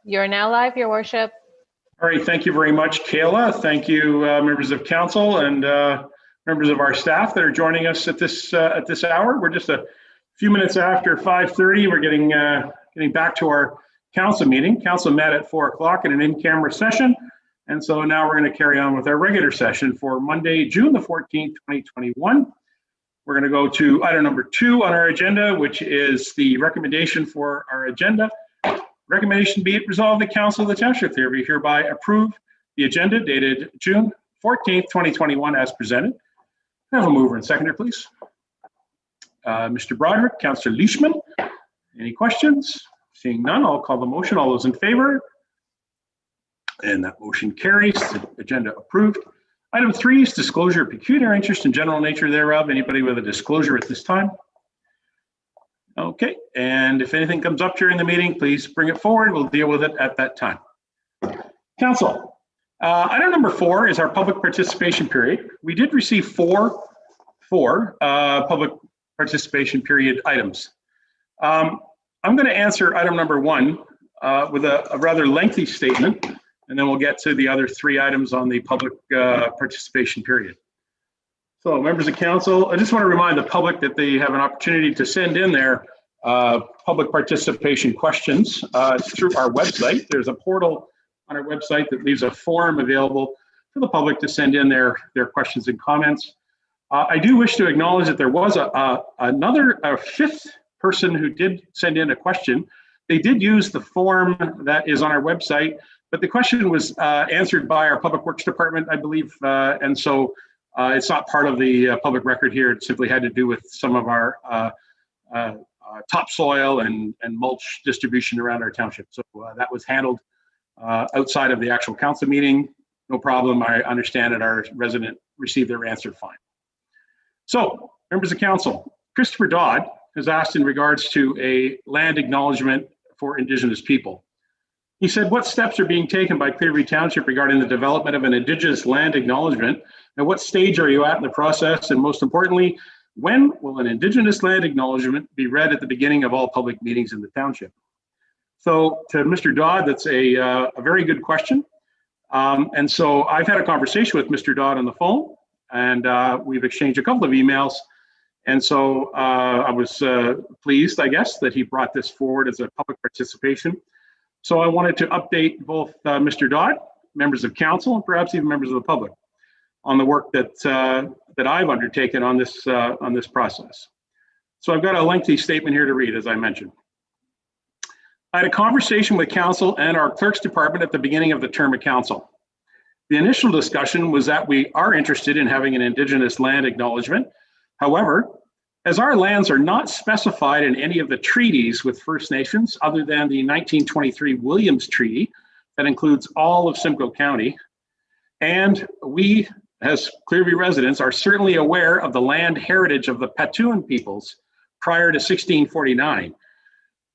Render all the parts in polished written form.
You're now live, Your Worship. All right, thank you very much, Kayla. Thank you, members of council and members of our staff that are joining us at this hour. We're just a few minutes after 5:30. We're getting back to our council meeting. Council met at 4 o'clock in an in-camera session, and so now we're going to carry on with our regular session for Monday, June the 14th, 2021. We're going to go to item number 2 on our agenda, which is the recommendation for our agenda. Recommendation be it resolved, the Council of the Township of Clearview hereby approve the agenda dated June 14th, 2021 as presented. Can I have a mover and seconder, please? Mr. Broderick, Councillor Leishman. Any questions? Seeing none, I'll call the motion. All those in favor? And that motion carries. The agenda approved. Item 3 is disclosure of pecuniary interest and general nature thereof. Anybody with a disclosure at this time? Okay, and if anything comes up during the meeting, please bring it forward. We'll deal with it at that time. Council, item number 4 is our public participation period. We did receive four public participation period items. I'm going to answer item number 1 with a rather lengthy statement, and then we'll get to the other 3 items on the public participation period. So members of council, I just want to remind the public that they have an opportunity to send in their public participation questions through our website. There's a portal on our website that leaves a form available for the public to send in their questions and comments. I do wish to acknowledge that there was another 5th person who did send in a question. They did use the form that is on our website, but the question was answered by our Public Works Department, I believe, and so it's not part of the public record here. It simply had to do with some of our topsoil and mulch distribution around our township. So that was handled outside of the actual council meeting. No problem. I understand that our resident received their answer fine. So, members of council, Christopher Dodd has asked in regards to a land acknowledgement for Indigenous people. He said, what steps are being taken by Clearview Township regarding the development of an Indigenous land acknowledgement? And what stage are you at in the process? And most importantly, when will an Indigenous land acknowledgement be read at the beginning of all public meetings in the township? So to Mr. Dodd, that's a very good question. And so I've had a conversation with Mr. Dodd on the phone, and we've exchanged a couple of emails. And so I was pleased, I guess, that he brought this forward as a public participation. So I wanted to update both Mr. Dodd, members of council, and perhaps even members of the public on the work that I've undertaken on this process. So I've got a lengthy statement here to read, as I mentioned. I had a conversation with council and our clerk's department at the beginning of the term of council. The initial discussion was that we are interested in having an Indigenous land acknowledgement. However, as our lands are not specified in any of the treaties with First Nations, other than the 1923 Williams Treaty that includes all of Simcoe County, and we, as Clearview residents, are certainly aware of the land heritage of the Patuan peoples prior to 1649.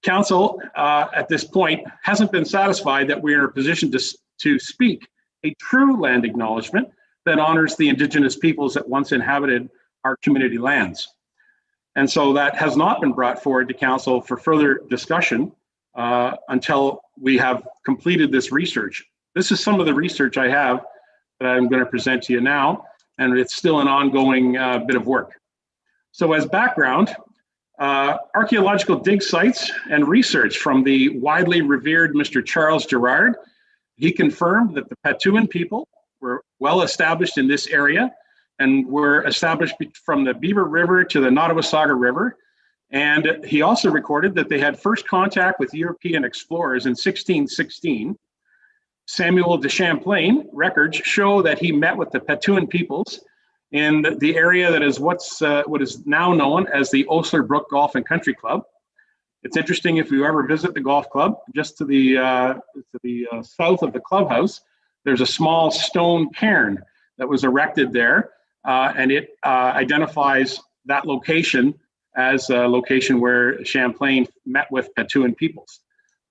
Council, at this point, hasn't been satisfied that we are in a position to speak a true land acknowledgement that honors the Indigenous peoples that once inhabited our community lands. And so that has not been brought forward to council for further discussion until we have completed this research. This is some of the research I have that I'm going to present to you now, and it's still an ongoing bit of work. So as background, archaeological dig sites and research from the widely revered Mr. Charles Gerard, he confirmed that the Patuan people were well established in this area and were established from the Beaver River to the Nottawasaga River. And he also recorded that they had first contact with European explorers in 1616. Samuel de Champlain records show that he met with the Patuan peoples in the area that is what is now known as the Osler Brook Golf and Country Club. It's interesting, if you ever visit the golf club, just to the south of the clubhouse, there's a small stone cairn that was erected there, and it identifies that location as a location where Champlain met with Patuan peoples.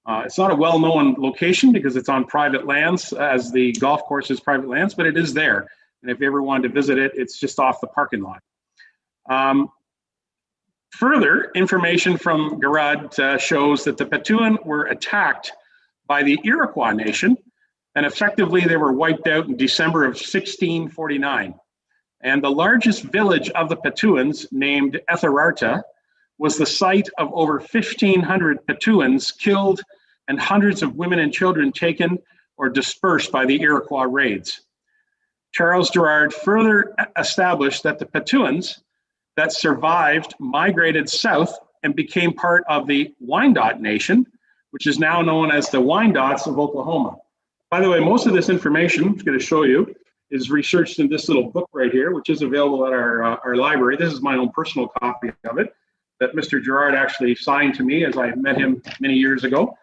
It's not a well-known location because it's on private lands, as the golf course is private lands, but it is there. And if you ever wanted to visit it, it's just off the parking lot. Further information from Gerard shows that the Patuan were attacked by the Iroquois Nation, and effectively they were wiped out in December of 1649. And the largest village of the Petuans, named Etherarta, was the site of over 1,500 Petuans killed and hundreds of women and children taken or dispersed by the Iroquois raids. Charles Girard further established that the Petuans that survived migrated south and became part of the Wyandot Nation, which is now known as the Wyandots of Oklahoma. By the way, most of this information I'm going to show you is researched in this little book right here, which is available at our library. This is my own personal copy of it that Mr. Girard actually signed to me as I met him many years ago.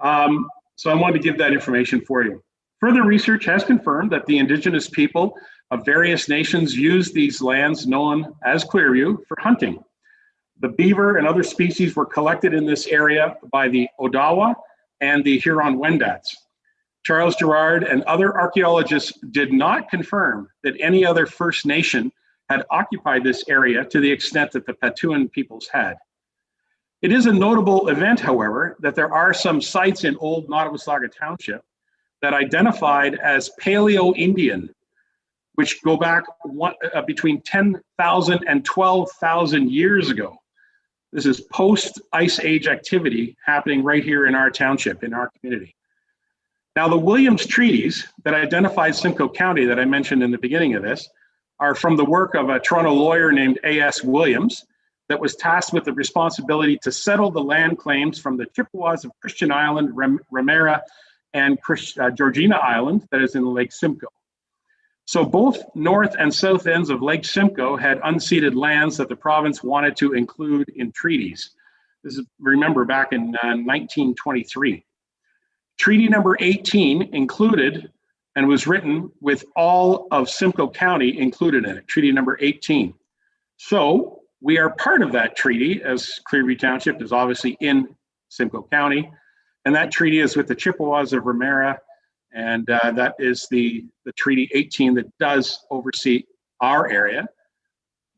So I wanted to give that information for you. Further research has confirmed that the indigenous people of various nations use these lands known as Clearview for hunting. The beaver and other species were collected in this area by the Odawa and the Huron-Wendat. Charles Girard and other archaeologists did not confirm that any other First Nation had occupied this area to the extent that the Petuan peoples had. It is a notable event, however, that there are some sites in Old Nottawasaga Township that identified as Paleo-Indian, which go back between 10,000 and 12,000 years ago. This is post-Ice Age activity happening right here in our township, in our community. Now, the Williams treaties that identified Simcoe County that I mentioned in the beginning of this are from the work of a Toronto lawyer named A.S. Williams that was tasked with the responsibility to settle the land claims from the Chippewas of Christian Island, Ramera, and Georgina Island, that is in Lake Simcoe. So both north and south ends of Lake Simcoe had unceded lands that the province wanted to include in treaties. This is, remember, back in 1923. Treaty number 18 included and was written with all of Simcoe County included in it, treaty number 18. So we are part of that treaty, as Clearview Township is obviously in Simcoe County, and that treaty is with the Chippewas of Ramera, and that is the Treaty 18 that does oversee our area.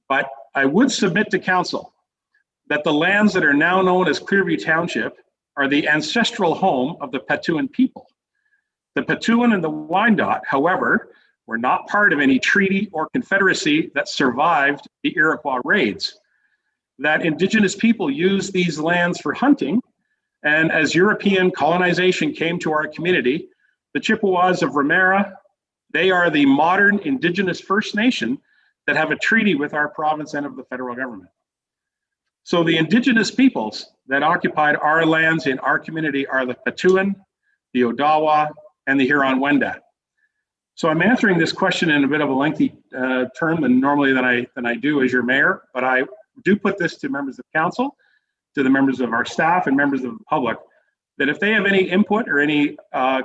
But I would submit to council that the lands that are now known as Clearview Township are the ancestral home of the Petuan people. The Petuan and the Wyandot, however, were not part of any treaty or confederacy that survived the Iroquois raids. That indigenous people used these lands for hunting, and as European colonization came to our community, the Chippewas of Ramera, they are the modern indigenous First Nation that have a treaty with our province and of the federal government. So the indigenous peoples that occupied our lands in our community are the Petuan, the Odawa, and the Huron-Wendat. So I'm answering this question in a bit of a lengthy term than normally than I do as your mayor, but I do put this to members of council, to the members of our staff and members of the public, that if they have any input or any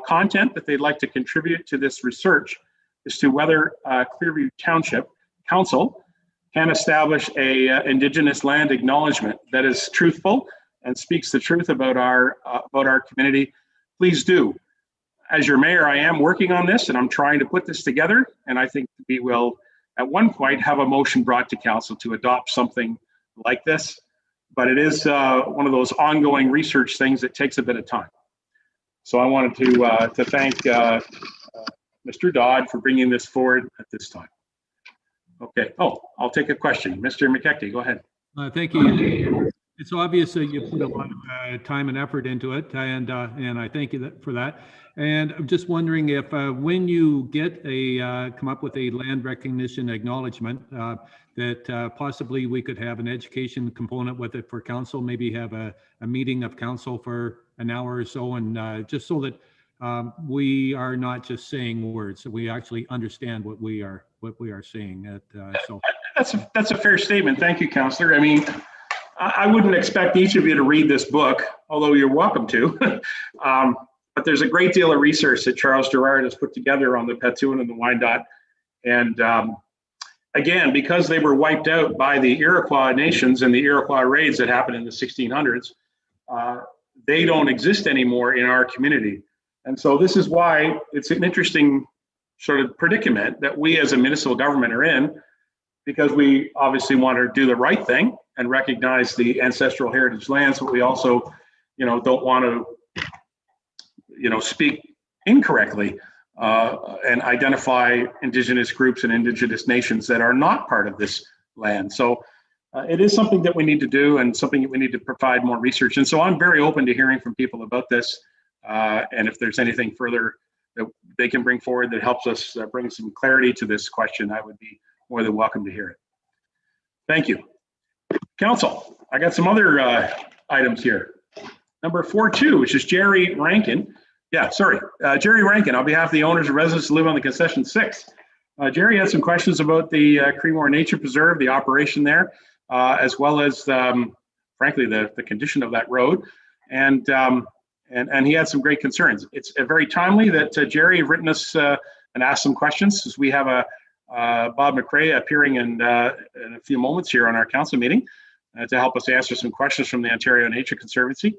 content that they'd like to contribute to this research as to whether Clearview Township Council can establish a Indigenous land acknowledgement that is truthful and speaks the truth about our community, please do. As your mayor, I am working on this and I'm trying to put this together, and I think we will at one point have a motion brought to council to adopt something like this. But it is one of those ongoing research things that takes a bit of time. So I wanted to thank Mr. Dodd for bringing this forward at this time. Okay. Oh, I'll take a question. Mr. McKechnie, go ahead. Thank you. It's obvious that you put a lot of time and effort into it, and I thank you for that. And I'm just wondering if when you get come up with a land recognition acknowledgement, that possibly we could have an education component with it for council, maybe have a meeting of council for an hour or so, and just so that we are not just saying words, that we actually understand what we are saying. So that's a fair statement. Thank you, Councillor. I mean, I wouldn't expect each of you to read this book, although you're welcome to. But there's a great deal of research that Charles Girard has put together on the Petuan and the Wyandot. And again, because they were wiped out by the Iroquois nations and the Iroquois raids that happened in the 1600s, they don't exist anymore in our community. And so this is why it's an interesting sort of predicament that we as a municipal government are in, because we obviously want to do the right thing and recognize the ancestral heritage lands, but we also, don't want to, speak incorrectly and identify Indigenous groups and Indigenous nations that are not part of this land. So it is something that we need to do and something that we need to provide more research. And so I'm very open to hearing from people about this. And if there's anything further that they can bring forward that helps us bring some clarity to this question, I would be more than welcome to hear it. Thank you. Council, I got some other items here. Number 4.2, which is Jerry Rankin. Jerry Rankin, on behalf of the owners and residents who live on the concession 6. Jerry had some questions about the Creemore Nature Preserve, the operation there, as well as, frankly, the condition of that road. And he had some great concerns. It's very timely that Jerry had written us and asked some questions, as we have Bob McRae appearing in a few moments here on our council meeting to help us answer some questions from the Ontario Nature Conservancy.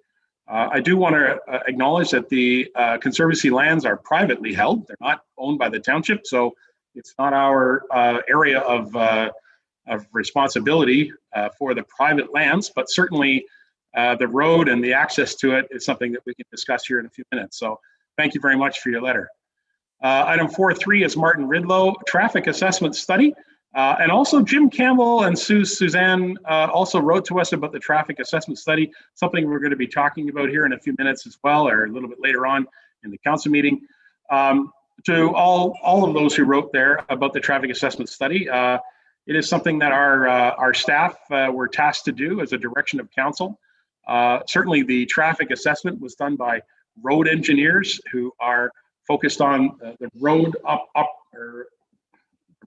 I do want to acknowledge that the Conservancy lands are privately held. They're not owned by the township, so it's not our area of responsibility for the private lands, but certainly the road and the access to it is something that we can discuss here in a few minutes. So thank you very much for your letter. Item 4.3 is Martin Ridlow traffic assessment study. And also Jim Campbell and Suzanne also wrote to us about the traffic assessment study, something we're going to be talking about here in a few minutes as well, or a little bit later on in the council meeting. To all of those who wrote there about the traffic assessment study, it is something that our staff were tasked to do as a direction of council. Certainly the traffic assessment was done by road engineers who are focused on the road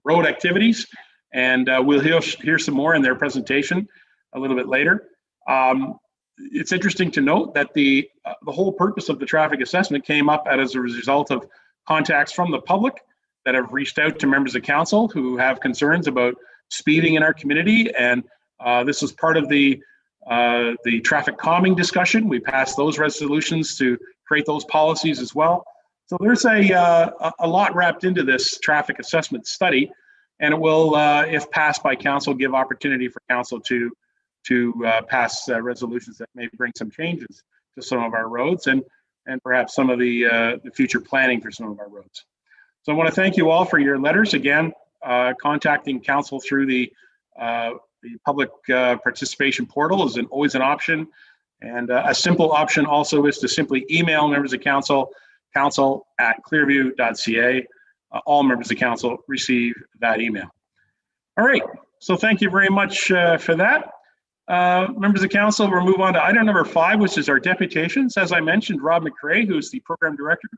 road activities, and we'll hear some more in their presentation a little bit later. It's interesting to note that the whole purpose of the traffic assessment came up as a result of contacts from the public that have reached out to members of council who have concerns about speeding in our community, and this was part of the traffic calming discussion. We passed those resolutions to create those policies as well. So there's a lot wrapped into this traffic assessment study, and it will, if passed by council, give opportunity for council to pass resolutions that may bring some changes to some of our roads and perhaps some of the future planning for some of our roads. So I want to thank you all for your letters. Again, contacting council through the public participation portal is always an option, and a simple option also is to simply email members of council at clearview.ca. All members of council receive that email. All right, so thank you very much for that. Members of council, we'll move on to item number 5, which is our deputations. As I mentioned, Rob McRae, who's the program director,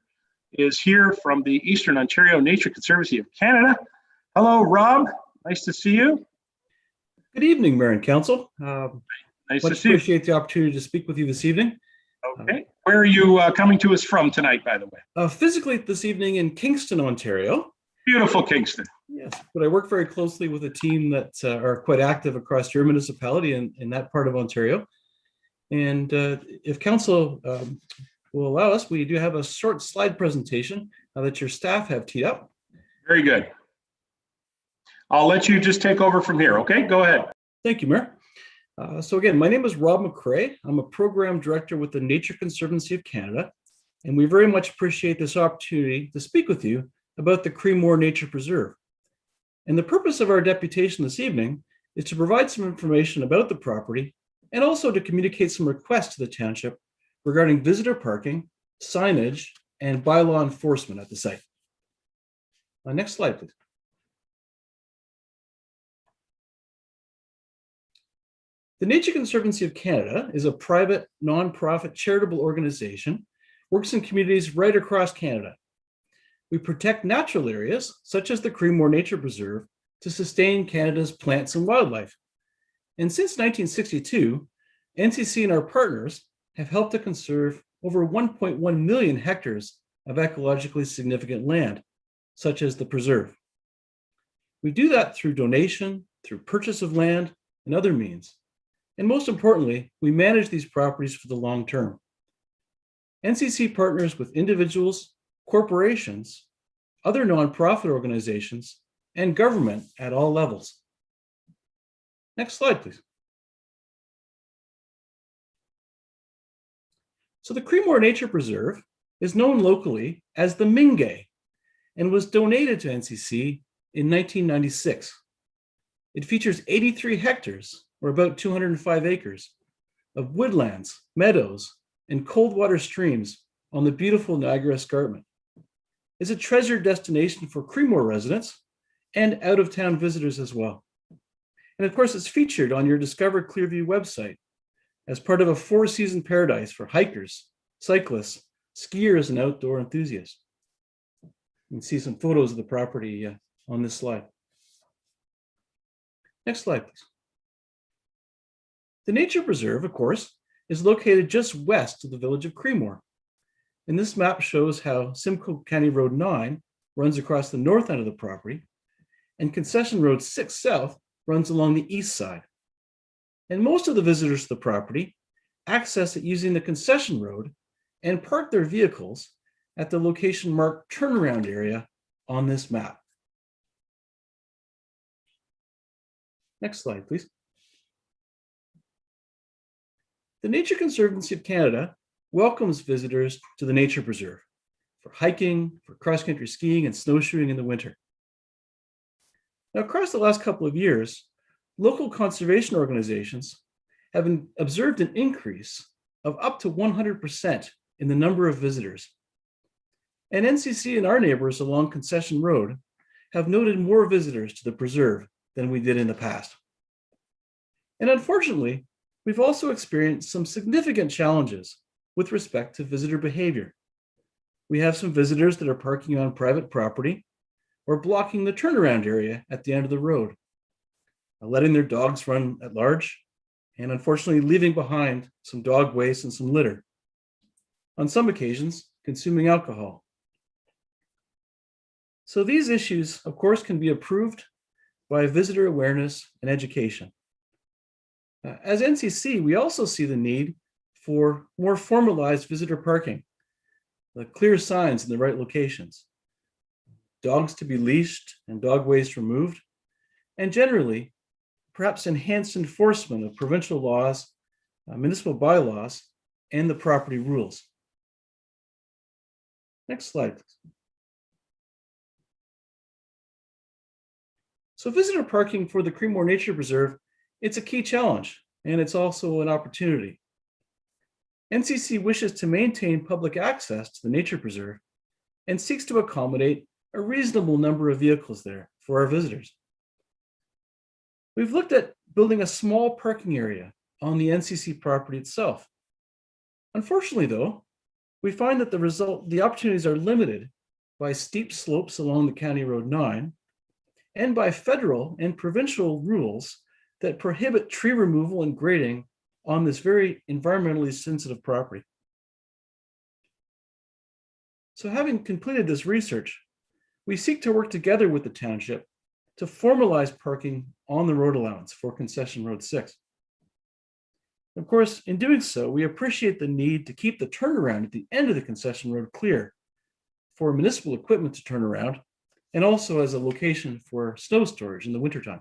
is here from the Eastern Ontario Nature Conservancy of Canada. Hello, Rob. Nice to see you. Good evening, Mayor and Council. Nice to see you. Appreciate the opportunity to speak with you this evening. Okay. Where are you coming to us from tonight, by the way? Physically this evening in Kingston, Ontario. Beautiful Kingston. Yes, but I work very closely with a team that are quite active across your municipality in that part of Ontario. And if council will allow us, we do have a short slide presentation that your staff have teed up. Very good. I'll let you just take over from here. Okay, go ahead. Thank you, Mayor. So again, my name is Rob McRae. I'm a program director with the Nature Conservancy of Canada, and we very much appreciate this opportunity to speak with you about the Creemore Nature Preserve. And the purpose of our deputation this evening is to provide some information about the property and also to communicate some requests to the township regarding visitor parking, signage, and bylaw enforcement at the site. Next slide, please. The Nature Conservancy of Canada is a private, non-profit charitable organization, works in communities right across Canada. We protect natural areas, such as the Creemore Nature Preserve, to sustain Canada's plants and wildlife. And since 1962, NCC and our partners have helped to conserve over 1.1 million hectares of ecologically significant land, such as the preserve. We do that through donation, through purchase of land, and other means. And most importantly, we manage these properties for the long term. NCC partners with individuals, corporations, other nonprofit organizations, and government at all levels. Next slide, please. So the Creemore Nature Preserve is known locally as the Mingay and was donated to NCC in 1996. It features 83 hectares, or about 205 acres, of woodlands, meadows, and cold water streams on the beautiful Niagara Escarpment. It's a treasured destination for Creemore residents and out-of-town visitors as well. And of course, it's featured on your Discover Clearview website as part of a four-season paradise for hikers, cyclists, skiers, and outdoor enthusiasts. You can see some photos of the property on this slide. Next slide, please. The nature preserve, of course, is located just west of the village of Creemore. And this map shows how Simcoe County Road 9 runs across the north end of the property, and Concession Road 6 South runs along the east side. And most of the visitors to the property access it using the concession road and park their vehicles at the location marked turnaround area on this map. Next slide, please. The Nature Conservancy of Canada welcomes visitors to the nature preserve for hiking, for cross-country skiing, and snowshoeing in the winter. Now, across the last couple of years, local conservation organizations have observed an increase of up to 100% in the number of visitors. And NCC and our neighbors along Concession Road have noted more visitors to the preserve than we did in the past. And unfortunately, we've also experienced some significant challenges with respect to visitor behavior. We have some visitors that are parking on private property or blocking the turnaround area at the end of the road, letting their dogs run at large, and unfortunately leaving behind some dog waste and some litter. On some occasions, consuming alcohol. So these issues, of course, can be improved by visitor awareness and education. As NCC, we also see the need for more formalized visitor parking, like clear signs in the right locations, dogs to be leashed and dog waste removed, and generally, perhaps enhanced enforcement of provincial laws, municipal bylaws, and the property rules. Next slide, please. So visitor parking for the Creemore Nature Preserve, it's a key challenge, and it's also an opportunity. NCC wishes to maintain public access to the nature preserve and seeks to accommodate a reasonable number of vehicles there for our visitors. We've looked at building a small parking area on the NCC property itself. Unfortunately, though, we find that the opportunities are limited by steep slopes along the County Road 9 and by federal and provincial rules that prohibit tree removal and grading on this very environmentally sensitive property. So having completed this research, we seek to work together with the township to formalize parking on the road allowance for Concession Road 6. Of course, in doing so, we appreciate the need to keep the turnaround at the end of the concession road clear for municipal equipment to turn around, and also as a location for snow storage in the wintertime.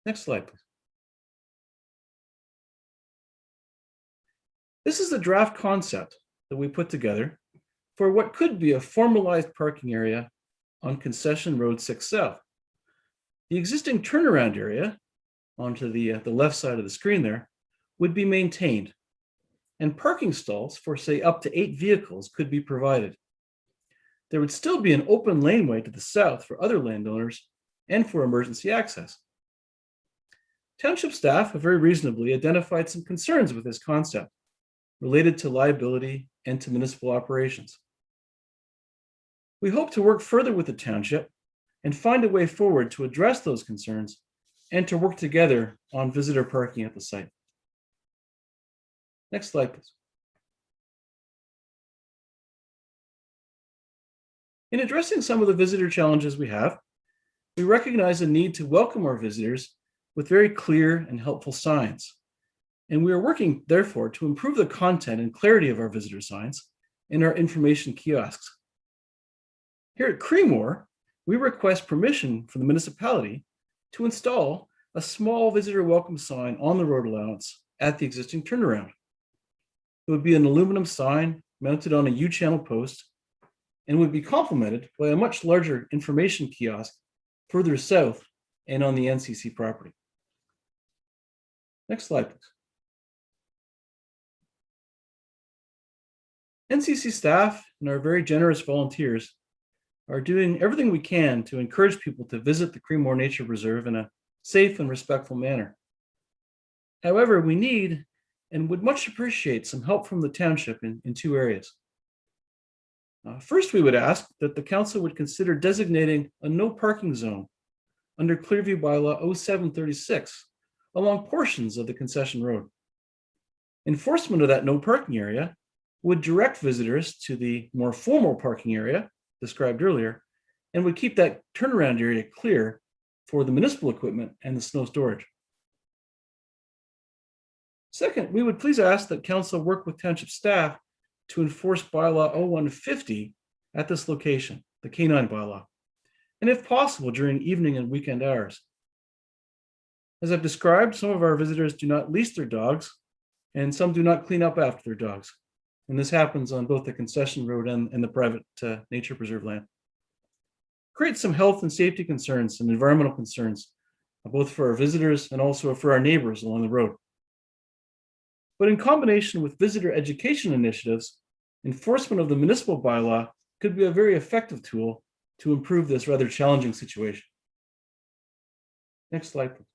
Next slide, please. This is the draft concept that we put together for what could be a formalized parking area on Concession Road 6 South. The existing turnaround area onto the left side of the screen there would be maintained, and parking stalls for, say, up to 8 vehicles could be provided. There would still be an open laneway to the south for other landowners and for emergency access. Township staff have very reasonably identified some concerns with this concept related to liability and to municipal operations. We hope to work further with the township and find a way forward to address those concerns and to work together on visitor parking at the site. Next slide, please. In addressing some of the visitor challenges we have, we recognize the need to welcome our visitors with very clear and helpful signs. And we are working, therefore, to improve the content and clarity of our visitor signs in our information kiosks. Here at Creemore, we request permission from the municipality to install a small visitor welcome sign on the road allowance at the existing turnaround. It would be an aluminum sign mounted on a U-channel post and would be complemented by a much larger information kiosk further south and on the NCC property. Next slide, please. NCC staff and our very generous volunteers are doing everything we can to encourage people to visit the Creemore Nature Preserve in a safe and respectful manner. However, we need and would much appreciate some help from the township in two areas. First, we would ask that the council would consider designating a no parking zone under Clearview bylaw 0736 along portions of the concession road. Enforcement of that no parking area would direct visitors to the more formal parking area described earlier and would keep that turnaround area clear for the municipal equipment and the snow storage. Second, we would please ask that council work with township staff to enforce bylaw 0150 at this location, the canine bylaw, and if possible during evening and weekend hours. As I've described, some of our visitors do not leash their dogs and some do not clean up after their dogs. And this happens on both the concession road and the private nature preserve land. Create some health and safety concerns and environmental concerns, both for our visitors and also for our neighbors along the road. But in combination with visitor education initiatives, enforcement of the municipal bylaw could be a very effective tool to improve this rather challenging situation. Next slide, please.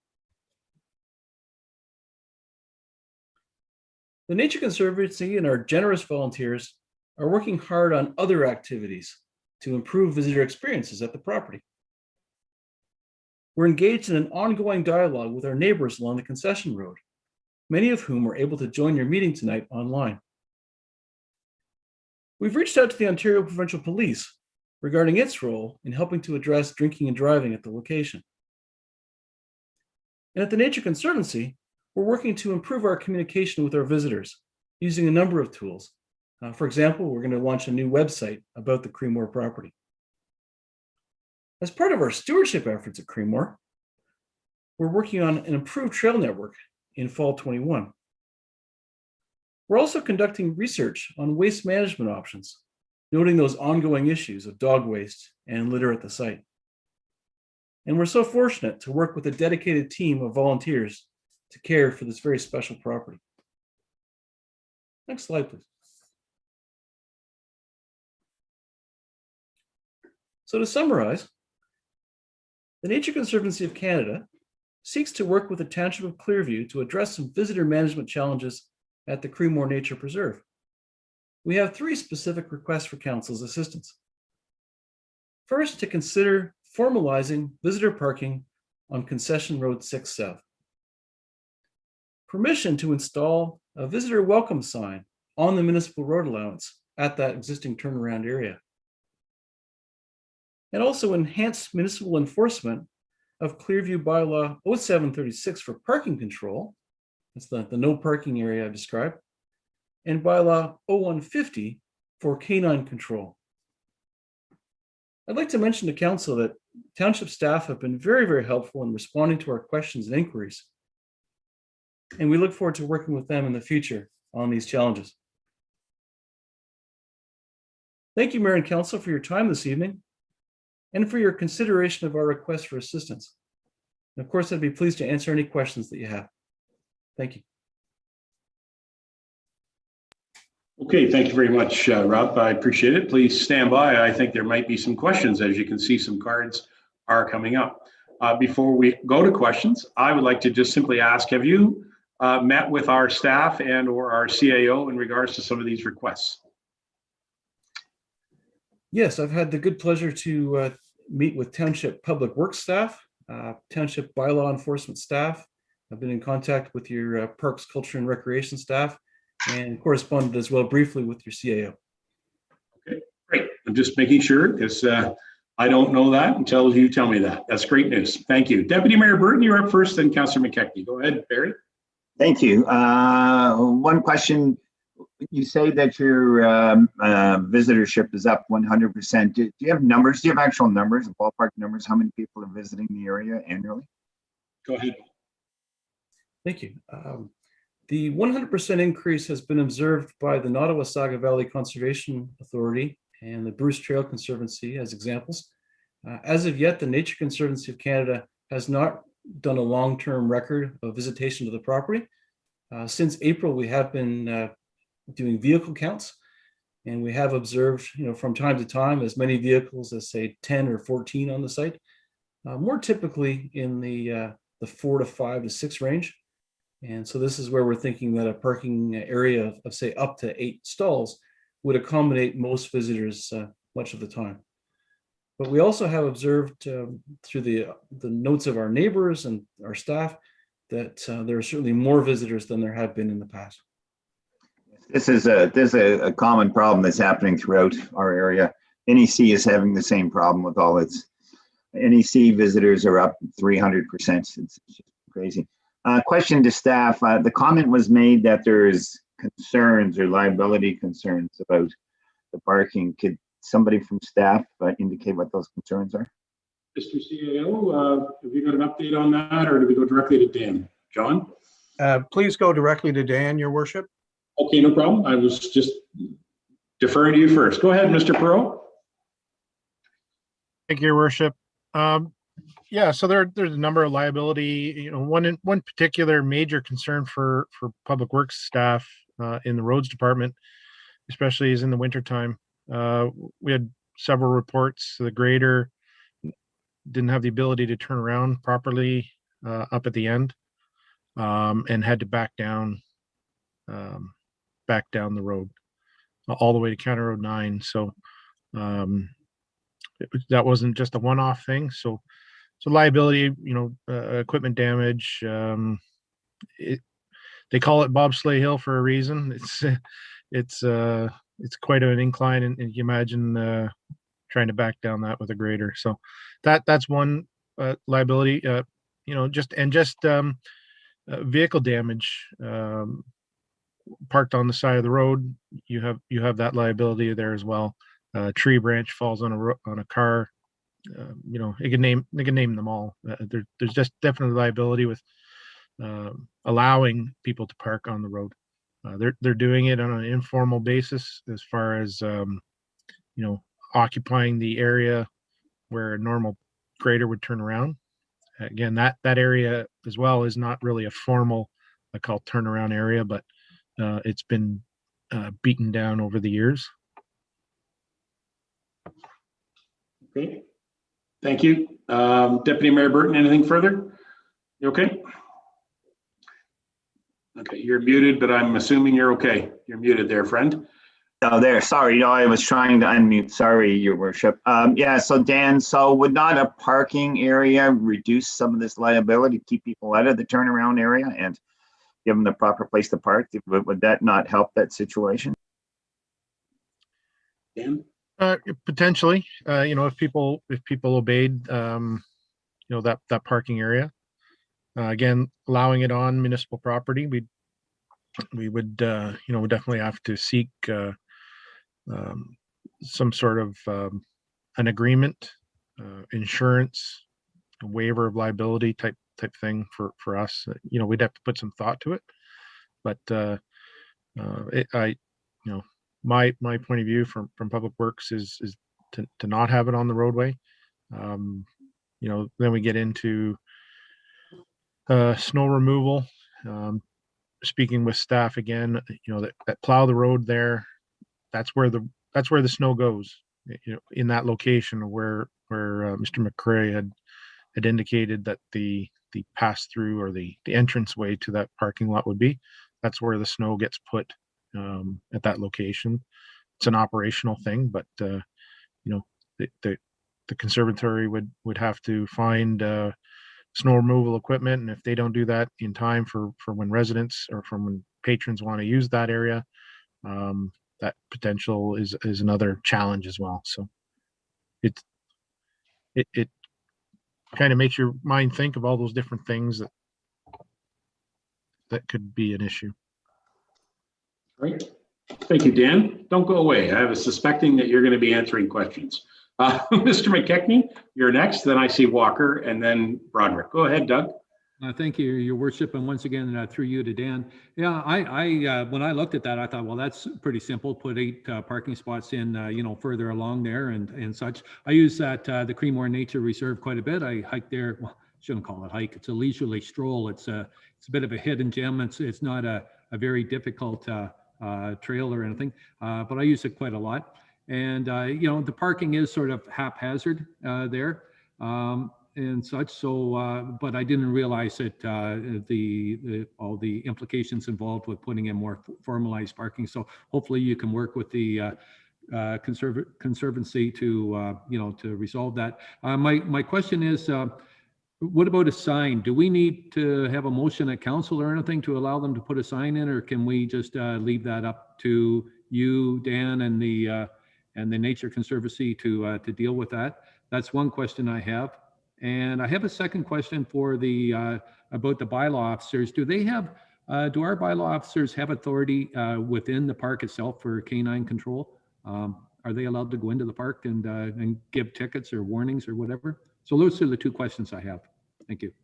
The Nature Conservancy and our generous volunteers are working hard on other activities to improve visitor experiences at the property. We're engaged in an ongoing dialogue with our neighbors along the concession road, many of whom were able to join your meeting tonight online. We've reached out to the Ontario Provincial Police regarding its role in helping to address drinking and driving at the location. And at the Nature Conservancy, we're working to improve our communication with our visitors using a number of tools. For example, we're going to launch a new website about the Creemore property. As part of our stewardship efforts at Creemore, we're working on an improved trail network in fall 21. We're also conducting research on waste management options, noting those ongoing issues of dog waste and litter at the site. And we're so fortunate to work with a dedicated team of volunteers to care for this very special property. Next slide, please. So to summarize, the Nature Conservancy of Canada seeks to work with the Township of Clearview to address some visitor management challenges at the Creemore Nature Preserve. We have three specific requests for Council's assistance. First, to consider formalizing visitor parking on Concession Road 6 South. Permission to install a visitor welcome sign on the municipal road allowance at that existing turnaround area. And also enhanced municipal enforcement of Clearview bylaw 0736 for parking control. That's the no parking area I described. And bylaw 0150 for canine control. I'd like to mention to Council that Township staff have been very, very helpful in responding to our questions and inquiries. And we look forward to working with them in the future on these challenges. Thank you, Mayor and Council, for your time this evening and for your consideration of our request for assistance. And of course, I'd be pleased to answer any questions that you have. Thank you. Okay, thank you very much, Rob. I appreciate it. Please stand by. I think there might be some questions. As you can see, some cards are coming up. Before we go to questions, I would like to just simply ask, have you met with our staff and or our CAO in regards to some of these requests? Yes, I've had the good pleasure to meet with Township Public Works staff, Township Bylaw Enforcement staff. I've been in contact with your Parks, Culture and Recreation staff and corresponded as well briefly with your CAO. Okay, great. I'm just making sure because I don't know that until you tell me that. That's great news. Thank you. Deputy Mayor Burton, you're up first, then Councillor McKechnie. Go ahead, Barry. Thank you. One question. You say that your visitorship is up 100%. Do you have numbers? Do you have actual numbers, ballpark numbers? How many people are visiting the area annually? Go ahead. Thank you. The 100% increase has been observed by the Nottawasaga Valley Conservation Authority and the Bruce Trail Conservancy as examples. As of yet, the Nature Conservancy of Canada has not done a long-term record of visitation to the property. Since April, we have been doing vehicle counts, and we have observed, from time to time, as many vehicles as say 10 or 14 on the site, more typically in the 4 to 5 to 6 range. And so this is where we're thinking that a parking area of say up to 8 stalls would accommodate most visitors much of the time. But we also have observed through the notes of our neighbors and our staff that there are certainly more visitors than there have been in the past. This is a common problem that's happening throughout our area. NEC is having the same problem with all its NEC visitors are up 300%. It's just crazy. Question to staff. The comment was made that there's concerns or liability concerns about the parking. Could somebody from staff indicate what those concerns are? Mr. CAO, have you got an update on that, or do we go directly to Dan? John? Please go directly to Dan, Your Worship. Okay, no problem. I was just deferring to you first. Go ahead, Mr. Perot. Thank you, Your Worship. Yeah, so there's a number of liability. One particular major concern for public works staff in the roads department, especially is in the wintertime. We had several reports. The grader didn't have the ability to turn around properly up at the end, and had to back down the road all the way to County Road 9. So that wasn't just a one-off thing. So liability, equipment damage. They call it Bobsleigh Hill for a reason. It's quite an incline, and you imagine trying to back down that with a grader. So that's one liability. Vehicle damage. Parked on the side of the road, you have that liability there as well. Tree branch falls on a car. They can name them all. There's just definitely liability with allowing people to park on the road. They're doing it on an informal basis as far as occupying the area where a normal grader would turn around. Again, that area as well is not really a formal, I call turnaround area, but it's been beaten down over the years. Okay, thank you. Deputy Mayor Burton, anything further? You okay? Okay, you're muted, but I'm assuming you're okay. You're muted there, friend. Oh, there. Sorry, I was trying to unmute. Sorry, Your Worship. Yeah, so Dan, would not a parking area reduce some of this liability, keep people out of the turnaround area and give them the proper place to park? Would that not help that situation? Dan? Potentially, if people obeyed, that parking area. Again, allowing it on municipal property, we would definitely have to seek some sort of an agreement, insurance, a waiver of liability type thing for us. We'd have to put some thought to it, but my point of view from Public Works is to not have it on the roadway. Then we get into snow removal. Speaking with staff again, that plow the road there. That's where the snow goes. In that location where Mr. McCrae had indicated that the pass through or the entrance way to that parking lot would be. That's where the snow gets put at that location. It's an operational thing, but the conservatory would have to find snow removal equipment, and if they don't do that in time for when residents or from when patrons want to use that area, that potential is another challenge as well. So it kind of makes your mind think of all those different things that could be an issue. Great. Thank you, Dan. Don't go away. I was suspecting that you're going to be answering questions. Mr. McKechnie, you're next. Then I see Walker and then Broderick. Go ahead, Doug. Thank you, Your Worship, and once again, through you to Dan. Yeah, I when I looked at that, I thought, well, that's pretty simple. Put 8 parking spots in, further along there and such. I use that the Creemore Nature Reserve quite a bit. I hike there. Well, shouldn't call it hike. It's a leisurely stroll. It's a bit of a hidden gem. It's not a very difficult trail or anything, but I use it quite a lot. And the parking is sort of haphazard there. And such. So, but I didn't realize that all the implications involved with putting in more formalized parking. So hopefully you can work with the Conservancy to to resolve that. My question is, what about a sign? Do we need to have a motion at council or anything to allow them to put a sign in, or can we just leave that up to you, Dan, and the Nature Conservancy to deal with that? That's one question I have. And I have a second question for about the bylaw officers. Do our bylaw officers have authority within the park itself for canine control? Are they allowed to go into the park and give tickets or warnings or whatever? So those are the 2 questions I have. Thank you.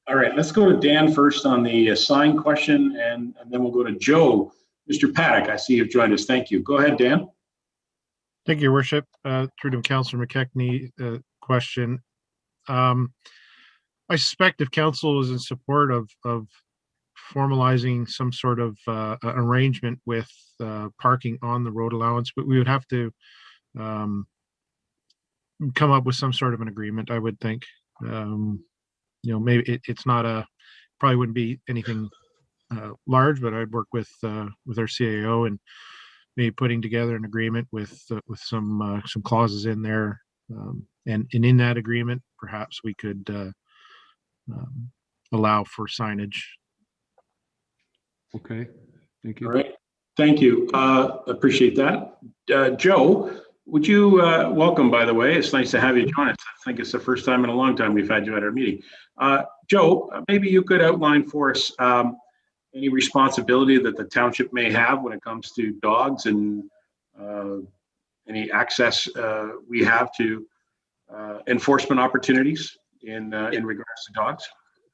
All right, let's go to Dan first on the sign question, and then we'll go to Joe. Mr. Paddock, I see you've joined us. Thank you. Go ahead, Dan. Thank you, Your Worship. Through to Councillor McKechnie, question. I suspect if council is in support of formalizing some sort of arrangement with parking on the road allowance, but we would have to come up with some sort of an agreement, I would think. Maybe it's not probably wouldn't be anything large, but I'd work with our CAO and maybe putting together an agreement with some clauses in there. And in that agreement, perhaps we could allow for signage. Okay, thank you. All right, thank you. Appreciate that. Joe, would you welcome, by the way. It's nice to have you join us. I think it's the first time in a long time we've had you at our meeting. Joe, maybe you could outline for us any responsibility that the township may have when it comes to dogs and any access we have to enforcement opportunities in regards to dogs.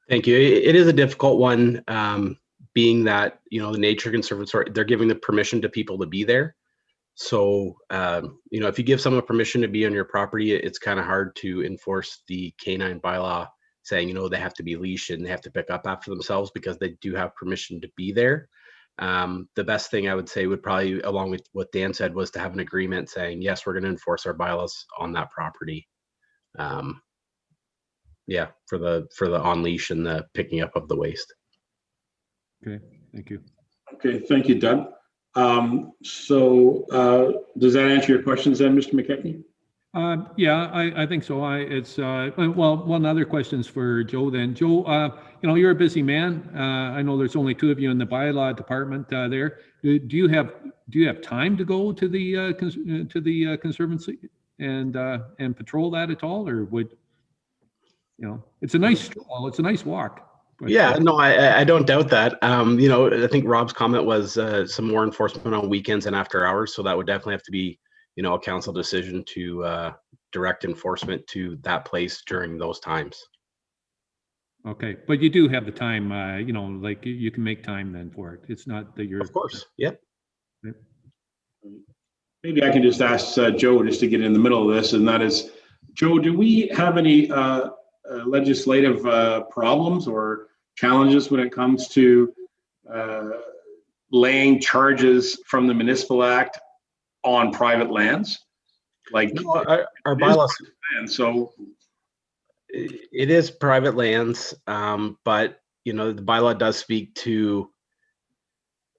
Thank you. It is a difficult one, being that the Nature Conservancy, they're giving the permission to people to be there. So if you give someone permission to be on your property, it's kind of hard to enforce the canine bylaw saying they have to be leashed and they have to pick up after themselves because they do have permission to be there. The best thing I would say would probably, along with what Dan said, was to have an agreement saying, yes, we're going to enforce our bylaws on that property. For the on leash and the picking up of the waste. Okay, thank you. Okay, thank you, Doug. So does that answer your questions then, Mr. McKechnie? Yeah, I think so. One other question's for Joe then. Joe, you're a busy man. I know there's only 2 of you in the bylaw department there. Do you have time to go to the Conservancy and patrol that at all, or would it's a nice stroll, it's a nice walk. But, yeah, no, I don't doubt that. I think Rob's comment was some more enforcement on weekends and after hours, so that would definitely have to be a council decision to direct enforcement to that place during those times. Okay, but you do have the time, like you can make time then for it. It's not that you're. Of course, yep. Maybe I can just ask Joe just to get in the middle of this, and that is, Joe, do we have any legislative problems or challenges when it comes to laying charges from the Municipal Act on private lands? Like our bylaws, and so it is private lands, but the bylaw does speak to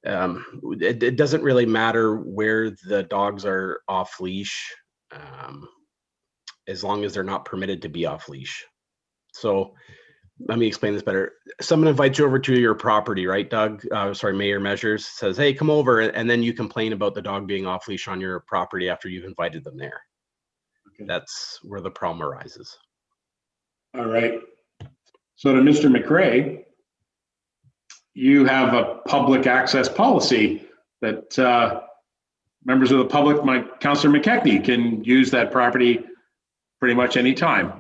it doesn't really matter where the dogs are off leash, as long as they're not permitted to be off leash. So let me explain this better. Someone invites you over to your property, right, Doug? Mayor Measures says, hey, come over, and then you complain about the dog being off leash on your property after you've invited them there. Okay. That's where the problem arises. All right. So to Mr. McRae, you have a public access policy that members of the public, like Councillor McKechnie, can use that property pretty much any time.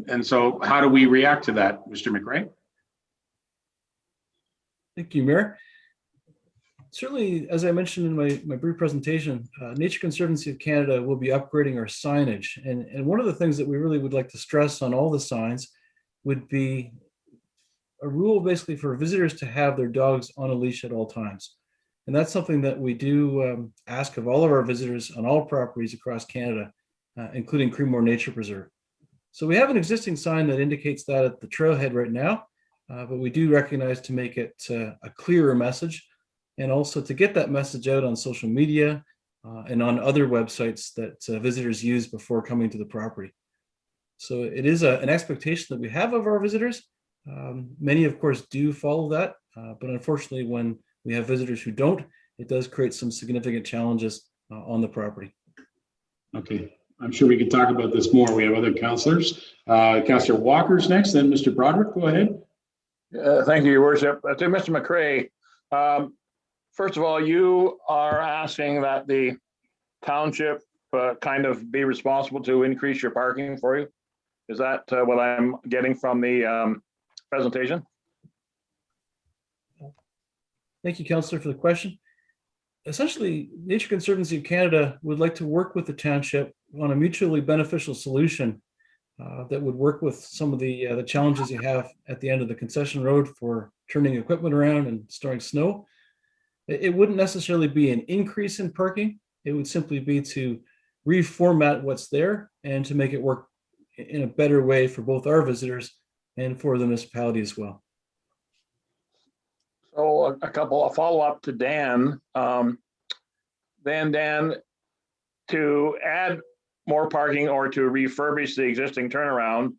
And so how do we react to that, Mr. McRae? Thank you, Mayor. Certainly, as I mentioned in my brief presentation, Nature Conservancy of Canada will be upgrading our signage. And one of the things that we really would like to stress on all the signs would be a rule basically for visitors to have their dogs on a leash at all times. And that's something that we do ask of all of our visitors on all properties across Canada, including Creemore Nature Preserve. So we have an existing sign that indicates that at the trailhead right now, but we do recognize to make it a clearer message, and also to get that message out on social media and on other websites that visitors use before coming to the property. So it is an expectation that we have of our visitors. Many, of course, do follow that, but unfortunately, when we have visitors who don't, it does create some significant challenges on the property. Okay, I'm sure we could talk about this more. We have other councillors. Councillor Walker's next, then Mr. Broderick, go ahead. Thank you, Your Worship. To Mr. McCrae, first of all, you are asking that the township kind of be responsible to increase your parking for you. Is that what I'm getting from the presentation? Thank you, Councillor, for the question. Essentially, Nature Conservancy of Canada would like to work with the township on a mutually beneficial solution that would work with some of the challenges you have at the end of the concession road for turning equipment around and storing snow. It wouldn't necessarily be an increase in parking. It would simply be to reformat what's there and to make it work in a better way for both our visitors and for the municipality as well. So a follow-up to Dan. Then Dan, to add more parking or to refurbish the existing turnaround,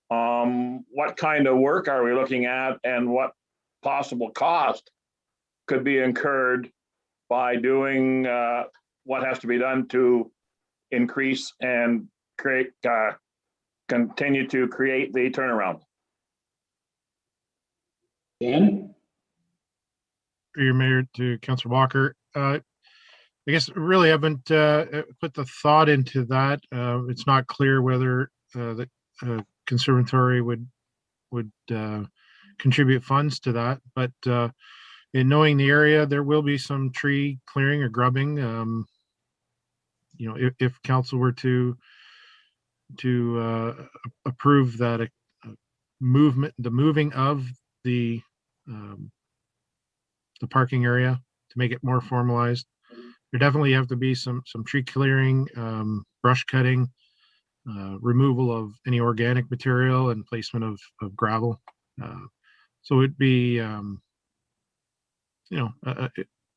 what kind of work are we looking at, and what possible cost could be incurred by doing what has to be done to increase and create, continue to create the turnaround? Dan? Through your mayor to Councillor Walker. I guess really haven't put the thought into that. It's not clear whether the conservatory would contribute funds to that, but in knowing the area, there will be some tree clearing or grubbing. You know, if council were to approve that the moving of the parking area to make it more formalized, there definitely have to be some tree clearing, brush cutting, removal of any organic material, and placement of gravel. So it'd be a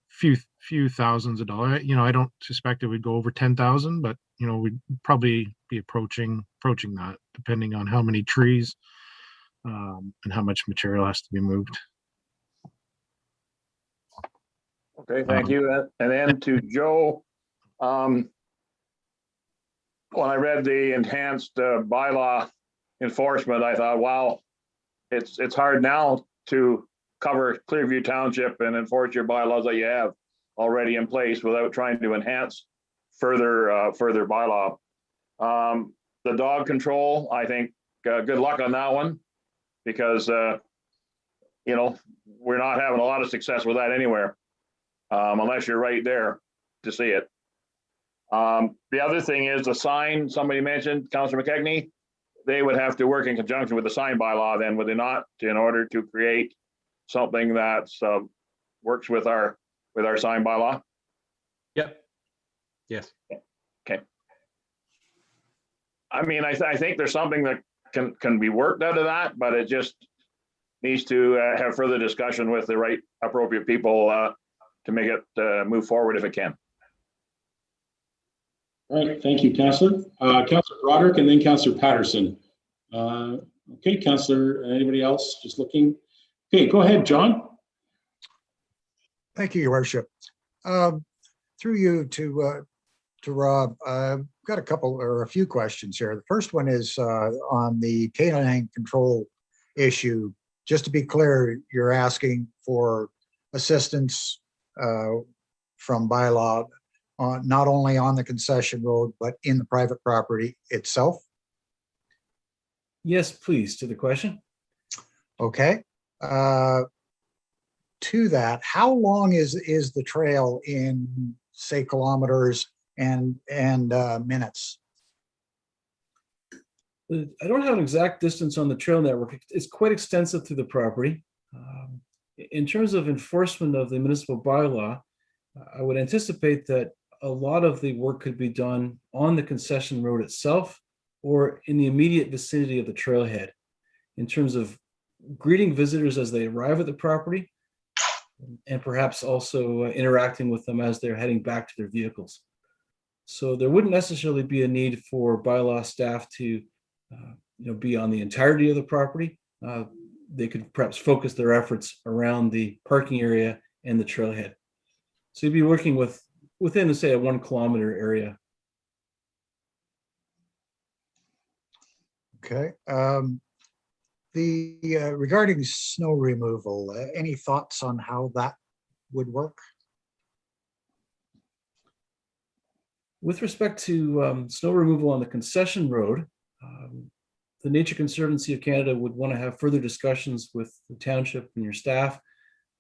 few thousands of dollars. You know, I don't suspect it would go over 10,000, but you know, we'd probably be approaching that, depending on how many trees and how much material has to be moved. Okay, thank you. And then to Joe, when I read the enhanced bylaw enforcement, I thought, wow, it's hard now to cover Clearview Township and enforce your bylaws that you have already in place without trying to enhance further bylaw. The dog control, I think, good luck on that one, because you know, we're not having a lot of success with that anywhere. Unless you're right there to see it. The other thing is the sign somebody mentioned, Councillor McKechnie, they would have to work in conjunction with the sign bylaw then, would they not, in order to create something that works with our sign bylaw? Yep. Yes. Okay. I mean, I think there's something that can be worked out of that, but it just needs to have further discussion with the right appropriate people to make it move forward if it can. All right, thank you, Councillor. Councillor Broderick and then Councillor Patterson. Okay, Councillor, anybody else just looking? Okay, go ahead, John. Thank you, Your Worship. Through you to Rob, I've got a few questions here. The first one is on the canine control issue. Just to be clear, you're asking for assistance from bylaw not only on the concession road, but in the private property itself? Yes, please, to the question. Okay. to that, how long is the trail in, say, kilometers and minutes? I don't have an exact distance on the trail network. It's quite extensive through the property. In terms of enforcement of the municipal bylaw, I would anticipate that a lot of the work could be done on the concession road itself or in the immediate vicinity of the trailhead in terms of greeting visitors as they arrive at the property and perhaps also interacting with them as they're heading back to their vehicles. So there wouldn't necessarily be a need for bylaw staff to be on the entirety of the property. They could perhaps focus their efforts around the parking area and the trailhead. So you'd be working within, say, a 1 kilometer area. Okay. Regarding snow removal, any thoughts on how that would work? With respect to snow removal on the concession road, the Nature Conservancy of Canada would want to have further discussions with the township and your staff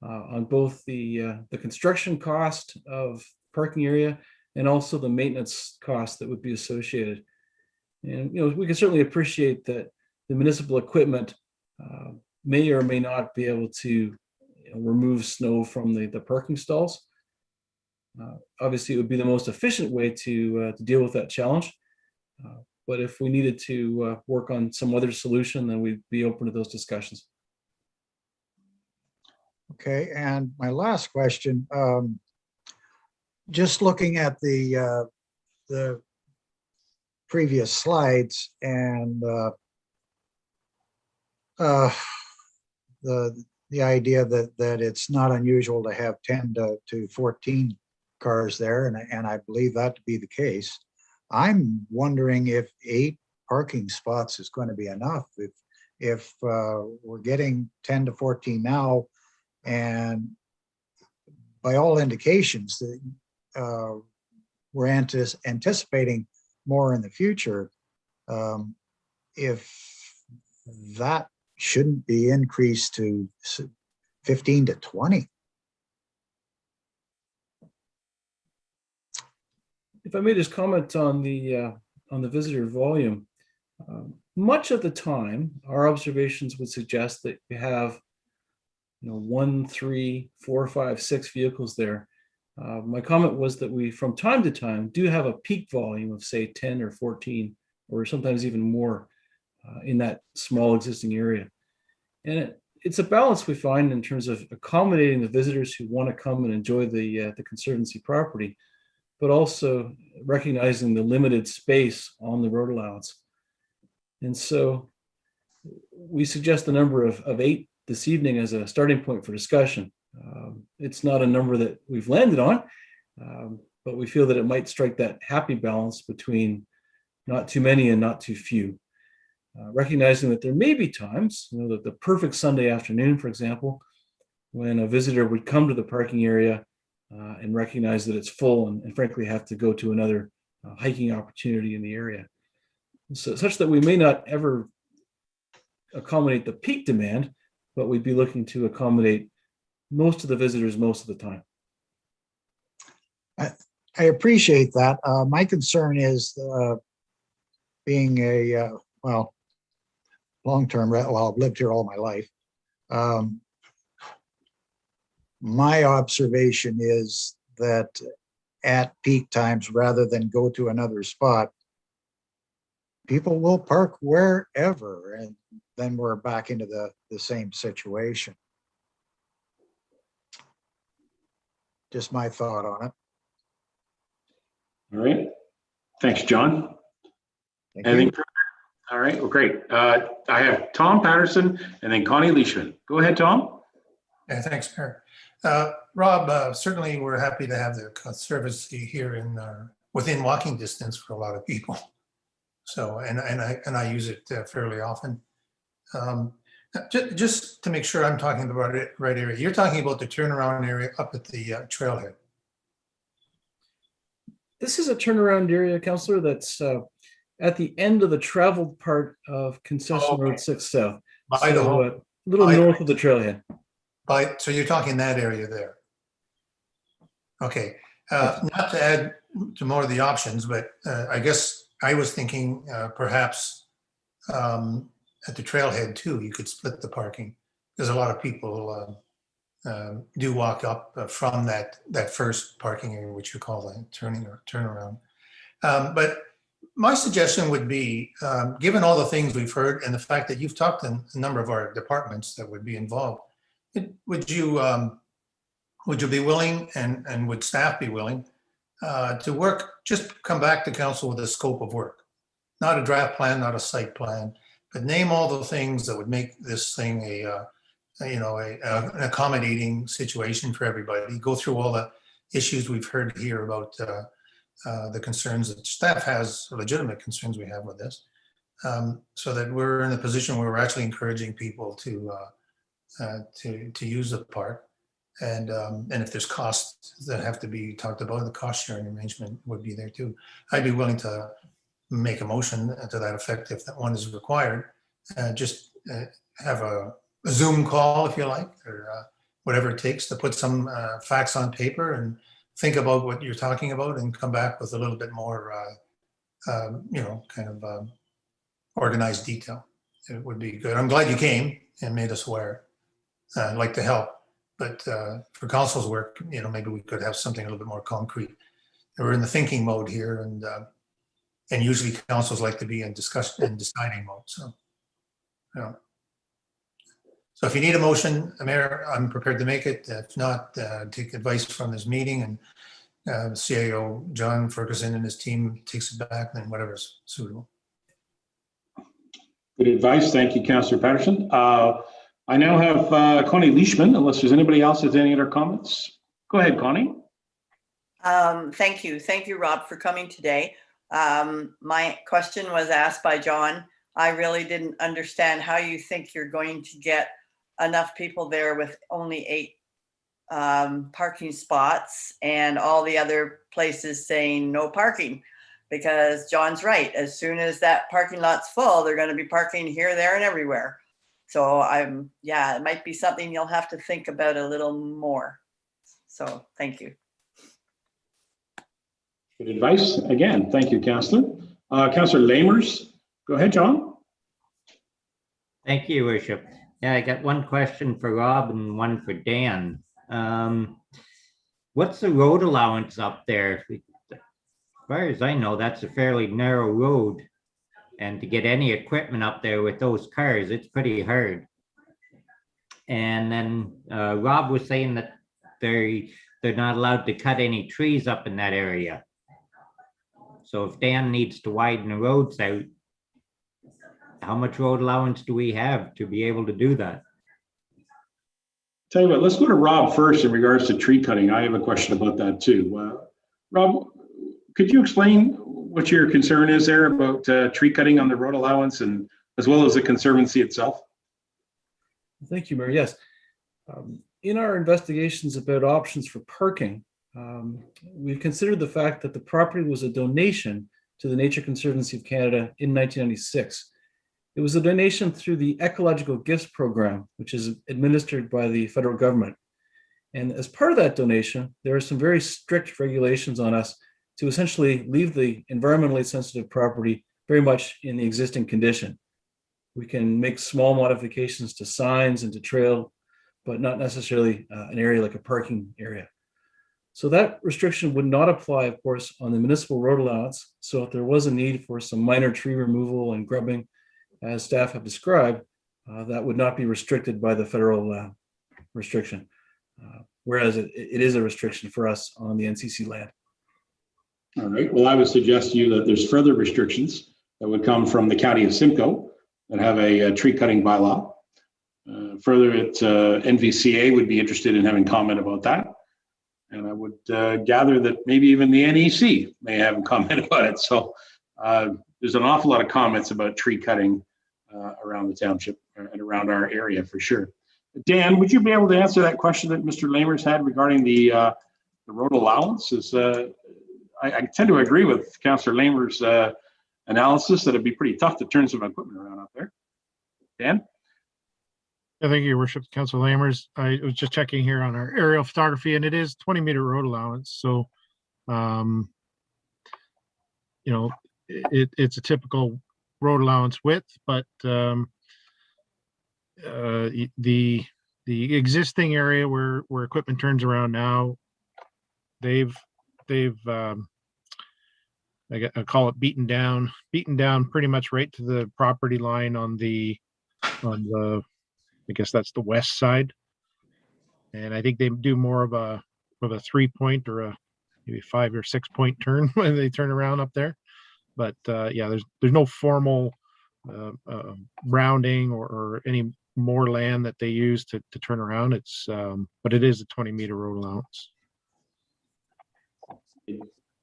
on both the construction cost of parking area and also the maintenance cost that would be associated. And we can certainly appreciate that the municipal equipment may or may not be able to remove snow from the parking stalls. Obviously, it would be the most efficient way to deal with that challenge. But if we needed to work on some other solution, then we'd be open to those discussions. Okay, and my last question, just looking at the previous slides and the idea that it's not unusual to have 10 to 14 cars there, and I believe that to be the case. I'm wondering if 8 parking spots is going to be enough. If we're getting 10 to 14 now, and by all indications that we're anticipating more in the future, if that shouldn't be increased to 15 to 20. If I may just comment on the visitor volume, much of the time, our observations would suggest that you have 1, 3, 4, 5, 6 vehicles there. My comment was that we, from time to time, do have a peak volume of, say, 10 or 14, or sometimes even more in that small existing area. And it's a balance we find in terms of accommodating the visitors who want to come and enjoy the Conservancy property, but also recognizing the limited space on the road allowance. And so we suggest the number of 8 this evening as a starting point for discussion. It's not a number that we've landed on, but we feel that it might strike that happy balance between not too many and not too few. Recognizing that there may be times, that the perfect Sunday afternoon, for example, when a visitor would come to the parking area and recognize that it's full and frankly have to go to another hiking opportunity in the area. So, such that we may not ever accommodate the peak demand, but we'd be looking to accommodate most of the visitors most of the time. I appreciate that. My concern is being a, long-term, I've lived here all my life. My observation is that at peak times, rather than go to another spot, people will park wherever, and then we're back into the same situation. Just my thought on it. All right. Thanks, John. Thank Anything you. further? All right, well, great. I have Tom Patterson and then Connie Leishman. Go ahead, Tom. Yeah, thanks, Mayor. Rob, certainly we're happy to have the Conservancy here in within walking distance for a lot of people. So, and I use it fairly often. Just to make sure I'm talking about it right area, you're talking about the turnaround area up at the trailhead. This is a turnaround area, Councillor, that's at the end of the traveled part of Concession Road 6 South. By the home. A little north of the trailhead. So you're talking that area there. Okay, not to add to more of the options, but I guess I was thinking perhaps at the trailhead too, you could split the parking. There's a lot of people do walk up from that first parking area, which you call the turnaround. But my suggestion would be, given all the things we've heard and the fact that you've talked to a number of our departments that would be involved, would you be willing and would staff be willing to work, just come back to council with a scope of work? Not a draft plan, not a site plan, but name all the things that would make this thing an accommodating situation for everybody. Go through all the issues we've heard here about the concerns that staff has, legitimate concerns we have with this, so that we're in a position where we're actually encouraging people to use the park. And if there's costs that have to be talked about, the cost sharing arrangement would be there too. I'd be willing to make a motion to that effect if that one is required. Just have a Zoom call, if you like, or whatever it takes to put some facts on paper and think about what you're talking about and come back with a little bit more, organized detail. It would be good. I'm glad you came and made us aware. I'd like to help, but for council's work, maybe we could have something a little bit more concrete. We're in the thinking mode here, and usually councils like to be in discussion and deciding mode. So, So if you need a motion, Mayor, I'm prepared to make it. If not, take advice from this meeting, and CAO John Ferguson and his team takes it back, then whatever's suitable. Good advice. Thank you, Councillor Patterson. I now have Connie Leishman, unless there's anybody else with any other comments. Go ahead, Connie. Thank you. Thank you, Rob, for coming today. My question was asked by John. I really didn't understand how you think you're going to get enough people there with only 8 parking spots and all the other places saying no parking, because John's right. As soon as that parking lot's full, they're going to be parking here, there, and everywhere. So it might be something you'll have to think about a little more. So thank you. Good advice. Again, thank you, Councillor. Councillor Lamers, go ahead, John. Thank you, Worship. Yeah, I got one question for Rob and one for Dan. What's the road allowance up there? As far as I know, that's a fairly narrow road. And to get any equipment up there with those cars, it's pretty hard. And then Rob was saying that they're not allowed to cut any trees up in that area. So if Dan needs to widen the roads out, how much road allowance do we have to be able to do that? Tell you what, let's go to Rob first in regards to tree cutting. I have a question about that too. Rob, could you explain what your concern is there about tree cutting on the road allowance, and as well as the Conservancy itself? Thank you, Mayor. Yes. In our investigations about options for parking, we've considered the fact that the property was a donation to the Nature Conservancy of Canada in 1996. It was a donation through the Ecological Gifts Program, which is administered by the federal government. And as part of that donation, there are some very strict regulations on us to essentially leave the environmentally sensitive property very much in the existing condition. We can make small modifications to signs and to trail, but not necessarily an area like a parking area. So that restriction would not apply, of course, on the municipal road allowance. So if there was a need for some minor tree removal and grubbing, as staff have described, that would not be restricted by the federal restriction, whereas it is a restriction for us on the NCC land. All right. Well, I would suggest to you that there's further restrictions that would come from the County of Simcoe that have a tree cutting bylaw. Further, NVCA would be interested in having comment about that. And I would gather that maybe even the NEC may have a comment about it. So there's an awful lot of comments about tree cutting around the township and around our area for sure. Dan, would you be able to answer that question that Mr. Lamers had regarding the road allowances? I tend to agree with Councillor Lamers' analysis that it'd be pretty tough to turn some equipment around out there. Dan? Thank you, Your Worship. Council Lamers. I was just checking here on our aerial photography, and it is 20-meter road allowance. So, you know, it's a typical road allowance width, but the existing area where equipment turns around now, they've I call it beaten down pretty much right to the property line on the I guess that's the west side. And I think they do more of a 3-point or a maybe 5 or 6-point turn when they turn around up there. But yeah, there's no formal rounding or any more land that they use to turn around. It's but it is a 20-meter road allowance.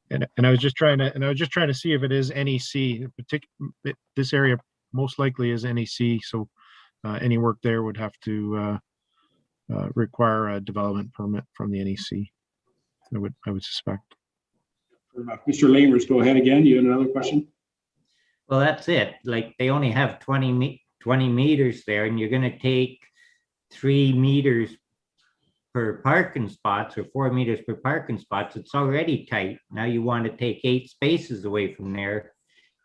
And I was just trying to see if it is NEC. This area most likely is NEC, so any work there would have to require a development permit from the NEC. I would suspect. Mr. Lamers, go ahead again. You had another question? Well, that's it. Like they only have 20 meters there, and you're going to take 3 meters per parking spots or 4 meters per parking spots. It's already tight. Now you want to take 8 spaces away from there.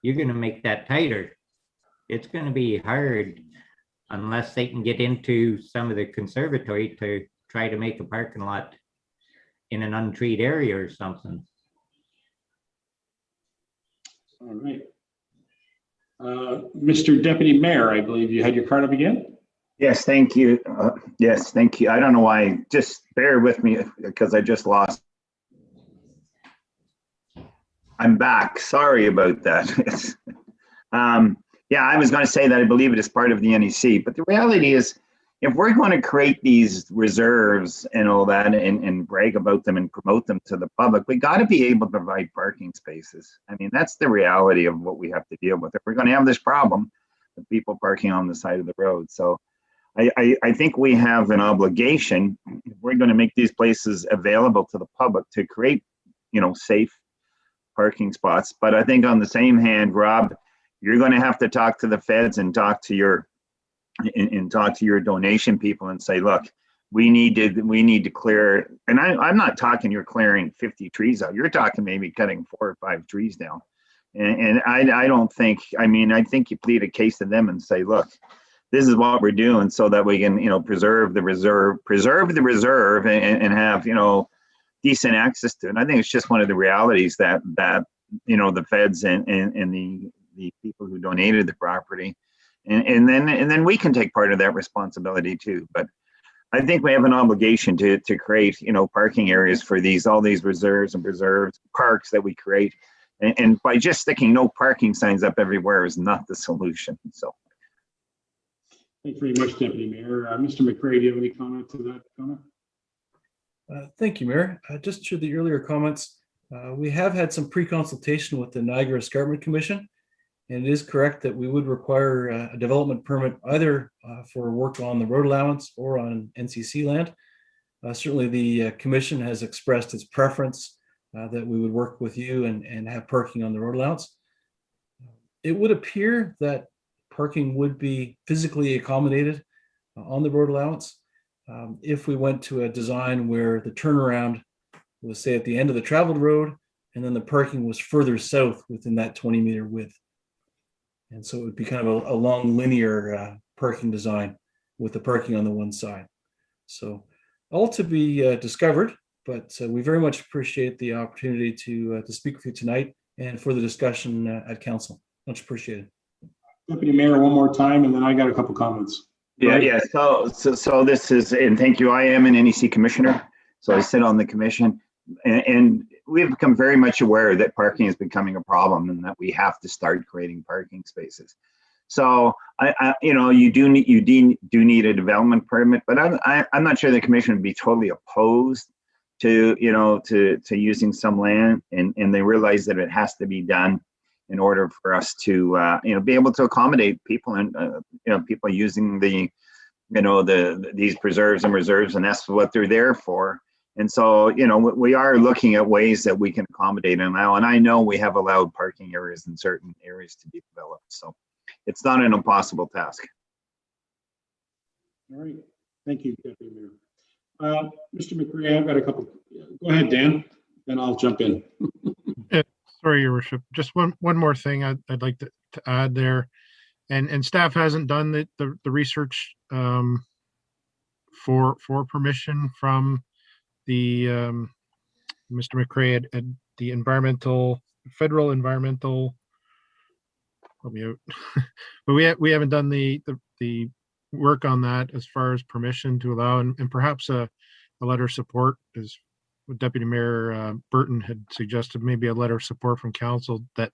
You're going to make that tighter. It's going to be hard unless they can get into some of the conservatory to try to make a parking lot in an untreed area or something. All right. Mr. Deputy Mayor, I believe you had your card up again? Yes, thank you. Yes, thank you. I don't know why, just bear with me because I just lost. I'm back. Sorry about that. Yeah, I was going to say that I believe it is part of the NEC, but the reality is if we're going to create these reserves and all that and brag about them and promote them to the public, we got to be able to provide parking spaces. I mean, that's the reality of what we have to deal with. If we're going to have this problem with people parking on the side of the road. So I think we have an obligation, if we're going to make these places available to the public, to create, safe parking spots. But I think on the same hand, Rob, you're going to have to talk to the feds and talk to your donation people and say, look, we need to clear. And I'm not talking you're clearing 50 trees out. You're talking maybe cutting 4 or 5 trees down. And I don't think. I mean, I think you plead a case to them and say, look, this is what we're doing so that we can preserve the reserve, and have decent access to it. And I think it's just one of the realities that the feds and the people who donated the property, and then we can take part of that responsibility too. But I think we have an obligation to create parking areas for all these reserves and preserves parks that we create, and by just sticking no parking signs up everywhere is not the solution. So thanks very much, Deputy Mayor. Mr. McCray, do you have any comment to that, Connor? Thank you, Mayor. Just to the earlier comments, we have had some pre-consultation with the Niagara Escarpment Commission, and it is correct that we would require a development permit either for work on the road allowance or on NCC land. Certainly, the commission has expressed its preference that we would work with you and have parking on the road allowance. It would appear that parking would be physically accommodated on the road allowance. If we went to a design where the turnaround was, say, at the end of the traveled road, and then the parking was further south within that 20-meter width. And so it would be kind of a long linear parking design with the parking on the one side. So all to be discovered, but we very much appreciate the opportunity to speak with you tonight and for the discussion at council. Much appreciated. Deputy Mayor, one more time, and then I got a couple comments. Yeah. So this is, and thank you. I am an NEC commissioner, so I sit on the commission, and we've become very much aware that parking is becoming a problem and that we have to start creating parking spaces. So you do need a development permit, but I'm not sure the commission would be totally opposed to using some land, and they realize that it has to be done in order for us to be able to accommodate people and people using these preserves and reserves, and that's what they're there for. And so we are looking at ways that we can accommodate them now, and I know we have allowed parking areas in certain areas to be developed, so it's not an impossible task. All right. Thank you, Deputy Mayor. Mr. McRae, I've got a couple. Go ahead, Dan, then I'll jump in. Sorry, Your Worship. Just one more thing I'd like to add there, and staff hasn't done the research for permission from the Mr. McRae at the federal environmental. Help me out. But we haven't done the work on that as far as permission to allow, and perhaps a letter of support, as what Deputy Mayor Burton had suggested, maybe a letter of support from council that,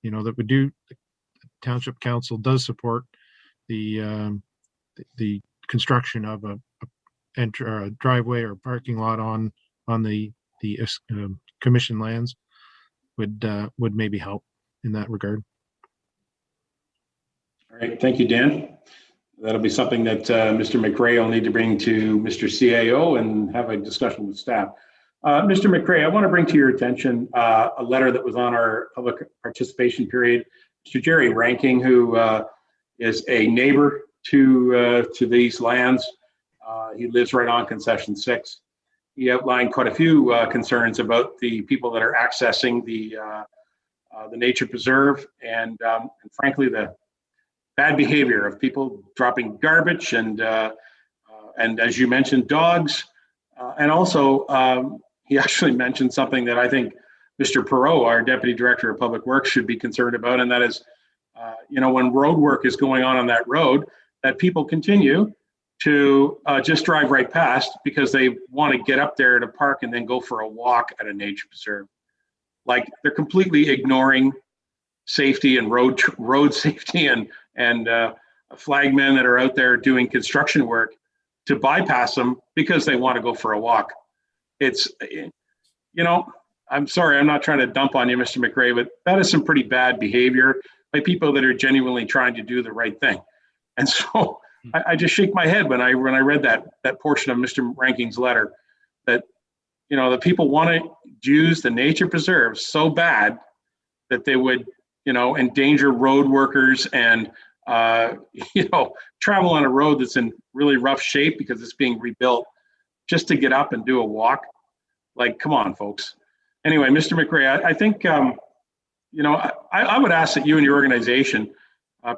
that would do, the Township Council does support the construction of a driveway or parking lot on the commission lands would maybe help in that regard. All right, thank you, Dan. That'll be something that Mr. McRae will need to bring to Mr. CAO and have a discussion with staff. Mr. McRae, I want to bring to your attention a letter that was on our public participation period. Mr. Jerry Ranking, who is a neighbor to these lands, he lives right on Concession 6. He outlined quite a few concerns about the people that are accessing the nature preserve, and frankly, the bad behavior of people dropping garbage and as you mentioned, dogs, and also he actually mentioned something that I think Mr. Perot, our Deputy Director of Public Works, should be concerned about, and that is, when road work is going on that road, that people continue to just drive right past because they want to get up there to park and then go for a walk at a nature preserve. Like, they're completely ignoring safety and road safety and flagmen that are out there doing construction work to bypass them because they want to go for a walk. It's, I'm sorry, I'm not trying to dump on you, Mr. McRae, but that is some pretty bad behavior by people that are genuinely trying to do the right thing. And so I just shake my head when I read that portion of Mr. Ranking's letter, that, the people want to use the nature preserves so bad that they would, endanger road workers and, travel on a road that's in really rough shape because it's being rebuilt just to get up and do a walk. Like, come on, folks. Anyway, Mr. McRae, I think, I would ask that you and your organization,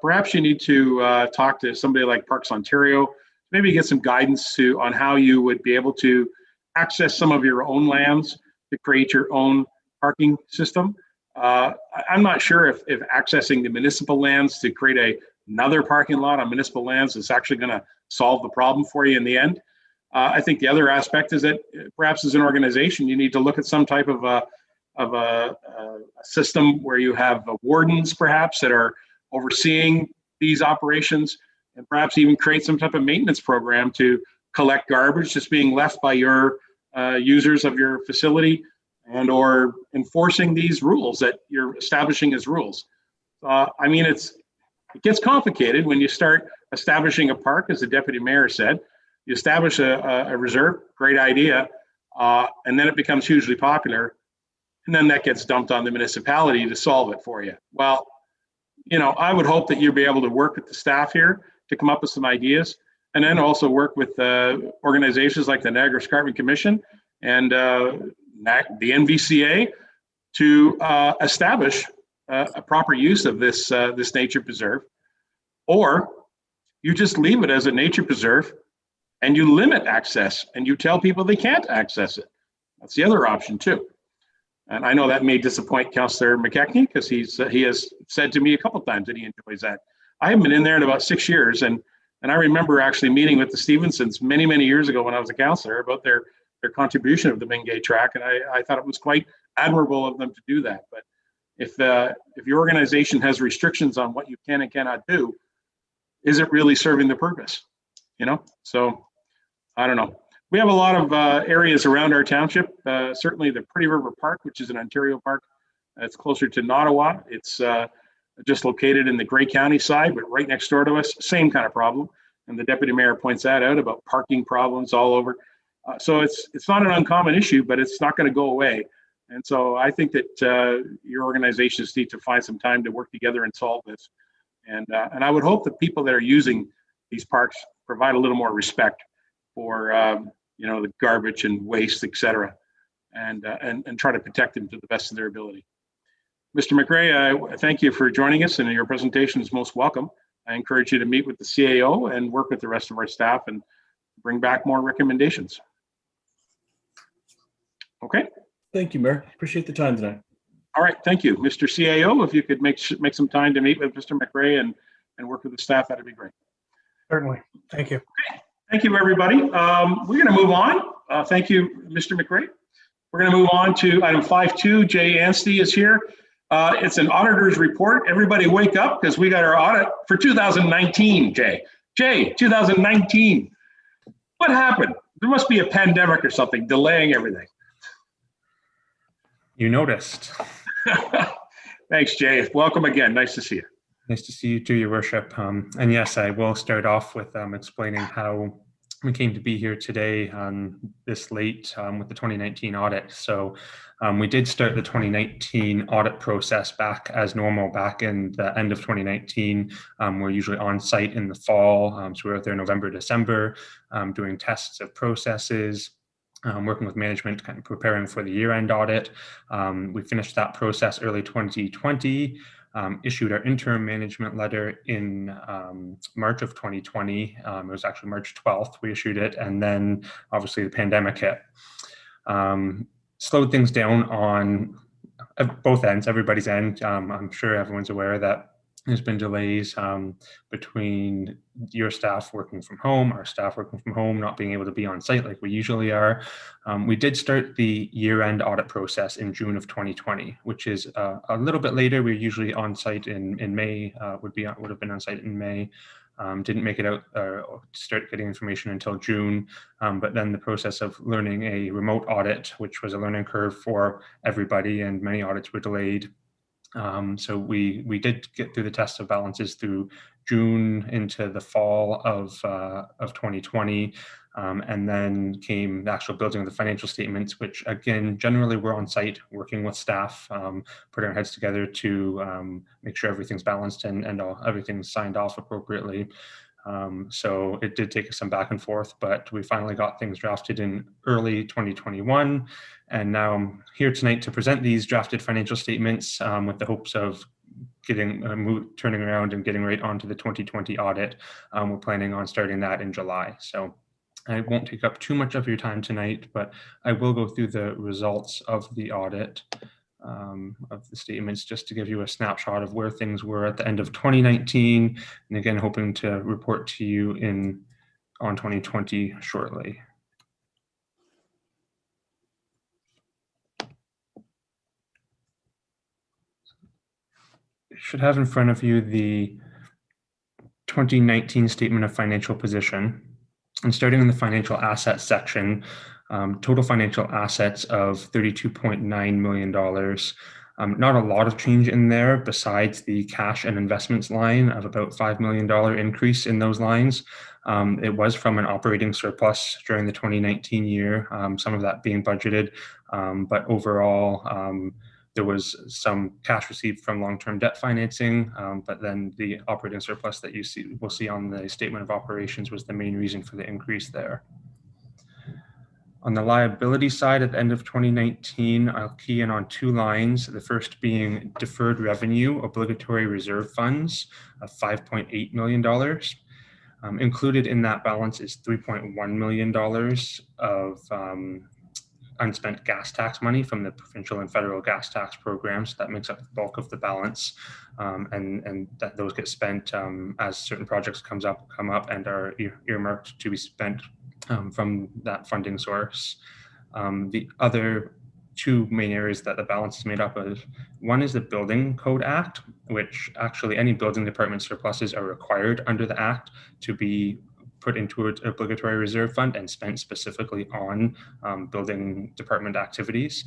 perhaps you need to talk to somebody like Parks Ontario, maybe get some guidance on how you would be able to access some of your own lands to create your own parking system. I'm not sure if accessing the municipal lands to create another parking lot on municipal lands is actually going to solve the problem for you in the end. I think the other aspect is that perhaps as an organization, you need to look at some type of a system where you have wardens perhaps that are overseeing these operations, and perhaps even create some type of maintenance program to collect garbage just being left by your users of your facility, and or enforcing these rules that you're establishing as rules. It gets complicated when you start establishing a park, as the Deputy Mayor said. You establish a reserve, great idea, and then it becomes hugely popular, and then that gets dumped on the municipality to solve it for you. Well, I would hope that you'll be able to work with the staff here to come up with some ideas, and then also work with organizations like the Niagara Escarpment Commission and the NVCA to establish a proper use of this nature preserve. Or you just leave it as a nature preserve and you limit access and you tell people they can't access it. That's the other option too. And I know that may disappoint Councillor McKechnie, because he has said to me a couple of times that he enjoys that. I haven't been in there in about 6 years, and I remember actually meeting with the Stevensons many years ago when I was a councillor about their contribution of the Mingay track, and I thought it was quite admirable of them to do that. But if your organization has restrictions on what you can and cannot do, is it really serving the purpose? So I don't know. We have a lot of areas around our township. Certainly the Pretty River Park, which is an Ontario park. It's closer to Nottawa. It's just located in the Grey County side, but right next door to us, same kind of problem. And the Deputy Mayor points that out about parking problems all over. So it's not an uncommon issue, but it's not going to go away. And so I think that your organizations need to find some time to work together and solve this. And I would hope that people that are using these parks provide a little more respect for, the garbage and waste, et cetera, and try to protect them to the best of their ability. Mr. McRae, I thank you for joining us, and your presentation is most welcome. I encourage you to meet with the CAO and work with the rest of our staff and bring back more recommendations. Okay. Thank you, Mayor. Appreciate the time tonight. All right, thank you. Mr. CAO, if you could make some time to meet with Mr. McRae and work with the staff, that'd be great. Certainly. Thank you. Okay. Thank you, everybody. We're going to move on. Thank you, Mr. McRae. We're going to move on to item 5.2. Jay Anstey is here. It's an auditor's report. Everybody wake up, because we got our audit for 2019, Jay. Jay, 2019. What happened? There must be a pandemic or something delaying everything. You noticed. Thanks, Jay. Welcome again. Nice to see you. Nice to see you too, Your Worship. And yes, I will start off with explaining how we came to be here today this late with the 2019 audit. So we did start the 2019 audit process back as normal back in the end of 2019. We're usually on site in the fall. So we're out there November, December, doing tests of processes, working with management, kind of preparing for the year-end audit. We finished that process early 2020. Issued our interim management letter in March of 2020. It was actually March 12th we issued it, and then obviously the pandemic hit. Slowed things down on both ends, everybody's end. I'm sure everyone's aware that there's been delays between your staff working from home, our staff working from home, not being able to be on site like we usually are. We did start the year-end audit process in June of 2020, which is a little bit later. We're usually on site in May, would have been on site in May. Didn't make it out or start getting information until June. But then the process of learning a remote audit, which was a learning curve for everybody, and many audits were delayed. So we did get through the test of balances through June into the fall of 2020, and then came the actual building of the financial statements, which again, generally we're on site working with staff, putting our heads together to make sure everything's balanced and everything's signed off appropriately. So it did take us some back and forth, but we finally got things drafted in early 2021. And now I'm here tonight to present these drafted financial statements with the hopes of getting turning around and getting right onto the 2020 audit. We're planning on starting that in July. So I won't take up too much of your time tonight, but I will go through the results of the audit of the statements just to give you a snapshot of where things were at the end of 2019. And again, hoping to report to you on 2020 shortly. You should have in front of you the 2019 Statement of Financial Position. And starting in the financial assets section, total financial assets of $32.9 million. Not a lot of change in there besides the cash and investments line of about $5 million increase in those lines. It was from an operating surplus during the 2019 year, some of that being budgeted, but overall, there was some cash received from long-term debt financing, but then the operating surplus that we'll see on the statement of operations was the main reason for the increase there. On the liability side, at the end of 2019, I'll key in on two lines. The first being deferred revenue, obligatory reserve funds of $5.8 million. Included in that balance is $3.1 million of unspent gas tax money from the provincial and federal gas tax programs. That makes up the bulk of the balance, and that those get spent as certain projects come up and are earmarked to be spent from that funding source. The other two main areas that the balance is made up of, one is the Building Code Act, which actually any building department surpluses are required under the Act to be put into an obligatory reserve fund and spent specifically on building department activities.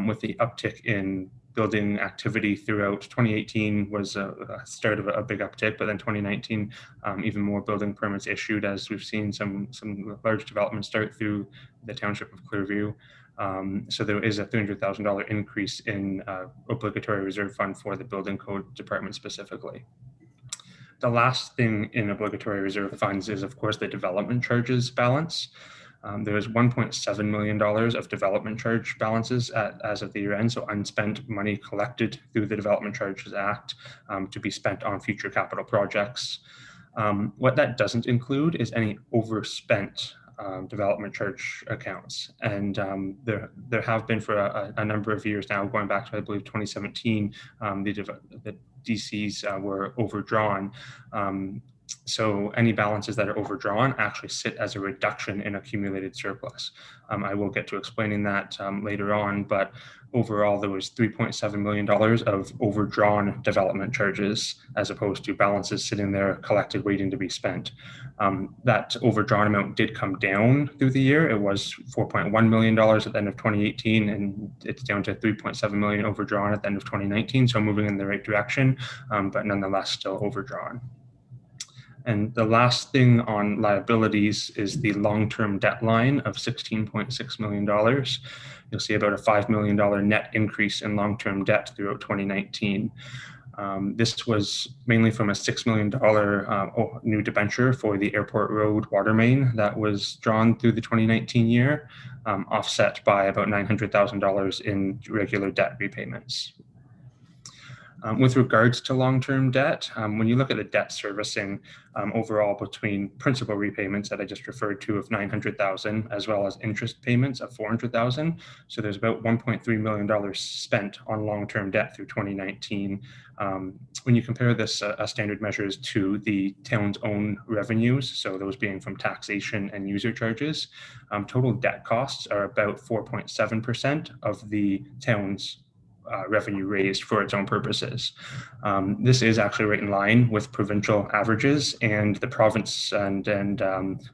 With the uptick in building activity throughout 2018 was a start of a big uptick, but then 2019, even more building permits issued as we've seen some large developments start through the township of Clearview. So there is a $300,000 increase in obligatory reserve fund for the building code department specifically. the last thing in obligatory reserve funds is, of course, the development charges balance. There was $1.7 million of development charge balances as of the year end, so unspent money collected through the Development Charges Act to be spent on future capital projects. What that doesn't include is any overspent development charge accounts, and there have been for a number of years now, going back to, I believe, 2017, the DCs were overdrawn. So any balances that are overdrawn actually sit as a reduction in accumulated surplus. I will get to explaining that later on, but overall there was $3.7 million of overdrawn development charges as opposed to balances sitting there collected waiting to be spent. That overdrawn amount did come down through the year. It was $4.1 million at the end of 2018, and it's down to $3.7 million overdrawn at the end of 2019, so moving in the right direction, but nonetheless still overdrawn. And the last thing on liabilities is the long-term debt line of $16.6 million. You'll see about a $5 million net increase in long-term debt throughout 2019. This was mainly from a $6 million new debenture for the Airport Road water main that was drawn through the 2019 year, offset by about $900,000 in regular debt repayments. With regards to long-term debt, when you look at the debt servicing overall between principal repayments that I just referred to of $900,000 as well as interest payments of $400,000, so there's about $1.3 million spent on long-term debt through 2019. When you compare this standard measures to the town's own revenues, so those being from taxation and user charges, total debt costs are about 4.7% of the town's revenue raised for its own purposes. This is actually right in line with provincial averages, and the province and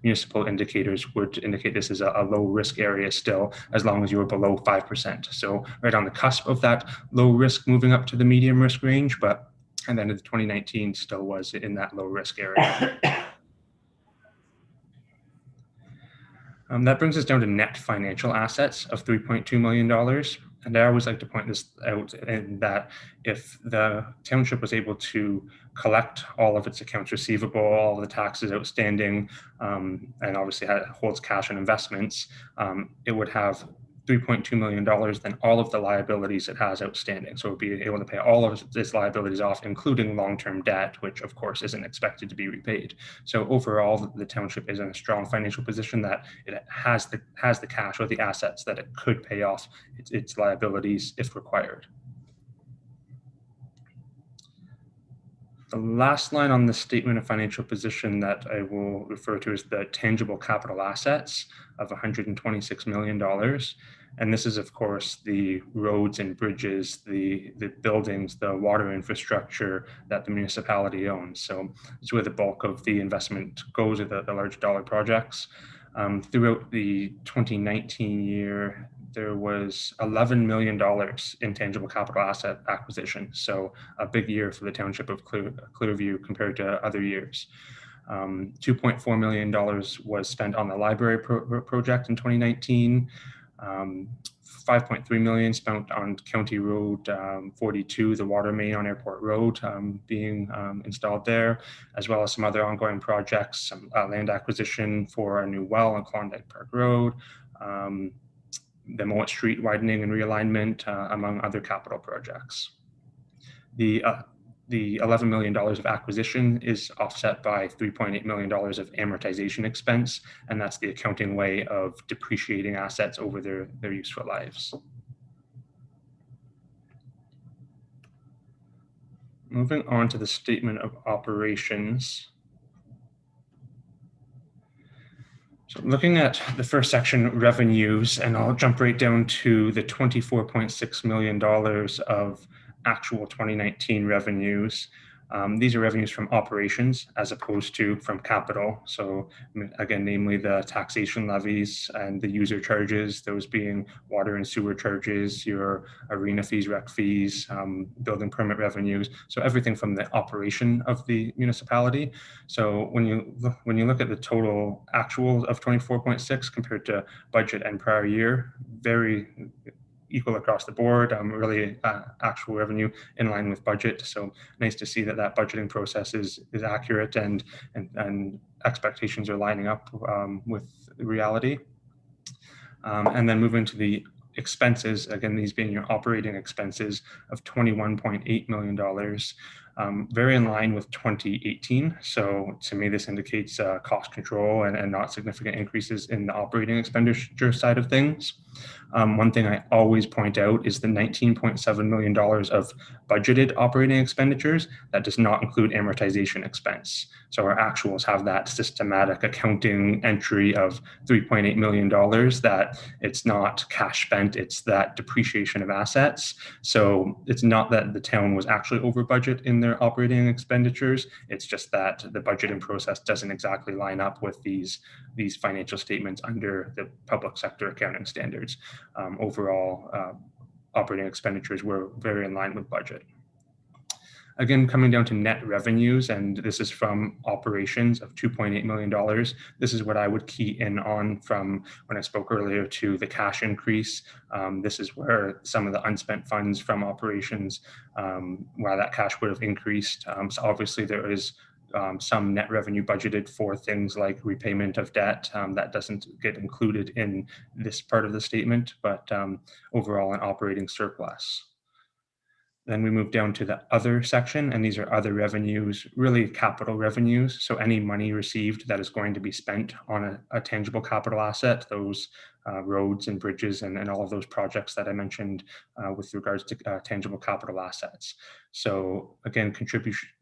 municipal indicators would indicate this is a low risk area still, as long as you are below 5%. So right on the cusp of that low risk moving up to the medium risk range, but at the end of 2019 still was in that low risk area. That brings us down to net financial assets of $3.2 million. And I always like to point this out in that if the township was able to collect all of its accounts receivable, all of the taxes outstanding, and obviously holds cash and investments, it would have $3.2 million than all of the liabilities it has outstanding. So it would be able to pay all of its liabilities off, including long-term debt, which of course isn't expected to be repaid. So overall, the township is in a strong financial position that it has the cash or the assets that it could pay off its liabilities if required. The last line on the statement of financial position that I will refer to is the tangible capital assets of $126 million. And this is, of course, the roads and bridges, the buildings, the water infrastructure that the municipality owns. So it's where the bulk of the investment goes with the large dollar projects. Throughout the 2019 year, there was $11 million in tangible capital asset acquisition. So a big year for the township of Clearview compared to other years. $2.4 million was spent on the library project in 2019. 5.3 million spent on County Road 42, the water main on Airport Road being installed there, as well as some other ongoing projects, some land acquisition for a new well on Klondike Park Road, the Mowat Street widening and realignment, among other capital projects. The $11 million of acquisition is offset by $3.8 million of amortization expense, and that's the accounting way of depreciating assets over their useful lives. Moving on to the statement of operations. So looking at the first section, revenues, and I'll jump right down to the $24.6 million of actual 2019 revenues. These are revenues from operations as opposed to from capital. So again, namely the taxation levies and the user charges, those being water and sewer charges, your arena fees, rec fees, building permit revenues. So everything from the operation of the municipality. So when you look at the total actual of 24.6 compared to budget and prior year, very equal across the board, really actual revenue in line with budget. So nice to see that that budgeting process is accurate and expectations are lining up with reality. And then moving to the expenses, again, these being your operating expenses of $21.8 million, very in line with 2018. So to me, this indicates cost control and not significant increases in the operating expenditure side of things. One thing I always point out is the $19.7 million of budgeted operating expenditures. That does not include amortization expense. So our actuals have that systematic accounting entry of $3.8 million that it's not cash spent, it's that depreciation of assets. So it's not that the town was actually over budget in their operating expenditures. It's just that the budgeting process doesn't exactly line up with these financial statements under the public sector accounting standards. Overall, operating expenditures were very in line with budget. Again, coming down to net revenues, and this is from operations of $2.8 million. This is what I would key in on from when I spoke earlier to the cash increase. This is where some of the unspent funds from operations, where that cash would have increased. So obviously there is some net revenue budgeted for things like repayment of debt. That doesn't get included in this part of the statement, but overall an operating surplus. Then we move down to the other section, and these are other revenues, really capital revenues. So any money received that is going to be spent on a tangible capital asset, those roads and bridges and all of those projects that I mentioned with regards to tangible capital assets. So again,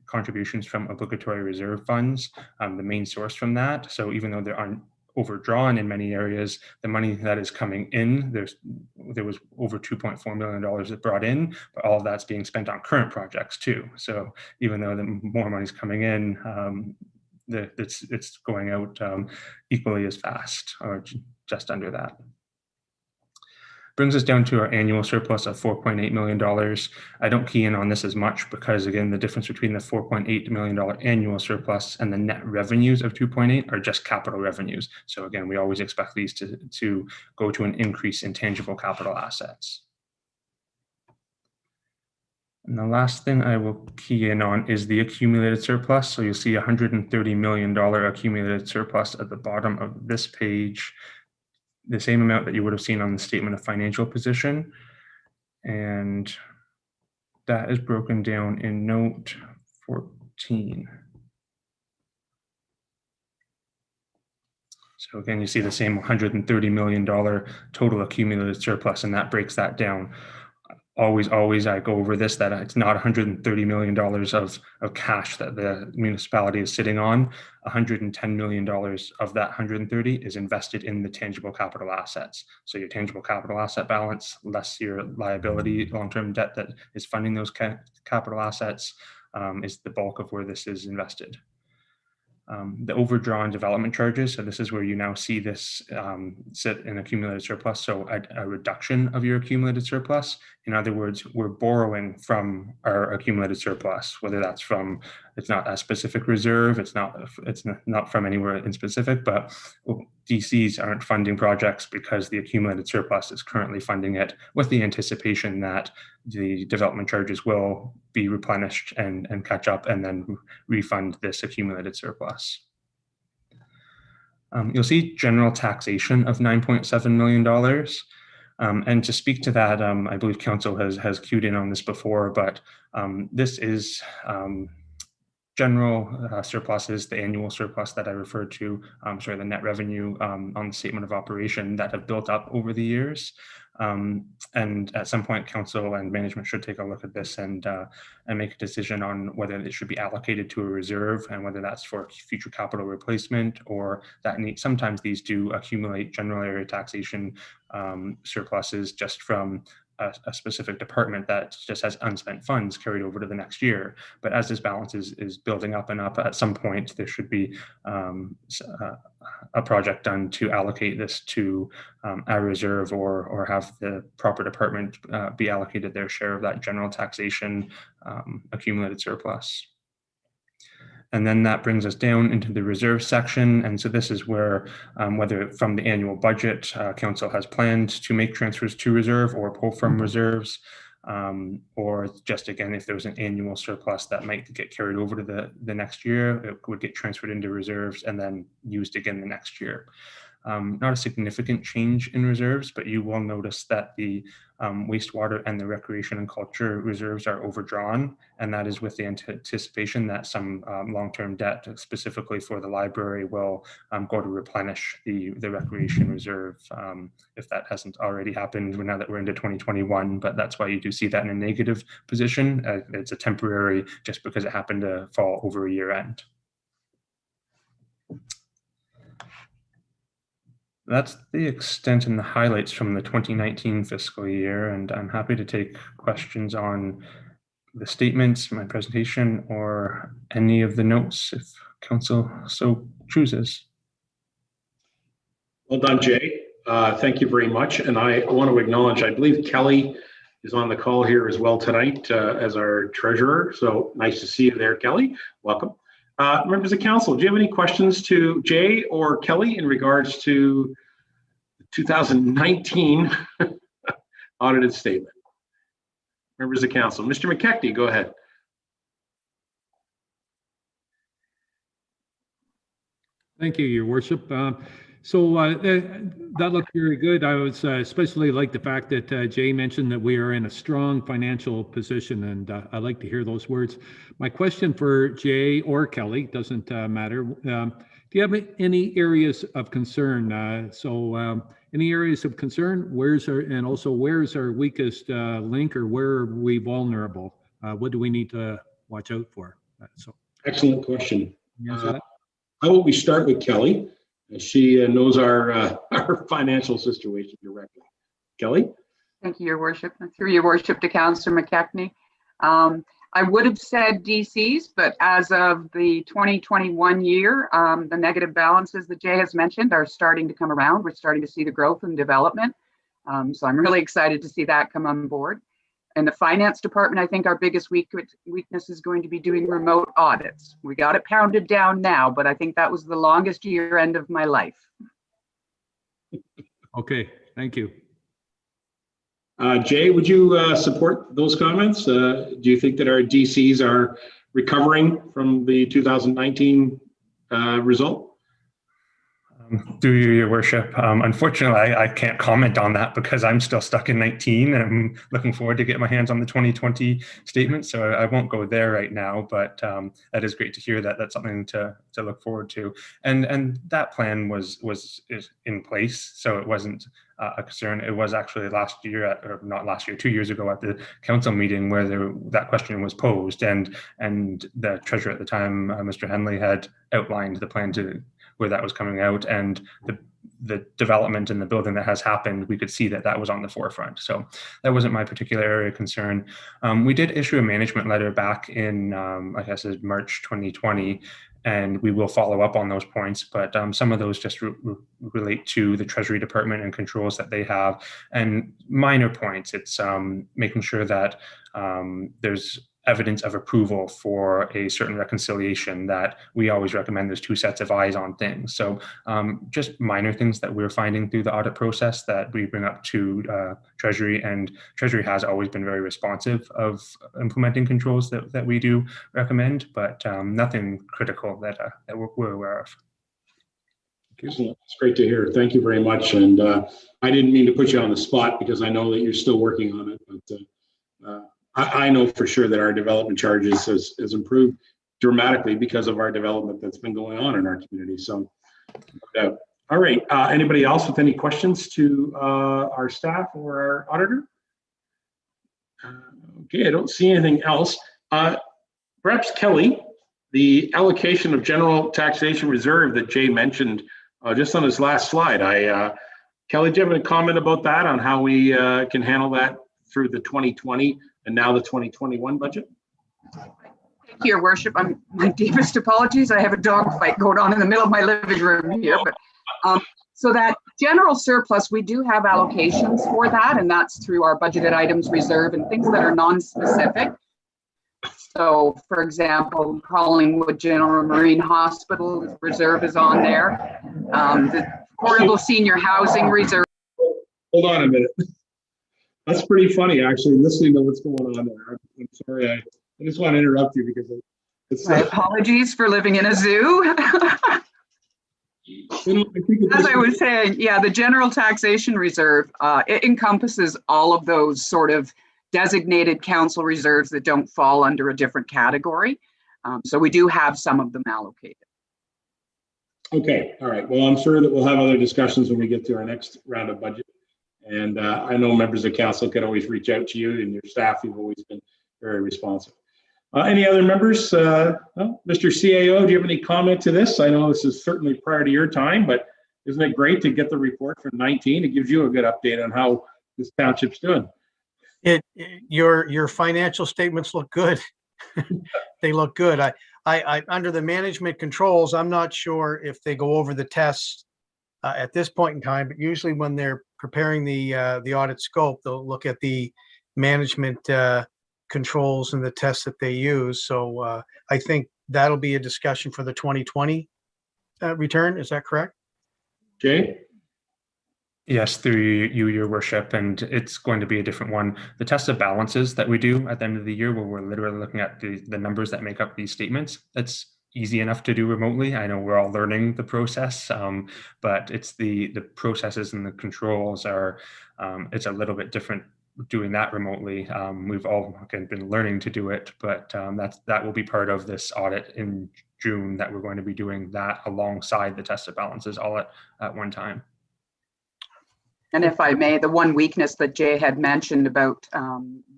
contributions from obligatory reserve funds, the main source from that. So even though there aren't overdrawn in many areas, the money that is coming in, there was over $2.4 million that brought in, but all of that's being spent on current projects too. So even though the more money's coming in, it's going out equally as fast, or just under that. Brings us down to our annual surplus of $4.8 million. I don't key in on this as much because, again, the difference between the $4.8 million annual surplus and the net revenues of 2.8 are just capital revenues. So again, we always expect these to go to an increase in tangible capital assets. And the last thing I will key in on is the accumulated surplus. So you'll see $130 million accumulated surplus at the bottom of this page, the same amount that you would have seen on the statement of financial position. And that is broken down in note 14. So again, you see the same $130 million total accumulated surplus, and that breaks that down. Always I go over this, that it's not $130 million of cash that the municipality is sitting on. $110 million of that 130 is invested in the tangible capital assets. So your tangible capital asset balance less your liability long-term debt that is funding those capital assets is the bulk of where this is invested. The overdrawn development charges, so this is where you now see this sit in accumulated surplus, so a reduction of your accumulated surplus. In other words, we're borrowing from our accumulated surplus, whether that's from, it's not a specific reserve, it's not from anywhere in specific, but DCs aren't funding projects because the accumulated surplus is currently funding it with the anticipation that the development charges will be replenished and catch up and then refund this accumulated surplus. You'll see general taxation of $9.7 million. And to speak to that, I believe council has cued in on this before, but this is general surpluses, the annual surplus that I referred to, the net revenue on the statement of operation that have built up over the years. And at some point, council and management should take a look at this and make a decision on whether it should be allocated to a reserve and whether that's for future capital replacement or that sometimes these do accumulate general area taxation surpluses just from a specific department that just has unspent funds carried over to the next year. But as this balance is building up and up, at some point there should be a project done to allocate this to a reserve or have the proper department be allocated their share of that general taxation accumulated surplus. And then that brings us down into the reserve section. And so this is where, whether from the annual budget, council has planned to make transfers to reserve or pull from reserves, or just again, if there was an annual surplus that might get carried over to the next year, it would get transferred into reserves and then used again the next year. Not a significant change in reserves, but you will notice that the wastewater and the recreation and culture reserves are overdrawn, and that is with the anticipation that some long-term debt, specifically for the library, will go to replenish the recreation reserve, if that hasn't already happened now that we're into 2021, but that's why you do see that in a negative position. It's a temporary, just because it happened to fall over a year end. That's the extent and the highlights from the 2019 fiscal year, and I'm happy to take questions on the statements, my presentation, or any of the notes if council so chooses. Well done, Jay. Thank you very much. And I want to acknowledge, I believe Kelly is on the call here as well tonight as our treasurer. So nice to see you there, Kelly. Welcome. Members of council, do you have any questions to Jay or Kelly in regards to the 2019 audited statement? Members of council, Mr. McKechnie, go ahead. Thank you, Your Worship. That looked very good. I was especially like the fact that Jay mentioned that we are in a strong financial position, and I like to hear those words. My question for Jay or Kelly, doesn't matter. Do you have any areas of concern? Any areas of concern? Where's our weakest link, or where are we vulnerable? What do we need to watch out for? Excellent question. How about we start with Kelly? She knows our financial situation directly. Kelly? Thank you, Your Worship. Through Your Worship to Councillor McKechnie. I would have said DCs, but as of the 2021 year, the negative balances that Jay has mentioned are starting to come around. We're starting to see the growth and development. So I'm really excited to see that come on board. In the finance department, I think our biggest weakness is going to be doing remote audits. We got it pounded down now, but I think that was the longest year end of my life. Okay, thank you. Jay, would you support those comments? Do you think that our DCs are recovering from the 2019 result? Through you, Your Worship. Unfortunately, I can't comment on that because I'm still stuck in 19 and I'm looking forward to get my hands on the 2020 statement. So I won't go there right now, but that is great to hear that that's something to look forward to. And that plan is in place. So it wasn't a concern. It was actually last year, or not last year, 2 years ago at the council meeting where that question was posed, and the treasurer at the time, Mr. Henley, had outlined the plan to where that was coming out, and the development in the building that has happened, we could see that was on the forefront. So that wasn't my particular area of concern. We did issue a management letter back in, I guess it's March 2020, and we will follow up on those points, but some of those just relate to the Treasury Department and controls that they have, and minor points. It's making sure that there's evidence of approval for a certain reconciliation, that we always recommend there's two sets of eyes on things. So just minor things that we're finding through the audit process that we bring up to Treasury, and Treasury has always been very responsive of implementing controls that we do recommend, but nothing critical that we're aware of. Excellent. It's great to hear. Thank you very much. And I didn't mean to put you on the spot because I know that you're still working on it, but I know for sure that our development charges has improved dramatically because of our development that's been going on in our community. So, all right. Anybody else with any questions to our staff or our auditor? Okay, I don't see anything else. Perhaps Kelly, the allocation of general taxation reserve that Jay mentioned just on his last slide. Kelly, do you have any comment about that, on how we can handle that through the 2020 and now the 2021 budget? Thank you, Your Worship. My deepest apologies. I have a dog fight going on in the middle of my living room here. But so that general surplus, we do have allocations for that, and that's through our budgeted items reserve and things that are non-specific. So for example, Collingwood General Marine Hospital Reserve is on there. The Portable Senior Housing Reserve. Hold on a minute. That's pretty funny, actually, listening to what's going on there. I'm sorry. I just want to interrupt you because it's. My apologies for living in a zoo. As I was saying, yeah, the General Taxation Reserve, it encompasses all of those sort of designated council reserves that don't fall under a different category. So we do have some of them allocated. Okay, all right. Well, I'm sure that we'll have other discussions when we get to our next round of budget. And I know members of council can always reach out to you and your staff. You've always been very responsive. Any other members? Mr. CAO, do you have any comment to this? I know this is certainly prior to your time, but isn't it great to get the report from 19? It gives you a good update on how this township's doing. Your financial statements look good. They look good. I under the management controls, I'm not sure if they go over the tests at this point in time, but usually when they're preparing the audit scope, they'll look at the management controls and the tests that they use. So I think that'll be a discussion for the 2020 return. Is that correct? Jay? Yes, through you, your worship, and it's going to be a different one. The test of balances that we do at the end of the year, where we're literally looking at the numbers that make up these statements, that's easy enough to do remotely. I know we're all learning the process, but it's the processes and the controls are, it's a little bit different doing that remotely. We've all been learning to do it, but that will be part of this audit in June, that we're going to be doing that alongside the test of balances all at one time. And if I may, the one weakness that Jay had mentioned about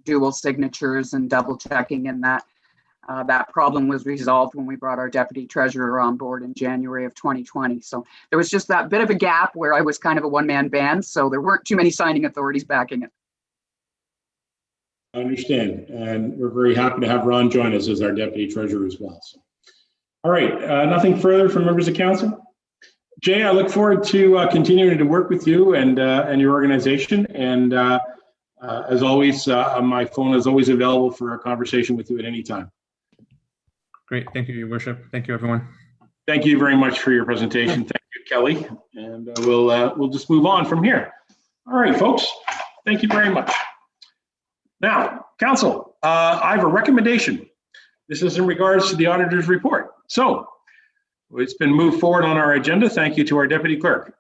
dual signatures and double checking, and that problem was resolved when we brought our deputy treasurer on board in January of 2020. So there was just that bit of a gap where I was kind of a one-man band, so there weren't too many signing authorities backing it. I understand, and we're very happy to have Ron join us as our deputy treasurer as well. So, all right, nothing further from members of council. Jay, I look forward to continuing to work with you and your organization. And as always, my phone is always available for a conversation with you at any time. Great, thank you, your worship. Thank you, everyone. Thank you very much for your presentation. Thank you, Kelly. And we'll just move on from here. All right, folks. Thank you very much. Now, council, I have a recommendation. This is in regards to the auditor's report. So, it's been moved forward on our agenda. Thank you to our deputy clerk.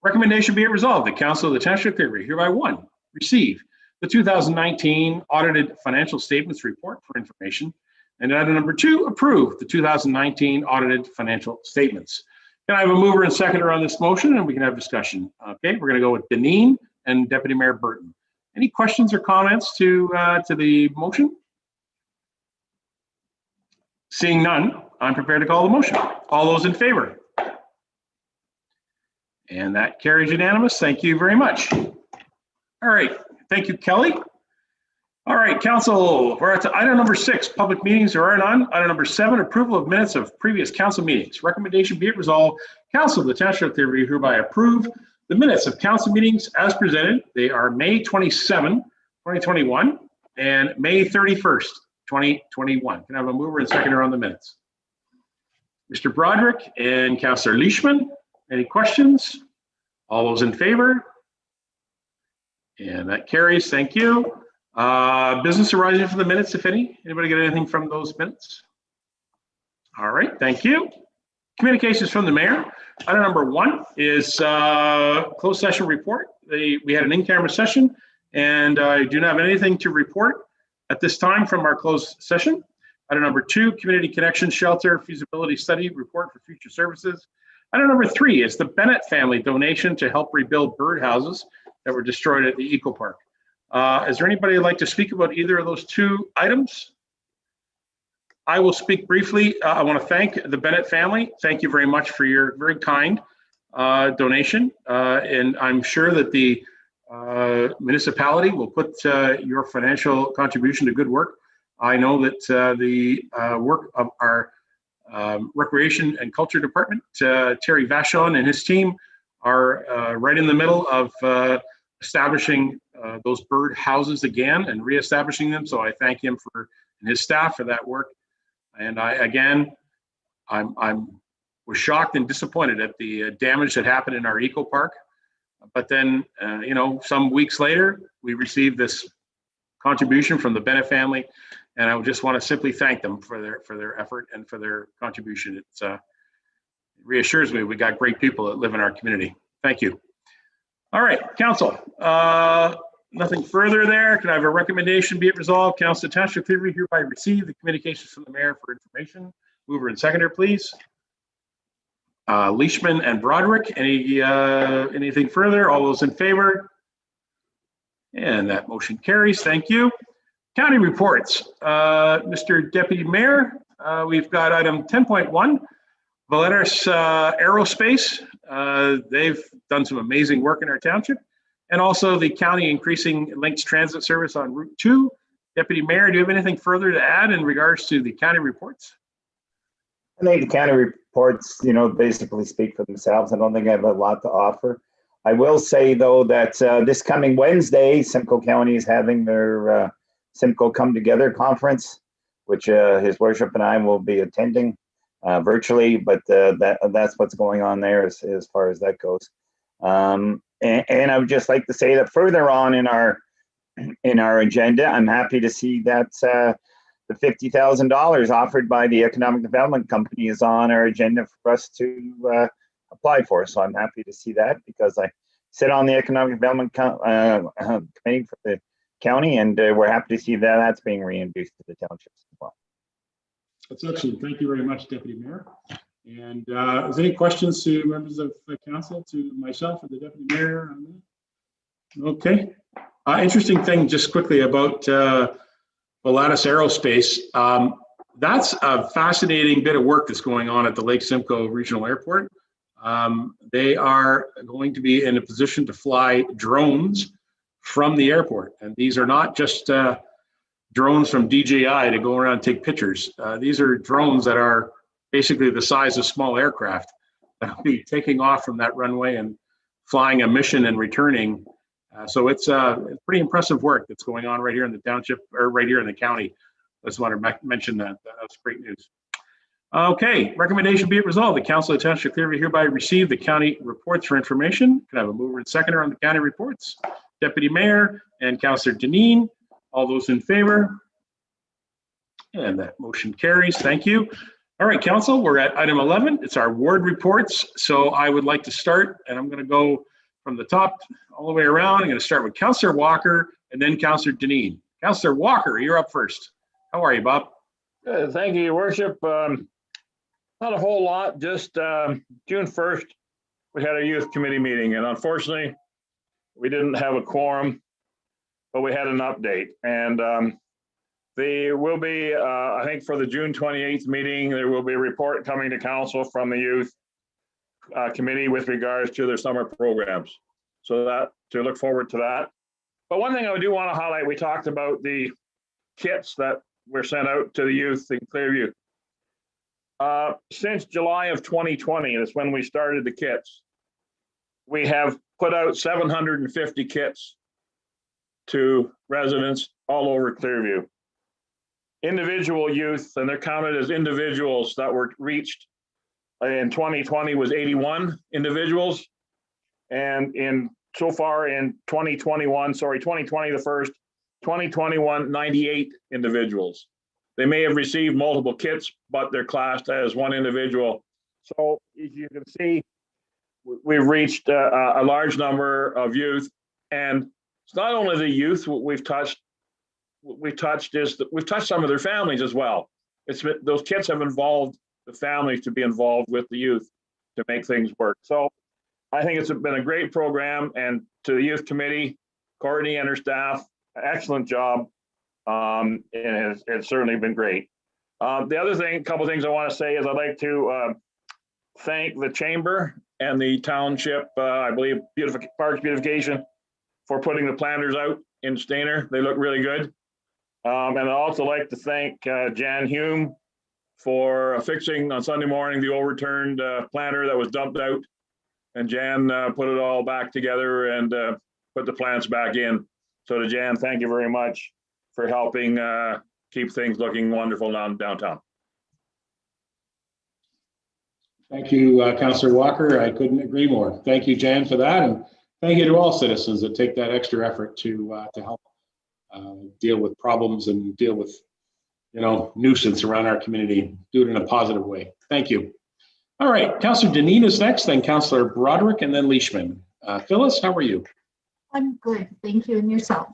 Recommendation be it resolved, the council of the township of Clearview hereby one, receive the 2019 audited financial statements report for information. And item number two, approve the 2019 audited financial statements. Can I have a mover and seconder on this motion, and we can have discussion? Okay, we're going to go with Deneen and Deputy Mayor Burton. Any questions or comments to the motion? Seeing none, I'm prepared to call the motion. All those in favor? And that carries unanimous. Thank you very much. All right. Thank you, Kelly. All right, council, we're at item number 6, public meetings. There are none. Item number 7, approval of minutes of previous council meetings. Recommendation be it resolved, council of the township of Clearview hereby approve the minutes of council meetings as presented. They are May 27, 2021 and May 31st, 2021. Can I have a mover and seconder on the minutes? Mr. Broderick and Councillor Leishman, any questions? All those in favor? And that carries, thank you. Business arising from the minutes, if any? Anybody get anything from those minutes? All right, thank you. Communications from the mayor. Item number 1 is closed session report. We had an in-camera session, and I do not have anything to report at this time from our closed session. Item number 2, community connection shelter feasibility study report for future services. Item number 3 is the Bennett family donation to help rebuild birdhouses that were destroyed at the Eco Park. Is there anybody who'd like to speak about either of those 2 items? I will speak briefly. I want to thank the Bennett family. Thank you very much for your very kind donation. And I'm sure that the municipality will put your financial contribution to good work. I know that the work of our Recreation and Culture Department, Terry Vachon and his team are right in the middle of establishing those bird houses again and reestablishing them. So I thank him for and his staff for that work. And I was shocked and disappointed at the damage that happened in our eco park. But then, some weeks later, we received this contribution from the Bennett family, and I just want to simply thank them for their effort and for their contribution. It reassures me we got great people that live in our community. Thank you. All right, council. Nothing further there. Can I have a recommendation? Be it resolved, Council of Township Clearview hereby receive the communications from the mayor for information. Mover and seconder, please. Leishman and Broderick. Anything further? All those in favor? And that motion carries. Thank you. County reports. Mr. Deputy Mayor, we've got item 10.1. Valeris Aerospace. They've done some amazing work in our township. And also the county increasing Lynx transit service on Route 2. Deputy Mayor, do you have anything further to add in regards to the county reports? I think the county reports, basically speak for themselves. I don't think I have a lot to offer. I will say, though, that this coming Wednesday, Simcoe County is having their Simcoe Come Together conference, which His Worship and I will be attending virtually, but that's what's going on there as far as that goes. And I would just like to say that further on in our agenda, I'm happy to see that the $50,000 offered by the Economic Development Company is on our agenda for us to apply for. So I'm happy to see that because I sit on the Economic Development Committee for the county, and we're happy to see that that's being reintroduced to the townships as well. That's excellent. Thank you very much, Deputy Mayor. And is there any questions to members of the council, to myself or the Deputy Mayor on that? Okay. Interesting thing just quickly about Valeris Aerospace. That's a fascinating bit of work that's going on at the Lake Simcoe Regional Airport. They are going to be in a position to fly drones from the airport. And these are not just drones from DJI to go around and take pictures. These are drones that are basically the size of small aircraft that'll be taking off from that runway and flying a mission and returning. So it's pretty impressive work that's going on right here in the township, or right here in the county. I just want to mention that. That's great news. Okay, recommendation be it resolved. The Council of Township Clearview hereby receive the county reports for information. Can I have a mover and seconder on the county reports? Deputy Mayor and Councillor Deneen. All those in favor? And that motion carries. Thank you. All right, Council, we're at item 11. It's our ward reports. So I would like to start, and I'm going to go from the top all the way around. I'm going to start with Councillor Walker and then Councillor Deneen. Councillor Walker, you're up first. How are you, Bob? Good, thank you, Your Worship. Not a whole lot, just June 1st, we had a youth committee meeting, and unfortunately, we didn't have a quorum, but we had an update. And there will be, I think for the June 28th meeting, there will be a report coming to council from the youth committee with regards to their summer programs. So that, to look forward to that. But one thing I do want to highlight, we talked about the kits that were sent out to the youth in Clearview. Since July of 2020, that's when we started the kits, we have put out 750 kits to residents all over Clearview. Individual youth, and they're counted as individuals that were reached in 2020 was 81 individuals. And so far in 2020 the first, 2021, 98 individuals. They may have received multiple kits, but they're classed as one individual. So as you can see, we've reached a large number of youth, and it's not only the youth we've touched some of their families as well. Those kits have involved the families to be involved with the youth to make things work. So I think it's been a great program, and to the youth committee, Courtney and her staff, excellent job. And it's certainly been great. The other thing, couple things I want to say is I'd like to thank the chamber and the township, I believe Parks Beautification, for putting the planters out in Stainer. They look really good. And I'd also like to thank Jan Hume for fixing on Sunday morning the overturned planter that was dumped out. And Jan put it all back together and put the plants back in. So to Jan, thank you very much for helping keep things looking wonderful downtown. Thank you, Councillor Walker. I couldn't agree more. Thank you, Jan, for that, and thank you to all citizens that take that extra effort to help deal with problems and deal with, nuisance around our community. Do it in a positive way. Thank you. All right, Councillor Deneen is next, then Councillor Broderick, and then Leishman. Phyllis, how are you? I'm good, thank you, and yourself?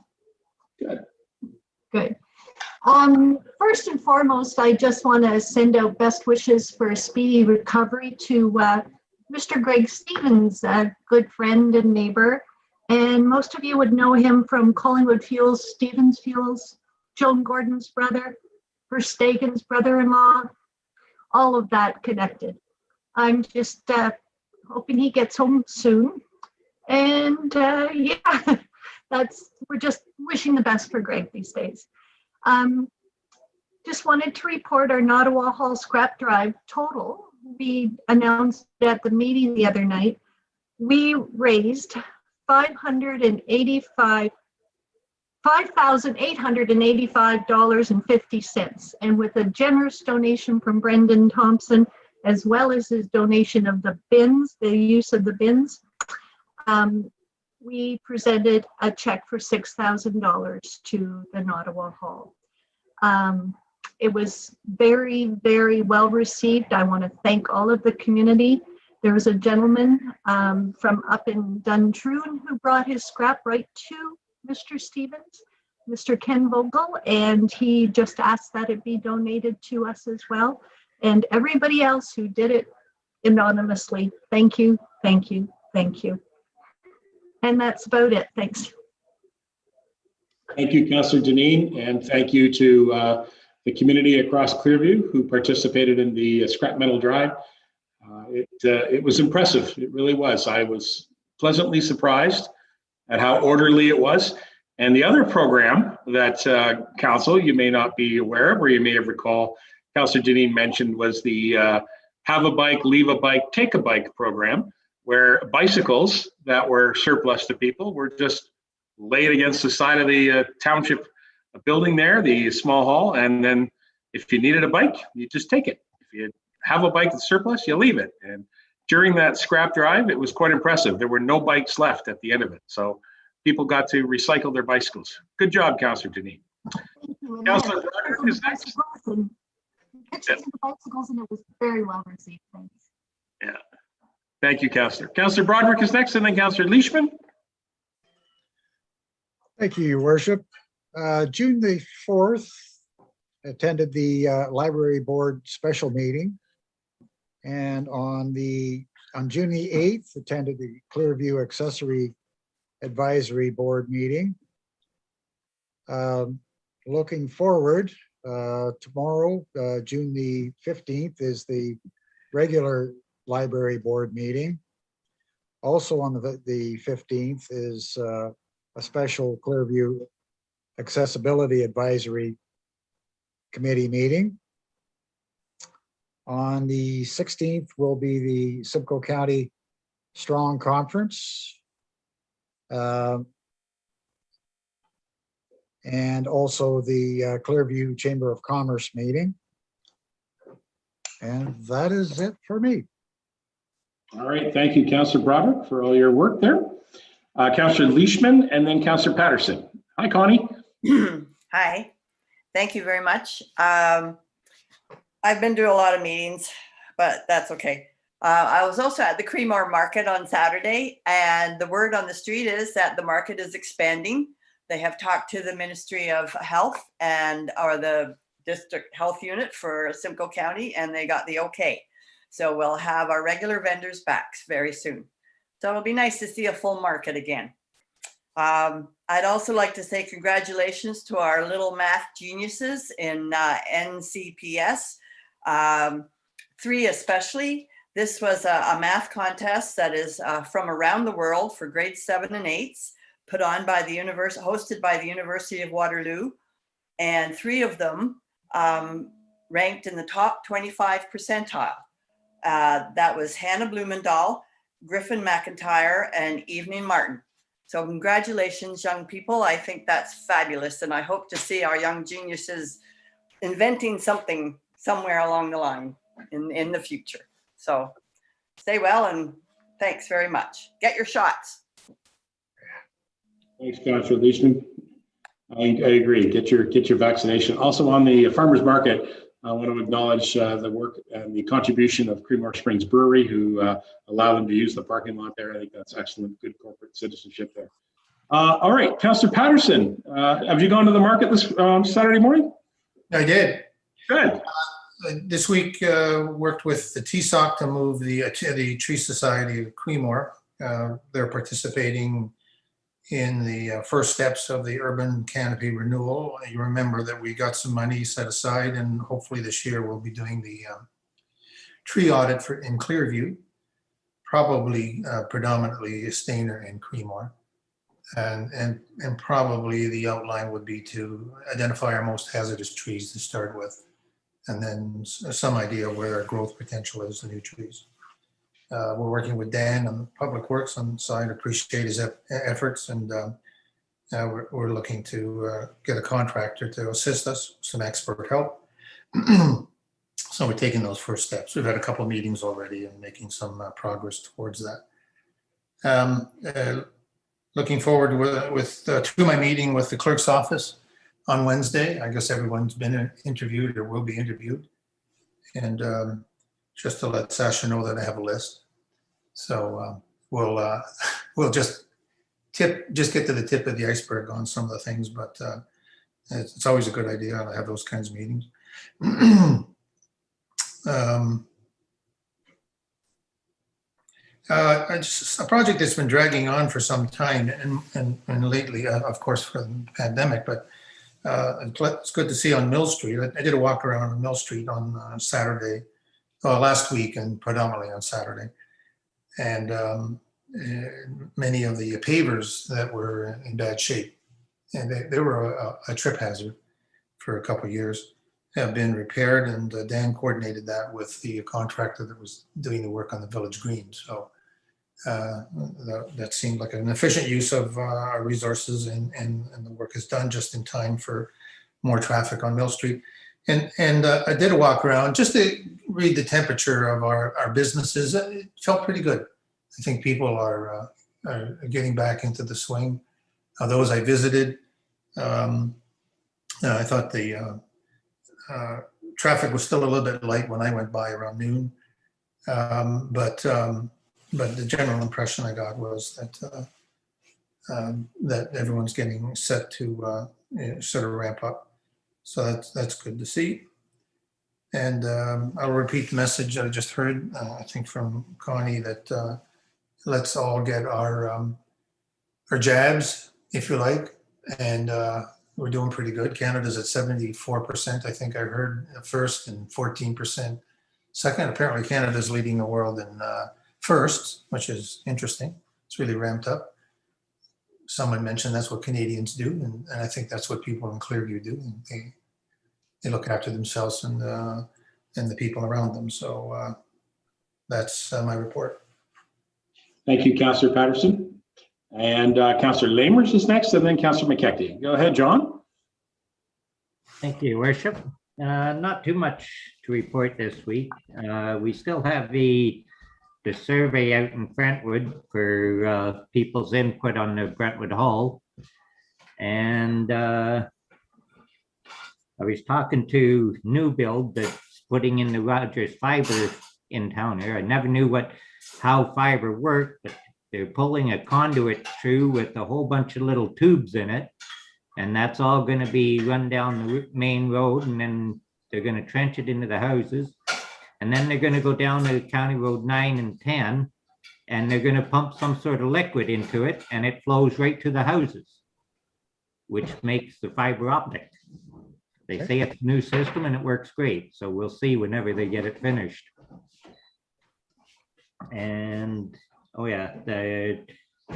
Good. Good. First and foremost, I just want to send out best wishes for a speedy recovery to Mr. Greg Stevens, a good friend and neighbor. And most of you would know him from Collingwood Fuels, Stevens Fuels, Joan Gordon's brother, Verstegen's brother-in-law, all of that connected. I'm just hoping he gets home soon. And yeah, we're just wishing the best for Greg these days. Just wanted to report our Nottawa Hall scrap drive total. We announced at the meeting the other night, we raised $5,885.50. And with a generous donation from Brendan Thompson, as well as his donation of the bins, the use of the bins, we presented a check for $6,000 to the Nottawa Hall. It was very, very well received. I want to thank all of the community. There was a gentleman from up in Duntroon who brought his scrap right to Mr. Stevens, Mr. Ken Vogel, and he just asked that it be donated to us as well. And everybody else who did it anonymously, thank you, thank you, thank you. And that's about it. Thanks. Thank you, Councillor Deneen, and thank you to the community across Clearview who participated in the scrap metal drive. It was impressive. It really was. I was pleasantly surprised at how orderly it was. And the other program that Council, you may not be aware of, or you may have recalled, Councillor Deneen mentioned, was the Have a Bike, Leave a Bike, Take a Bike program, where bicycles that were surplus to people were just laid against the side of the township building there, the small hall, and then if you needed a bike, you just take it. If you have a bike that's surplus, you leave it. And during that scrap drive, it was quite impressive. There were no bikes left at the end of it. So people got to recycle their bicycles. Good job, Councillor Deneen. Councillor Broderick is next. Pictures of the bicycles, and it was very well received. Thanks. Yeah. Thank you, Councillor. Councillor Broderick is next, and then Councillor Leishman. Thank you, Your Worship. June the 4th, attended the Library Board special meeting. And on June the 8th, attended the Clearview Accessory Advisory Board meeting. Looking forward, tomorrow, June the 15th, is the regular Library Board meeting. Also on the 15th is a special Clearview Accessibility Advisory Committee meeting. On the 16th will be the Simcoe County Strong Conference. And also the Clearview Chamber of Commerce meeting. And that is it for me. All right, thank you, Councillor Broderick, for all your work there. Councillor Leishman, and then Councillor Patterson. Hi, Connie. Hi, thank you very much. I've been to a lot of meetings, but that's okay. I was also at the Creemore Market on Saturday, and the word on the street is that the market is expanding. They have talked to the Ministry of Health or the District Health Unit for Simcoe County, and they got the okay. So we'll have our regular vendors back very soon. So it'll be nice to see a full market again. I'd also like to say congratulations to our little math geniuses in NCPS, 3 especially. This was a math contest that is from around the world for grades 7 and 8s, put on by the hosted by the University of Waterloo, and 3 of them ranked in the top 25 percentile. That was Hannah Blumendahl, Griffin McIntyre, and Evening Martin. So congratulations, young people. I think that's fabulous, and I hope to see our young geniuses inventing something somewhere along the line in the future. So stay well and thanks very much. Get your shots. Thanks, Councillor Leishman. I agree. Get your vaccination. Also on the farmers market, I want to acknowledge the work and the contribution of Creemore Springs Brewery, who allow them to use the parking lot there. I think that's excellent, good corporate citizenship there. All right, Councillor Patterson, have you gone to the market this Saturday morning? I did. Good. This week, worked with the TSOC to move the Tree Society of Creemore. They're participating in the first steps of the urban canopy renewal. You remember that we got some money set aside, and hopefully this year we'll be doing the tree audit in Clearview, probably predominantly Stainer and Creemore. And probably the outline would be to identify our most hazardous trees to start with, and then some idea where our growth potential is, the new trees. We're working with Dan on Public Works on the side, appreciate his efforts, and we're looking to get a contractor to assist us, some expert help. So we're taking those first steps. We've had a couple of meetings already and making some progress towards that. Looking forward to my meeting with the clerk's office on Wednesday. I guess everyone's been interviewed or will be interviewed. And just to let Sasha know that I have a list. So we'll just get to the tip of the iceberg on some of the things, but it's always a good idea to have those kinds of meetings. It's a project that's been dragging on for some time, and lately, of course, for the pandemic, but it's good to see on Mill Street. I did a walk around on Mill Street on Saturday, last week, and predominantly on Saturday. And many of the pavers that were in bad shape, and they were a trip hazard for a couple of years, have been repaired, and Dan coordinated that with the contractor that was doing the work on the Village Green. So that seemed like an efficient use of our resources, and the work is done just in time for more traffic on Mill Street. And I did a walk around just to read the temperature of our businesses. It felt pretty good. I think people are getting back into the swing. Those I visited, I thought the traffic was still a little bit light when I went by around noon. But the general impression I got was that everyone's getting set to sort of ramp up. So that's good to see. And I'll repeat the message I just heard, I think from Connie, that let's all get our jabs, if you like. And we're doing pretty good. Canada's at 74%, I think I heard, first, and 14% second. Apparently Canada's leading the world in first, which is interesting. It's really ramped up. Someone mentioned that's what Canadians do, and I think that's what people in Clearview do. And they look after themselves and the people around them. So that's my report. Thank you, Councillor Patterson. And Councillor Lamers is next, and then Councillor McKechnie. Go ahead, John. Thank you, Worship. Not too much to report this week. We still have the survey out in Brentwood for people's input on the Brentwood Hall. And I was talking to New Build that's putting in the Rogers fiber in town here. I never knew how fiber worked, but they're pulling a conduit through with a whole bunch of little tubes in it. And that's all going to be run down the main road, and then they're going to trench it into the houses. And then they're going to go down to County Road 9 and 10, and they're going to pump some sort of liquid into it, and it flows right to the houses, which makes the fiber optic. They say it's a new system and it works great. So we'll see whenever they get it finished. And, oh yeah, the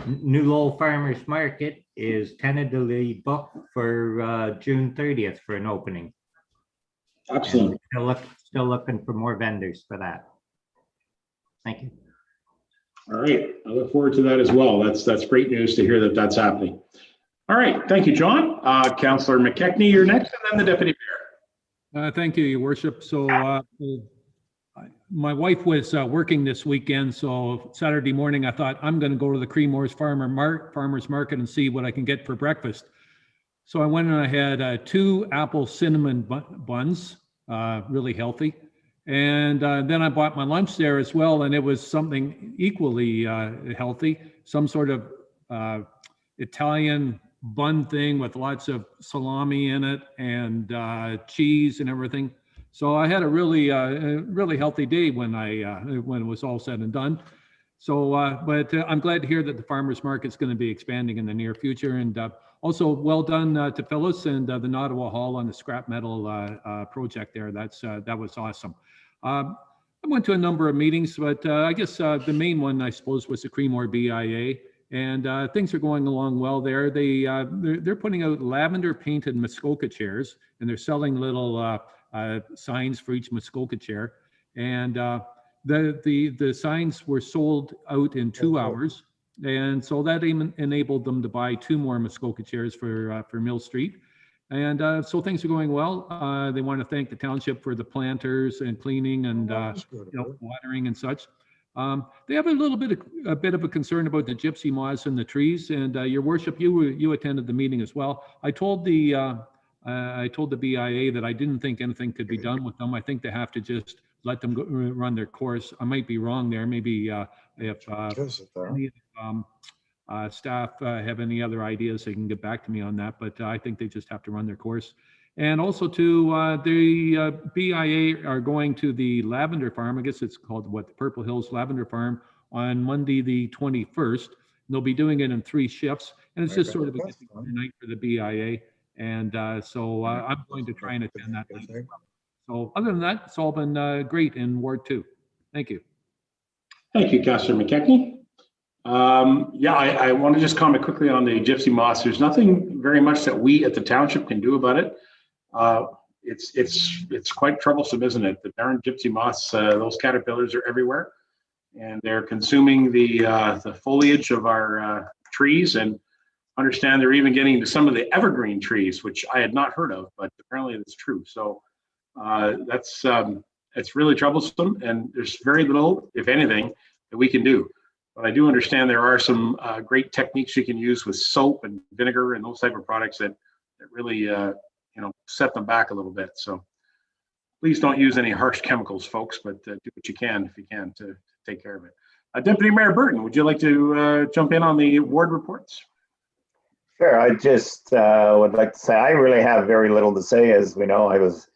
New Lowell Farmers Market is tentatively booked for June 30th for an opening. Excellent. Still looking for more vendors for that. Thank you. All right, I look forward to that as well. That's great news to hear that that's happening. All right, thank you, John. Councillor McKechnie, you're next, and then the Deputy Thank you, Your Worship. So my wife was working this weekend, so Saturday morning I thought I'm going to go to the Creemores Farmers Market and see what I can get for breakfast. So I went and I had 2 apple cinnamon buns, really healthy. And then I bought my lunch there as well, and it was something equally healthy, some sort of Italian bun thing with lots of salami in it and cheese and everything. So I had a really healthy day when it was all said and done. So, but I'm glad to hear that the farmers market's going to be expanding in the near future, and also well done to Phyllis and the Nottawa Hall on the scrap metal project there. That was awesome. I went to a number of meetings, but I guess the main one, I suppose, was the Creemore BIA. And things are going along well there. They're putting out lavender painted Muskoka chairs, and they're selling little signs for each Muskoka chair. And the signs were sold out in 2 hours, and so that enabled them to buy 2 more Muskoka chairs for Mill Street. And so things are going well. They want to thank the township for the planters and cleaning and watering and such. They have a bit of a concern about the gypsy moths and the trees. And Your Worship, you attended the meeting as well. I told the BIA that I didn't think anything could be done with them. I think they have to just let them run their course. I might be wrong there. Maybe if any staff have any other ideas, they can get back to me on that. But I think they just have to run their course. And also the BIA are going to the lavender farm. I guess it's called the Purple Hills Lavender Farm on Monday the 21st. And they'll be doing it in 3 shifts. And it's just sort of a night for the BIA. And so I'm going to try and attend that night as well. So other than that, it's all been great in Ward 2. Thank you. Thank you, Councillor McKechnie. Yeah, I want to just comment quickly on the gypsy moths. There's nothing very much that we at the township can do about it. It's quite troublesome, isn't it? The darn gypsy moths, those caterpillars are everywhere, and they're consuming the foliage of our trees, and understand they're even getting to some of the evergreen trees, which I had not heard of, but apparently it's true. So it's really troublesome, and there's very little, if anything, that we can do. But I do understand there are some great techniques you can use with soap and vinegar and those type of products that really set them back a little bit. So please don't use any harsh chemicals, folks, but do what you can, if you can, to take care of it. Deputy Mayor Burton, would you like to jump in on the ward reports? Sure. I just would like to say I really have very little to say. As we know, I was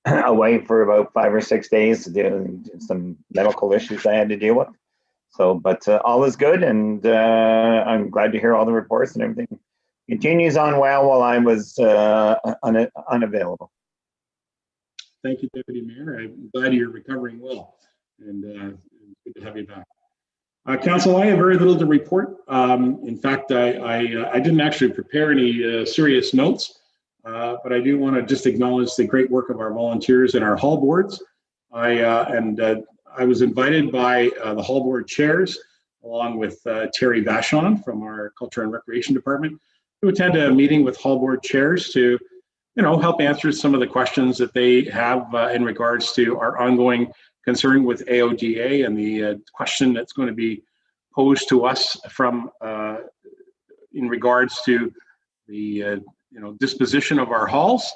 away for about 5 or 6 days doing some medical issues I had to deal with. So, but all is good, and I'm glad to hear all the reports, and everything continues on well while I was unavailable. Thank you, Deputy Mayor. I'm glad you're recovering well, and good to have you back. Council, I have very little to report. In fact, I didn't actually prepare any serious notes, but I do want to just acknowledge the great work of our volunteers and our hall boards. I was invited by the hall board chairs, along with Terry Vachon from our Culture and Recreation Department, to attend a meeting with hall board chairs to, help answer some of the questions that they have in regards to our ongoing concern with AODA and the question that's going to be posed to us from in regards to the disposition of our halls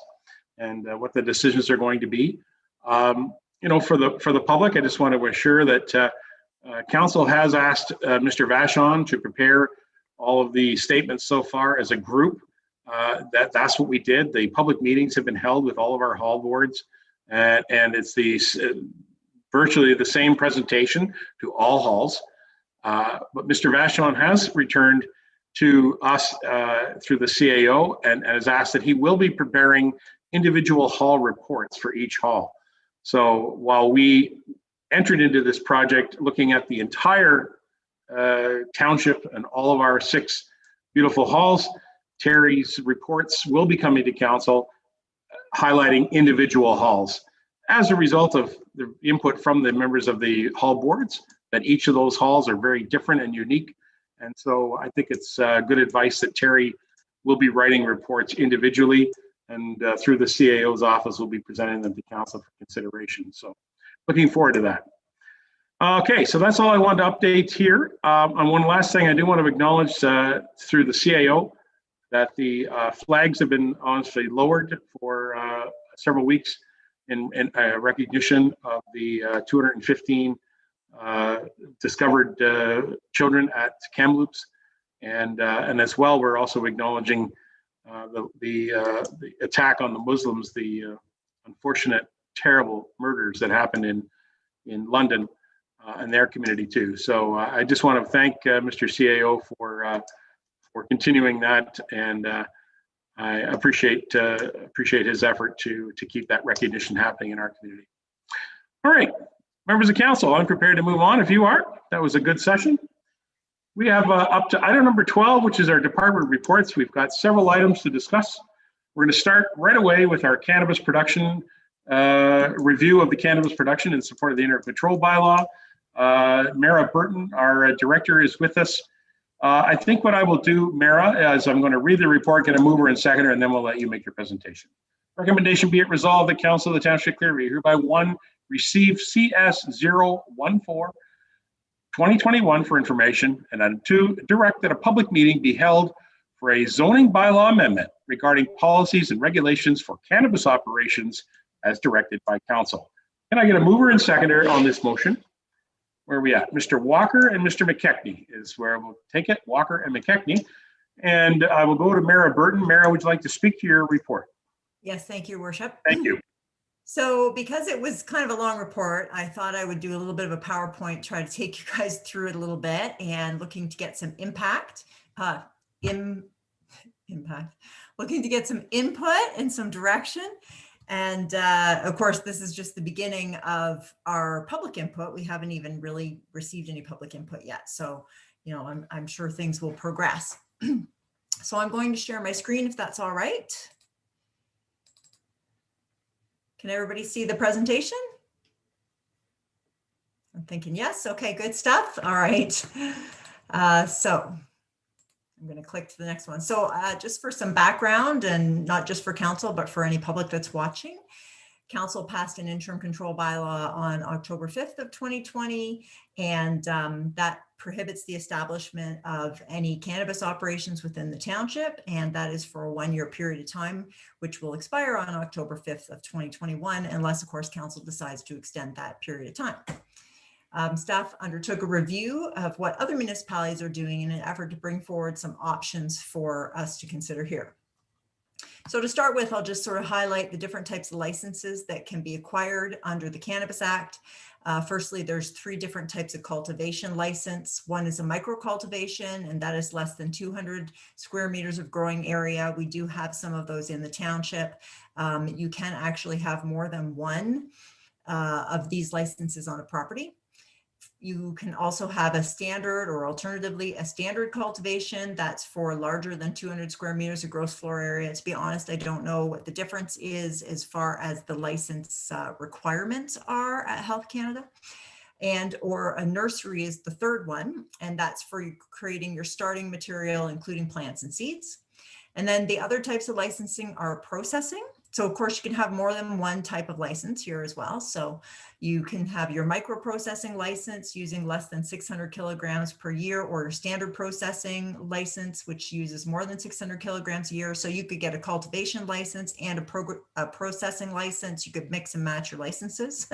and what the decisions are going to be. For the public, I just want to assure that council has asked Mr. Vachon to prepare all of the statements so far as a group. That's what we did. The public meetings have been held with all of our hall boards, and it's virtually the same presentation to all halls. But Mr. Vachon has returned to us through the CAO and has asked that he will be preparing individual hall reports for each hall. So while we entered into this project looking at the entire township and all of our 6 beautiful halls, Terry's reports will be coming to council highlighting individual halls as a result of the input from the members of the hall boards, that each of those halls are very different and unique. And so I think it's good advice that Terry will be writing reports individually and through the CAO's office, we'll be presenting them to council for consideration. So looking forward to that. Okay, so that's all I wanted to update here. And one last thing I do want to acknowledge through the CAO that the flags have been honestly lowered for several weeks in recognition of the 215 discovered children at Kamloops. And as well, we're also acknowledging the attack on the Muslims, the unfortunate, terrible murders that happened in London and their community too. So I just want to thank Mr. CAO for continuing that, and I appreciate his effort to keep that recognition happening in our community. All right, members of council, I'm prepared to move on if you are. That was a good session. We have up to item number 12, which is our department reports. We've got several items to discuss. We're going to start right away with our cannabis production review of the cannabis production in support of the Interim Control Bylaw. Mara Burton, our director, is with us. I think what I will do, Mara, is I'm going to read the report, get a mover and seconder, and then we'll let you make your presentation. Recommendation be it resolved that Council of the Township of Clearview hereby 1, receive CS 014 2021 for information, and then 2, direct that a public meeting be held for a zoning bylaw amendment regarding policies and regulations for cannabis operations as directed by council. Can I get a mover and seconder on this motion? Where are we at? Mr. Walker and Mr. McKechnie is where we'll take it, Walker and McKechnie. And I will go to Mara Burton. Mara, would you like to speak to your report? Yes, thank you, Worship. Thank you. So because it was kind of a long report, I thought I would do a little bit of a PowerPoint, try to take you guys through it a little bit, and looking to get some looking to get some input and some direction. And of course, this is just the beginning of our public input. We haven't even really received any public input yet. So, you know, I'm sure things will progress. So I'm going to share my screen if that's all right. Can everybody see the presentation? I'm thinking yes. Okay, good stuff. All right. So I'm going to click to the next one. So just for some background, and not just for council, but for any public that's watching, council passed an interim control bylaw on October 5th of 2020, and that prohibits the establishment of any cannabis operations within the township, and that is for a 1-year period of time, which will expire on October 5th of 2021, unless, of course, council decides to extend that period of time. Staff undertook a review of what other municipalities are doing in an effort to bring forward some options for us to consider here. So to start with, I'll just sort of highlight the different types of licenses that can be acquired under the Cannabis Act. Firstly, there's 3 different types of cultivation license. One is a micro cultivation, and that is less than 200 square meters of growing area. We do have some of those in the township. You can actually have more than one of these licenses on a property. You can also have a standard, or alternatively a standard cultivation that's for larger than 200 square meters of gross floor area. To be honest, I don't know what the difference is as far as the license requirements are at Health Canada. And or a nursery is the third one, and that's for creating your starting material, including plants and seeds. And then the other types of licensing are processing. So of course you can have more than one type of license here as well. So you can have your micro processing license using less than 600 kilograms per year, or your standard processing license, which uses more than 600 kilograms a year. So you could get a cultivation license and a processing license. You could mix and match your licenses.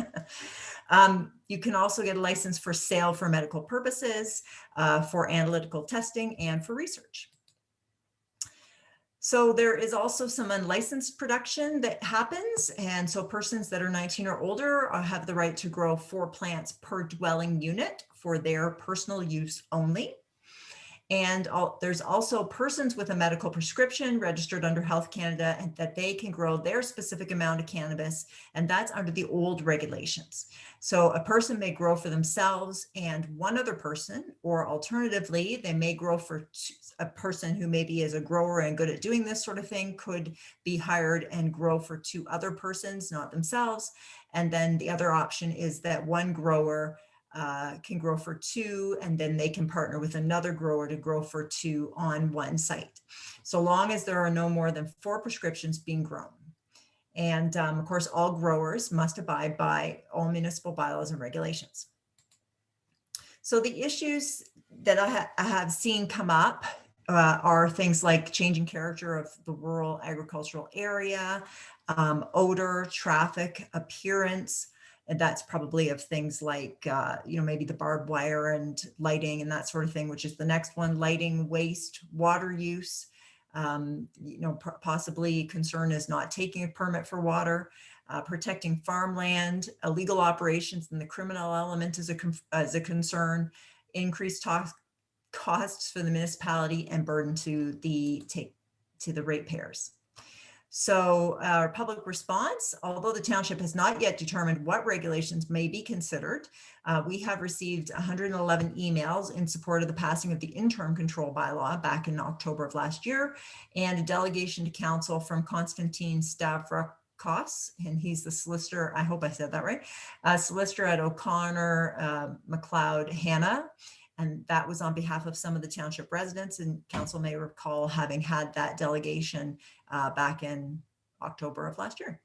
You can also get a license for sale for medical purposes, for analytical testing, and for research. So there is also some unlicensed production that happens. And so persons that are 19 or older have the right to grow 4 plants per dwelling unit for their personal use only. And there's also persons with a medical prescription registered under Health Canada, and that they can grow their specific amount of cannabis, and that's under the old regulations. So a person may grow for themselves and one other person, or alternatively, they may grow for a person who maybe is a grower and good at doing this sort of thing, could be hired and grow for 2 other persons, not themselves. And then the other option is that one grower can grow for 2, and then they can partner with another grower to grow for 2 on one site, so long as there are no more than 4 prescriptions being grown. And of course, all growers must abide by all municipal bylaws and regulations. So the issues that I have seen come up are things like changing character of the rural agricultural area, odor, traffic, appearance, and that's probably of things like, maybe the barbed wire and lighting and that sort of thing, which is the next one, lighting, waste, water use. Possibly concern is not taking a permit for water, protecting farmland, illegal operations, and the criminal element is a concern, increased costs for the municipality and burden to the ratepayers. So our public response, although the township has not yet determined what regulations may be considered, we have received 111 emails in support of the passing of the interim control bylaw back in October of last year, and a delegation to council from Konstantin Stavrakos, and he's the solicitor, I hope I said that right, solicitor at O'Connor, McLeod, Hannah. And that was on behalf of some of the township residents, and council may recall having had that delegation back in October of last year.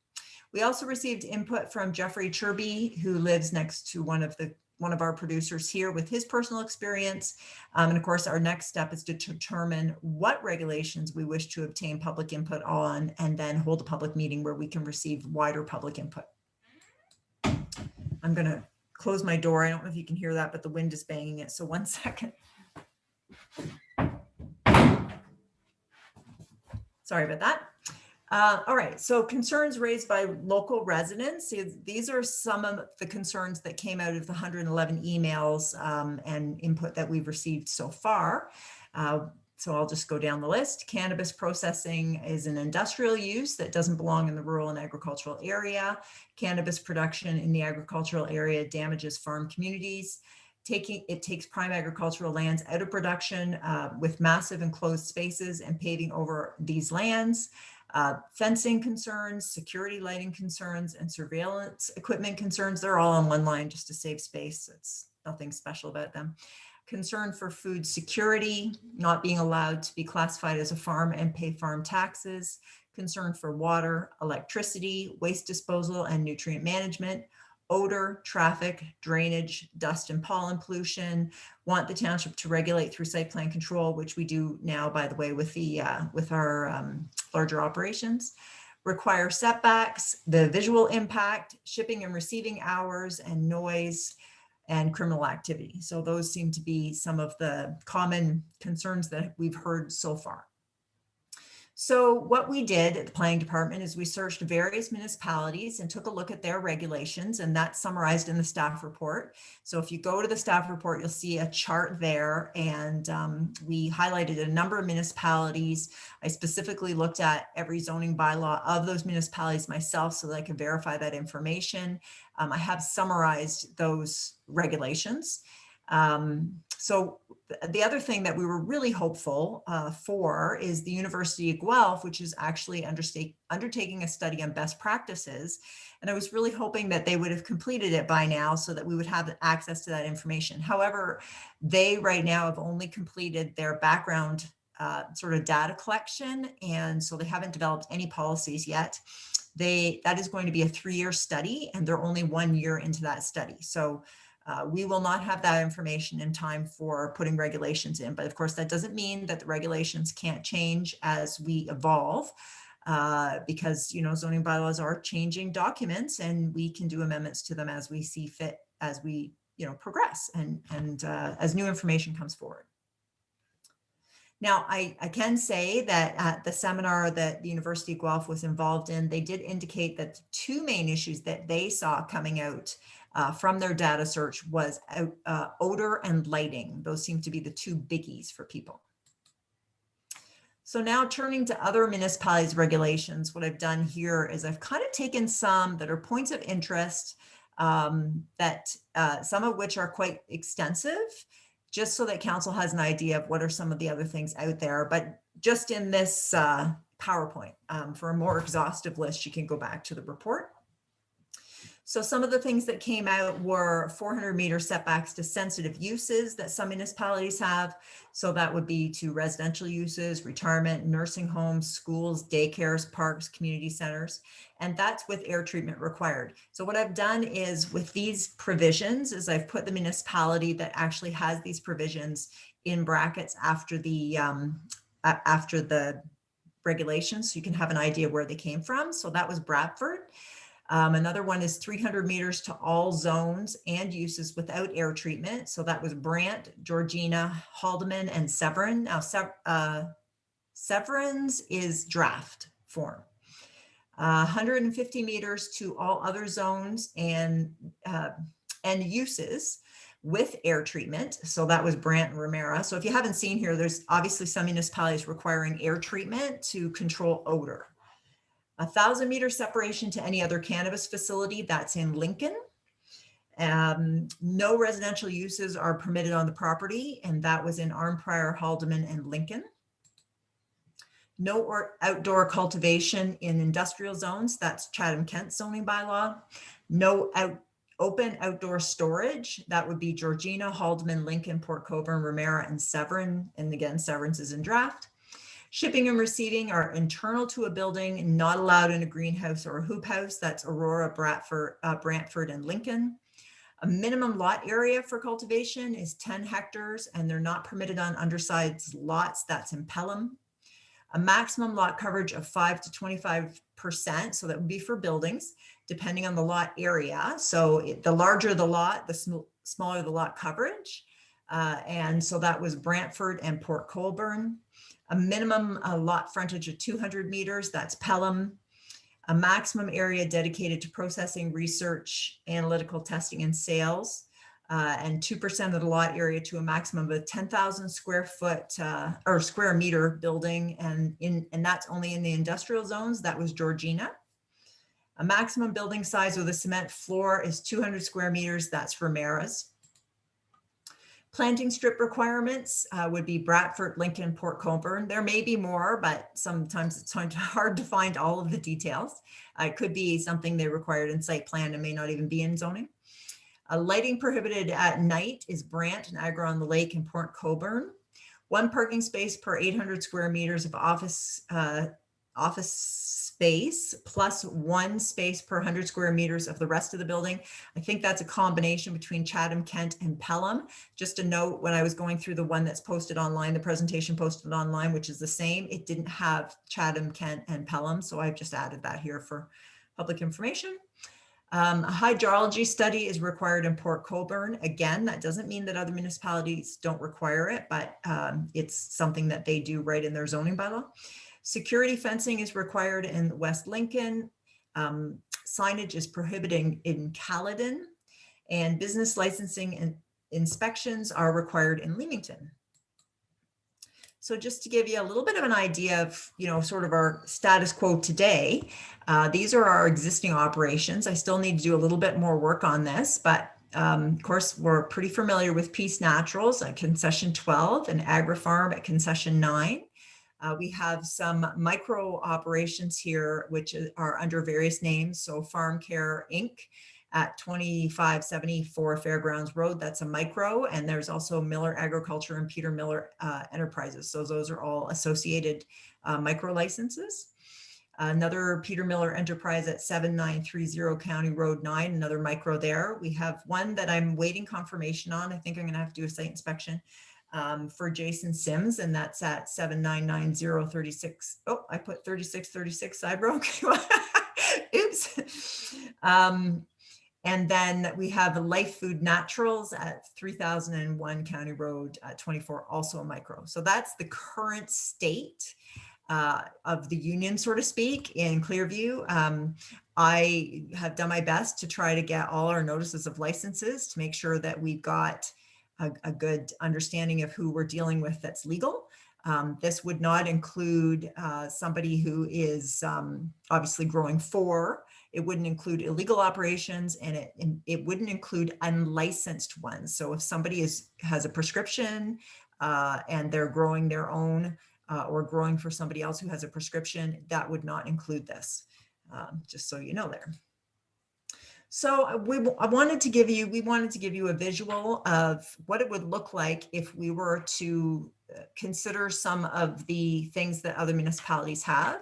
We also received input from Jeffrey Chirby, who lives next to one of our producers here with his personal experience. And of course, our next step is to determine what regulations we wish to obtain public input on, and then hold a public meeting where we can receive wider public input. I'm gonna close my door. I don't know if you can hear that, but the wind is banging it. So 1 second. Sorry about that. All right, so concerns raised by local residents. These are some of the concerns that came out of the 111 emails and input that we've received so far. So I'll just go down the list. Cannabis processing is an industrial use that doesn't belong in the rural and agricultural area. Cannabis production in the agricultural area damages farm communities. It takes prime agricultural lands out of production with massive enclosed spaces and paving over these lands. Fencing concerns, security lighting concerns, and surveillance equipment concerns. They're all on one line just to save space. It's nothing special about them. Concern for food security, not being allowed to be classified as a farm and pay farm taxes. Concern for water, electricity, waste disposal, and nutrient management. Odor, traffic, drainage, dust and pollen pollution. Want the township to regulate through site plan control, which we do now, by the way, with our larger operations. Require setbacks, the visual impact, shipping and receiving hours, and noise, and criminal activity. So those seem to be some of the common concerns that we've heard so far. So what we did at the planning department is we searched various municipalities and took a look at their regulations, and that's summarized in the staff report. So if you go to the staff report, you'll see a chart there, and we highlighted a number of municipalities. I specifically looked at every zoning bylaw of those municipalities myself so that I could verify that information. I have summarized those regulations. So the other thing that we were really hopeful for is the University of Guelph, which is actually undertaking a study on best practices. And I was really hoping that they would have completed it by now so that we would have access to that information. However, they right now have only completed their background sort of data collection. And so they haven't developed any policies yet. That is going to be a 3-year study, and they're only 1 year into that study. So we will not have that information in time for putting regulations in. But of course, that doesn't mean that the regulations can't change as we evolve, because, zoning bylaws are changing documents, and we can do amendments to them as we see fit, as we, progress and as new information comes forward. Now, I can say that at the seminar that the University of Guelph was involved in, they did indicate that the 2 main issues that they saw coming out from their data search was odor and lighting. Those seem to be the 2 biggies for people. So now turning to other municipalities' regulations, what I've done here is I've kind of taken some that are points of interest, that some of which are quite extensive, just so that council has an idea of what are some of the other things out there. But just in this PowerPoint, for a more exhaustive list, you can go back to the report. So some of the things that came out were 400-meter setbacks to sensitive uses that some municipalities have. So that would be to residential uses, retirement, nursing homes, schools, daycares, parks, community centers, and that's with air treatment required. So what I've done is with these provisions is I've put the municipality that actually has these provisions in brackets after the regulations, so you can have an idea where they came from. So that was Bradford. Another one is 300 meters to all zones and uses without air treatment. So that was Brant, Georgina, Haldeman, and Severn. Now, Severn's is draft form. 150 meters to all other zones and uses with air treatment. So that was Brant and Ramera. So if you haven't seen here, there's obviously some municipalities requiring air treatment to control odor. 1,000-meter separation to any other cannabis facility, that's in Lincoln. No residential uses are permitted on the property, and that was in Arnprior, Haldeman, and Lincoln. No outdoor cultivation in industrial zones, that's Chatham-Kent zoning bylaw. No open outdoor storage, that would be Georgina, Haldeman, Lincoln, Port Colborne, Ramera, and Severn. And again, Severn's is in draft. Shipping and receiving are internal to a building, not allowed in a greenhouse or a hoop house. That's Aurora, Brantford, and Lincoln. A minimum lot area for cultivation is 10 hectares, and they're not permitted on undersized lots. That's in Pelham. A maximum lot coverage of 5 to 25%. So that would be for buildings, depending on the lot area. So the larger the lot, the smaller the lot coverage. And so that was Brantford and Port Colborne. A minimum lot frontage of 200 meters, that's Pelham. A maximum area dedicated to processing, research, analytical testing, and sales. And 2% of the lot area to a maximum of 10,000 square foot or square meter building. And that's only in the industrial zones. That was Georgina. A maximum building size with a cement floor is 200 square meters. That's Ramera's. Planting strip requirements would be Bradford, Lincoln, Port Colborne. There may be more, but sometimes it's hard to find all of the details. It could be something they required in site plan and may not even be in zoning. Lighting prohibited at night is Brant, Niagara on the Lake, and Port Colborne. 1 parking space per 800 square meters of office space, plus 1 space per 100 square meters of the rest of the building. I think that's a combination between Chatham, Kent, and Pelham. Just a note, when I was going through the one that's posted online, the presentation posted online, which is the same, it didn't have Chatham, Kent, and Pelham. So I've just added that here for public information. A hydrology study is required in Port Colborne. Again, that doesn't mean that other municipalities don't require it, but it's something that they do right in their zoning bylaw. Security fencing is required in West Lincoln. Signage is prohibited in Caledon, and business licensing and inspections are required in Leamington. So just to give you a little bit of an idea of, sort of our status quo today, these are our existing operations. I still need to do a little bit more work on this, but of course, we're pretty familiar with Peace Naturals at concession 12 and Agri-Farm at concession 9. We have some micro operations here, which are under various names. So Farm Care Inc. at 2574 Fairgrounds Road, that's a micro. And there's also Miller Agriculture and Peter Miller Enterprises. So those are all associated micro licenses. Another Peter Miller Enterprise at 7930 County Road 9, another micro there. We have one that I'm waiting confirmation on. I think I'm gonna have to do a site inspection for Jason Sims, and that's at 799036. Oh, I put 3636 Side Road. Oops. And then we have Life Food Naturals at 3001 County Road 24, also a micro. So that's the current state of the union, so to speak, in Clearview. I have done my best to try to get all our notices of licenses to make sure that we've got a good understanding of who we're dealing with that's legal. This would not include somebody who is obviously growing for. It wouldn't include illegal operations, and it wouldn't include unlicensed ones. So if somebody has a prescription and they're growing their own or growing for somebody else who has a prescription, that would not include this, just so you know there. So I wanted to give you, we wanted to give you a visual of what it would look like if we were to consider some of the things that other municipalities have.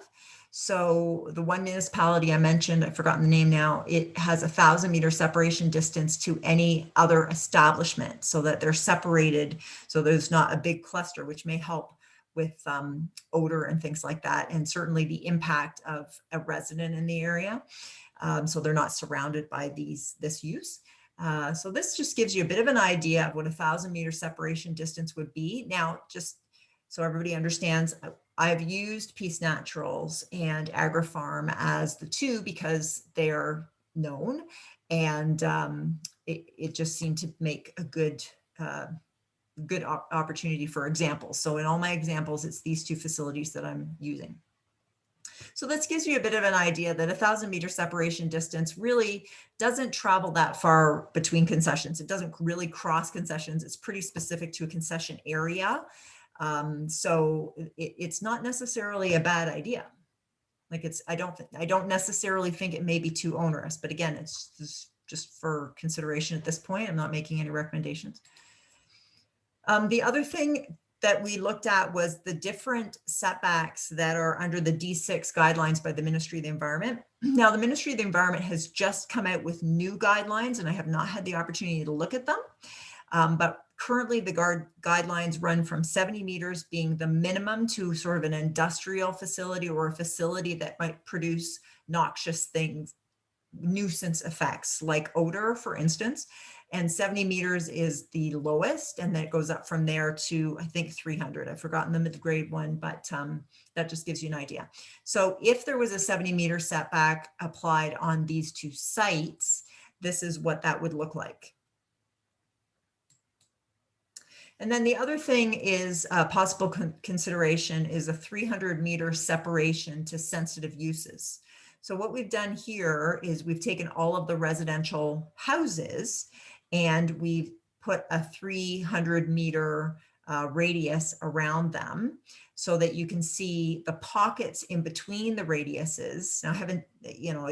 So the one municipality I mentioned, I've forgotten the name now, it has 1,000-meter separation distance to any other establishment so that they're separated. So there's not a big cluster, which may help with odor and things like that. And certainly the impact of a resident in the area. So they're not surrounded by this use. So this just gives you a bit of an idea of what 1,000-meter separation distance would be. Now, just so everybody understands, I've used Peace Naturals and AgriFarm as the two because they're known, and it just seemed to make a good opportunity for examples. So in all my examples, it's these two facilities that I'm using. So this gives you a bit of an idea that 1,000-meter separation distance really doesn't travel that far between concessions. It doesn't really cross concessions. It's pretty specific to a concession area. So it's not necessarily a bad idea. Like I don't necessarily think it may be too onerous, but again, it's just for consideration at this point. I'm not making any recommendations. The other thing that we looked at was the different setbacks that are under the D6 guidelines by the Ministry of the Environment. Now, the Ministry of the Environment has just come out with new guidelines, and I have not had the opportunity to look at them. But currently the guidelines run from 70 meters being the minimum to sort of an industrial facility or a facility that might produce noxious things, nuisance effects like odor, for instance. And 70 meters is the lowest, and then it goes up from there to, I think, 300. I've forgotten the mid-grade one, but that just gives you an idea. So if there was a 70-meter setback applied on these two sites, this is what that would look like. And then the other thing is possible consideration is a 300-meter separation to sensitive uses. So what we've done here is we've taken all of the residential houses and we've put a 300-meter radius around them so that you can see the pockets in between the radiuses. Now, I haven't,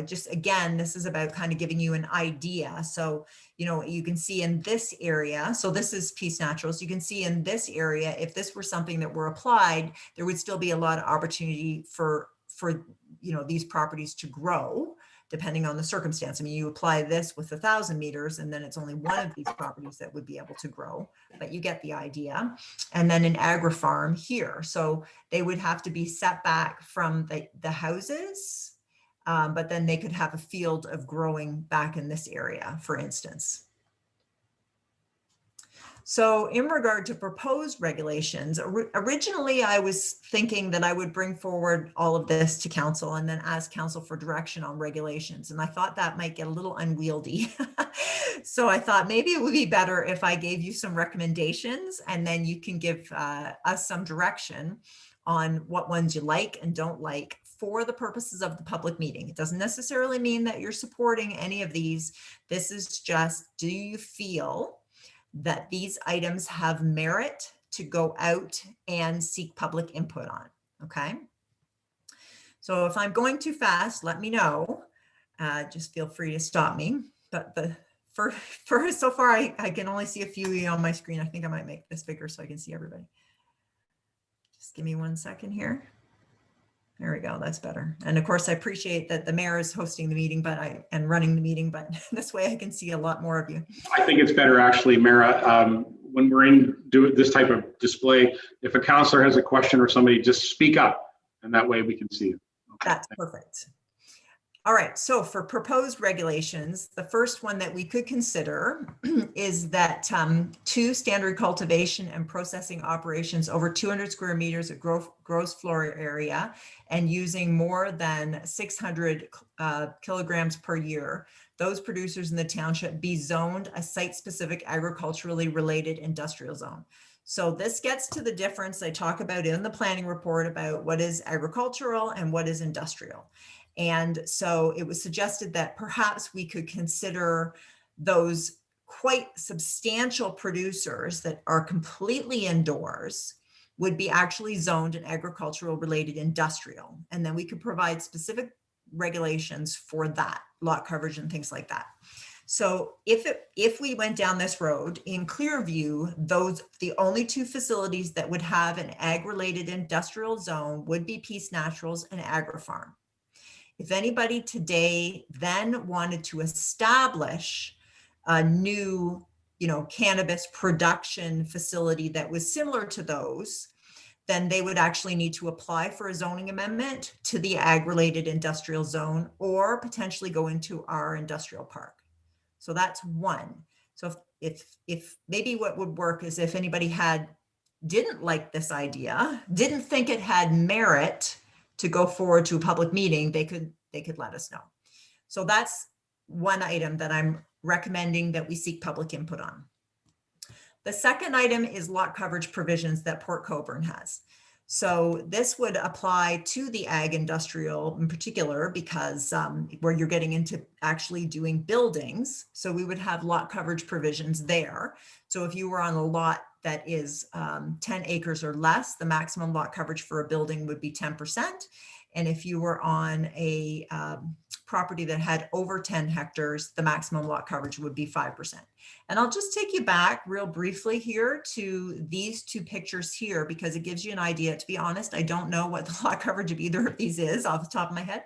just again, this is about kind of giving you an idea. So, you can see in this area, so this is Peace Naturals, you can see in this area, if this were something that were applied, there would still be a lot of opportunity for these properties to grow, depending on the circumstance. I mean, you apply this with 1,000 meters and then it's only one of these properties that would be able to grow, but you get the idea. And then an AgriFarm here. So they would have to be set back from the houses, but then they could have a field of growing back in this area, for instance. So in regard to proposed regulations, originally I was thinking that I would bring forward all of this to council and then ask council for direction on regulations. And I thought that might get a little unwieldy. So I thought maybe it would be better if I gave you some recommendations and then you can give us some direction on what ones you like and don't like for the purposes of the public meeting. It doesn't necessarily mean that you're supporting any of these. This is just, do you feel that these items have merit to go out and seek public input on? Okay. So if I'm going too fast, let me know. Just feel free to stop me. But so far, I can only see a few on my screen. I think I might make this bigger so I can see everybody. Just give me 1 second here. There we go. That's better. And of course, I appreciate that the mayor is hosting the meeting, and running the meeting, but this way I can see a lot more of you. I think it's better actually, Mara, when we're doing this type of display, if a counselor has a question or somebody, just speak up and that way we can see you. Okay. That's perfect. All right, so for proposed regulations, the first one that we could consider is that 2 standard cultivation and processing operations over 200 square meters of gross floor area and using more than 600 kilograms per year, those producers in the township be zoned a site-specific agriculturally related industrial zone. So this gets to the difference I talk about in the planning report about what is agricultural and what is industrial. And so it was suggested that perhaps we could consider those quite substantial producers that are completely indoors would be actually zoned an agricultural related industrial. And then we could provide specific regulations for that lot coverage and things like that. So if we went down this road in Clearview, the only two facilities that would have an ag-related industrial zone would be Peace Naturals and AgriFarm. If anybody today then wanted to establish a new, cannabis production facility that was similar to those, then they would actually need to apply for a zoning amendment to the ag-related industrial zone or potentially go into our industrial park. So that's one. So if maybe what would work is if anybody didn't like this idea, didn't think it had merit to go forward to a public meeting, they could let us know. So that's one item that I'm recommending that we seek public input on. The second item is lot coverage provisions that Port Colborne has. So this would apply to the ag industrial in particular because where you're getting into actually doing buildings. So we would have lot coverage provisions there. So if you were on a lot that is 10 acres or less, the maximum lot coverage for a building would be 10%. And if you were on a property that had over 10 hectares, the maximum lot coverage would be 5%. And I'll just take you back real briefly here to these two pictures here, because it gives you an idea. To be honest, I don't know what the lot coverage of either of these is off the top of my head,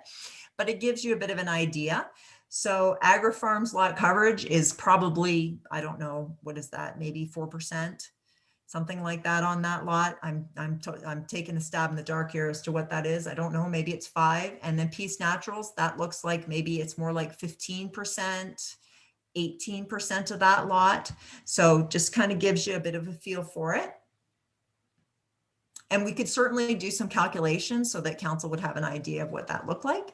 but it gives you a bit of an idea. So AgriFarm's lot coverage is probably, I don't know, what is that? Maybe 4%. Something like that on that lot. I'm taking a stab in the dark here as to what that is. I don't know, maybe it's 5. And then Peace Naturals, that looks like maybe it's more like 15%, 18% of that lot. So just kind of gives you a bit of a feel for it. And we could certainly do some calculations so that council would have an idea of what that looked like.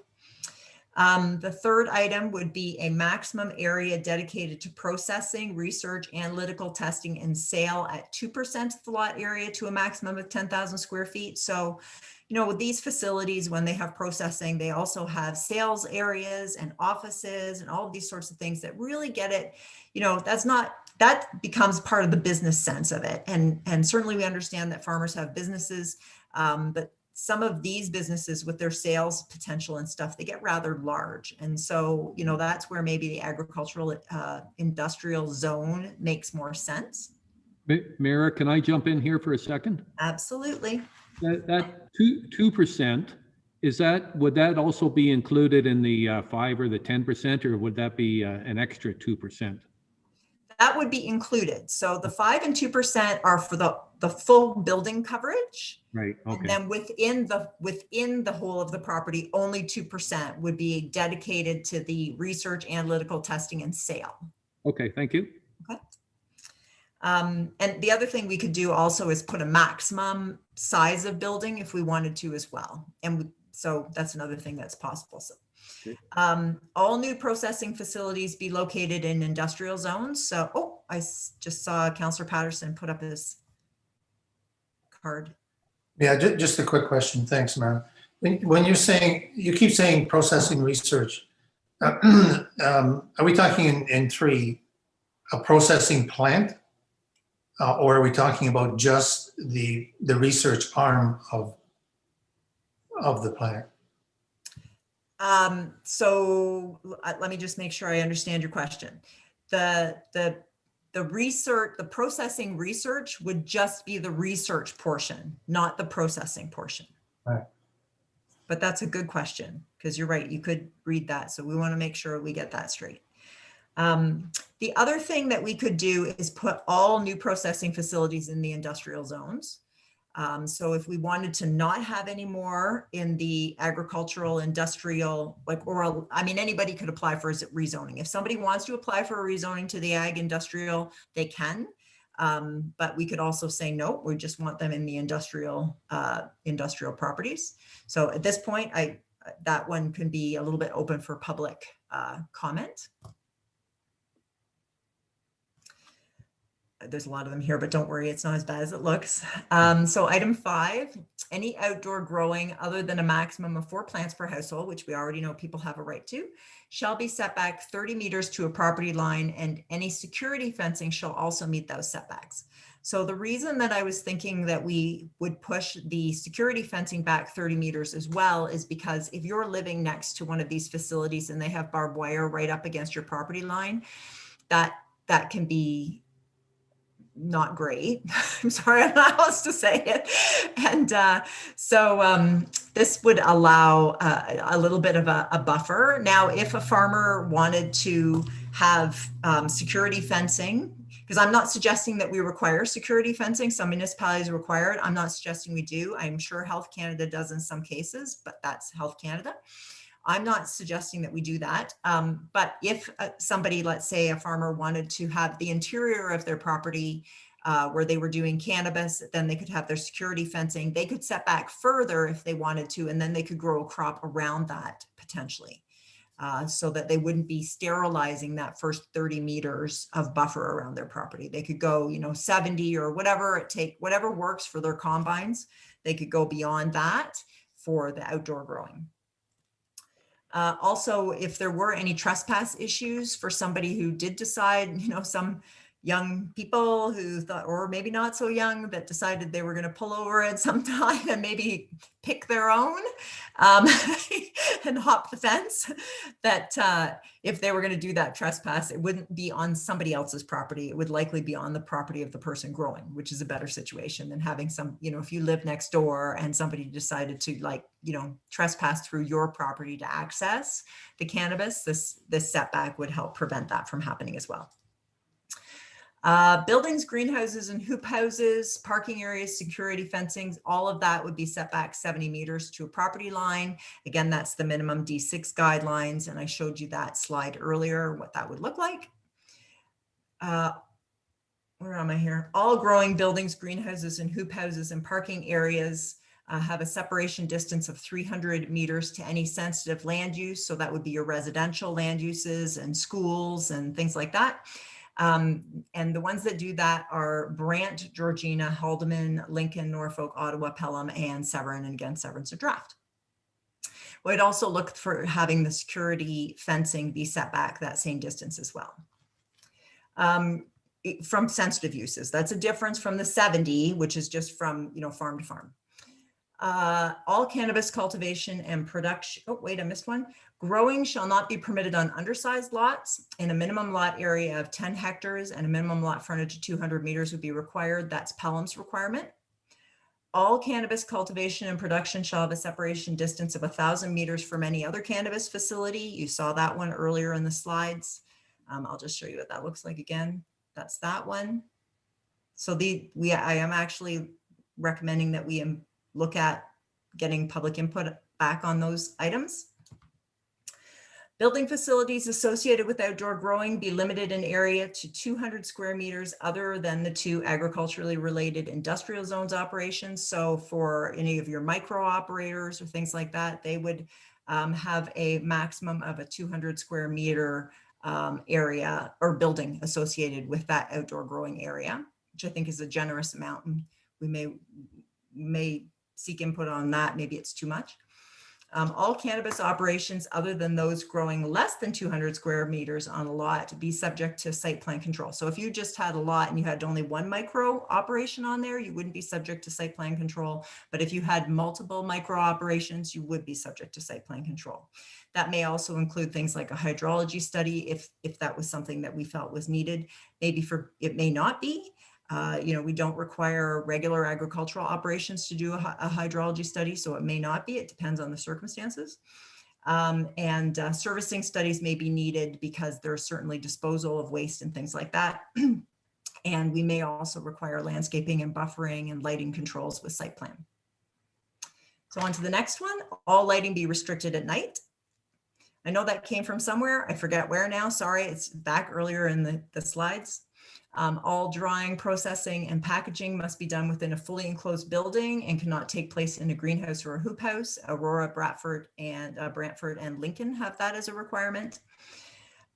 The third item would be a maximum area dedicated to processing, research, analytical testing, and sale at 2% of the lot area to a maximum of 10,000 square feet. So, with these facilities, when they have processing, they also have sales areas and offices and all of these sorts of things that really get it, that becomes part of the business sense of it. And certainly we understand that farmers have businesses, but some of these businesses with their sales potential and stuff, they get rather large. And so, that's where maybe the agricultural industrial zone makes more sense. Mara, can I jump in here for a second? Absolutely. That 2%, would that also be included in the 5 or the 10%, or would that be an extra 2%? That would be included. So the 5 and 2% are for the full building coverage. Right. Okay. And then within the whole of the property, only 2% would be dedicated to the research, analytical testing, and sale. Okay. Thank you. Okay. And the other thing we could do also is put a maximum size of building if we wanted to as well. And so that's another thing that's possible. So all new processing facilities be located in industrial zones. So, I just saw Councillor Patterson put up his card. Yeah, just a quick question. Thanks, Mara. When you keep saying processing research, are we talking in 3, a processing plant? Or are we talking about just the research arm of the plant? So let me just make sure I understand your question. The research, the processing research would just be the research portion, not the processing portion. Right. But that's a good question, because you're right, you could read that. So we want to make sure we get that straight. The other thing that we could do is put all new processing facilities in the industrial zones. So if we wanted to not have any more in the agricultural, industrial, anybody could apply for rezoning. If somebody wants to apply for a rezoning to the ag industrial, they can. But we could also say, no, we just want them in the industrial properties. So at this point, that one can be a little bit open for public comment. There's a lot of them here, but don't worry, it's not as bad as it looks. So item 5, any outdoor growing other than a maximum of 4 plants per household, which we already know people have a right to, shall be set back 30 meters to a property line, and any security fencing shall also meet those setbacks. So the reason that I was thinking that we would push the security fencing back 30 meters as well is because if you're living next to one of these facilities and they have barbed wire right up against your property line, that can be not great. I'm sorry, I'm not else to say it. And so this would allow a little bit of a buffer. Now, if a farmer wanted to have security fencing, because I'm not suggesting that we require security fencing, some municipalities require it. I'm not suggesting we do. I'm sure Health Canada does in some cases, but that's Health Canada. I'm not suggesting that we do that. But if somebody, let's say a farmer, wanted to have the interior of their property where they were doing cannabis, then they could have their security fencing. They could set back further if they wanted to, and then they could grow a crop around that potentially. So that they wouldn't be sterilizing that first 30 meters of buffer around their property. They could go, 70 or whatever works for their combines. They could go beyond that for the outdoor growing. Also, if there were any trespass issues for somebody who did decide, some young people who thought, or maybe not so young, that decided they were going to pull over at some time and maybe pick their own and hop the fence, that if they were going to do that trespass, it wouldn't be on somebody else's property. It would likely be on the property of the person growing, which is a better situation than having some, if you live next door and somebody decided to trespass through your property to access the cannabis, this setback would help prevent that from happening as well. Buildings, greenhouses, and hoop houses, parking areas, security fencing, all of that would be set back 70 meters to a property line. Again, that's the minimum D6 guidelines, and I showed you that slide earlier, what that would look like. Where am I here? All growing buildings, greenhouses, and hoop houses and parking areas have a separation distance of 300 meters to any sensitive land use. So that would be your residential land uses and schools and things like that. And the ones that do that are Brant, Georgina, Haldeman, Lincoln, Norfolk, Ottawa, Pelham, and Severn. And again, Severn's a draft. We'd also look for having the security fencing be set back that same distance as well. From sensitive uses, that's a difference from the 70, which is just from farm to farm. All cannabis cultivation and production, oh wait, I missed one. Growing shall not be permitted on undersized lots, and a minimum lot area of 10 hectares and a minimum lot frontage of 200 meters would be required. That's Pelham's requirement. All cannabis cultivation and production shall have a separation distance of 1,000 meters from any other cannabis facility. You saw that one earlier in the slides. I'll just show you what that looks like again. That's that one. So I am actually recommending that we look at getting public input back on those items. Building facilities associated with outdoor growing be limited in area to 200 square meters other than the 2 agriculturally related industrial zones operations. So for any of your micro operators or things like that, they would have a maximum of a 200 square meter area or building associated with that outdoor growing area, which I think is a generous amount. And we may seek input on that. Maybe it's too much. All cannabis operations other than those growing less than 200 square meters on a lot be subject to site plan control. So if you just had a lot and you had only one micro operation on there, you wouldn't be subject to site plan control. But if you had multiple micro operations, you would be subject to site plan control. That may also include things like a hydrology study if that was something that we felt was needed. It may not be. We don't require regular agricultural operations to do a hydrology study, so it may not be. It depends on the circumstances. Servicing studies may be needed because there's certainly disposal of waste and things like that. And we may also require landscaping and buffering and lighting controls with site plan. So on to the next one, all lighting be restricted at night. I know that came from somewhere. I forget where now. Sorry, it's back earlier in the slides. All drying, processing, and packaging must be done within a fully enclosed building and cannot take place in a greenhouse or a hoop house. Aurora, Brantford, and Lincoln have that as a requirement.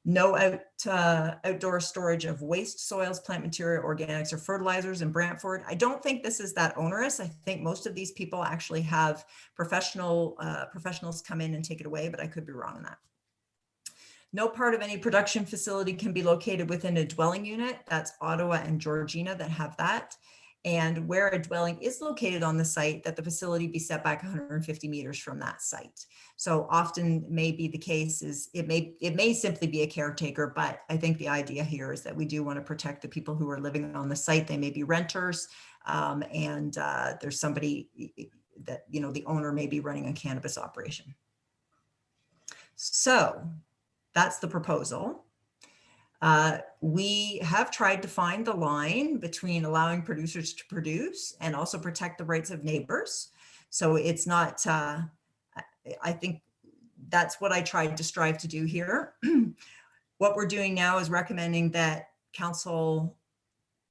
No outdoor storage of waste, soils, plant material, organics, or fertilizers in Brantford. I don't think this is that onerous. I think most of these people actually have professionals come in and take it away, but I could be wrong on that. No part of any production facility can be located within a dwelling unit. That's Ottawa and Georgina that have that. And where a dwelling is located on the site, that the facility be set back 150 meters from that site. So often may be the case is it may simply be a caretaker, but I think the idea here is that we do want to protect the people who are living on the site. They may be renters, and there's somebody that, you know, the owner may be running a cannabis operation. So that's the proposal. We have tried to find the line between allowing producers to produce and also protect the rights of neighbors. So it's not, I think that's what I tried to strive to do here. What we're doing now is recommending that council,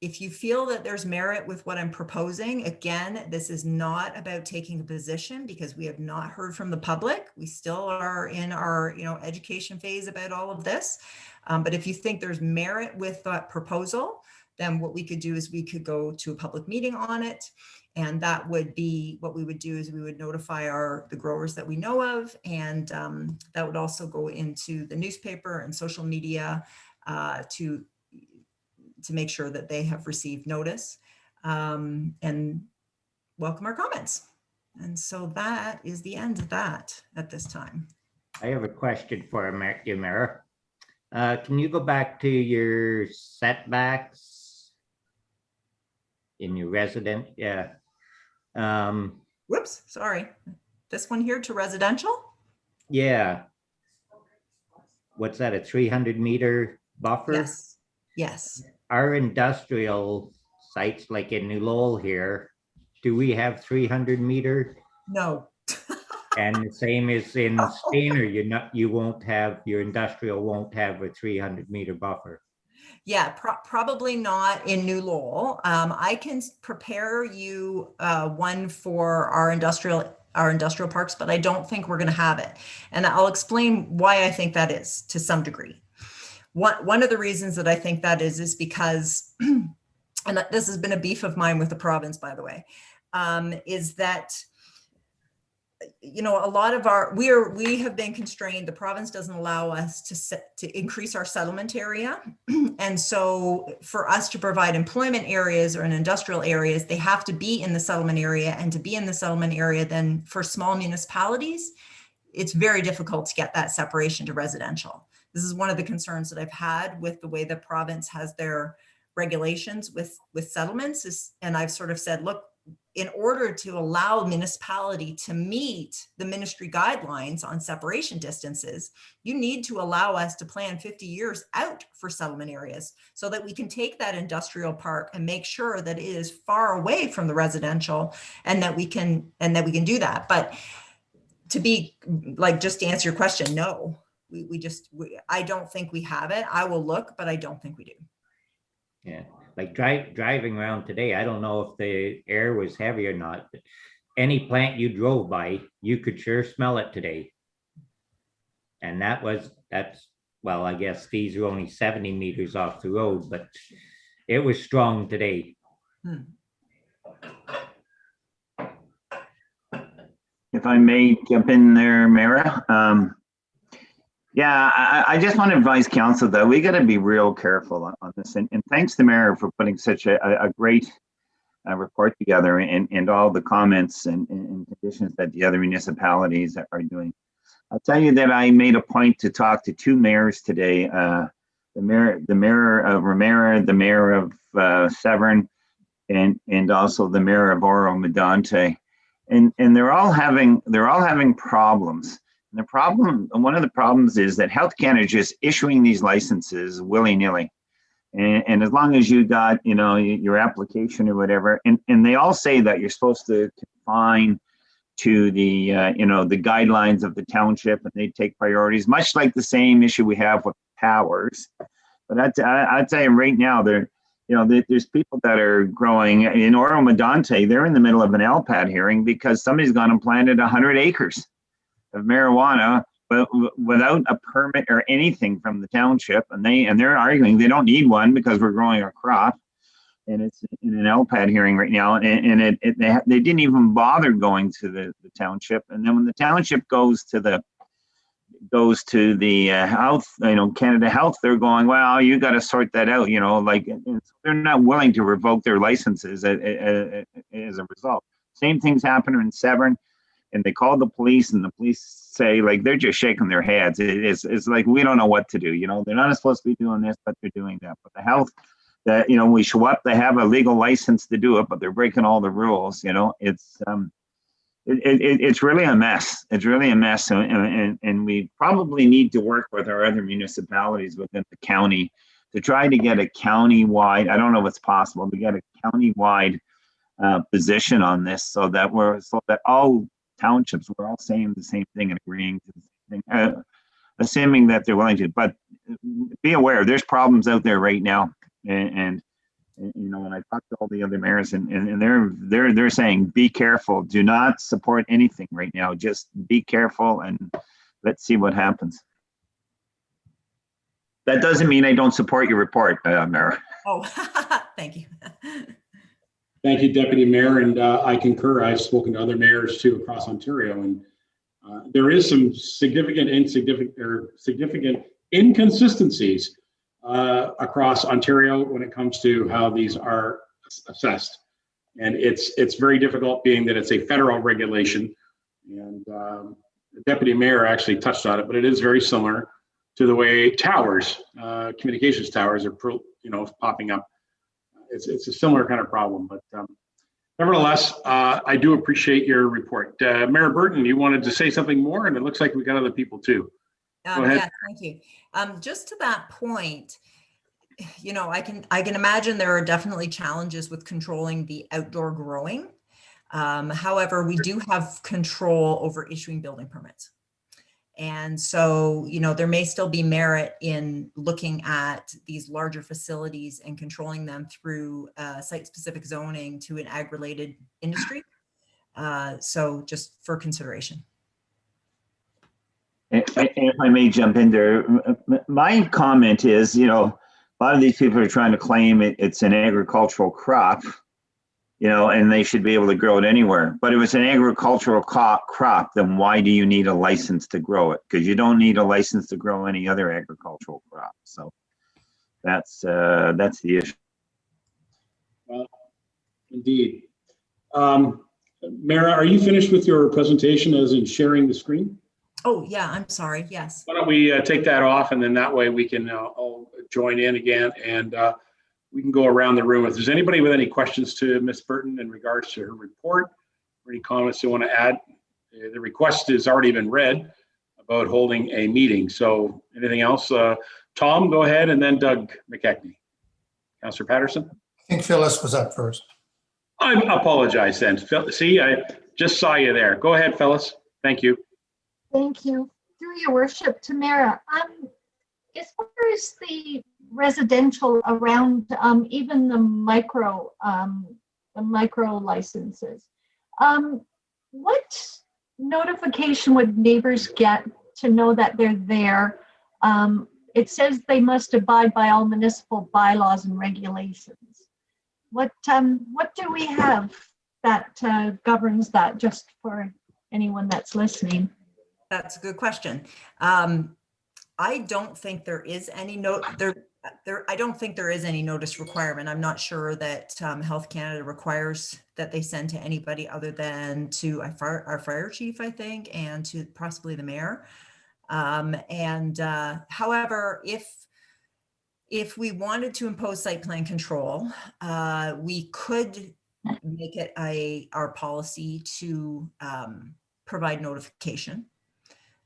if you feel that there's merit with what I'm proposing, again, this is not about taking a position because we have not heard from the public. We still are in our, you know, education phase about all of this. But if you think there's merit with that proposal, then what we could do is we could go to a public meeting on it. And that would be what we would do is we would notify the growers that we know of. And that would also go into the newspaper and social media to make sure that they have received notice, and welcome our comments. And so that is the end of that at this time. I have a question for you, Mayor. Can you go back to your setbacks in your resident? Yeah. Whoops, sorry. This one here to residential? Yeah. What's that, a 300-meter buffer? Yes, yes. Our industrial sites, like in New Lowell here, do we have 300-meter? No. And the same is in Spain, or you won't have, your industrial won't have a 300-meter buffer? Yeah, probably not in New Lowell. I can prepare you one for our industrial parks, but I don't think we're going to have it. And I'll explain why I think that is to some degree. One of the reasons that I think that is because, and this has been a beef of mine with the province, by the way, is that, you know, a lot of we have been constrained. The province doesn't allow us to increase our settlement area. And so for us to provide employment areas or in industrial areas, they have to be in the settlement area, and to be in the settlement area, then for small municipalities, it's very difficult to get that separation to residential. This is one of the concerns that I've had with the way the province has their regulations with settlements and I've sort of said, look, in order to allow municipality to meet the ministry guidelines on separation distances, you need to allow us to plan 50 years out for settlement areas so that we can take that industrial park and make sure that it is far away from the residential and that we can do that. But to be like, just to answer your question, no. I don't think we have it. I will look, but I don't think we do. Yeah, like driving around today, I don't know if the air was heavy or not, but any plant you drove by, you could sure smell it today. And well, I guess these are only 70 meters off the road, but it was strong today. If I may jump in there, Mara. Yeah, I just want to advise council that we got to be real careful on this. And thanks to Mayor for putting such a great report together and all the comments and conditions that the other municipalities are doing. I'll tell you that I made a point to talk to two mayors today, the mayor of Ramera, the mayor of Severn, and also the mayor of Oro Medonte. And they're all having problems. And one of the problems is that Health Canada is just issuing these licenses willy-nilly. And as long as you got, you know, your application or whatever, and they all say that you're supposed to confine to the, you know, the guidelines of the township, and they take priorities, much like the same issue we have with powers. But I'd tell you right now, there's people that are growing in Oro Medonte. They're in the middle of an LPAD hearing because somebody's gone and planted 100 acres of marijuana but without a permit or anything from the township, and they're arguing they don't need one because we're growing our crop, and it's in an LPAD hearing right now, and they didn't even bother going to the township, and then when the township goes to the health, Canada Health, they're going, well, you got to sort that out, like they're not willing to revoke their licenses as a result. Same thing's happening in Severn, and they called the police, and the police say, like, they're just shaking their heads. It's like, we don't know what to do. They're not supposed to be doing this, but they're doing that. But the health, that we show up, they have a legal license to do it, but they're breaking all the rules. It's really a mess. It's really a mess, and we probably need to work with our other municipalities within the county to try to get a county-wide. I don't know if it's possible to get a county-wide position on this, so that all townships, we're all saying the same thing and agreeing to the same thing, assuming that they're willing to. But be aware, there's problems out there right now, and when I talk to all the other mayors, and they're saying, be careful, do not support anything right now, just be careful, and let's see what happens. That doesn't mean I don't support your report, Mayor. Oh, thank you. Thank you, Deputy Mayor, and I concur. I've spoken to other mayors too across Ontario, and there is some significant inconsistencies across Ontario when it comes to how these are assessed, and it's very difficult, being that it's a federal regulation. And the Deputy Mayor actually touched on it, but it is very similar to the way towers, communications towers, are popping up. It's a similar kind of problem, but nevertheless, I do appreciate your report. Mayor Burton, you wanted to say something more, and it looks like we got other people too. Go ahead. Yeah, thank you. Just to that point, I can imagine there are definitely challenges with controlling the outdoor growing. However, we do have control over issuing building permits. And so, there may still be merit in looking at these larger facilities and controlling them through site-specific zoning to an ag-related industry. So just for consideration. If I may jump in there, my comment is, a lot of these people are trying to claim it's an agricultural crop, and they should be able to grow it anywhere. But if it's an agricultural crop, then why do you need a license to grow it? Because you don't need a license to grow any other agricultural crop. So that's the issue. Well, indeed. Mara, are you finished with your presentation, as in sharing the screen? Oh, yeah, I'm sorry. Yes. Why don't we take that off, and then that way we can all join in again, and we can go around the room. If there's anybody with any questions to Ms. Burton in regards to her report, or any comments they want to add, the request has already been read about holding a meeting. So anything else? Tom, go ahead, and then Doug McKechnie. Councillor Patterson? I think Phyllis was up first. I apologize then. See, I just saw you there. Go ahead, Phyllis. Thank you. Thank you. Through your worship, Tamara, as far as the residential around even the micro licenses, what notification would neighbors get to know that they're there? It says they must abide by all municipal bylaws and regulations. What do we have that governs that, just for anyone that's listening? That's a good question. I don't think there is any I don't think there is any notice requirement. I'm not sure that Health Canada requires that they send to anybody other than to our fire chief, I think, and to possibly the mayor. However, if we wanted to impose site plan control, we could make it our policy to provide notification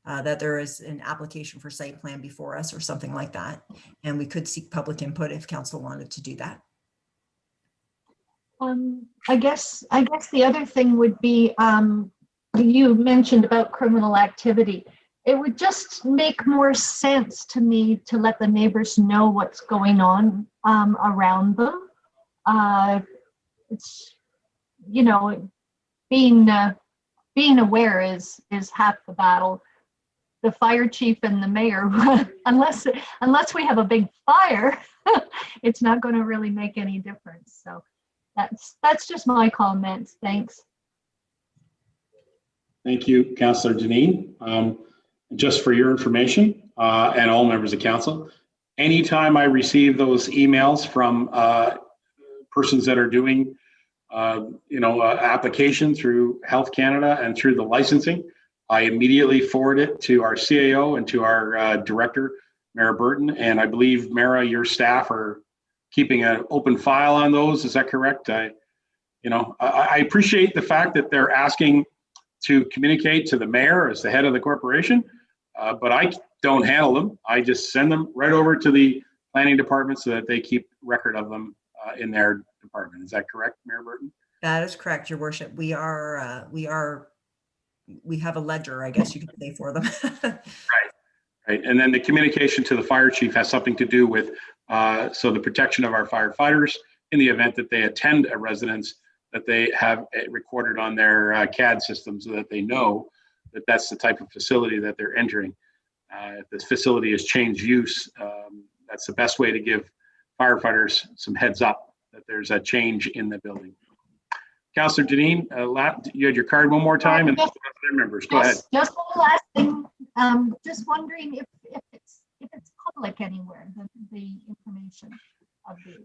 that there is an application for site plan before us or something like that. And we could seek public input if council wanted to do that. I guess the other thing would be, you mentioned about criminal activity. It would just make more sense to me to let the neighbors know what's going on around them. It's, being aware is half the battle. the fire chief and the mayor. unless we have a big fire, it's not going to really make any difference. So that's just my comments. Thanks. Thank you, Councillor Deneen. Just for your information and all members of council, anytime I receive those emails from persons that are doing application through Health Canada and through the licensing, I immediately forward it to our CAO and to our director, Mara Burton. And I believe, Mara, your staff are keeping an open file on those. Is that correct? I appreciate the fact that they're asking to communicate to the mayor as the head of the corporation, but I don't handle them. I just send them right over to the planning department so that they keep record of them in their department. Is that correct, Mayor Burton? That is correct, Your Worship. We have a ledger, I guess you could say, for them. Right. And then the communication to the fire chief has something to do with so the protection of our firefighters in the event that they attend a residence, that they have it recorded on their CAD system so that they know that that's the type of facility that they're entering. If this facility has changed use, that's the best way to give firefighters some heads up that there's a change in the building. Councillor Deneen, you had your card one more time, and other members, go ahead. Just one last thing. Just wondering if it's public anywhere, the information of these.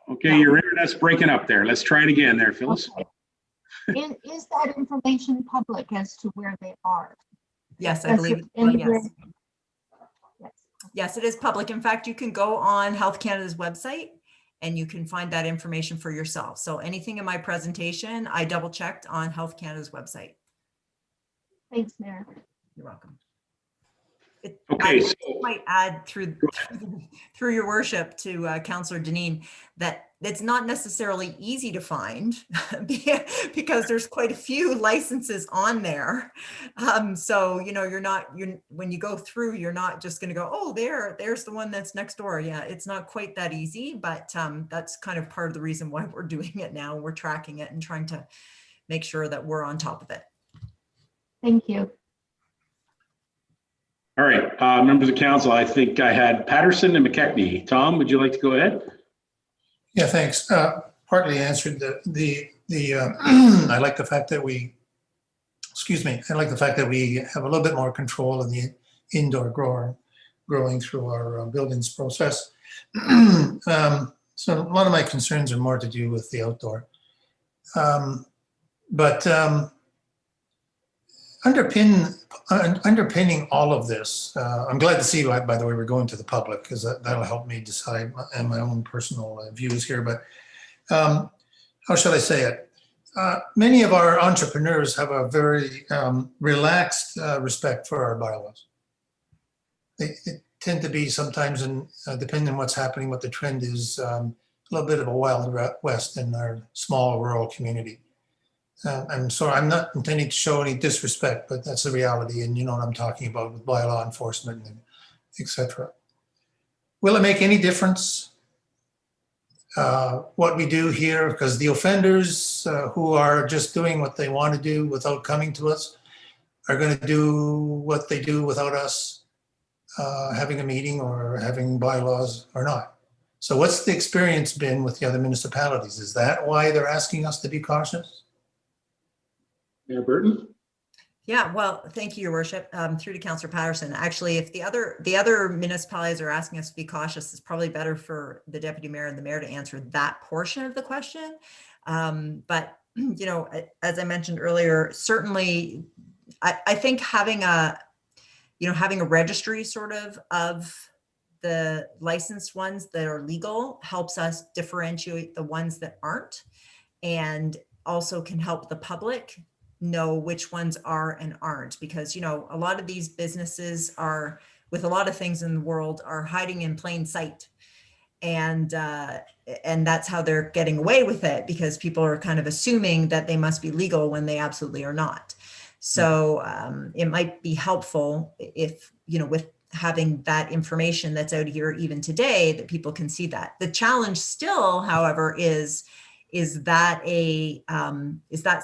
Okay, your internet's breaking up there. Let's try it again there, Phyllis. Okay. Is that information public as to where they are? Yes, I believe. Yes, it is public. In fact, you can go on Health Canada's website and you can find that information for yourself. So anything in my presentation, I double checked on Health Canada's website. Thanks, Mayor. You're welcome. Okay, I might add through your worship to Councillor Deneen that it's not necessarily easy to find because there's quite a few licenses on there. So, when you go through, you're not just going to go, oh, there's the one that's next door. Yeah, it's not quite that easy, but that's kind of part of the reason why we're doing it now. We're tracking it and trying to make sure that we're on top of it. Thank you. All right, members of council, I think I had Patterson and McKechnie. Tom, would you like to go ahead? Yeah, thanks. Partly answered I like the fact that we, I like the fact that we have a little bit more control in the indoor growing through our buildings process. So a lot of my concerns are more to do with the outdoor. Underpinning all of this, I'm glad to see, by the way, we're going to the public because that'll help me decide and my own personal views here. But how should I say it? Many of our entrepreneurs have a very relaxed respect for our bylaws. They tend to be sometimes, depending on what's happening, what the trend is, a little bit of a wild west in our small rural community. And so I'm not intending to show any disrespect, but that's the reality. And you know what I'm talking about with bylaw enforcement, and et cetera. Will it make any difference what we do here? Because the offenders who are just doing what they want to do without coming to us are going to do what they do without us having a meeting or having bylaws or not. So what's the experience been with the other municipalities? Is that why they're asking us to be cautious? Mayor Burton? Yeah, well, thank you, Your Worship. Through to Councillor Patterson. Actually, if the other municipalities are asking us to be cautious, it's probably better for the deputy mayor and the mayor to answer that portion of the question. But as I mentioned earlier, certainly, I think having a registry sort of the licensed ones that are legal helps us differentiate the ones that aren't, and also can help the public know which ones are and aren't, because a lot of these businesses are, with a lot of things in the world, are hiding in plain sight, and that's how they're getting away with it, because people are kind of assuming that they must be legal when they absolutely are not. So it might be helpful if with having that information that's out here even today, that people can see that. The challenge still, however, is that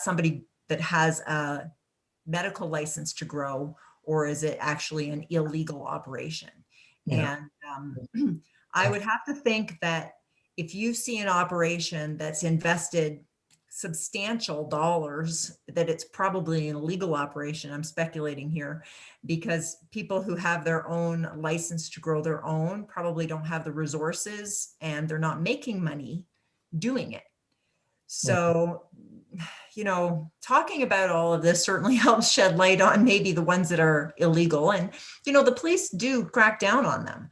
somebody that has a medical license to grow, or is it actually an illegal operation? Yeah. And I would have to think that if you see an operation that's invested substantial dollars, that it's probably an illegal operation. I'm speculating here, because people who have their own license to grow their own probably don't have the resources and they're not making money doing it. So, you know, talking about all of this certainly helps shed light on maybe the ones that are illegal. And, you know, the police do crack down on them,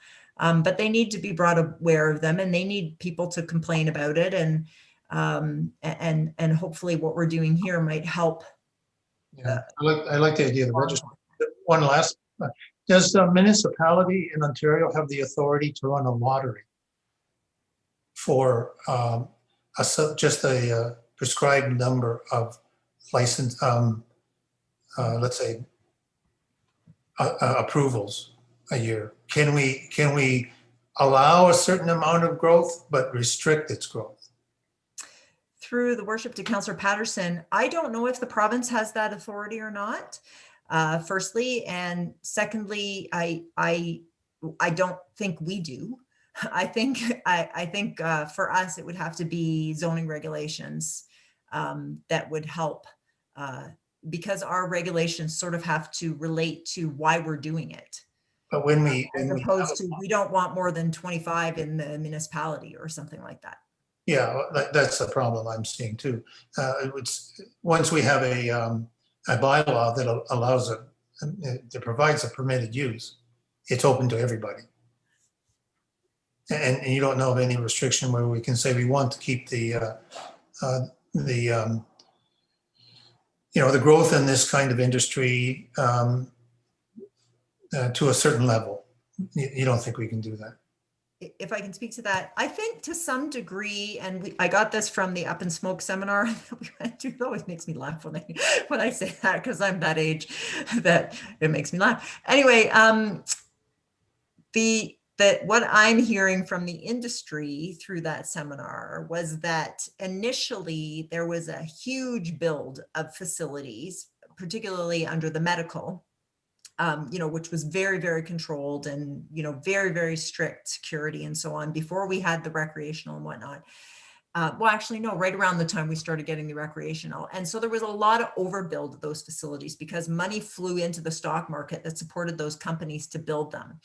but they need to be brought aware of them, and they need people to complain about it. And hopefully what we're doing here might help. Yeah, I like the idea of the registry. One last, does the municipality in Ontario have the authority to run a lottery for just a prescribed number of license, let's say, approvals a year? Can we allow a certain amount of growth but restrict its growth? Through the worship to Councillor Patterson, I don't know if the province has that authority or not. Firstly, and secondly, I don't think we do. I think for us it would have to be zoning regulations that would help, because our regulations sort of have to relate to why we're doing it. But when we as opposed to we don't want more than 25 in the municipality or something like that. Yeah, that's the problem I'm seeing too. Once we have a bylaw that allows that provides a permitted use, it's open to everybody. And you don't know of any restriction where we can say we want to keep the growth in this kind of industry to a certain level. You don't think we can do that? If I can speak to that, I think to some degree, and I got this from the Up and Smoke seminar that we went to. It always makes me laugh when I say that, because I'm that age that it makes me laugh. Anyway, what I'm hearing from the industry through that seminar was that initially there was a huge build of facilities, particularly under the medical, which was very, very controlled and, very, very strict security and so on before we had the recreational and whatnot. Well, actually, no, right around the time we started getting the recreational. And so there was a lot of overbuild of those facilities because money flew into the stock market that supported those companies to build them.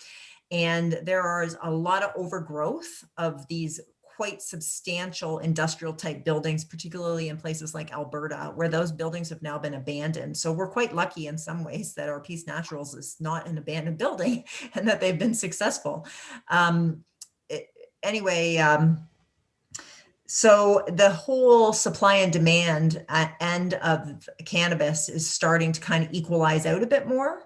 And there is a lot of overgrowth of these quite substantial industrial type buildings, particularly in places like Alberta, where those buildings have now been abandoned. So we're quite lucky in some ways that our Peace Naturals is not an abandoned building and that they've been successful. So the whole supply and demand end of cannabis is starting to kind of equalize out a bit more.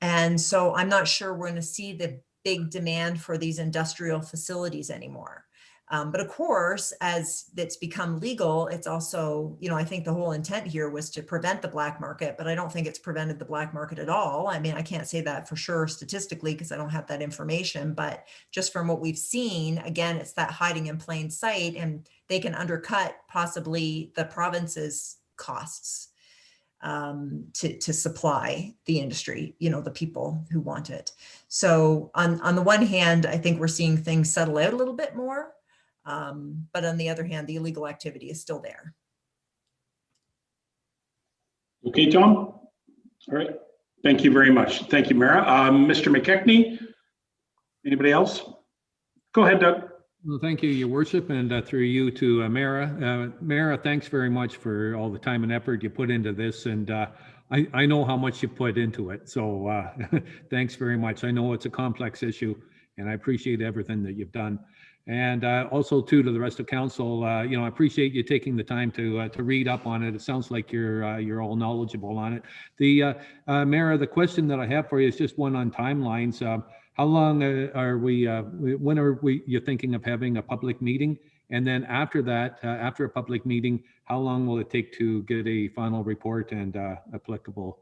And so I'm not sure we're going to see the big demand for these industrial facilities anymore. But of course, as it's become legal, it's also, I think the whole intent here was to prevent the black market, but I don't think it's prevented the black market at all. I mean, I can't say that for sure statistically because I don't have that information, but just from what we've seen, again, it's that hiding in plain sight, and they can undercut possibly the province's costs to supply the industry, the people who want it. So on the one hand, I think we're seeing things settle out a little bit more. But on the other hand, the illegal activity is still there. Okay, Tom. All right. Thank you very much. Thank you, Mara. Mr. McKechnie, anybody else? Go ahead, Doug. Well, thank you, Your Worship, and through you to Mara. Mara, thanks very much for all the time and effort you put into this, and I know how much you put into it, so thanks very much. I know it's a complex issue, and I appreciate everything that you've done. And also, too, to the rest of council, I appreciate you taking the time to read up on it. It sounds like you're all knowledgeable on it. Mara, the question that I have for you is just one on timelines. How long are we? When are you thinking of having a public meeting? And then after that, after a public meeting, how long will it take to get a final report and applicable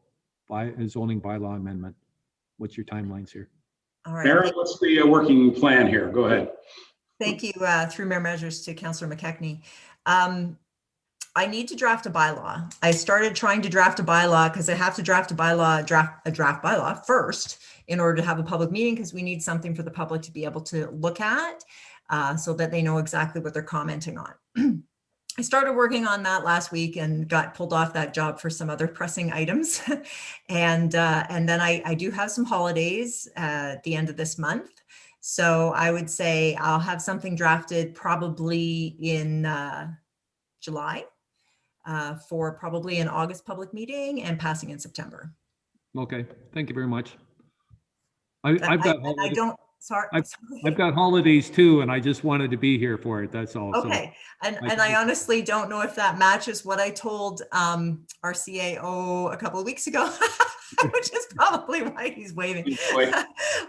zoning bylaw amendment? What's your timelines here? All right. Mara, what's the working plan here? Go ahead. Thank you, through Mayor Measures, to Councillor McKechnie. I need to draft a bylaw. I started trying to draft a bylaw because I have to draft a draft bylaw first in order to have a public meeting, because we need something for the public to be able to look at so that they know exactly what they're commenting on. I started working on that last week and got pulled off that job for some other pressing items. And then I do have some holidays at the end of this month. So I would say I'll have something drafted probably in July for probably an August public meeting and passing in September. Okay, thank you very much. I've got holidays too, and I just wanted to be here for it. That's all. Okay, so I honestly don't know if that matches what I told our CAO a couple of weeks ago, which is probably why he's waving.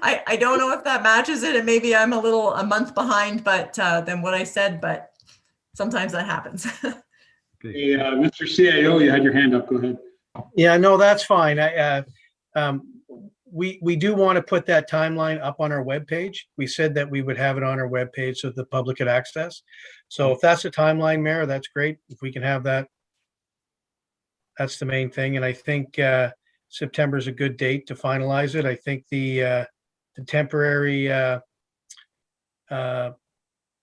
I don't know if that matches it, and maybe I'm a month behind, but than what I said. But sometimes that happens. Hey, Mr. CAO, you had your hand up. Go ahead. Yeah, no, that's fine. We do want to put that timeline up on our webpage. We said that we would have it on our webpage so the public could access. So if that's a timeline, Mayor, that's great. If we can have that, that's the main thing. And I think September is a good date to finalize it. I think the temporary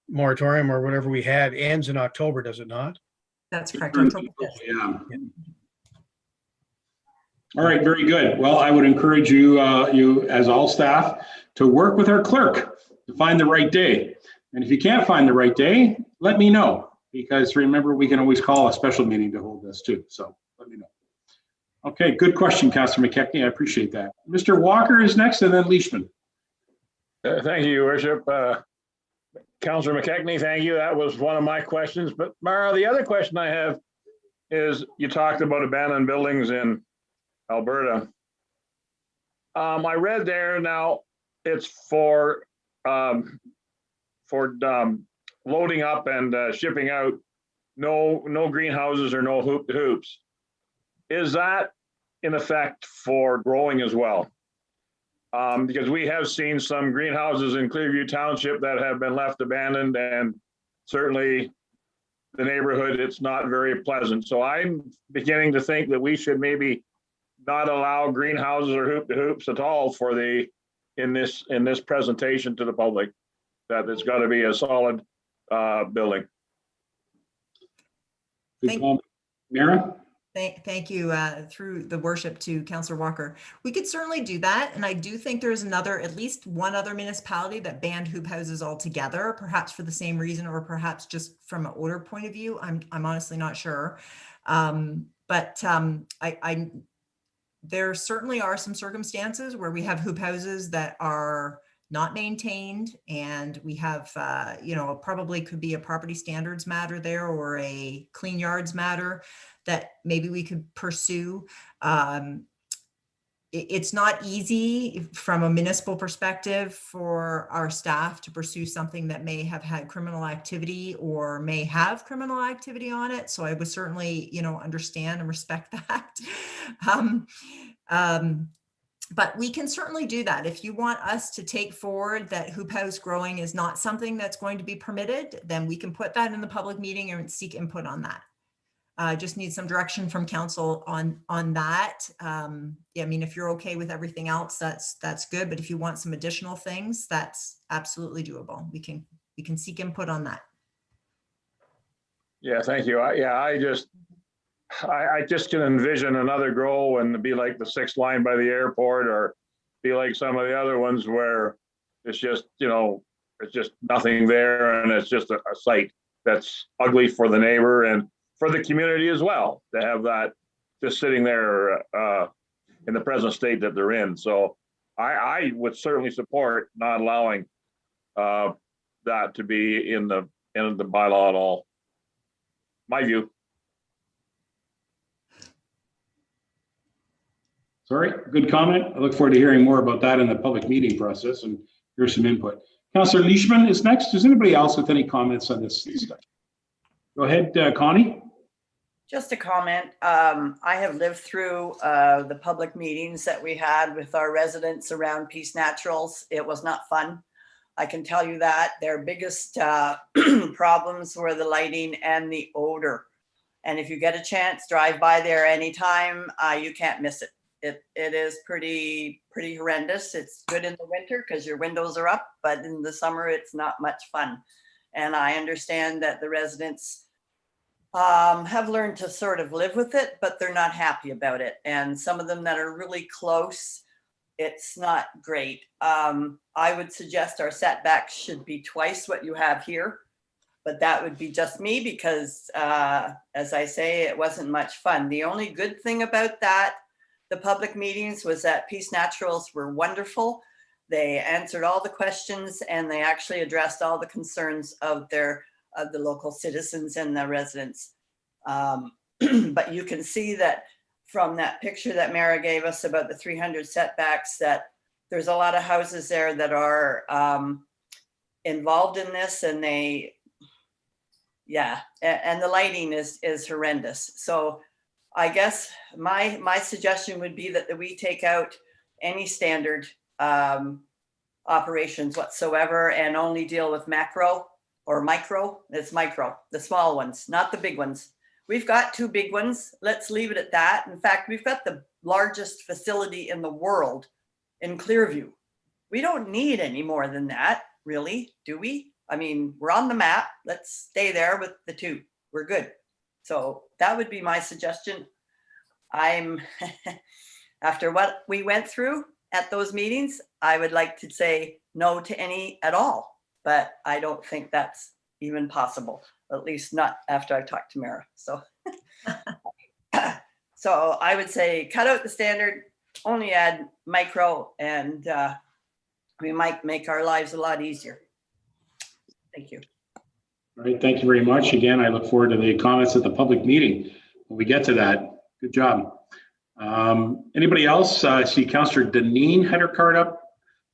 moratorium or whatever we had ends in October, does it not? That's correct. Yeah. All right, very good. Well, I would encourage you, as all staff, to work with our clerk to find the right day. And if you can't find the right day, let me know, because remember, we can always call a special meeting to hold this too. So let me know. Okay, good question, Councillor McKechnie. I appreciate that. Mr. Walker is next, and then Leishman. Thank you, Your Worship. Councillor McKechnie, thank you. That was one of my questions. But Mara, the other question I have is, you talked about abandoned buildings in Alberta. I read there now it's for loading up and shipping out, no greenhouses or no hoops. Is that in effect for growing as well? Because we have seen some greenhouses in Clearview Township that have been left abandoned, and certainly the neighborhood, it's not very pleasant. So I'm beginning to think that we should maybe not allow greenhouses or hoops at all for in this presentation to the public, that it's got to be a solid building. Mira? Thank you through the worship to Councillor Walker. We could certainly do that. And I do think there's at least one other municipality that banned hoop houses altogether, perhaps for the same reason, or perhaps just from an odor point of view. I'm honestly not sure. There certainly are some circumstances where we have hoop houses that are not maintained, and we have, probably could be a property standards matter there or a clean yards matter that maybe we could pursue. It's not easy from a municipal perspective for our staff to pursue something that may have had criminal activity or may have criminal activity on it. So I would certainly, understand and respect that. But we can certainly do that. If you want us to take forward that hoop house growing is not something that's going to be permitted, then we can put that in the public meeting and seek input on that. Just need some direction from council on that. If you're okay with everything else, that's good. But if you want some additional things, that's absolutely doable. We can seek input on that. Yeah, thank you. I just can envision another grow and be like the 6th line by the airport, or be like some of the other ones where it's just, it's just nothing there, and it's just a site that's ugly for the neighbor and for the community as well, to have that just sitting there in the present state that they're in. So I would certainly support not allowing that to be in the bylaw at all. My view. Sorry, good comment. I look forward to hearing more about that in the public meeting process and hear some input. Councillor Leishman is next. Is anybody else with any comments on this discussion? Go ahead, Connie. Just a comment. I have lived through the public meetings that we had with our residents around Peace Naturals. It was not fun. I can tell you that. Their biggest problems were the lighting and the odor. And if you get a chance, drive by there anytime. You can't miss it. It is pretty horrendous. It's good in the winter because your windows are up, but in the summer it's not much fun. And I understand that the residents have learned to sort of live with it, but they're not happy about it. And some of them that are really close, it's not great. I would suggest our setbacks should be twice what you have here, but that would be just me because, as I say, it wasn't much fun. The only good thing about that, the public meetings, was that Peace Naturals were wonderful. They answered all the questions and they actually addressed all the concerns of the local citizens and the residents. But you can see that from that picture that Mara gave us about the 300 setbacks, that there's a lot of houses there that are involved in this, and and the lighting is horrendous. So I guess my suggestion would be that we take out any standard operations whatsoever and only deal with macro or micro. It's micro, the small ones, not the big ones. We've got 2 big ones. Let's leave it at that. In fact, we've got the largest facility in the world in Clearview. We don't need any more than that, really, do we? I mean, we're on the map. Let's stay there with the 2. We're good. So that would be my suggestion. After what we went through at those meetings, I would like to say no to any at all, but I don't think that's even possible, at least not after I've talked to Mara. So, so I would say cut out the standard, only add micro, and we might make our lives a lot easier. Thank you. All right, thank you very much. Again, I look forward to the comments at the public meeting when we get to that. Good job. Anybody else? I see Councillor Deneen had her card up,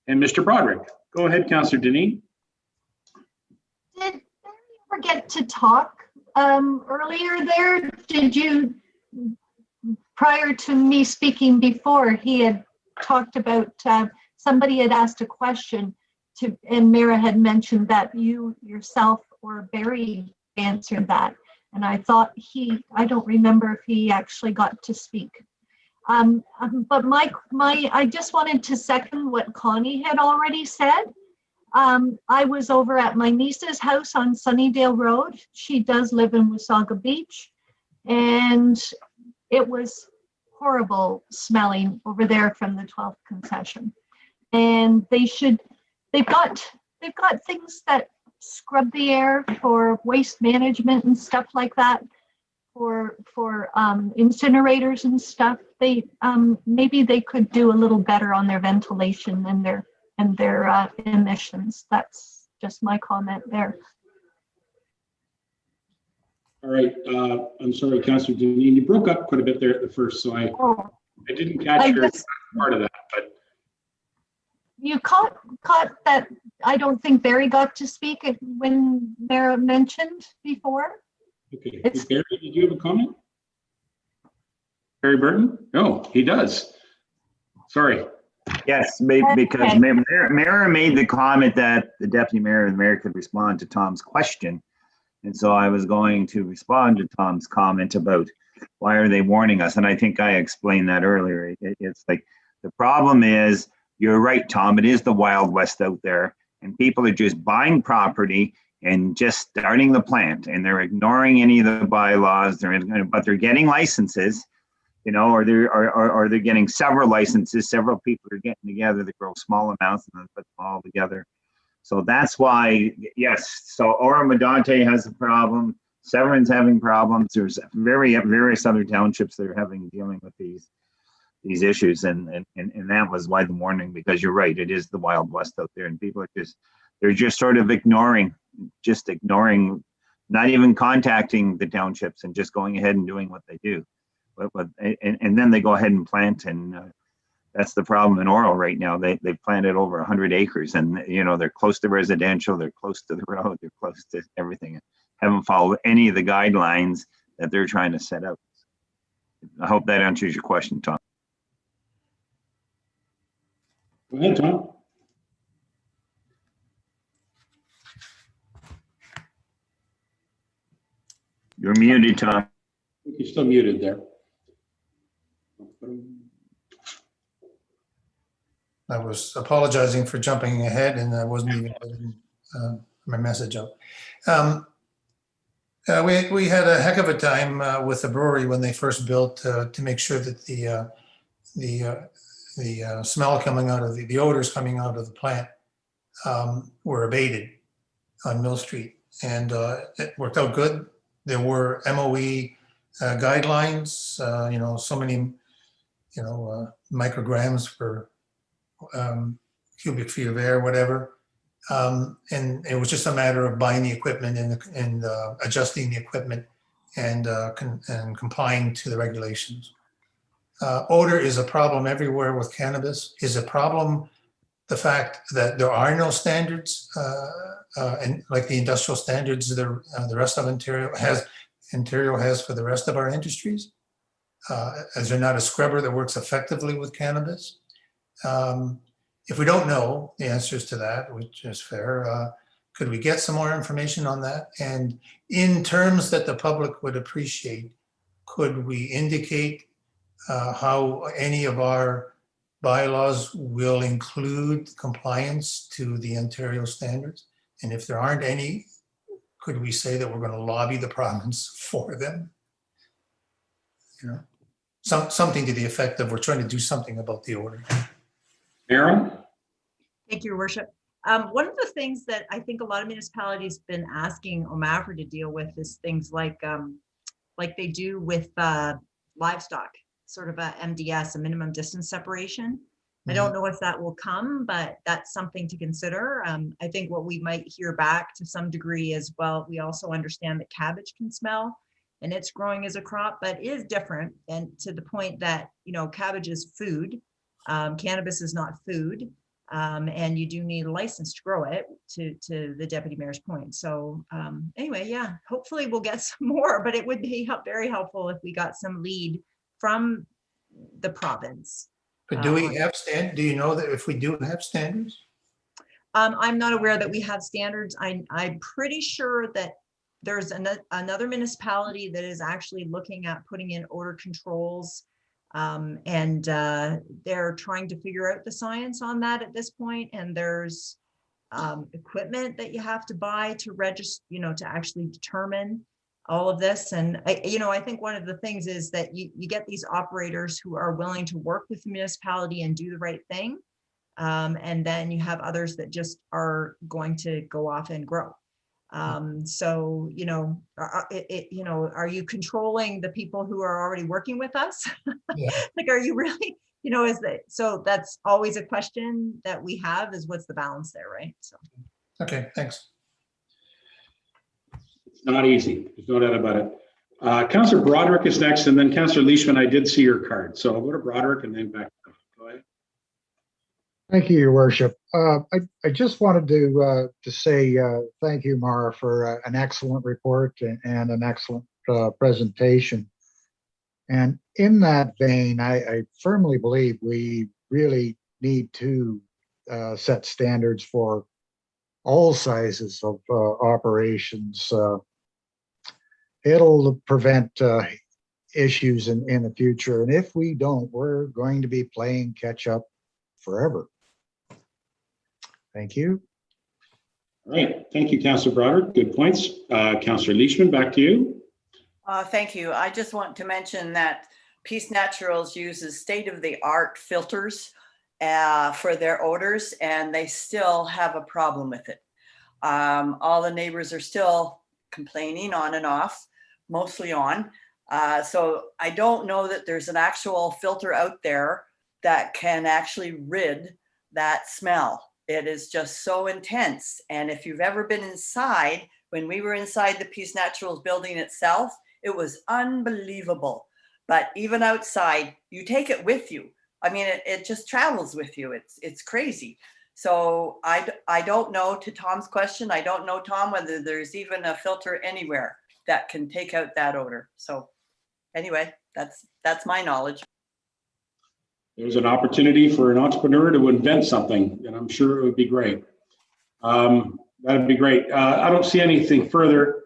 and Mr. Broderick. Go ahead, Councillor Deneen. Did you ever get to talk earlier there? Did you, prior to me speaking before, he had talked about somebody had asked a question and Mara had mentioned that you yourself or Barry answered that. And I thought I don't remember if he actually got to speak. But I just wanted to second what Connie had already said. I was over at my niece's house on Sunnydale Road. She does live in Wasaga Beach, and it was horrible smelling over there from the 12th concession. And they've got things that scrub the air for waste management and stuff like that, for incinerators and stuff. They maybe they could do a little better on their ventilation and their emissions. That's just my comment there. All right. I'm sorry, Councillor Deneen, you broke up quite a bit there at the first, so I didn't catch your part of that. But you caught that. I don't think Barry got to speak when Mara mentioned before. Okay. Barry, did you have a comment? Barry Burton? No, he does. Sorry. Yes, because Mara made the comment that the deputy mayor and the mayor could respond to Tom's question. And so I was going to respond to Tom's comment about why are they warning us? And I think I explained that earlier. It's like, the problem is, you're right, Tom, it is the Wild West out there, and people are just buying property and just starting the plant, and they're ignoring any of the bylaws. But they're getting licenses, or they're getting several licenses. Several people are getting together to grow small amounts and then put them all together. So that's why, yes. So Ora Medonte has a problem. Severin's having problems. There's various other townships that are dealing with these issues, and that was why the warning. Because you're right, it is the Wild West out there, and people are just sort of ignoring, not even contacting the townships and just going ahead and doing what they do. And then they go ahead and plant, and that's the problem in Oro right now. They've planted over 100 acres, and they're close to residential, they're close to the road, they're close to everything. Haven't followed any of the guidelines that they're trying to set out. I hope that answers your question, Tom. Go ahead, Tom. You're muted, Tom. You're still muted there. I was apologizing for jumping ahead and I wasn't even getting my message up. We had a heck of a time with the brewery when they first built to make sure that the smell coming out of the odors coming out of the plant were abated on Mill Street, and it worked out good. There were MOE guidelines, so many, micrograms per cubic feet of air, whatever. And it was just a matter of buying the equipment and adjusting the equipment and complying to the regulations. Odor is a problem everywhere with cannabis. Is a problem the fact that there are no standards, and like the industrial standards the rest of Ontario has for the rest of our industries? Is there not a scrubber that works effectively with cannabis? If we don't know the answers to that, which is fair, could we get some more information on that? And in terms that the public would appreciate, could we indicate how any of our bylaws will include compliance to the Ontario standards? And if there aren't any, could we say that we're going to lobby the province for them? Something to the effect of we're trying to do something about the odor. Aaron? Thank you, Your Worship. One of the things that I think a lot of municipalities have been asking OMAFRA to deal with is things like they do with livestock, sort of a MDS, a minimum distance separation. I don't know if that will come, but that's something to consider. I think what we might hear back to some degree is, well, we also understand that cabbage can smell and it's growing as a crop, but it is different. And to the point that, cabbage is food, cannabis is not food. And you do need a license to grow it, to the deputy mayor's point. So anyway, yeah, hopefully we'll get some more, but it would be very helpful if we got some lead from the province. But do we have do you know that if we do have standards? I'm not aware that we have standards. I'm pretty sure that there's another municipality that is actually looking at putting in odor controls. And they're trying to figure out the science on that at this point. And there's equipment that you have to buy to register, to actually determine all of this. And I think one of the things is that you get these operators who are willing to work with the municipality and do the right thing. And then you have others that just are going to go off and grow. So, are you controlling the people who are already working with us? Yeah. Like, are you really, so that's always a question that we have, is what's the balance there, right? So. Okay, thanks. It's not easy. There's no doubt about it. Councillor Broderick is next, and then Councillor Leishman, I did see your card. So I'll go to Broderick and then back. Go ahead. Thank you, Your Worship. I just wanted to say thank you, Mara, for an excellent report and an excellent presentation. And in that vein, I firmly believe we really need to set standards for all sizes of operations. It'll prevent issues in the future. And if we don't, we're going to be playing catch up forever. Thank you. All right. Thank you, Councillor Broderick. Good points. Councillor Leishman, back to you. Thank you. I just want to mention that Peace Naturals uses state-of-the-art filters for their odors, and they still have a problem with it. All the neighbors are still complaining on and off, mostly on. So I don't know that there's an actual filter out there that can actually rid that smell. It is just so intense. And if you've ever been inside, when we were inside the Peace Naturals building itself, it was unbelievable. But even outside, you take it with you. I mean, it just travels with you. It's crazy. So I don't know, to Tom's question, I don't know, Tom, whether there's even a filter anywhere that can take out that odor. So anyway, that's my knowledge. There's an opportunity for an entrepreneur to invent something, and I'm sure it would be great. That'd be great. I don't see anything further.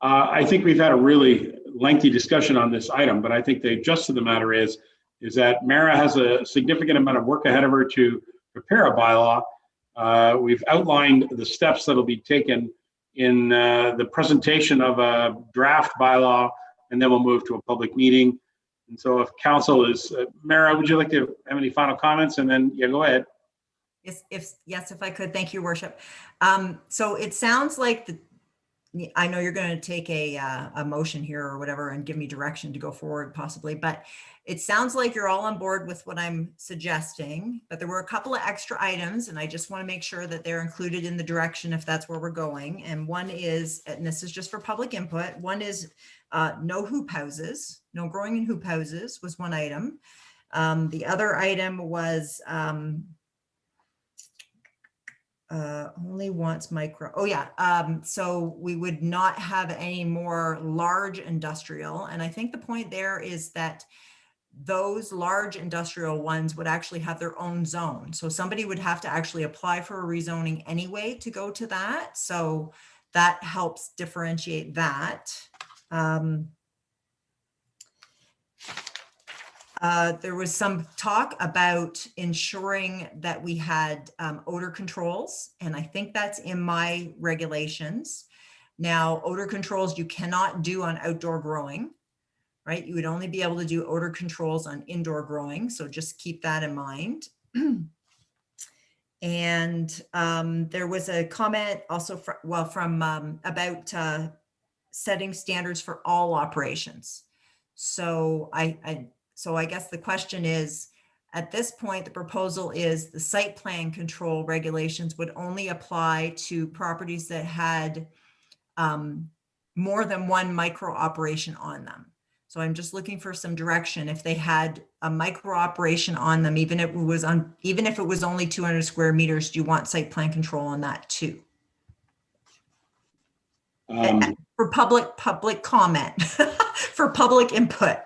I think we've had a really lengthy discussion on this item, but I think the gist of the matter is that Mara has a significant amount of work ahead of her to prepare a bylaw. We've outlined the steps that will be taken in the presentation of a draft bylaw, and then we'll move to a public meeting. And so if council is, Mara, would you like to have any final comments? And then, yeah, go ahead. Yes, if I could, thank you, Worship. So it sounds like I know you're going to take a motion here or whatever and give me direction to go forward possibly, but it sounds like you're all on board with what I'm suggesting, but there were a couple of extra items and I just want to make sure that they're included in the direction if that's where we're going. And one is, and this is just for public input, one is no hoop houses, no growing in hoop houses was one item. The other item was only once micro. Oh yeah. So we would not have any more large industrial. And I think the point there is that those large industrial ones would actually have their own zone. So somebody would have to actually apply for a rezoning anyway to go to that. So that helps differentiate that. There was some talk about ensuring that we had odor controls, and I think that's in my regulations. Now, odor controls you cannot do on outdoor growing, right? You would only be able to do odor controls on indoor growing, so just keep that in mind. And there was a comment also from about setting standards for all operations. So I guess the question is, at this point, the proposal is the site plan control regulations would only apply to properties that had more than one micro operation on them. So I'm just looking for some direction. If they had a micro operation on them, even if it was only 200 square meters, do you want site plan control on that too? For public comment, for public input.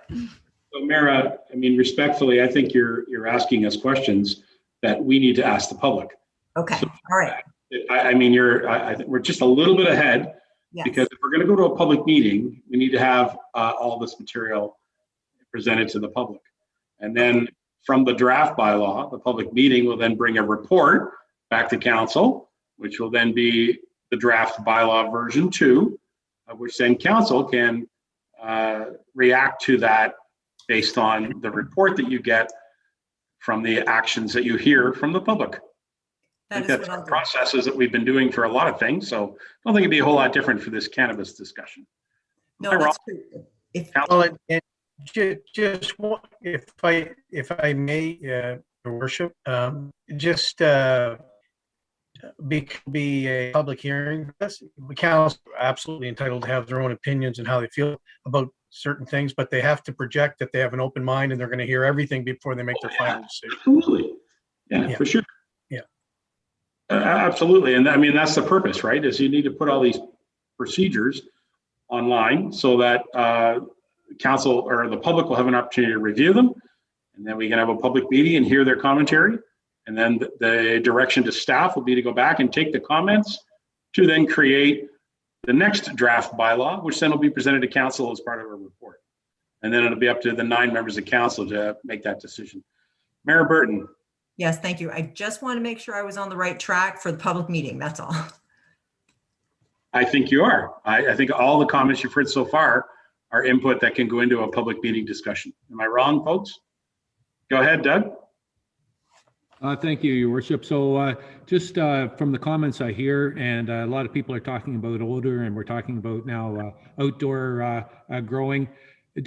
So Mara, I mean, respectfully, I think you're asking us questions that we need to ask the public. Okay, so, all right. I mean, we're just a little bit ahead. Yes. Because if we're going to go to a public meeting, we need to have all this material presented to the public. And then from the draft bylaw, the public meeting will then bring a report back to council, which will then be the draft bylaw version 2, which then council can react to that based on the report that you get from the actions that you hear from the public. I think that's the processes that we've been doing for a lot of things. So I don't think it'd be a whole lot different for this cannabis discussion. No, that's true. Just if I may, Your Worship, just be a public hearing. The council are absolutely entitled to have their own opinions and how they feel about certain things, but they have to project that they have an open mind and they're going to hear everything before they make their final decision. Absolutely. Yeah, for sure. Yeah. Absolutely. And I mean, that's the purpose, right? Is you need to put all these procedures online so that council or the public will have an opportunity to review them. And then we can have a public meeting and hear their commentary. And then the direction to staff will be to go back and take the comments to then create the next draft bylaw, which then will be presented to council as part of a report. And then it'll be up to the 9 members of council to make that decision. Mayor Burton. Yes, thank you. I just want to make sure I was on the right track for the public meeting. That's all. I think you are. I think all the comments you've heard so far are input that can go into a public meeting discussion. Am I wrong, folks? Go ahead, Doug. Thank you, Your Worship. So just from the comments I hear, and a lot of people are talking about odor, and we're talking about now outdoor growing.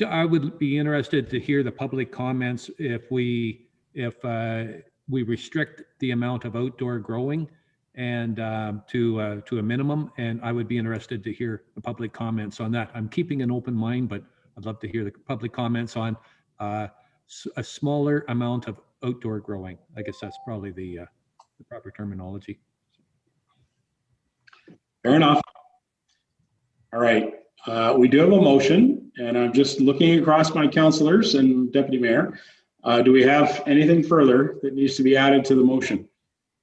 I would be interested to hear the public comments if we restrict the amount of outdoor growing and to a minimum, and I would be interested to hear the public comments on that. I'm keeping an open mind, but I'd love to hear the public comments on a smaller amount of outdoor growing. I guess that's probably the proper terminology. Fair enough. All right, we do have a motion, and I'm just looking across my councillors and Deputy Mayor. Do we have anything further that needs to be added to the motion?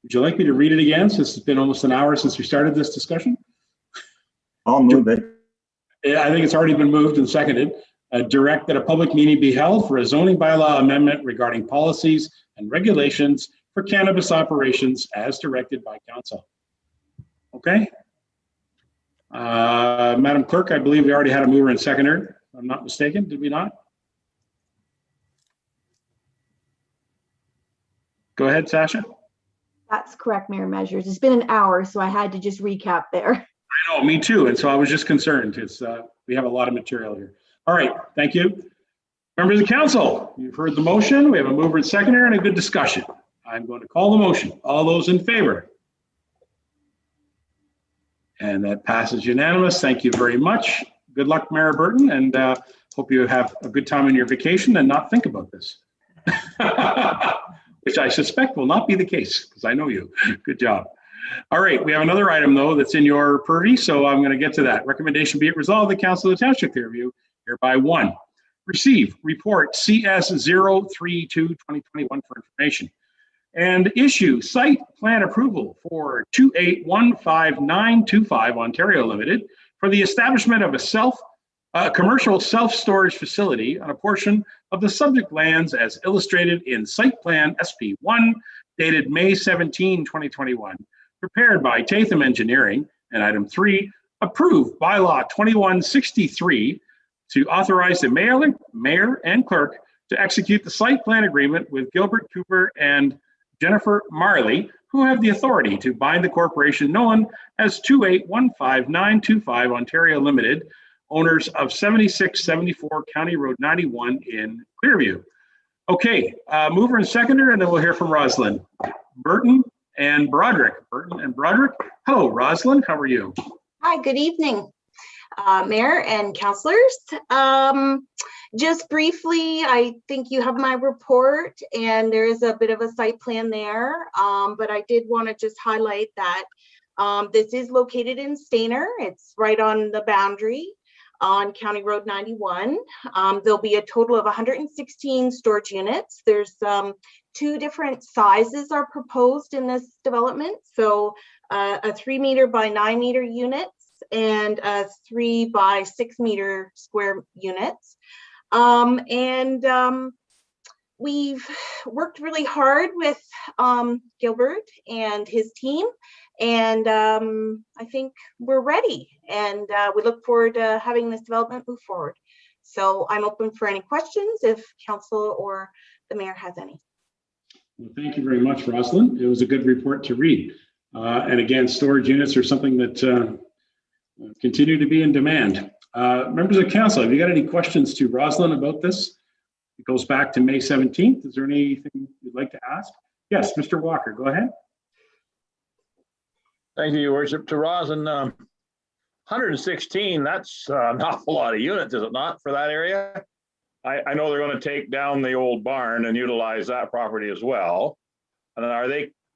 Would you like me to read it again, since it's been almost an hour since we started this discussion? I'll move it. I think it's already been moved and seconded. Direct that a public meeting be held for a zoning bylaw amendment regarding policies and regulations for cannabis operations as directed by council. Okay. Madam Clerk, I believe we already had a mover and seconder, if I'm not mistaken, did we not? Go ahead, Sasha. That's correct, Mayor Measures. It's been an hour, so I had to just recap there. I know, me too. And so I was just concerned. It's we have a lot of material here. All right, thank you. Members of the council, you've heard the motion. We have a mover and seconder and a good discussion. I'm going to call the motion. All those in favor? And that passes unanimous. Thank you very much. Good luck, Mayor Burton, and hope you have a good time on your vacation and not think about this. Which I suspect will not be the case, because I know you. Good job. All right, we have another item, though, that's in your purview, so I'm going to get to that. Recommendation be it resolved, the Council of the Township of Clearview hereby one, receive report CS 032-2021 for information, and issue site plan approval for 2815925 Ontario Limited for the establishment of a commercial self-storage facility on a portion of the subject lands as illustrated in site plan SP1 dated May 17, 2021, prepared by Tatham Engineering. And item 3, approve bylaw 2163 to authorize the mayor and clerk to execute the site plan agreement with Gilbert Cooper and Jennifer Marley, who have the authority to bind the corporation known as 2815925 Ontario Limited, owners of 7674 County Road 91 in Clearview. Okay, mover and seconder, and then we'll hear from Rosalind. Burton and Broderick. Burton and Broderick. Hello, Rosalind, how are you? Hi, good evening, Mayor and councillors. Just briefly, I think you have my report and there is a bit of a site plan there, but I did want to just highlight that this is located in Stayner. It's right on the boundary on County Road 91. There'll be a total of 116 storage units. There's 2 different sizes are proposed in this development. So a 3 meter by 9 meter units and a 3 by 6 meter square units. We've worked really hard with Gilbert and his team, and I think we're ready, and we look forward to having this development move forward. So I'm open for any questions if council or the mayor has any. Well, thank you very much, Rosalind. It was a good report to read. And again, storage units are something that continue to be in demand. Members of council, have you got any questions to Rosalind about this? It goes back to May 17th. Is there anything you'd like to ask? Yes, Mr. Walker, go ahead. Thank you, Your Worship. To Rosin, 116, that's an awful lot of units, is it not, for that area? I know they're going to take down the old barn and utilize that property as well. And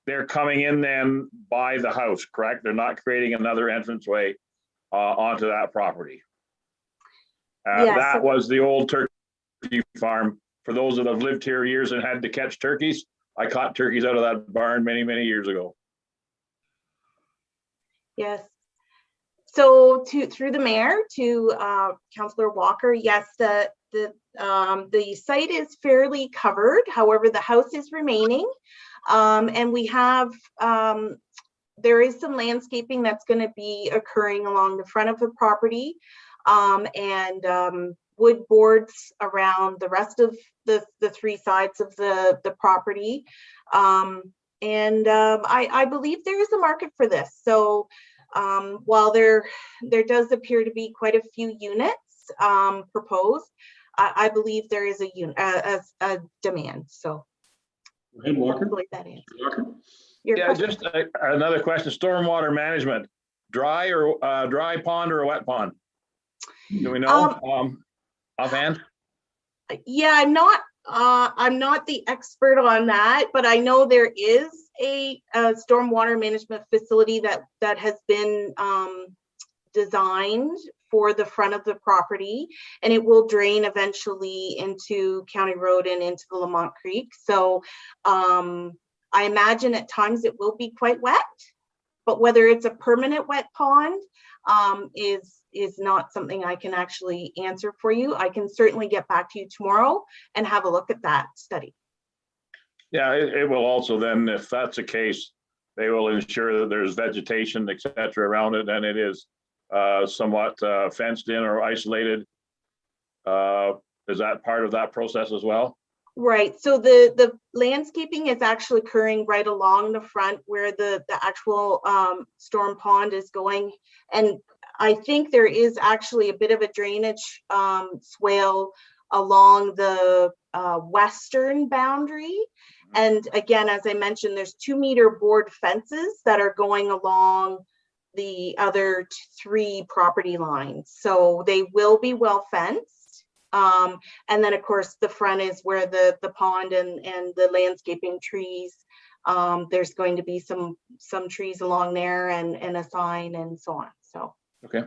they're coming in then by the house, correct? They're not creating another entranceway onto that property. Yes. That was the old turkey farm. For those that have lived here years and had to catch turkeys, I caught turkeys out of that barn many, many years ago. Yes. So through the mayor to Councillor Walker, yes, the site is fairly covered. However, the house is remaining, and we have there is some landscaping that's going to be occurring along the front of the property, and wood boards around the rest of the 3 sides of the property. I believe there is a market for this. So while there does appear to be quite a few units proposed, I believe there is a demand. So go ahead, Walker. hopefully that answers Walker. your question. Just another question. Stormwater management, dry pond or a wet pond? Do we know offhand? Yeah, I'm not the expert on that, but I know there is a stormwater management facility that has been designed for the front of the property, and it will drain eventually into County Road and into the Lamont Creek. So I imagine at times it will be quite wet, but whether it's a permanent wet pond is not something I can actually answer for you. I can certainly get back to you tomorrow and have a look at that study. Yeah, it will also then, if that's the case, they will ensure that there's vegetation, et cetera, around it, and it is somewhat fenced in or isolated. Is that part of that process as well? Right. So the landscaping is actually occurring right along the front where the actual storm pond is going. And I think there is actually a bit of a drainage swale along the western boundary. And again, as I mentioned, there's 2-meter board fences that are going along the other 3 property lines. So they will be well fenced. And then of course the front is where the pond and the landscaping trees. There's going to be some trees along there and a sign and so on. So okay.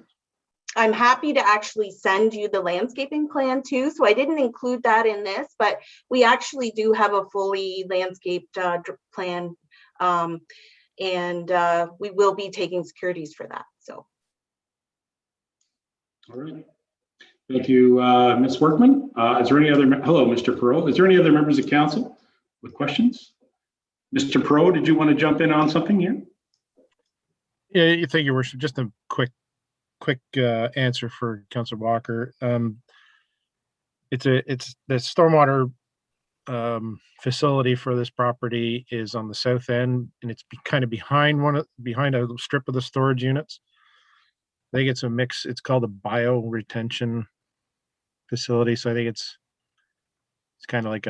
I'm happy to actually send you the landscaping plan too. So I didn't include that in this, but we actually do have a fully landscaped plan. And we will be taking securities for that. So. All right. Thank you, Ms. Workman. Is there any other, hello, Mr. Perot. Is there any other members of council with questions? Mr. Perot, did you want to jump in on something here? Yeah, thank you, Worship. Just a quick answer for Councillor Walker. It's the stormwater facility for this property is on the south end, and it's kind of behind a strip of the storage units. I think it's a mix. It's called a bio retention facility. So I think it's kind of like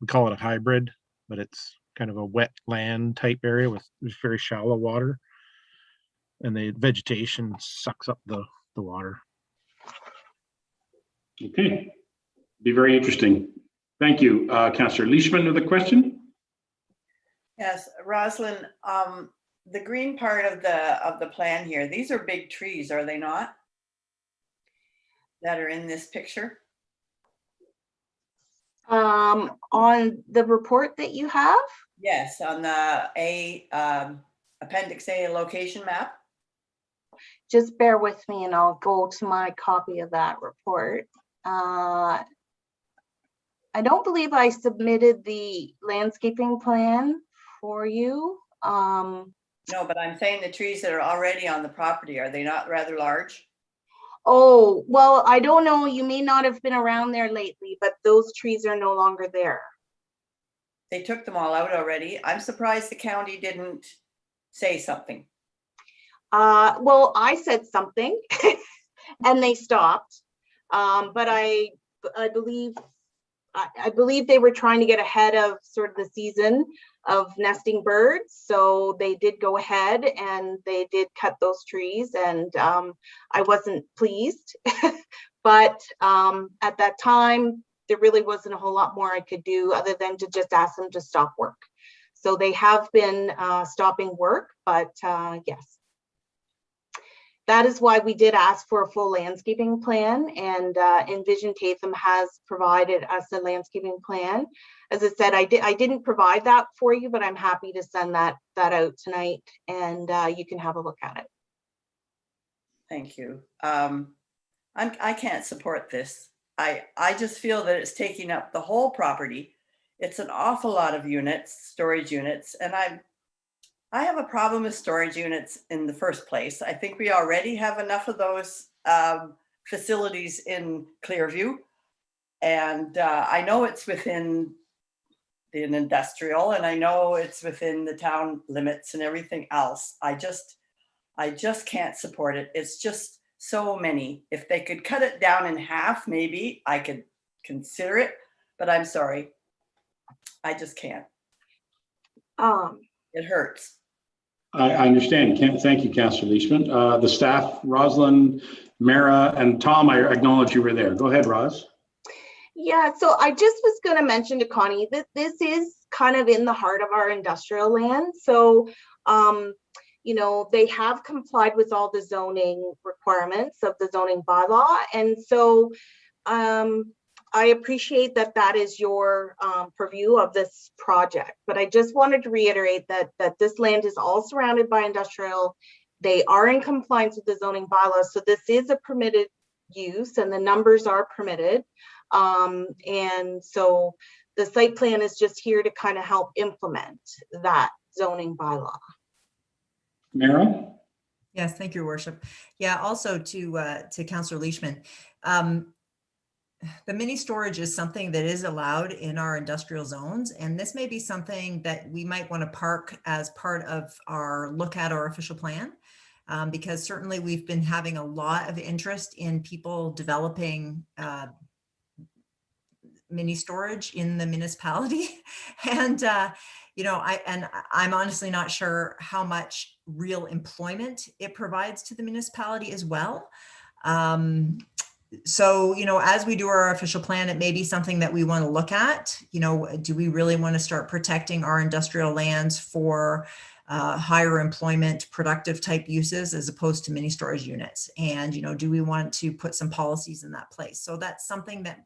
we call it a hybrid, but it's kind of a wet land type area with very shallow water, and the vegetation sucks up the water. Okay, be very interesting. Thank you, Councillor Leishman, with a question. Yes, Rosalind, the green part of the plan here, these are big trees, are they not? That are in this picture? On the report that you have? Yes, on the Appendix A location map. Just bear with me and I'll go to my copy of that report. I don't believe I submitted the landscaping plan for you. No, but I'm saying the trees that are already on the property, are they not rather large? Oh, well, I don't know. You may not have been around there lately, but those trees are no longer there. They took them all out already. I'm surprised the county didn't say something. Well, I said something and they stopped. But I believe they were trying to get ahead of sort of the season of nesting birds. So they did go ahead and they did cut those trees, and I wasn't pleased. But at that time, there really wasn't a whole lot more I could do other than to just ask them to stop work. So they have been stopping work, but yes. That is why we did ask for a full landscaping plan, and Envision Tatham has provided us a landscaping plan. As I said, I didn't provide that for you, but I'm happy to send that out tonight, and you can have a look at it. Thank you. I can't support this. I just feel that it's taking up the whole property. It's an awful lot of units, storage units, and I have a problem with storage units in the first place. I think we already have enough of those facilities in Clearview. And I know it's within an industrial, and I know it's within the town limits and everything else. I just can't support it. It's just so many. If they could cut it down in half, maybe I could consider it, but I'm sorry. I just can't. It hurts. I understand. Thank you, Councillor Leishman. The staff, Rosalind, Mara, and Tom, I acknowledge you were there. Go ahead, Ros. Yeah, so I just was going to mention to Connie that this is kind of in the heart of our industrial land. So, you know, they have complied with all the zoning requirements of the zoning bylaw. And so I appreciate that that is your purview of this project, but I just wanted to reiterate that this land is all surrounded by industrial. They are in compliance with the zoning bylaws, so this is a permitted use and the numbers are permitted. And so the site plan is just here to kind of help implement that zoning bylaw. Mara? Yes, thank you, Your Worship. Yeah, also to Councillor Leishman, the mini storage is something that is allowed in our industrial zones, and this may be something that we might want to park as part of our look at our official plan, because certainly we've been having a lot of interest in people developing mini storage in the municipality. And, you know, I'm honestly not sure how much real employment it provides to the municipality as well. So, you know, as we do our official plan, it may be something that we want to look at. You know, do we really want to start protecting our industrial lands for higher employment, productive type uses as opposed to mini storage units? And, you know, do we want to put some policies in that place? So that's something that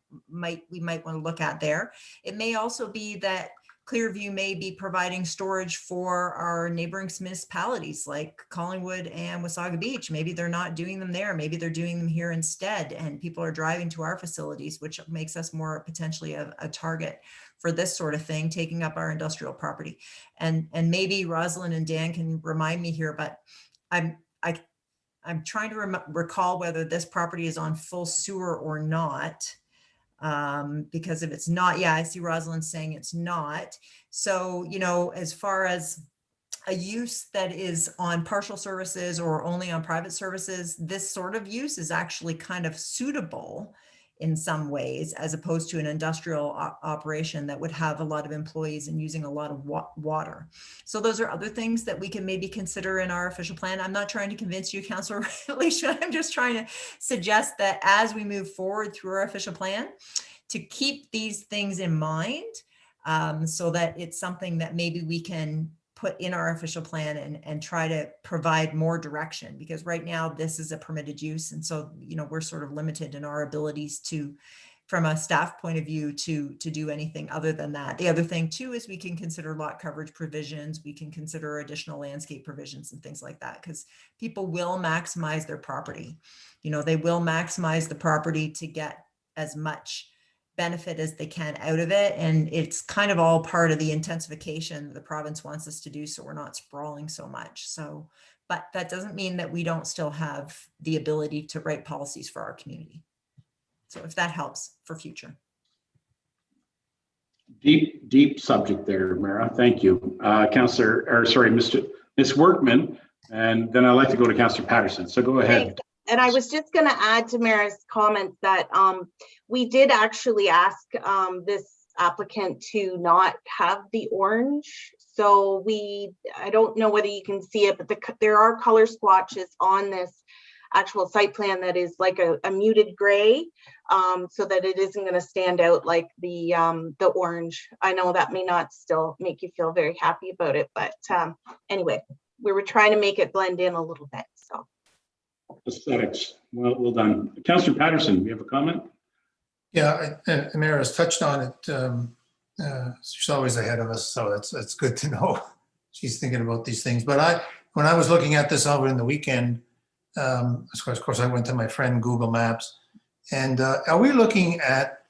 we might want to look at there. It may also be that Clearview may be providing storage for our neighboring municipalities like Collingwood and Wasaga Beach. Maybe they're not doing them there. Maybe they're doing them here instead. And people are driving to our facilities, which makes us more potentially a target for this sort of thing, taking up our industrial property. And maybe Rosalind and Dan can remind me here, but I'm trying to recall whether this property is on full sewer or not. Because if it's not, yeah, I see Rosalind saying it's not. So, you know, as far as a use that is on partial services or only on private services, this sort of use is actually kind of suitable in some ways, as opposed to an industrial operation that would have a lot of employees and using a lot of water. So those are other things that we can maybe consider in our official plan. I'm not trying to convince you, Councillor Alicia. I'm just trying to suggest that as we move forward through our official plan, to keep these things in mind, so that it's something that maybe we can put in our official plan and try to provide more direction, because right now this is a permitted use. And so, you know, we're sort of limited in our abilities to, from a staff point of view, to do anything other than that. The other thing too is we can consider lot coverage provisions. We can consider additional landscape provisions and things like that, because people will maximize their property. You know, they will maximize the property to get as much benefit as they can out of it. And it's kind of all part of the intensification the province wants us to do, so we're not sprawling so much. So, but that doesn't mean that we don't still have the ability to write policies for our community. So if that helps for future. Deep subject there, Mara. Thank you. Ms. Workman, and then I'd like to go to Councillor Patterson. So go ahead. Thanks. And I was just going to add to Mara's comments that we did actually ask this applicant to not have the orange. So I don't know whether you can see it, but there are color swatches on this actual site plan that is like a muted gray, so that it isn't going to stand out like the orange. I know that may not still make you feel very happy about it, but anyway, we were trying to make it blend in a little bit. So. Aesthetics. Well done. Councillor Patterson, you have a comment? Yeah, and Mara's touched on it. She's always ahead of us, so it's good to know she's thinking about these things. But when I was looking at this over in the weekend, of course, I went to my friend Google Maps, and are we looking at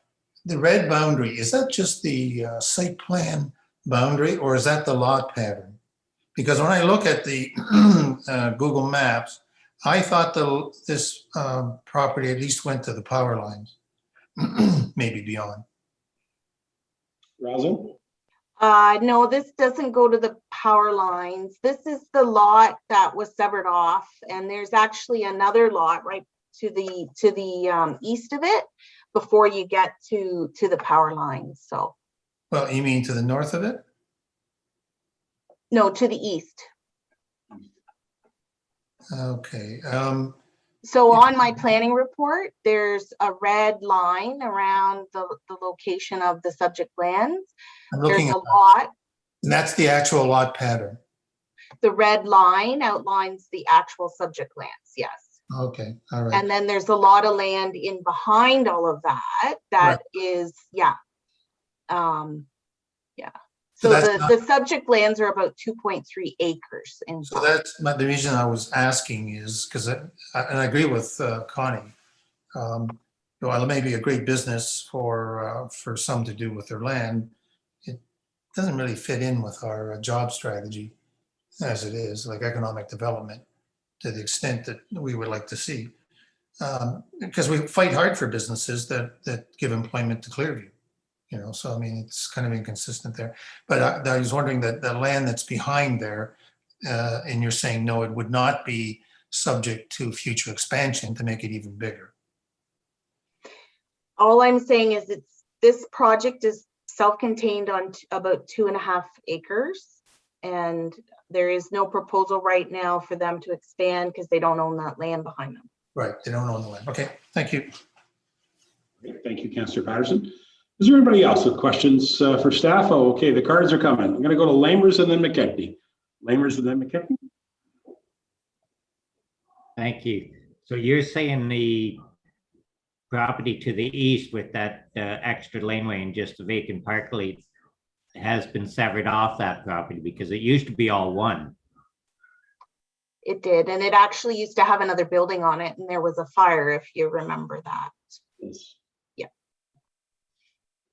the red boundary? Is that just the site plan boundary, or is that the lot pattern? Because when I look at the Google Maps, I thought this property at least went to the power lines, maybe beyond. Rosal? No, this doesn't go to the power lines. This is the lot that was severed off, and there's actually another lot right to the east of it before you get to the power lines. So. Well, you mean to the north of it? No, to the east. Okay. So on my planning report, there's a red line around the location of the subject lands. I'm looking There's at a lot. And that's the actual lot pattern. The red line outlines the actual subject lands, yes. Okay, all right. And then there's a lot of land in behind all of that, that is, yeah. Yeah. So So that's the subject lands are about 2.3 acres in So that's the reason I was asking is because, and I agree with Connie. While it may be a great business for some to do with their land, it doesn't really fit in with our job strategy as it is, like economic development, to the extent that we would like to see. Because we fight hard for businesses that give employment to Clearview. You know, so I mean, it's kind of inconsistent there. But I was wondering that the land that's behind there, and you're saying, no, it would not be subject to future expansion to make it even bigger. All I'm saying is this project is self-contained on about 2.5 acres. And there is no proposal right now for them to expand because they don't own that land behind them. Right, they don't own the land. Okay, thank you. Great. Thank you, Councillor Patterson. Is there anybody else with questions for staff? Oh, okay, the cards are coming. I'm going to go to Lamers and then McKechnie. Lamers and then McKechnie. Thank you. So you're saying the property to the east with that extra laneway and just a vacant parklet has been severed off that property because it used to be all one. It did, and it actually used to have another building on it, and there was a fire, if you remember that. Yes. Yeah.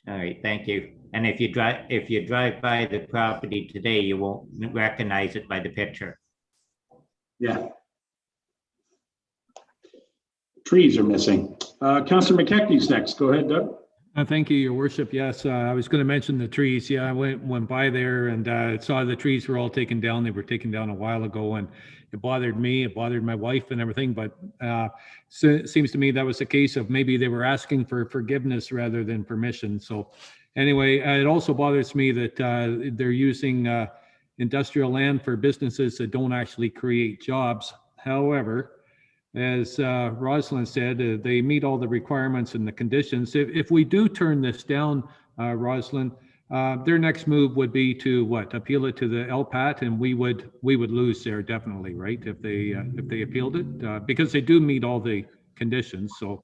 All right, thank you. And if you drive by the property today, you won't recognize it by the picture. Yeah. Trees are missing. Councillor McKechnie's next. Go ahead, Doug. Thank you, Your Worship. Yes, I was going to mention the trees. Yeah, I went by there and saw the trees were all taken down. They were taken down a while ago, and it bothered me. It bothered my wife and everything. But so it seems to me that was a case of maybe they were asking for forgiveness rather than permission. So anyway, it also bothers me that they're using industrial land for businesses that don't actually create jobs. However, as Rosalind said, they meet all the requirements and the conditions. If we do turn this down, Rosalind, their next move would be to what? Appeal it to the LPAT, and we would lose there definitely, right? If they appealed it, because they do meet all the conditions, so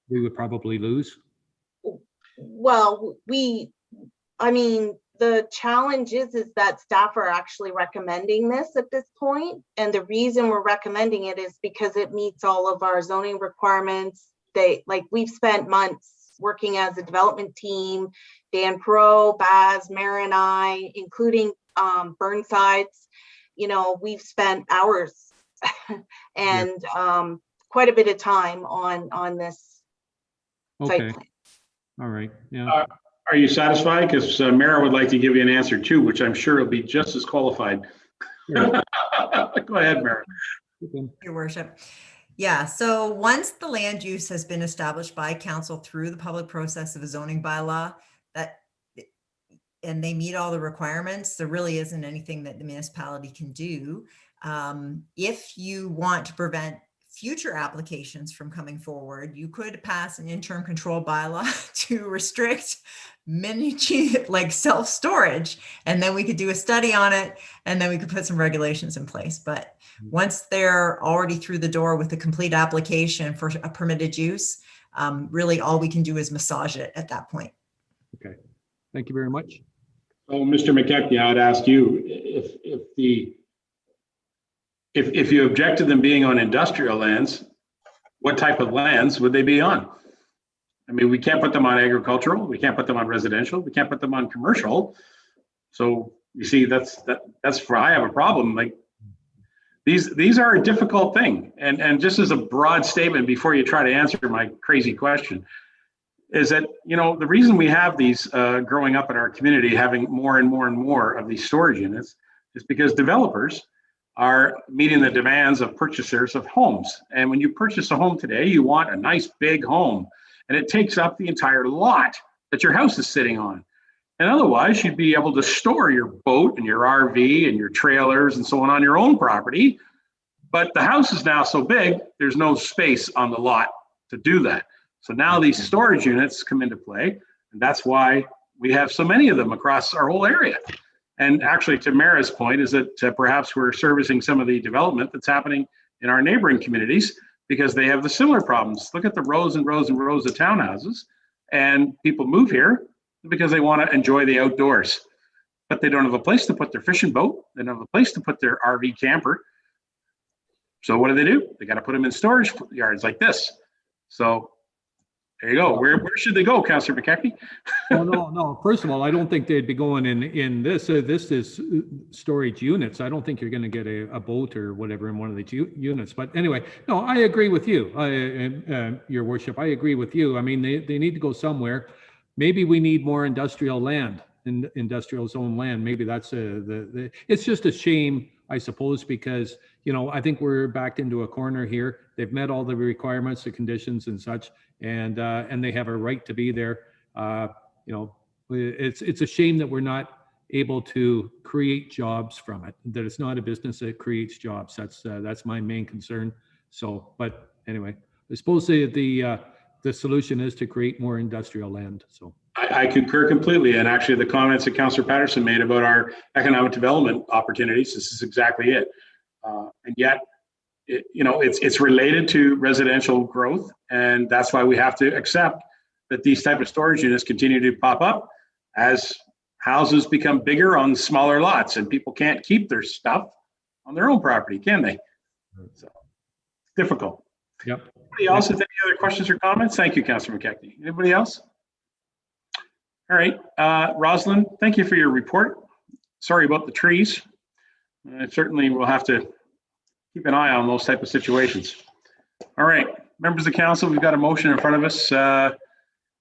we would probably lose. Well, I mean, the challenge is that staff are actually recommending this at this point. And the reason we're recommending it is because it meets all of our zoning requirements. We've spent months working as a development team, Dan Pro, Baz, Mara and I, including Burnsides. You know, we've spent hours and quite a bit of time on this site plan. All right, yeah. Are you satisfied? Because Mara would like to give you an answer too, which I'm sure will be just as qualified. Go ahead, Mara. Your Worship. Yeah, so once the land use has been established by council through the public process of a zoning bylaw, and they meet all the requirements, there really isn't anything that the municipality can do. If you want to prevent future applications from coming forward, you could pass an interim control bylaw to restrict many like self-storage, and then we could do a study on it, and then we could put some regulations in place. But once they're already through the door with a complete application for a permitted use, really all we can do is massage it at that point. Okay, thank you very much. So, Mr. McKechnie, I'd ask you if you object to them being on industrial lands, what type of lands would they be on? I mean, we can't put them on agricultural, we can't put them on residential, we can't put them on commercial. So you see, that's where I have a problem. Like these are a difficult thing. And just as a broad statement before you try to answer my crazy question, is that, you know, the reason we have these growing up in our community, having more and more and more of these storage units, is because developers are meeting the demands of purchasers of homes. And when you purchase a home today, you want a nice big home, and it takes up the entire lot that your house is sitting on. And otherwise, you'd be able to store your boat and your RV and your trailers and so on your own property. But the house is now so big, there's no space on the lot to do that. So now these storage units come into play, and that's why we have so many of them across our whole area. And actually, to Mara's point, is that perhaps we're servicing some of the development that's happening in our neighboring communities because they have the similar problems. Look at the rows and rows and rows of townhouses, and people move here because they want to enjoy the outdoors, but they don't have a place to put their fishing boat. They don't have a place to put their RV camper. So what do? They got to put them in storage yards like this. So there you go. Where should they go, Councillor McKechnie? Oh, no. First of all, I don't think they'd be going in this. This is storage units. I don't think you're going to get a boat or whatever in one of these units. But anyway, no, I agree with you, Your Worship. I agree with you. I mean, they need to go somewhere. Maybe we need more industrial land, industrial zone land. Maybe that's it's just a shame, I suppose, because, you know, I think we're backed into a corner here. They've met all the requirements, the conditions and such, and they have a right to be there. You know, it's a shame that we're not able to create jobs from it, that it's not a business that creates jobs. That's my main concern. So, but anyway, I suppose the solution is to create more industrial land. So I concur completely. And actually the comments that Councillor Patterson made about our economic development opportunities, this is exactly it. And yet, it's related to residential growth. And that's why we have to accept that these type of storage units continue to pop up as houses become bigger on smaller lots, and people can't keep their stuff on their own property, can they? So difficult. Yep. Anybody else with any other questions or comments? Thank you, Councillor McKechnie. Anybody else? All right, Rosalind, thank you for your report. Sorry about the trees. Certainly we'll have to keep an eye on those type of situations. All right, members of council, we've got a motion in front of us.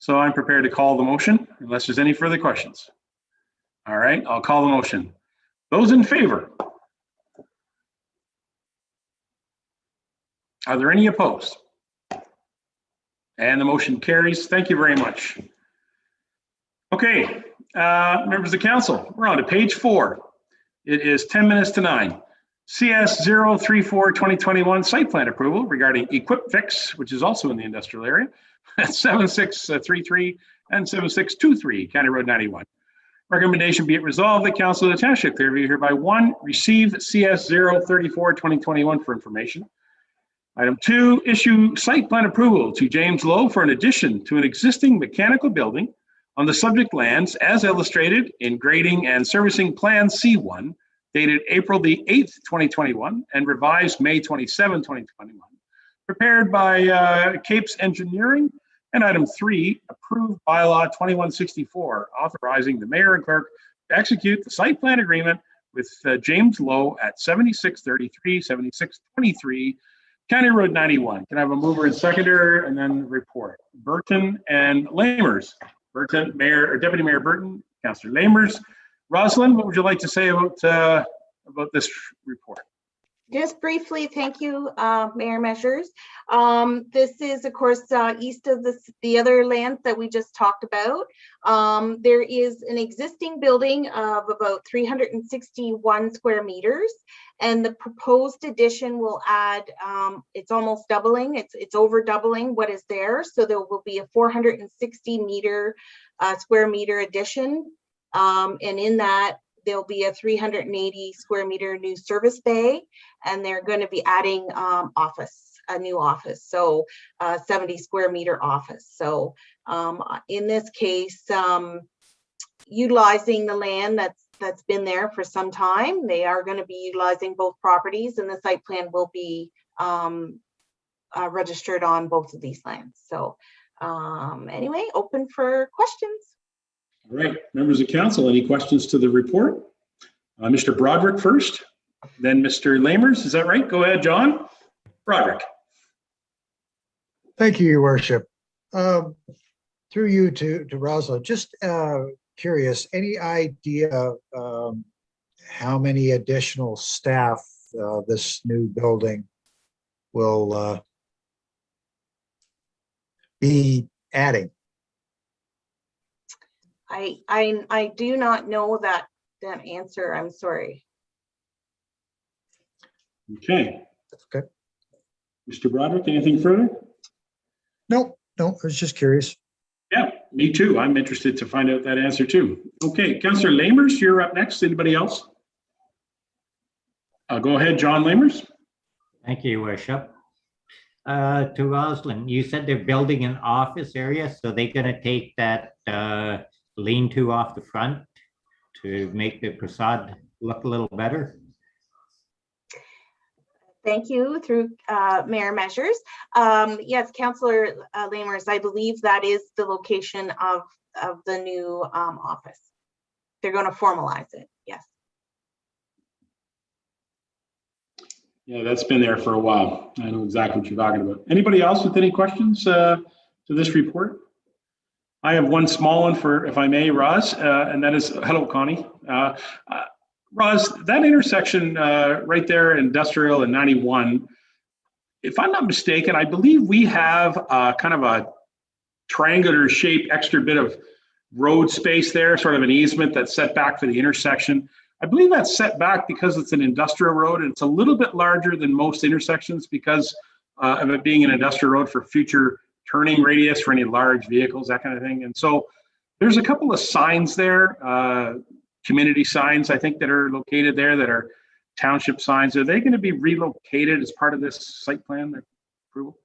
So I'm prepared to call the motion unless there's any further questions. All right, I'll call the motion. Those in favor? Are there any opposed? And the motion carries. Thank you very much. Okay, members of council, we're on to page 4. It is 10 minutes to 9. CS 034-2021 site plan approval regarding Equip Fix, which is also in the industrial area, at 7633 and 7623 County Road 91. Recommendation be it resolved that Council of the Township Clearview hereby 1, receive CS 034-2021 for information. Item 2, issue site plan approval to James Lowe for an addition to an existing mechanical building on the subject lands as illustrated in grading and servicing plan C1 dated April the 8th, 2021 and revised May 27, 2021. Prepared by Capes Engineering. And item 3, approved bylaw 2164, authorizing the mayor and clerk to execute the site plan agreement with James Lowe at 7633, 7623 County Road 91. Can I have a mover and seconder and then report? Burton and Lamers. Burton, Mayor or Deputy Mayor Burton, Councillor Lamers. Rosalind, what would you like to say about this report? Just briefly, thank you, Mayor Measures. This is, of course, east of the other lands that we just talked about. There is an existing building of about 361 square meters, and the proposed addition will add, it's almost doubling, it's over doubling what is there. So there will be a 460 square meter addition. And in that, there'll be a 380 square meter new service bay, and they're going to be adding a new office, so 70 square meter office. So in this case, utilizing the land that's been there for some time, they are going to be utilizing both properties, and the site plan will be registered on both of these lands. So anyway, open for questions. All right, members of council, any questions to the report? Mr. Broderick first, then Mr. Lamers. Is that right? Go ahead, John. Broderick. Thank you, Your Worship. Through you to Rosalind, just curious, any idea how many additional staff this new building will be adding? I do not know that answer. I'm sorry. Okay. Okay. Mr. Broderick, anything further? No, I was just curious. Yeah, me too. I'm interested to find out that answer too. Okay, Councillor Lamers, you're up next. Anybody else? Go ahead, John Lamers. Thank you, Your Worship. To Rosalind, you said they're building an office area, so they're going to take that lean-to off the front to make the facade look a little better? Thank you, through Mayor Measures. Yes, Councillor Lamers, I believe that is the location of the new office. They're going to formalize it, yes. Yeah, that's been there for a while. I know exactly what you're talking about. Anybody else with any questions to this report? I have one small one for, if I may, Roz, and that is, hello, Connie. Roz, that intersection right there, Industrial and 91, if I'm not mistaken, I believe we have kind of a triangular shaped extra bit of road space there, sort of an easement that's set back for the intersection. I believe that's set back because it's an industrial road and it's a little bit larger than most intersections because of it being an industrial road for future turning radius for any large vehicles, that kind of thing. And so there's a couple of signs there, community signs, I think, that are located there that are township signs. Are they going to be relocated as part of this site plan approval?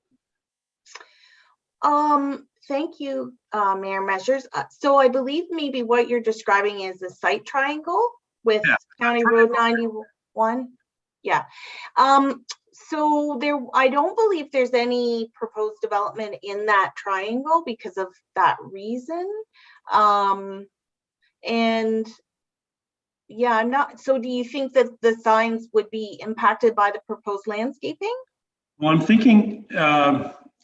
Thank you, Mayor Measures. So I believe maybe what you're describing is a site triangle with County Road 91. Yeah. So there, I don't believe there's any proposed development in that triangle because of that reason. And yeah, I'm not, so do you think that the signs would be impacted by the proposed landscaping? Well, I'm thinking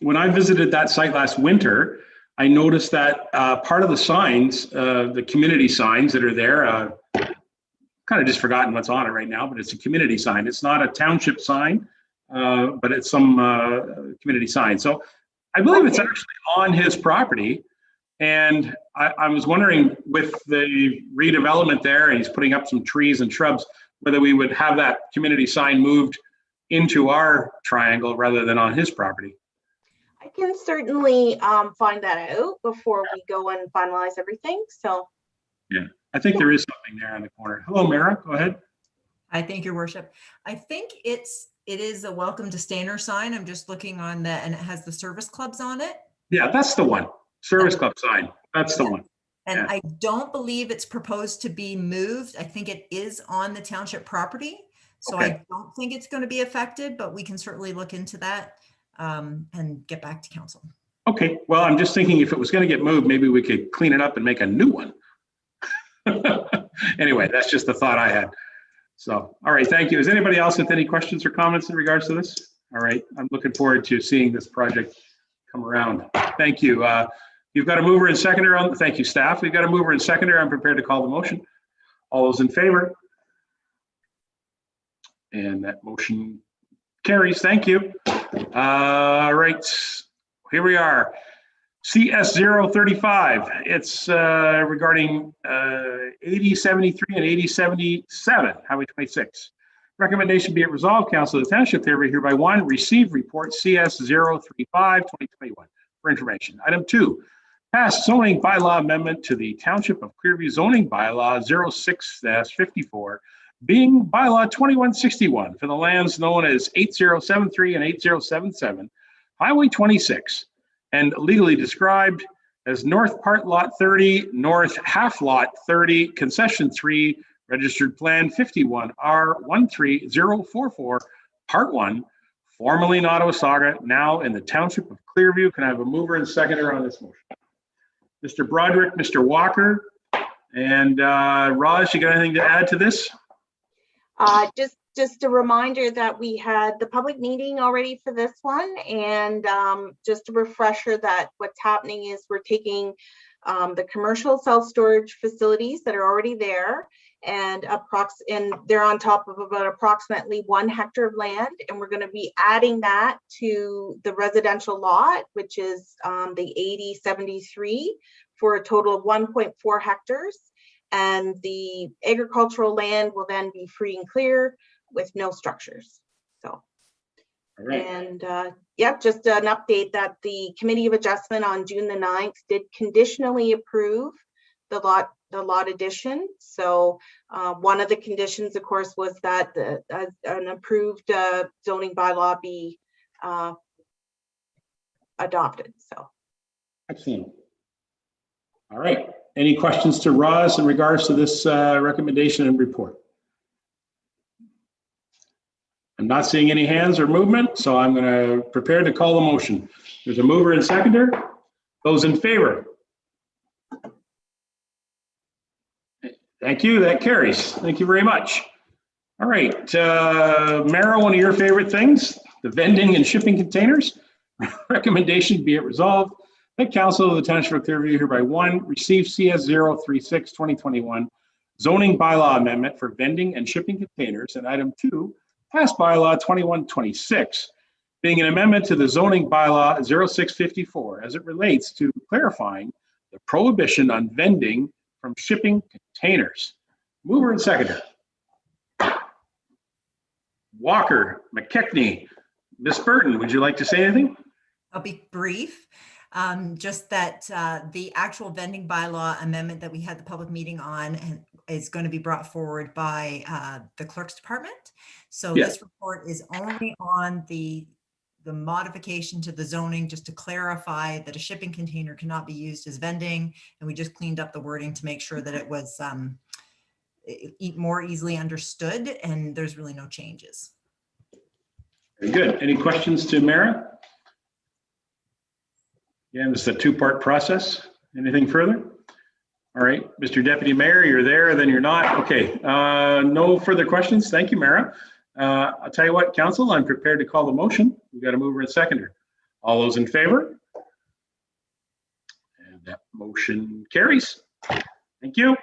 when I visited that site last winter, I noticed that part of the signs, the community signs that are there, kind of just forgotten what's on it right now, but it's a community sign. It's not a township sign, but it's some community sign. So I believe it's actually on his property. And I was wondering, with the redevelopment there, and he's putting up some trees and shrubs, whether we would have that community sign moved into our triangle rather than on his property. I can certainly find that out before we go and finalize everything. So yeah, I think there is something there on the corner. Hello, Mara, go ahead. I thank your worship. I think it is a welcome to Stainer sign. I'm just looking on that, and it has the service clubs on it. Yeah, that's the one. Service club sign. That's the one. And yeah. I don't believe it's proposed to be moved. I think it is on the township property. So okay. I don't think it's going to be affected, but we can certainly look into that and get back to council. Okay. Well, I'm just thinking if it was going to get moved, maybe we could clean it up and make a new one. Anyway, that's just the thought I had. So, all right. Thank you. Is anybody else with any questions or comments in regards to this? All right. I'm looking forward to seeing this project come around. Thank you. You've got a mover and seconder on. Thank you, staff. We've got a mover and seconder. I'm prepared to call the motion. All those in favor? And that motion carries. Thank you. All right. Here we are. CS 035. It's regarding 8073 and 8077, Highway 26. Recommendation be it resolved, Council of the Township hereby one, receive report CS 035 2021 for information. Item 2, pass zoning bylaw amendment to the Township of Clearview zoning bylaw 06-54, being bylaw 2161 for the lands known as 8073 and 8077, Highway 26, and legally described as North Part Lot 30, North Half Lot 30, Concession 3, Registered Plan 51R13044, Part 1, formerly in Ottawasaga, now in the Township of Clearview. Can I have a mover and seconder on this motion? Mr. Broderick, Mr. Walker, and Raj, you got anything to add to this? Just a reminder that we had the public meeting already for this one, and just a refresher that what's happening is we're taking the commercial self-storage facilities that are already there, and they're on top of about approximately 1 hectare of land, and we're going to be adding that to the residential lot, which is the 8073, for a total of 1.4 hectares. And the agricultural land will then be free and clear with no structures. So, all right. And yep, just an update that the Committee of Adjustment on June the 9th did conditionally approve the lot the lot addition. So one of the conditions, of course, was that an approved zoning bylaw be adopted. So. Excellent. All right. Any questions to Roz in regards to this recommendation and report? I'm not seeing any hands or movement, so I'm going to prepare to call the motion. There's a mover and seconder. Those in favor? Thank you. That carries. Thank you very much. All right. Mara, one of your favorite things, the vending and shipping containers. Recommendation be it resolved that Council of the Township of Clearview hereby one, receive CS 036 2021 zoning bylaw amendment for vending and shipping containers, and item 2, pass bylaw 2126, being an amendment to the zoning bylaw 0654 as it relates to clarifying the prohibition on vending from shipping containers. Mover and seconder. Walker, McKechnie, Ms. Burton, would you like to say anything? I'll be brief. Just that the actual vending bylaw amendment that we had the public meeting on and is going to be brought forward by the clerk's department. So this report is only on the modification to the zoning, just to clarify that a shipping container cannot be used as vending. And we just cleaned up the wording to make sure that it was more easily understood, and there's really no changes. Very good. Any questions to Mara? Again, this is a two-part process. Anything further? All right, Mr. Deputy Mayor, you're there, then you're not. Okay, no further questions. Thank you, Mara. I'll tell you what, Council, I'm prepared to call the motion. We've got a mover and seconder. All those in favor? And that motion carries. Thank you.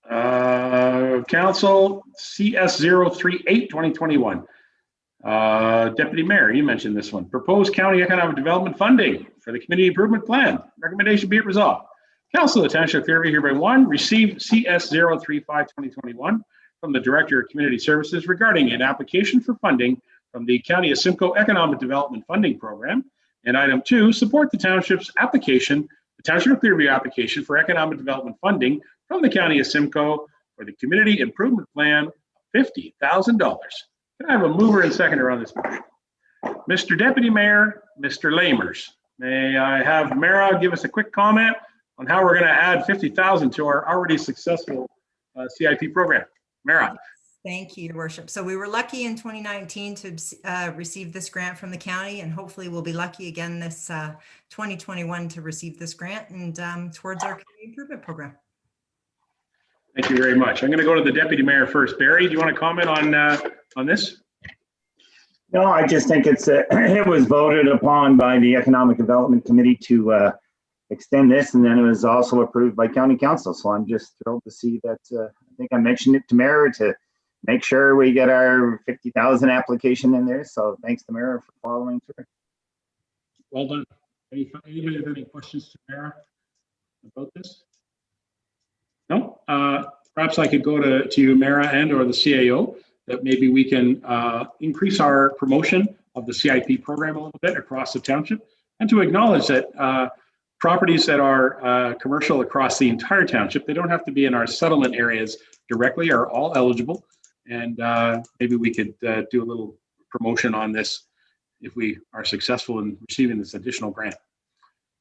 Council CS 038 2021. Deputy Mayor, you mentioned this one. Proposed county economic development funding for the community improvement plan. Recommendation be it resolved. Council of the Township of Clearview hereby one, receive CS 035 2021 from the Director of Community Services regarding an application for funding from the County of Simcoe Economic Development Funding Program. And item 2, support the Township's application, the Township of Clearview application for economic development funding from the County of Simcoe for the Community Improvement Plan, $50,000. Can I have a mover and seconder on this motion? Mr. Deputy Mayor, Mr. Lamers. May I have Mara give us a quick comment on how we're going to add 50,000 to our already successful CIP program? Mara. Thank you, Your Worship. So we were lucky in 2019 to receive this grant from the county, and hopefully we'll be lucky again this 2021 to receive this grant and towards our community improvement program. Thank you very much. I'm going to go to the Deputy Mayor first. Barry, do you want to comment on this? No, I just think it was voted upon by the Economic Development Committee to extend this, and then it was also approved by County Council. So I'm just thrilled to see that. I think I mentioned it to Mayor to make sure we get our 50,000 application in there. So thanks to Mayor for following through. Well done. Anybody have any questions to Mayor about this? No? Perhaps I could go to you, Mara, and or the CAO, that maybe we can increase our promotion of the CIP program a little bit across the township, and to acknowledge that properties that are commercial across the entire township, they don't have to be in our settlement areas directly, are all eligible. And maybe we could do a little promotion on this if we are successful in receiving this additional grant.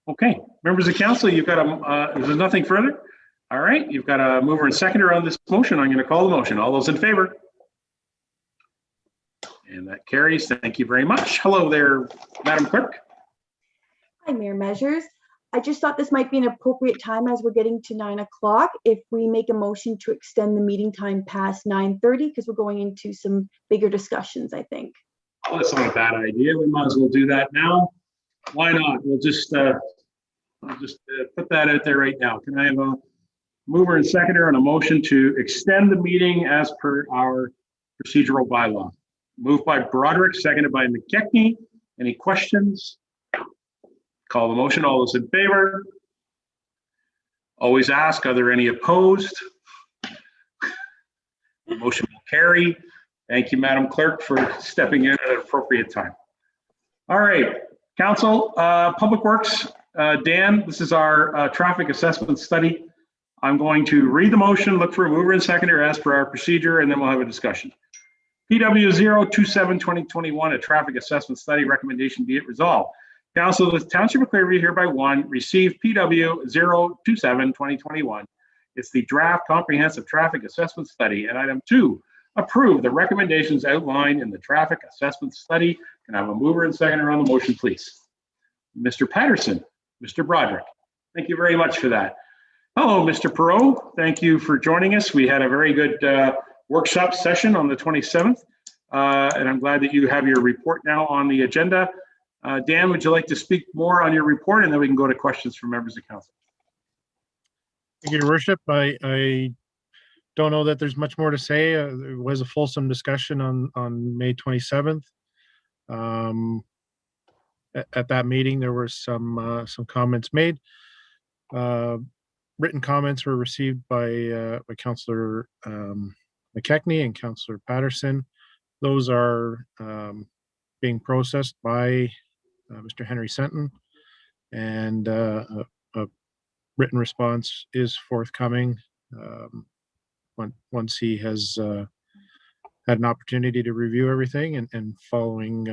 Okay, members of council, you've got a, there's nothing further. All right, you've got a mover and seconder on this motion. I'm going to call the motion. All those in favor? And that carries. Thank you very much. Hello there, Madam Clerk. Hi, Mayor Measures. I just thought this might be an appropriate time as we're getting to 9 o'clock if we make a motion to extend the meeting time past 9:30 because we're going into some bigger discussions, I think. Oh, that's not a bad idea. We might as well do that now. Why not? We'll just put that out there right now. Can I have a mover and seconder on a motion to extend the meeting as per our procedural bylaw? Moved by Broderick, seconded by McKechnie. Any questions? Call the motion. All those in favor? Always ask, are there any opposed? The motion will carry. Thank you, Madam Clerk, for stepping in at an appropriate time. All right, Council, Public Works, Dan, this is our traffic assessment study. I'm going to read the motion, look for a mover and seconder as per our procedure, and then we'll have a discussion. PW 027-2021, a traffic assessment study recommendation, be it resolved. Council of the Township of Clearview hereby receive PW 027-2021. It's the draft comprehensive traffic assessment study. And item 2, approve the recommendations outlined in the traffic assessment study. Can I have a mover and seconder on the motion, please? Mr. Patterson, Mr. Broderick. Thank you very much for that. Hello, Mr. Perot. Thank you for joining us. We had a very good workshop session on the 27th, and I'm glad that you have your report now on the agenda. Dan, would you like to speak more on your report, and then we can go to questions from members of council? Thank you, Your Worship. I don't know that there's much more to say. There was a fulsome discussion on May 27th. At that meeting, there were some comments made. Written comments were received by Councillor McKechnie and Councillor Patterson. Those are being processed by Mr. Henry Senton, and a written response is forthcoming once he has had an opportunity to review everything and following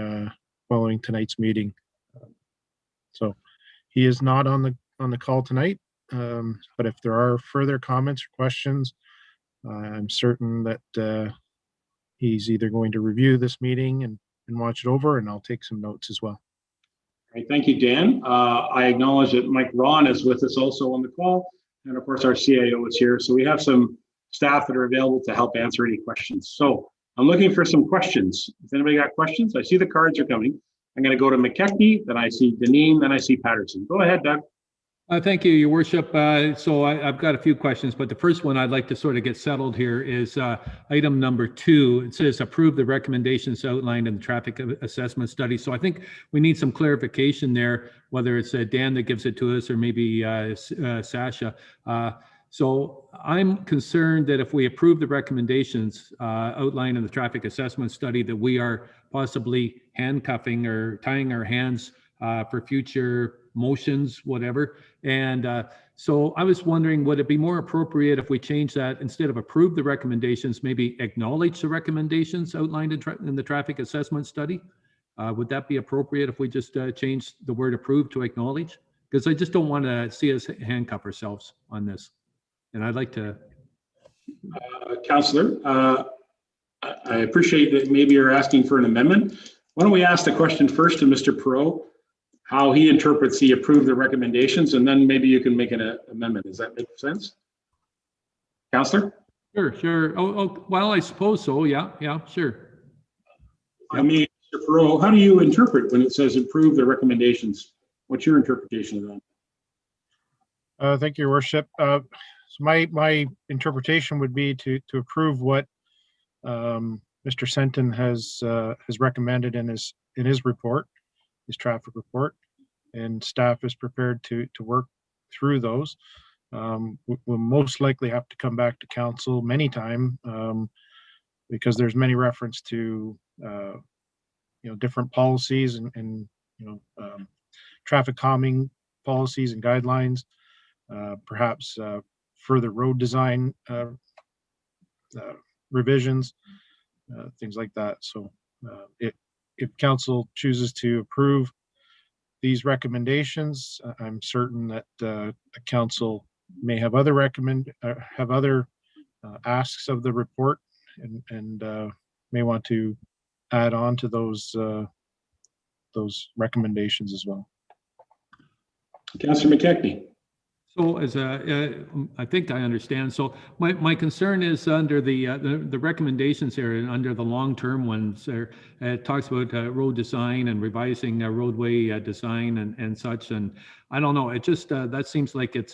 tonight's meeting. So he is not on the call tonight, but if there are further comments or questions, I'm certain that he's either going to review this meeting and watch it over, and I'll take some notes as well. Great, thank you, Dan. I acknowledge that Mike Ron is with us also on the call, and of course our CIO is here. So we have some staff that are available to help answer any questions. So I'm looking for some questions. If anybody got questions, I see the cards are coming. I'm going to go to McKechnie, then I see Deneen, then I see Patterson. Go ahead, Doug. Thank you, Your Worship. So I've got a few questions, but the first one I'd like to sort of get settled here is item number 2. It says approve the recommendations outlined in the traffic assessment study. So I think we need some clarification there, whether it's Dan that gives it to us or maybe Sasha. So I'm concerned that if we approve the recommendations outlined in the traffic assessment study, that we are possibly handcuffing or tying our hands for future motions, whatever. And so I was wondering, would it be more appropriate if we change that, instead of approve the recommendations, maybe acknowledge the recommendations outlined in the traffic assessment study? Would that be appropriate if we just change the word approve to acknowledge? Because I just don't want to see us handcuff ourselves on this. And I'd like to... Councillor, I appreciate that maybe you're asking for an amendment. Why don't we ask the question first to Mr. Perot, how he interprets the approve the recommendations, and then maybe you can make an amendment. Does that make sense? Councillor? Sure. Oh, well, I suppose so. Yeah, sure. I mean, Mr. Perot, how do you interpret when it says approve the recommendations? What's your interpretation of that? Thank you, Your Worship. So my interpretation would be to approve what Mr. Senton has recommended in his report, his traffic report, and staff is prepared to work through those. We'll most likely have to come back to council many times because there's many reference to different policies and traffic calming policies and guidelines, perhaps further road design revisions, things like that. So if council chooses to approve these recommendations, I'm certain that the council may have other asks of the report and may want to add on to those recommendations as well. Councillor McKechnie. So I think I understand. So my concern is under the recommendations here and under the long-term ones there, it talks about road design and revising roadway design and such. And I don't know, it just, that seems like it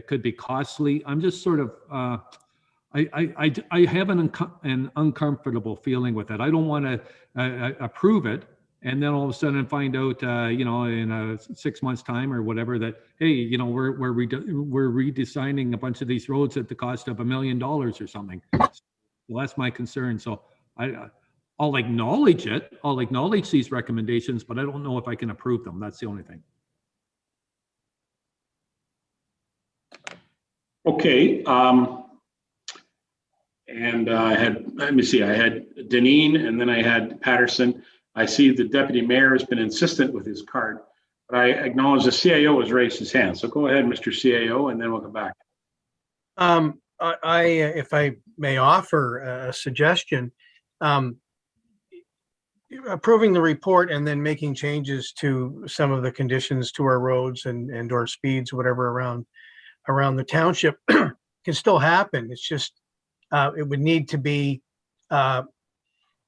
could be costly. I'm just sort of, I have an uncomfortable feeling with it. I don't want to approve it and then all of a sudden find out, in 6 months' time or whatever, that hey, we're redesigning a bunch of these roads at the cost of $1 million or something. Well, that's my concern. So I'll acknowledge it. I'll acknowledge these recommendations, but I don't know if I can approve them. That's the only thing. Okay. And I had, let me see, I had Deneen and then I had Patterson. I see the deputy mayor has been insistent with his card, but I acknowledge the CAO has raised his hand. So go ahead, Mr. CAO, and then we'll come back. If I may offer a suggestion, approving the report and then making changes to some of the conditions to our roads and or speeds, whatever around the township can still happen. It's just, it would need to be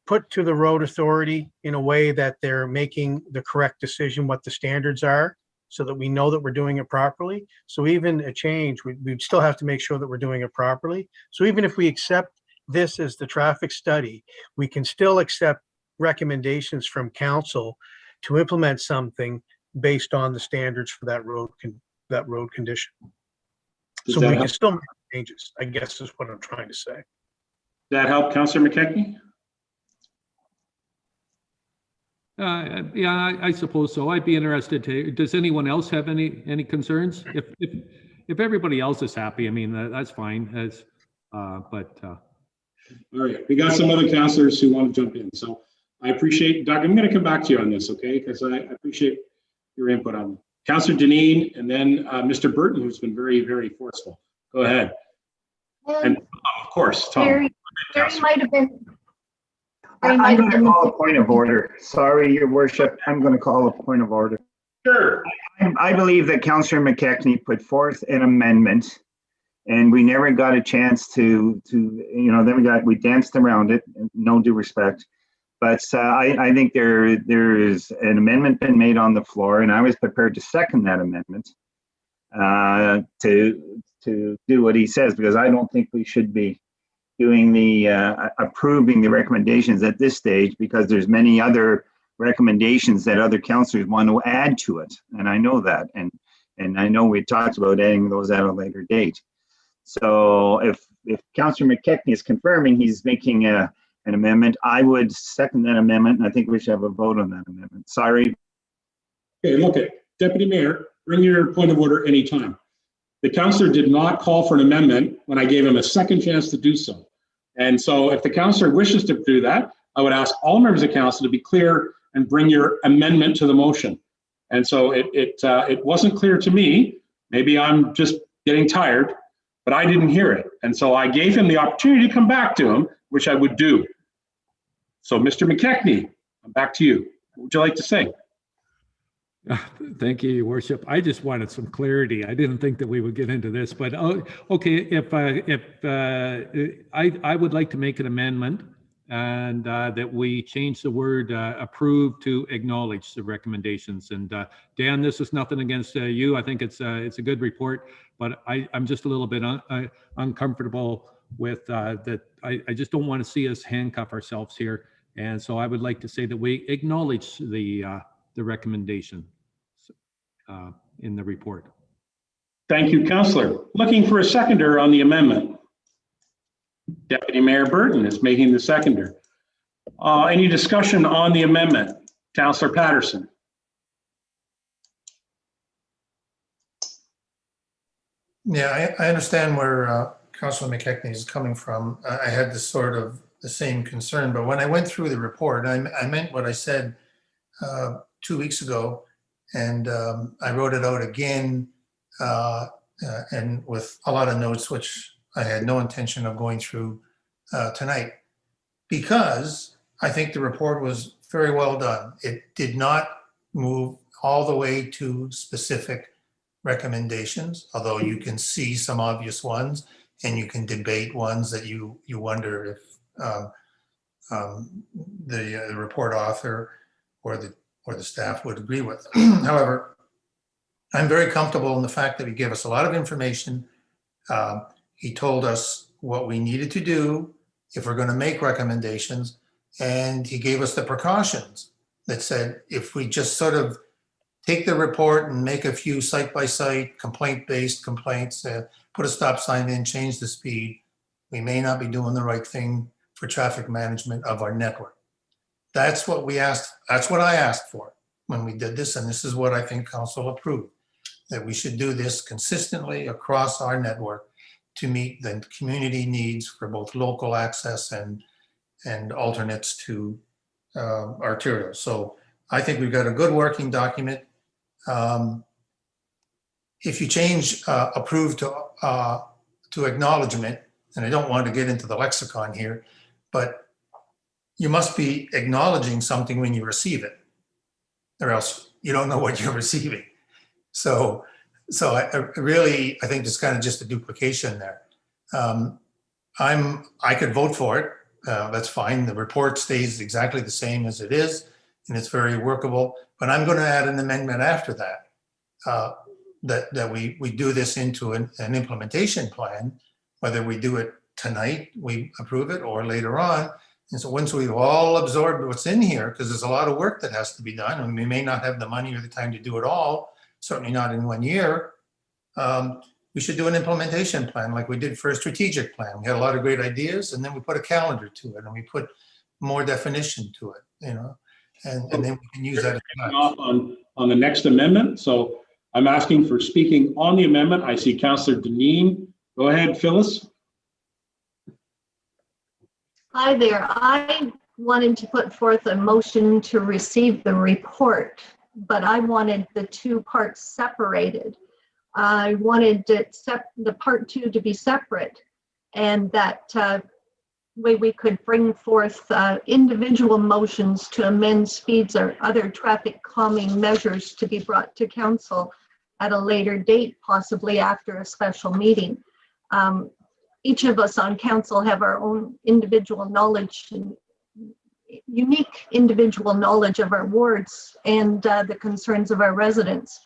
put to the road authority in a way that they're making the correct decision, what the standards are, so that we know that we're doing it properly. So even a change, we'd still have to make sure that we're doing it properly. So even if we accept this as the traffic study, we can still accept recommendations from council to implement something based on the standards for that road condition. So we can still make changes, I guess is what I'm trying to say. Does that help, Councillor McKechnie? Yeah, I suppose so. I'd be interested to, does anyone else have any concerns? If everybody else is happy, I mean, that's fine. All right, we got some other councillors who want to jump in. So I appreciate, Doug, I'm going to come back to you on this, okay? Because I appreciate your input on it. Councillor Deneen and then Mr. Burton, who's been very, very forceful. Go ahead. And of course, Tom. There might have been. I'm going to call a point of order. Sorry, Your Worship. I'm going to call a point of order. Sure. I believe that Councillor McKechnie put forth an amendment, and we never got a chance to then we danced around it. No due respect, but I think there is an amendment been made on the floor, and I was prepared to second that amendment to do what he says, because I don't think we should be doing the approving the recommendations at this stage, because there's many other recommendations that other councillors want to add to it, and I know that, and I know we talked about adding those at a later date. So if Councillor McKechnie is confirming he's making an amendment, I would second that amendment, and I think we should have a vote on that amendment. Sorry. Okay, look at Deputy Mayor, bring your point of order anytime. The councillor did not call for an amendment when I gave him a second chance to do so. And so if the councillor wishes to do that, I would ask all members of council to be clear and bring your amendment to the motion. And so it wasn't clear to me. Maybe I'm just getting tired, but I didn't hear it. And so I gave him the opportunity to come back to him, which I would do. So Mr. McKechnie, I'm back to you. What would you like to say? Thank you, Your Worship. I just wanted some clarity. I didn't think that we would get into this, but okay. If I would like to make an amendment, and that we change the word approve to acknowledge the recommendations. And Dan, this is nothing against you. I think it's a good report, but I'm just a little bit uncomfortable with that. I just don't want to see us handcuff ourselves here. And so I would like to say that we acknowledge the recommendation in the report. Thank you, Councillor. Looking for a seconder on the amendment. Deputy Mayor Burton is making the seconder. Any discussion on the amendment? Councillor Patterson. Yeah, I understand where Councillor McKechnie is coming from. I had this sort of the same concern, but when I went through the report, I meant what I said 2 weeks ago, and I wrote it out again and with a lot of notes, which I had no intention of going through tonight, because I think the report was very well done. It did not move all the way to specific recommendations, although you can see some obvious ones and you can debate ones that you wonder if the report author or the staff would agree with. However, I'm very comfortable in the fact that he gave us a lot of information. He told us what we needed to do if we're going to make recommendations, and he gave us the precautions that said if we just sort of take the report and make a few site-by-site complaint-based complaints, put a stop sign in, change the speed, we may not be doing the right thing for traffic management of our network. That's what we asked. That's what I asked for when we did this, and this is what I think council approved, that we should do this consistently across our network. to meet the community needs for both local access and alternates to arterials. So I think we've got a good working document. If you change approve to acknowledgement, and I don't want to get into the lexicon here, but you must be acknowledging something when you receive it, or else you don't know what you're receiving. So I think it's kind of just a duplication there. I could vote for it. That's fine. The report stays exactly the same as it is, and it's very workable. But I'm going to add an amendment after that, that we do this into an implementation plan, whether we do it tonight, we approve it, or later on. And so once we've all absorbed what's in here, because there's a lot of work that has to be done, and we may not have the money or the time to do it all, certainly not in 1 year, we should do an implementation plan like we did for a strategic plan. We had a lot of great ideas, and then we put a calendar to it, and we put more definition to it, and then we can use that as on the next amendment. So I'm asking for speaking on the amendment. I see Councillor Deneen. Go ahead, Phyllis. Hi there. I wanted to put forth a motion to receive the report, but I wanted the two parts separated. I wanted the part 2 to be separate, and that way we could bring forth individual motions to amend speeds or other traffic calming measures to be brought to council at a later date, possibly after a special meeting. Each of us on council have our own individual knowledge and unique individual knowledge of our wards and the concerns of our residents.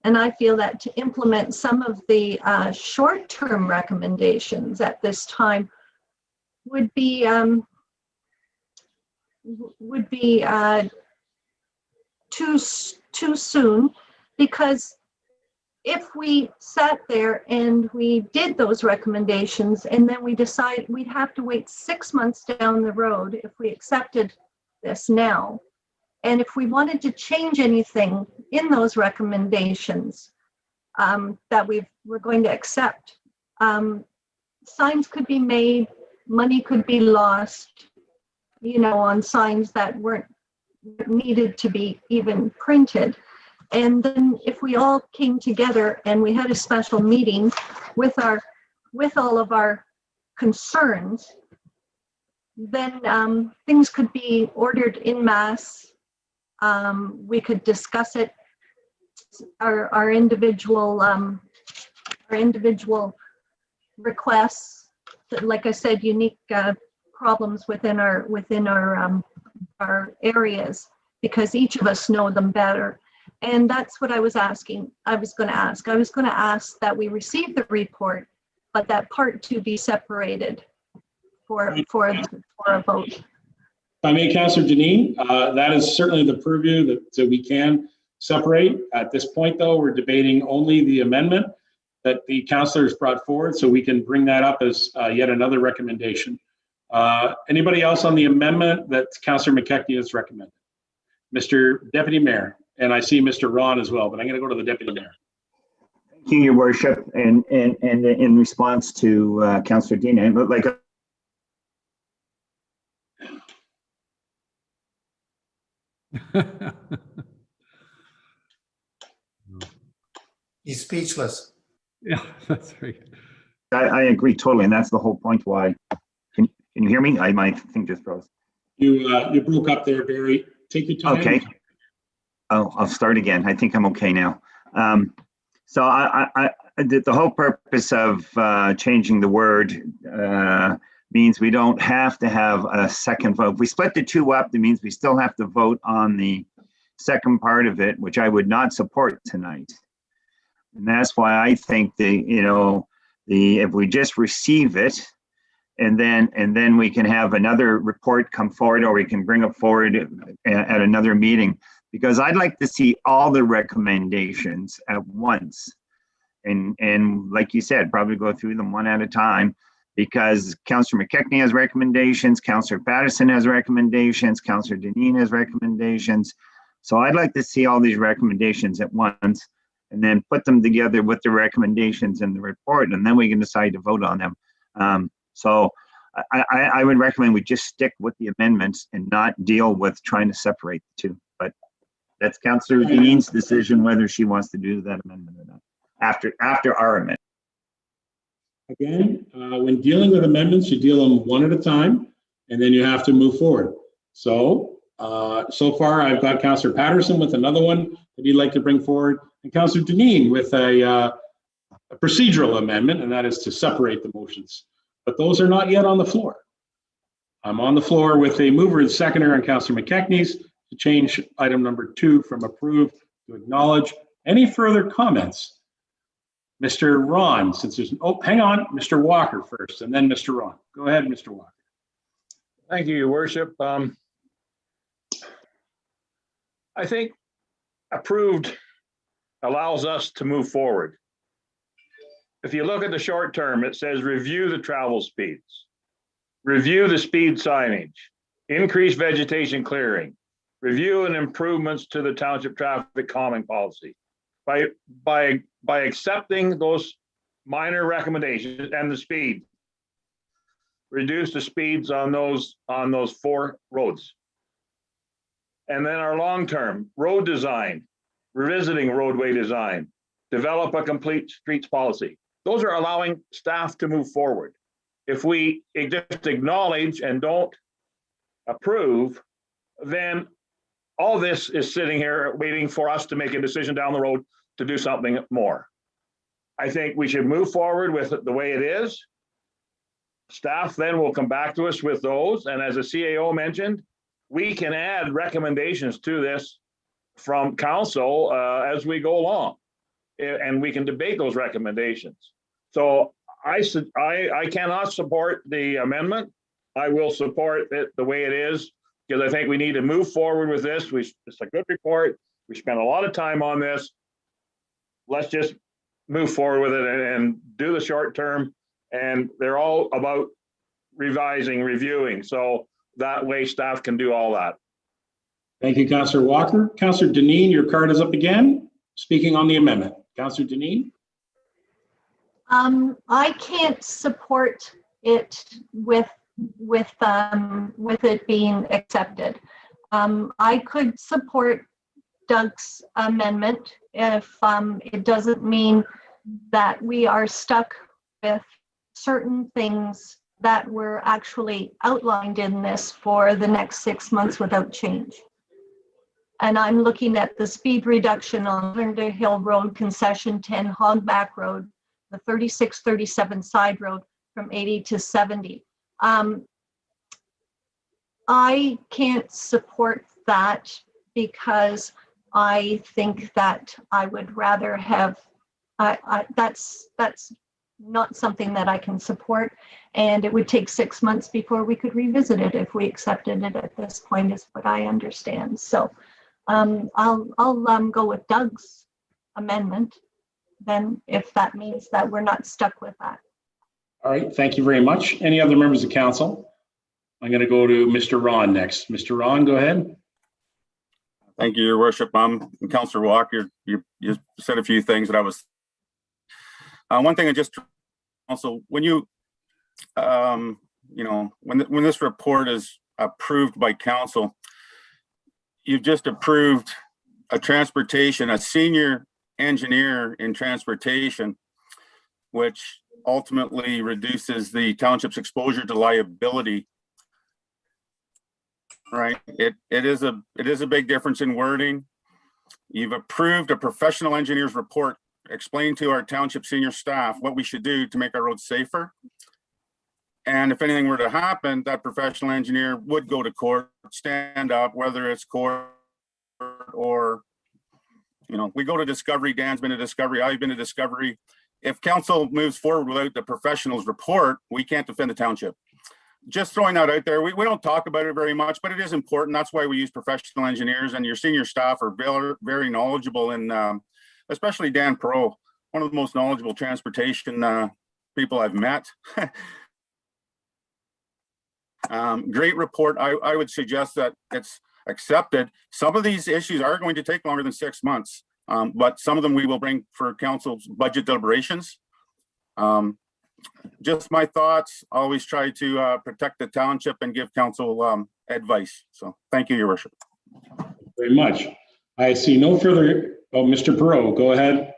And I feel that to implement some of the short-term recommendations at this time would be too soon, because if we sat there and we did those recommendations and then we decide, we'd have to wait 6 months down the road if we accepted this now. And if we wanted to change anything in those recommendations that we're going to accept, signs could be made, money could be lost, on signs that weren't needed to be even printed. And then if we all came together and we had a special meeting with all of our concerns, then things could be ordered en masse. We could discuss it, our individual requests, like I said, unique problems within our areas, because each of us know them better. And that's what I was asking. I was going to ask that we receive the report, but that part 2 be separated for a vote. If I may, Councillor Deneen, that is certainly the purview that we can separate. At this point, though, we're debating only the amendment that the councillors brought forward, so we can bring that up as yet another recommendation. Anybody else on the amendment that Councillor McKechnie has recommended? Mr. Deputy Mayor, and I see Mr. Ron as well, but I'm going to go to the Deputy Mayor. Thank you, Your Worship, and in response to Councillor Dean, it looked like He's speechless. Yeah, that's right. I agree totally, and that's the whole point why. Can you hear me? My thing just froze. You broke up there, Barry. Take your time. Okay. I'll start again. I think I'm okay now. So the whole purpose of changing the word means we don't have to have a second vote. If we split the two up, that means we still have to vote on the second part of it, which I would not support tonight. And that's why I think if we just receive it, and then we can have another report come forward, or we can bring it forward at another meeting, because I'd like to see all the recommendations at once. And like you said, probably go through them one at a time, because Councillor McKechnie has recommendations, Councillor Patterson has recommendations, Councillor Deneen has recommendations. So I'd like to see all these recommendations at once. and then put them together with the recommendations in the report, and then we can decide to vote on them. So I would recommend we just stick with the amendments and not deal with trying to separate the two. But that's Councillor Dean's decision whether she wants to do that amendment or not after our amendment. Again, when dealing with amendments, you deal them one at a time, and then you have to move forward. So, so far I've got Councillor Patterson with another one that he'd like to bring forward, and Councillor Deneen with a procedural amendment, and that is to separate the motions. But those are not yet on the floor. I'm on the floor with a mover and seconder on Councillor McKechnie's to change item number 2 from approved to acknowledge. Any further comments? Mr. Ron, since there's, oh, hang on, Mr. Walker first, and then Mr. Ron. Go ahead, Mr. Walker. Thank you, Your Worship. I think approved allows us to move forward. If you look at the short term, it says review the travel speeds, review the speed signage, increase vegetation clearing, review and improvements to the township traffic calming policy. By accepting those minor recommendations and the speed, reduce the speeds on those 4 roads. And then our long-term road design, revisiting roadway design, develop a complete streets policy. Those are allowing staff to move forward. If we just acknowledge and don't approve, then all this is sitting here waiting for us to make a decision down the road to do something more. I think we should move forward with it the way it is. Staff then will come back to us with those. And as the CAO mentioned, we can add recommendations to this from council as we go along. And we can debate those recommendations. So I cannot support the amendment. I will support it the way it is, because I think we need to move forward with this. It's a good report. We spent a lot of time on this. Let's just move forward with it and do the short term. And they're all about revising, reviewing. So that way staff can do all that. Thank you, Councillor Walker. Councillor Deneen, your card is up again. Speaking on the amendment. Councillor Deneen. I can't support it with it being accepted. I could support Doug's amendment if it doesn't mean that we are stuck with certain things that were actually outlined in this for the next 6 months without change. And I'm looking at the speed reduction on Lavender Hill Road, Concession 10, Hogback Road, the 3637 side road from 80 to 70. I can't support that because I think that I would rather have, that's not something that I can support, and it would take 6 months before we could revisit it if we accepted it at this point, is what I understand. So I'll go with Doug's amendment then, if that means that we're not stuck with that. All right, thank you very much. Any other members of council? I'm going to go to Mr. Ron next. Mr. Ron, go ahead. Thank you, Your Worship. Councillor Walker, you said a few things that I was. One thing I just also, when you, when this report is approved by council, you've just approved a senior engineer in transportation, which ultimately reduces the township's exposure to liability. Right. It is a big difference in wording. You've approved a professional engineer's report explaining to our township senior staff what we should do to make our roads safer. And if anything were to happen, that professional engineer would go to court, stand up, whether it's court or, we go to discovery. Dan's been to discovery. I've been to discovery. If council moves forward without the professional's report, we can't defend the township. Just throwing that out there. We don't talk about it very much, but it is important. That's why we use professional engineers, and your senior staff are very, very knowledgeable, and especially Dan Perot, one of the most knowledgeable transportation people I've met. Great report. I would suggest that it's accepted. Some of these issues are going to take longer than 6 months. but some of them we will bring for council's budget deliberations. Just my thoughts, always try to protect the township and give council advice. So thank you, Your Worship. Very much. I see no further. Oh, Mr. Perot, go ahead.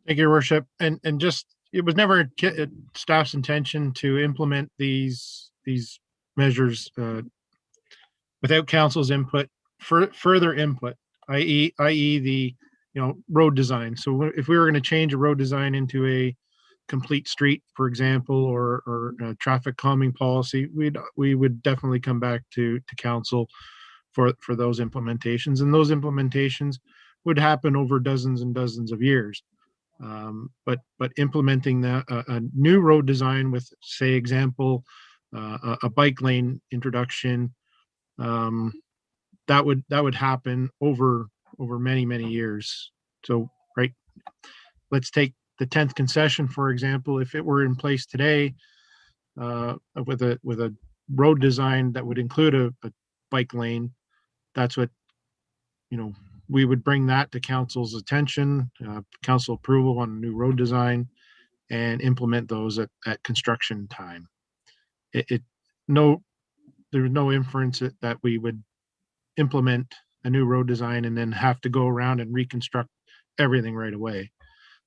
Thank you, Your Worship. And just, it was never staff's intention to implement these measures without council's input, further input, i.e. the road design. So if we were going to change a road design into a complete street, for example, or a traffic calming policy, we would definitely come back to council for those implementations, and those implementations would happen over dozens and dozens of years. But implementing a new road design with, say, example, a bike lane introduction, that would happen over many years. So, right, let's take the 10th concession, for example. If it were in place today, with a road design that would include a bike lane, that's what, we would bring that to council's attention, council approval on a new road design, and implement those at construction time. There's no inference that we would implement a new road design and then have to go around and reconstruct everything right away.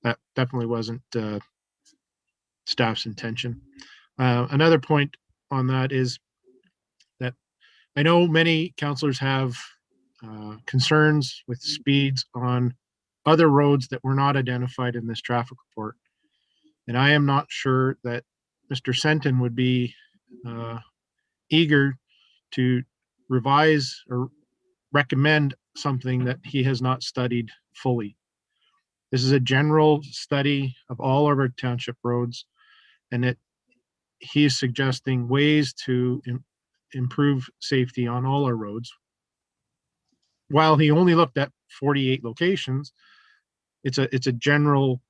That definitely wasn't staff's intention. Another point on that is that I know many councillors have concerns with speeds on other roads that were not identified in this traffic report. And I am not sure that Mr. Senton would be eager to revise or recommend something that he has not studied fully. This is a general study of all of our township roads, and he is suggesting ways to improve safety on all our roads. While he only looked at 48 locations, it's a general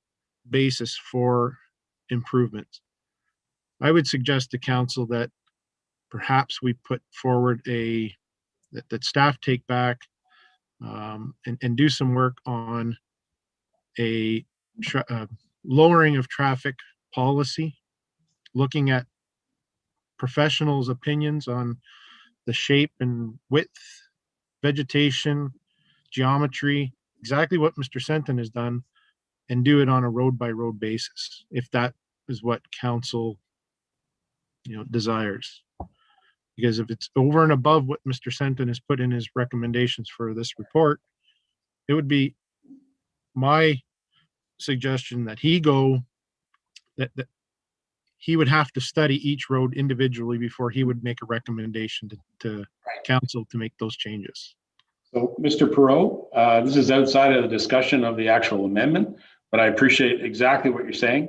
basis for improvements. I would suggest to council that perhaps we put forward that staff take back and do some work on a lowering of traffic policy, looking at professionals' opinions on the shape and width, vegetation, geometry, exactly what Mr. Senton has done, and do it on a road by road basis, if that is what council desires. Because if it's over and above what Mr. Senton has put in his recommendations for this report, it would be my suggestion that that he would have to study each road individually before he would make a recommendation to council to make those changes. So, Mr. Perot, this is outside of the discussion of the actual amendment, but I appreciate exactly what you're saying,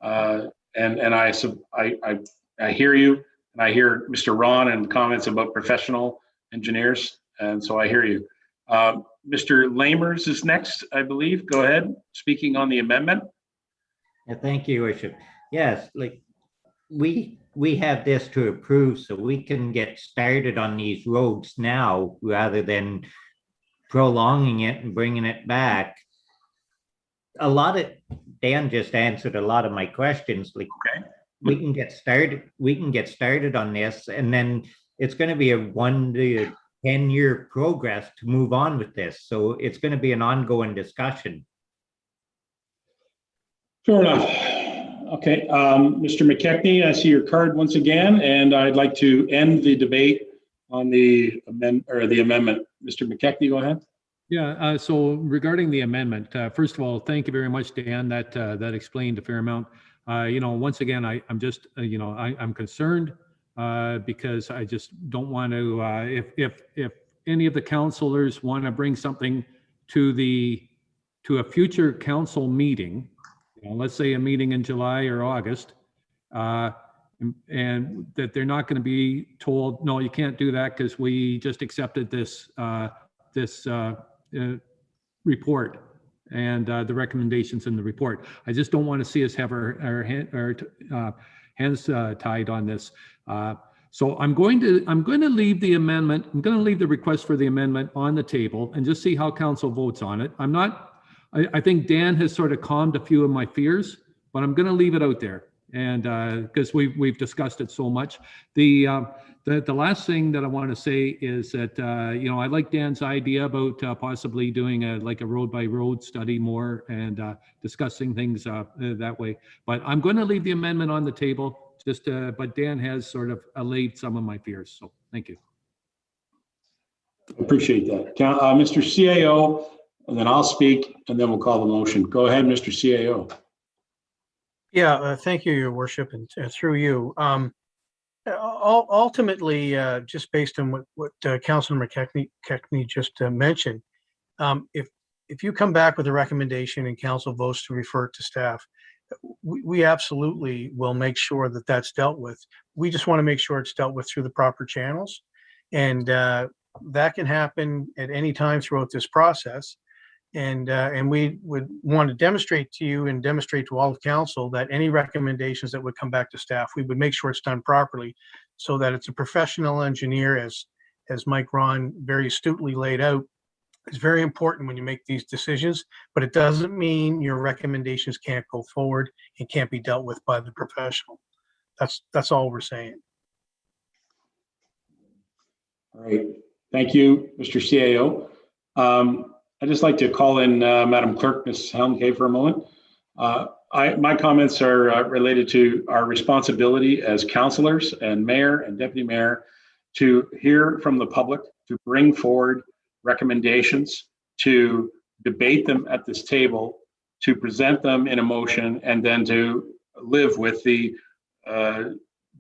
and I hear you, and I hear Mr. Ron and comments about professional engineers, and so I hear you. Mr. Lamers is next, I believe. Go ahead, speaking on the amendment. Yeah, thank you, Worship. Yes, like we have this to approve so we can get started on these roads now rather than prolonging it and bringing it back. Dan just answered a lot of my questions. Like, okay, we can get started on this, and then it's going to be a 1 to 10 year progress to move on with this. So it's going to be an ongoing discussion. Fair enough. Okay, Mr. McKechnie, I see your card once again, and I'd like to end the debate on the amendment. Mr. McKechnie, go ahead. Yeah, so regarding the amendment, first of all, thank you very much, Dan. That explained a fair amount. Once again, I'm just, I'm concerned because I just don't want to, if any of the councilors want to bring something to a future council meeting, let's say a meeting in July or August, and that they're not going to be told, no, you can't do that because we just accepted this report and the recommendations in the report. I just don't want to see us have our hands tied on this. So I'm going to leave the amendment, I'm going to leave the request for the amendment on the table and just see how council votes on it. I think Dan has sort of calmed a few of my fears, but I'm going to leave it out there. And because we've discussed it so much. The last thing that I want to say is that, I like Dan's idea about possibly doing a road by road study more and discussing things that way. But I'm going to leave the amendment on the table. But Dan has sort of allayed some of my fears. So thank you. Appreciate that. Mr. CAO, and then I'll speak, and then we'll call the motion. Go ahead, Mr. CAO. Yeah, thank you, Your Worship, and through you. Ultimately, just based on what Councilor McKechnie just mentioned, if you come back with a recommendation and council votes to refer it to staff, we absolutely will make sure that that's dealt with. We just want to make sure it's dealt with through the proper channels, and that can happen at any time throughout this process. And we would want to demonstrate to you and demonstrate to all of council that any recommendations that would come back to staff, we would make sure it's done properly so that it's a professional engineer, as Mike Ron very astutely laid out. It's very important when you make these decisions, but it doesn't mean your recommendations can't go forward and can't be dealt with by the professional. That's all we're saying. All right. Thank you, Mr. CAO. I'd just like to call in Madam Clerk, Ms. Helmke, for a moment. My comments are related to our responsibility as councillors and mayor and deputy mayor to hear from the public, to bring forward recommendations, to debate them at this table, to present them in a motion, and then to live with the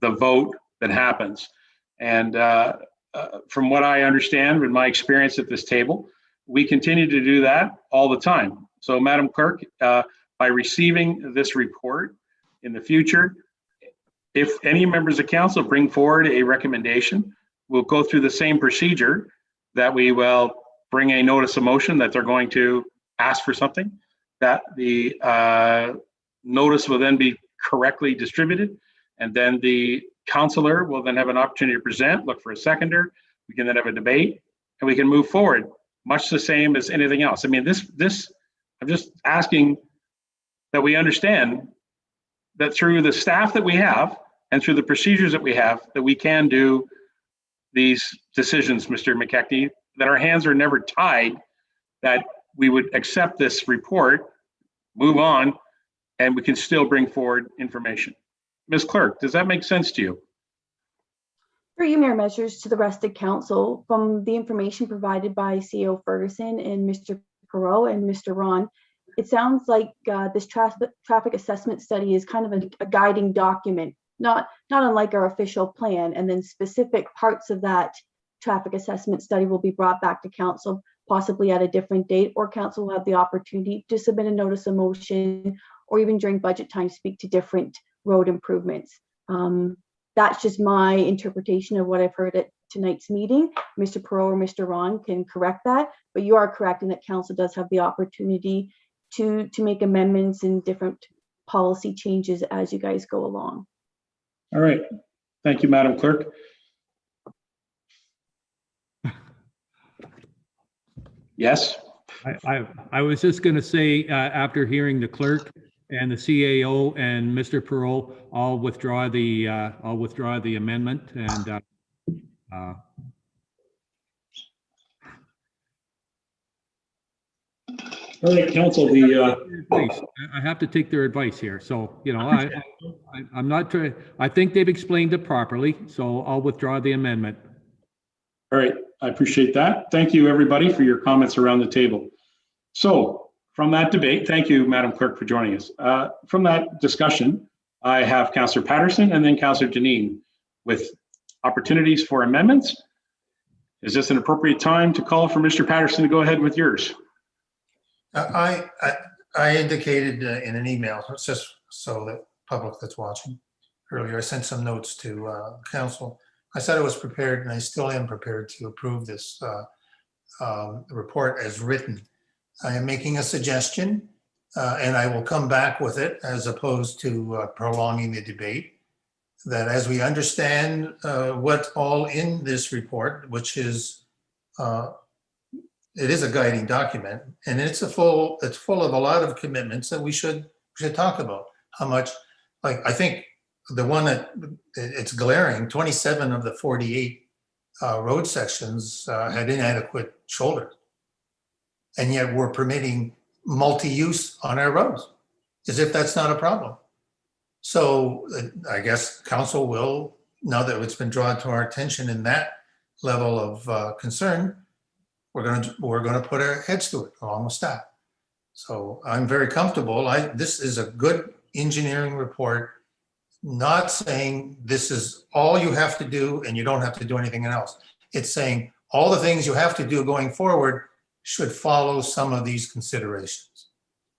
vote that happens. And from what I understand, in my experience at this table, we continue to do that all the time. So, Madam Clerk, by receiving this report in the future, if any members of council bring forward a recommendation, we'll go through the same procedure that we will bring a notice of motion that they're going to ask for something, that the notice will then be correctly distributed, and then the councillor will then have an opportunity to present, look for a seconder, we can then have a debate, and we can move forward. Much the same as anything else. I mean, this, I'm just asking that we understand that through the staff that we have and through the procedures that we have, that we can do these decisions, Mr. McKechnie, that our hands are never tied, that we would accept this report, move on, and we can still bring forward information. Ms. Clerk, does that make sense to you? For you, Mayor Measures, to the rest of council, from the information provided by CEO Ferguson and Mr. Perot and Mr. Ron, it sounds like this traffic assessment study is kind of a guiding document, not unlike our official plan, and then specific parts of that traffic assessment study will be brought back to council, possibly at a different date, or council will have the opportunity to submit a notice of motion or even during budget time speak to different road improvements. That's just my interpretation of what I've heard at tonight's meeting. Mr. Perot or Mr. Ron can correct that, but you are correct in that council does have the opportunity to make amendments and different policy changes as you guys go along. All right. Thank you, Madam Clerk. Yes. I was just going to say, after hearing the clerk and the CAO and Mr. Perot, I'll withdraw the amendment, and all right, council. I have to take their advice here. So, I'm not trying. I think they've explained it properly. So I'll withdraw the amendment. All right, I appreciate that. Thank you, everybody, for your comments around the table. So, from that debate, thank you, Madam Clerk, for joining us. From that discussion, I have Councillor Patterson and then Councillor Janine with opportunities for amendments. Is this an appropriate time to call for Mr. Patterson to go ahead with yours? I indicated in an email, just so that public that's watching earlier, I sent some notes to council. I said I was prepared, and I still am prepared to approve this report as written. I am making a suggestion, and I will come back with it as opposed to prolonging the debate, that as we understand what's all in this report, which is, it is a guiding document, and it's full of a lot of commitments that we should talk about. How much, like, I think the one that it's glaring, 27 of the 48 road sections had inadequate shoulders. And yet we're permitting multi-use on our roads, as if that's not a problem. So I guess council will, now that it's been drawn to our attention in that level of concern, we're going to put our heads to it along with staff. So I'm very comfortable. This is a good engineering report, not saying this is all you have to do and you don't have to do anything else. It's saying all the things you have to do going forward should follow some of these considerations.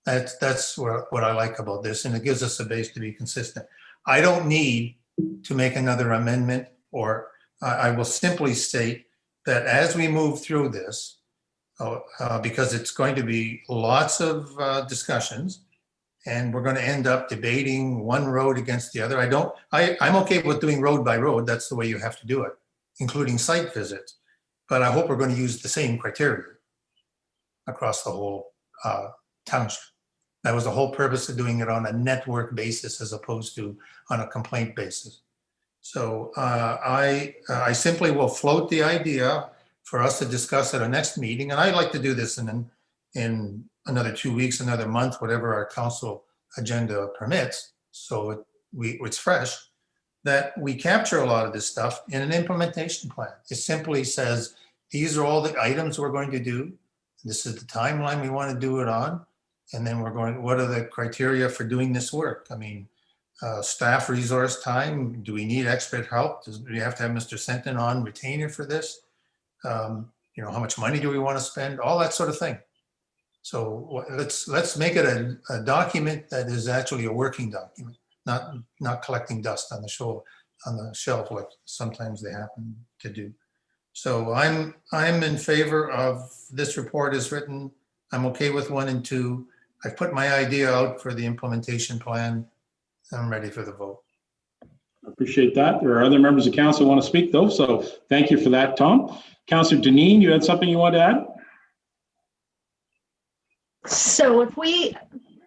That's what I like about this, and it gives us a base to be consistent. I don't need to make another amendment, or I will simply state that as we move through this, because it's going to be lots of discussions, and we're going to end up debating one road against the other. I'm okay with doing road by road. That's the way you have to do it, including site visits. But I hope we're going to use the same criteria across the whole township. That was the whole purpose of doing it on a network basis as opposed to on a complaint basis. So I simply will float the idea for us to discuss at our next meeting. And I'd like to do this in another 2 weeks, another month, whatever our council agenda permits. So it's fresh, that we capture a lot of this stuff in an implementation plan. It simply says, these are all the items we're going to do. This is the timeline we want to do it on. And then what are the criteria for doing this work? I mean, staff resource time, do we need expert help? Do we have to have Mr. Senton on retainer for this? How much money do we want to spend? All that sort of thing. So let's make it a document that is actually a working document, not collecting dust on the shelf like sometimes they happen to do. So I'm in favor of this report as written. I'm okay with 1 and 2. I've put my idea out for the implementation plan. I'm ready for the vote. I appreciate that. There are other members of council who want to speak though, so thank you for that, Tom. Councillor Deneen, you had something you want to add? So if we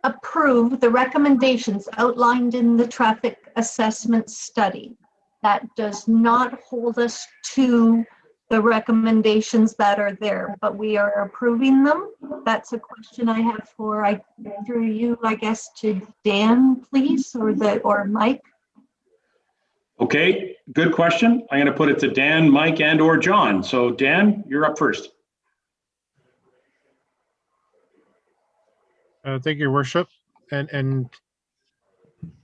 approve the recommendations outlined in the traffic assessment study, that does not hold us to the recommendations that are there, but we are approving them. That's a question I have through you, I guess, to Dan, please, or Mike. Okay, good question. I'm going to put it to Dan, Mike, and or John. So Dan, you're up first. Thank you, Your Worship. And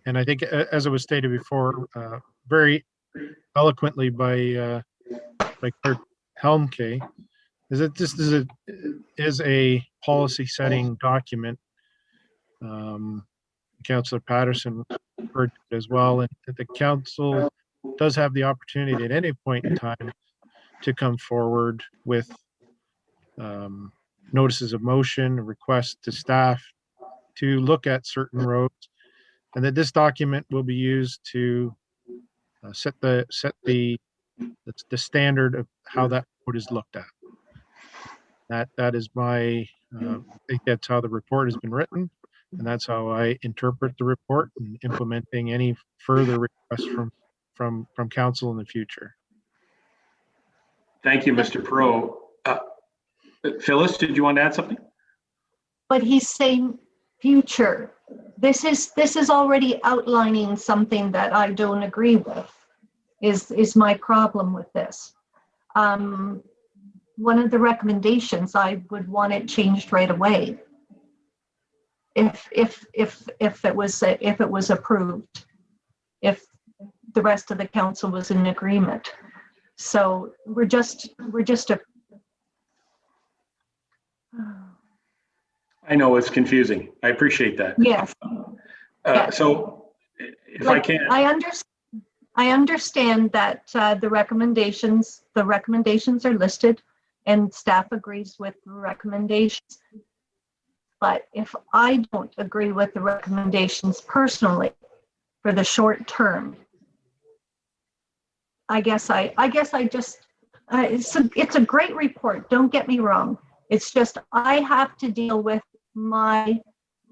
I think, as it was stated before, very eloquently by Clerk Helmke, is that this is a policy setting document. Councillor Patterson referred to it as well, and that the council does have the opportunity at any point in time to come forward with notices of motion, requests to staff to look at certain roads, and that this document will be used to set the standard of how that road is looked at. That is I think that's how the report has been written, and that's how I interpret the report and implementing any further requests from council in the future. Thank you, Mr. Pro. Phyllis, did you want to add something? But he's saying future. This is already outlining something that I don't agree with, is my problem with this. One of the recommendations, I would want it changed right away. If it was approved, if the rest of the council was in agreement. So we're just a. I know it's confusing. I appreciate that. Yes. Yes. So if I can. I understand that the recommendations are listed and staff agrees with the recommendations. But if I don't agree with the recommendations personally for the short term, I guess I just, it's a great report. Don't get me wrong. It's just, I have to deal with my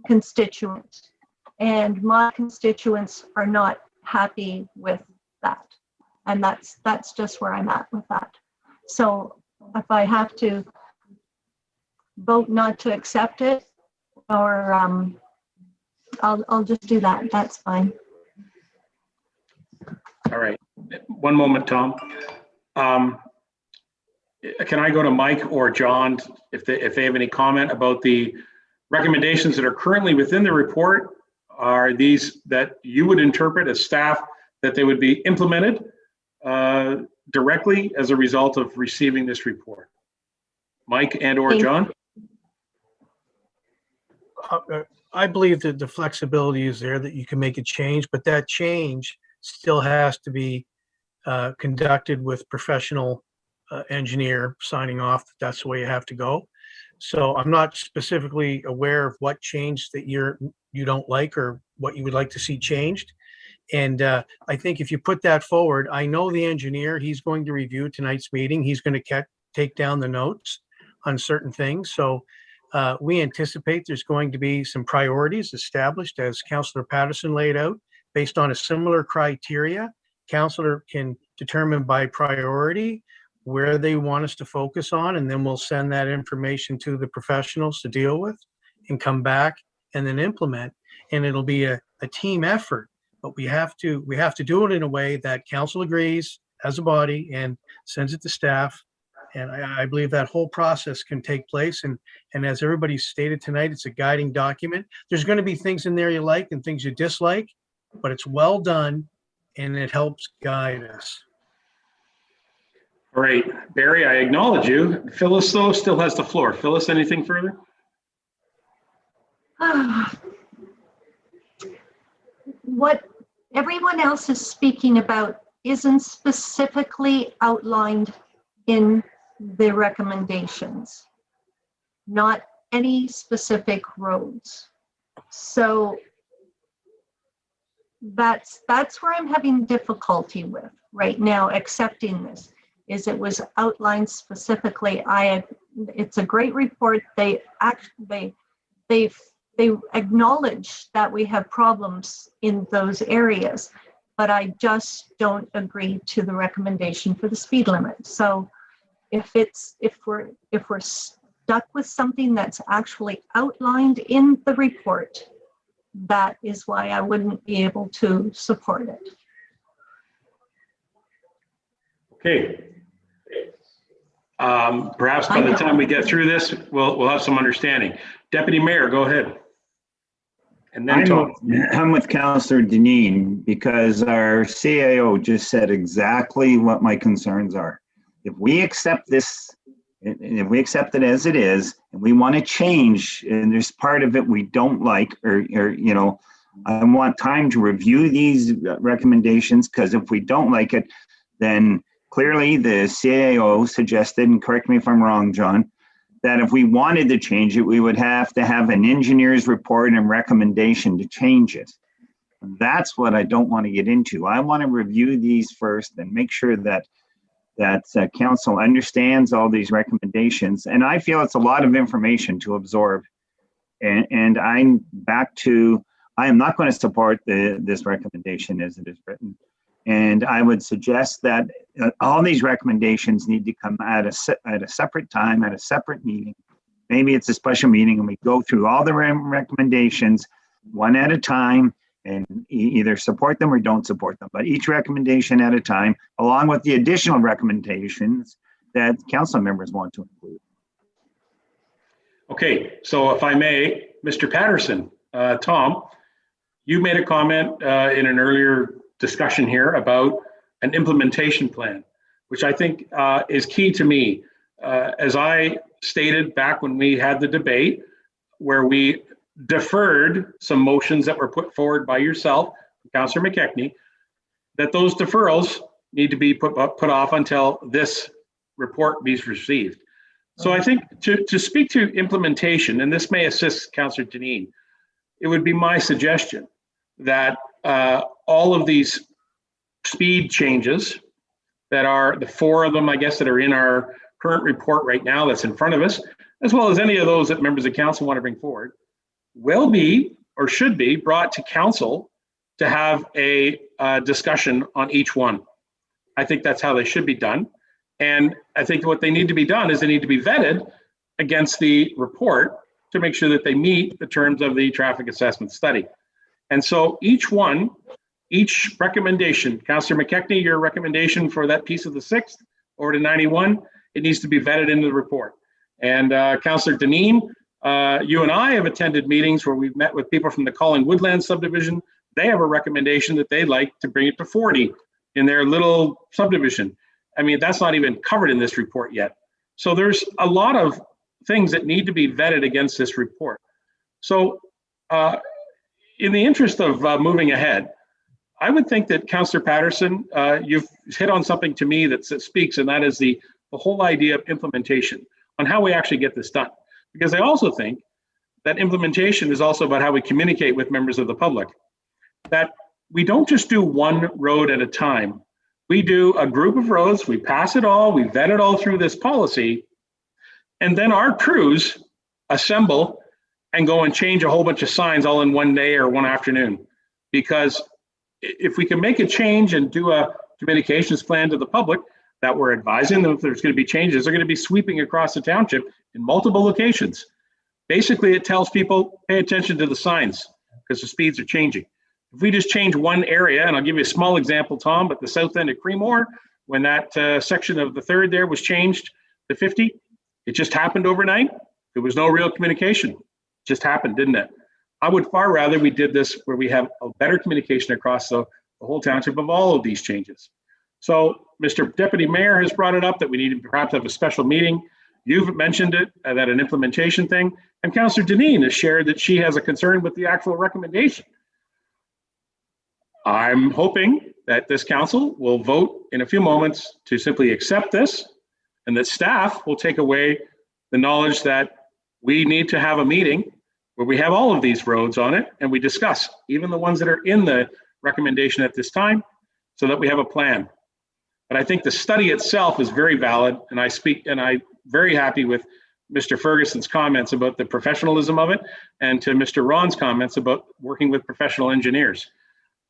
constituents, and my constituents are not happy with that. And that's just where I'm at with that. So if I have to vote not to accept it, or I'll just do that. That's fine. All right. One moment, Tom. Can I go to Mike or John if they have any comment about the recommendations that are currently within the report? Are these that you would interpret as staff that they would be implemented directly as a result of receiving this report? Mike and or John? I believe that the flexibility is there, that you can make a change, but that change still has to be conducted with professional engineer signing off that that's the way you have to go. So I'm not specifically aware of what change that you don't like or what you would like to see changed. And I think if you put that forward, I know the engineer, he's going to review tonight's meeting. He's going to take down the notes on certain things. So we anticipate there's going to be some priorities established as Councillor Patterson laid out based on a similar criteria. Councillor can determine by priority where they want us to focus on, and then we'll send that information to the professionals to deal with and come back and then implement. And it'll be a team effort, but we have to do it in a way that council agrees as a body and sends it to staff. And I believe that whole process can take place. And as everybody stated tonight, it's a guiding document. There's going to be things in there you like and things you dislike, but it's well done and it helps guide us. All right, Barry, I acknowledge you. Phyllis, though, still has the floor. Phyllis, anything further? What everyone else is speaking about isn't specifically outlined in the recommendations, not any specific roads. So that's where I'm having difficulty with right now accepting this. Is it was outlined specifically. It's a great report. They acknowledge that we have problems in those areas, but I just don't agree to the recommendation for the speed limit. So if we're stuck with something that's actually outlined in the report, that is why I wouldn't be able to support it. Okay. Perhaps by the time we get through this, we'll have some understanding. Deputy Mayor, go ahead. And then Tom. I'm with Councillor Deneen because our CAO just said exactly what my concerns are. If we accept this, and if we accept it as it is, and we want to change, and there's part of it we don't like, or you know, I want time to review these recommendations, because if we don't like it, then clearly the CAO suggested, and correct me if I'm wrong, John, that if we wanted to change it, we would have to have an engineer's report and recommendation to change it. That's what I don't want to get into. I want to review these first and make sure that council understands all these recommendations. And I feel it's a lot of information to absorb. And I'm back to, I am not going to support this recommendation as it is written. And I would suggest that all these recommendations need to come at a separate time, at a separate meeting. Maybe it's a special meeting and we go through all the recommendations one at a time and either support them or don't support them, but each recommendation at a time, along with the additional recommendations that council members want to include. Okay, so if I may, Mr. Patterson, Tom, you made a comment in an earlier discussion here about an implementation plan, which I think is key to me. As I stated back when we had the debate, where we deferred some motions that were put forward by yourself, Councillor McKechnie, that those deferrals need to be put off until this report be received. So I think to speak to implementation, and this may assist Councillor Deneen, it would be my suggestion that all of these speed changes that are the 4 of them, I guess, that are in our current report right now that's in front of us, as well as any of those that members of council want to bring forward, will be or should be brought to council to have a discussion on each one. I think that's how they should be done. And I think what they need to be done is they need to be vetted against the report to make sure that they meet the terms of the traffic assessment study. And so each recommendation, Councillor McKechnie, your recommendation for that piece of the 6th over to 91, it needs to be vetted into the report. And Councillor Deneen, you and I have attended meetings where we've met with people from the Calling Woodlands subdivision. They have a recommendation that they'd like to bring it to 40 in their little subdivision. I mean, that's not even covered in this report yet. So there's a lot of things that need to be vetted against this report. So in the interest of moving ahead, I would think that Councillor Patterson, you've hit on something to me that speaks, and that is the whole idea of implementation on how we actually get this done. Because I also think that implementation is also about how we communicate with members of the public. That we don't just do one road at a time. We do a group of roads, we pass it all, we vet it all through this policy, and then our crews assemble and go and change a whole bunch of signs all in one day or one afternoon. Because if we can make a change and do a communications plan to the public that we're advising them if there's going to be changes, they're going to be sweeping across the township in multiple locations. Basically, it tells people, pay attention to the signs because the speeds are changing. If we just change one area, and I'll give you a small example, Tom, but the south end of Creemore, when that section of the 3rd there was changed to 50, it just happened overnight. There was no real communication. It just happened, didn't it? I would far rather we did this where we have a better communication across the whole township of all of these changes. So Mr. Deputy Mayor has brought it up that we need to perhaps have a special meeting. You've mentioned it, that an implementation thing, and Councillor Deneen has shared that she has a concern with the actual recommendation. I'm hoping that this council will vote in a few moments to simply accept this, and that staff will take away the knowledge that we need to have a meeting where we have all of these roads on it and we discuss even the ones that are in the recommendation at this time so that we have a plan. But I think the study itself is very valid, and I'm very happy with Mr. Ferguson's comments about the professionalism of it, and to Mr. Ron's comments about working with professional engineers.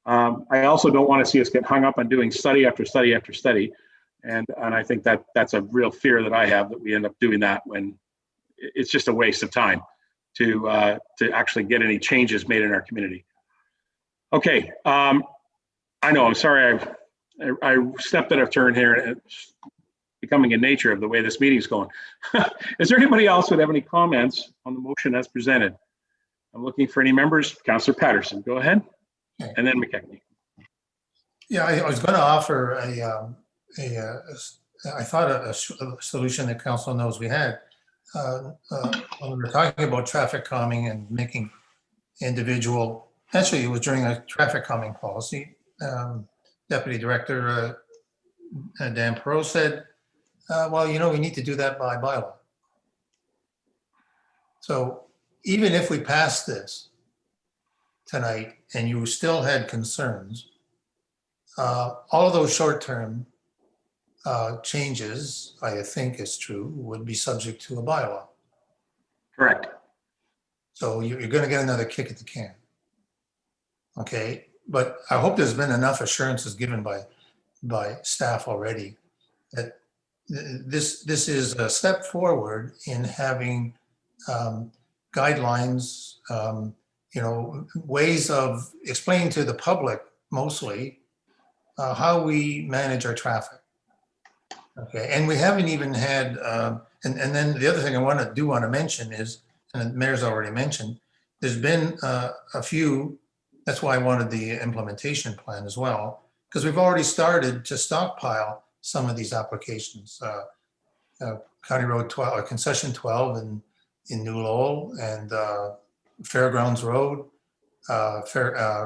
I also don't want to see us get hung up on doing study after study after study. And I think that that's a real fear that I have, that we end up doing that when it's just a waste of time to actually get any changes made in our community. Okay, I know, I'm sorry, I stepped out of turn here. It's becoming a nature of the way this meeting's going. Is there anybody else who would have any comments on the motion as presented? I'm looking for any members. Councillor Patterson, go ahead. And then McKechnie. Yeah, I was going to offer I thought a solution that council knows we had. When we were talking about traffic calming and making individual, actually it was during a traffic calming policy, Deputy Director Dan Perot said, well, you know, we need to do that by bylaw. So even if we pass this tonight and you still had concerns, all of those short-term changes, I think is true, would be subject to a bylaw. Correct. So you're going to get another kick at the can. Okay, but I hope there's been enough assurances given by staff already that this is a step forward in having guidelines, you know, ways of explaining to the public mostly how we manage our traffic. Okay, and we haven't even had, and then the other thing I want to mention is, and the mayor's already mentioned, there's been a few, that's why I wanted the implementation plan as well, because we've already started to stockpile some of these applications. County Road 12, or Concession 12 in New Lowell, and Fairgrounds Road,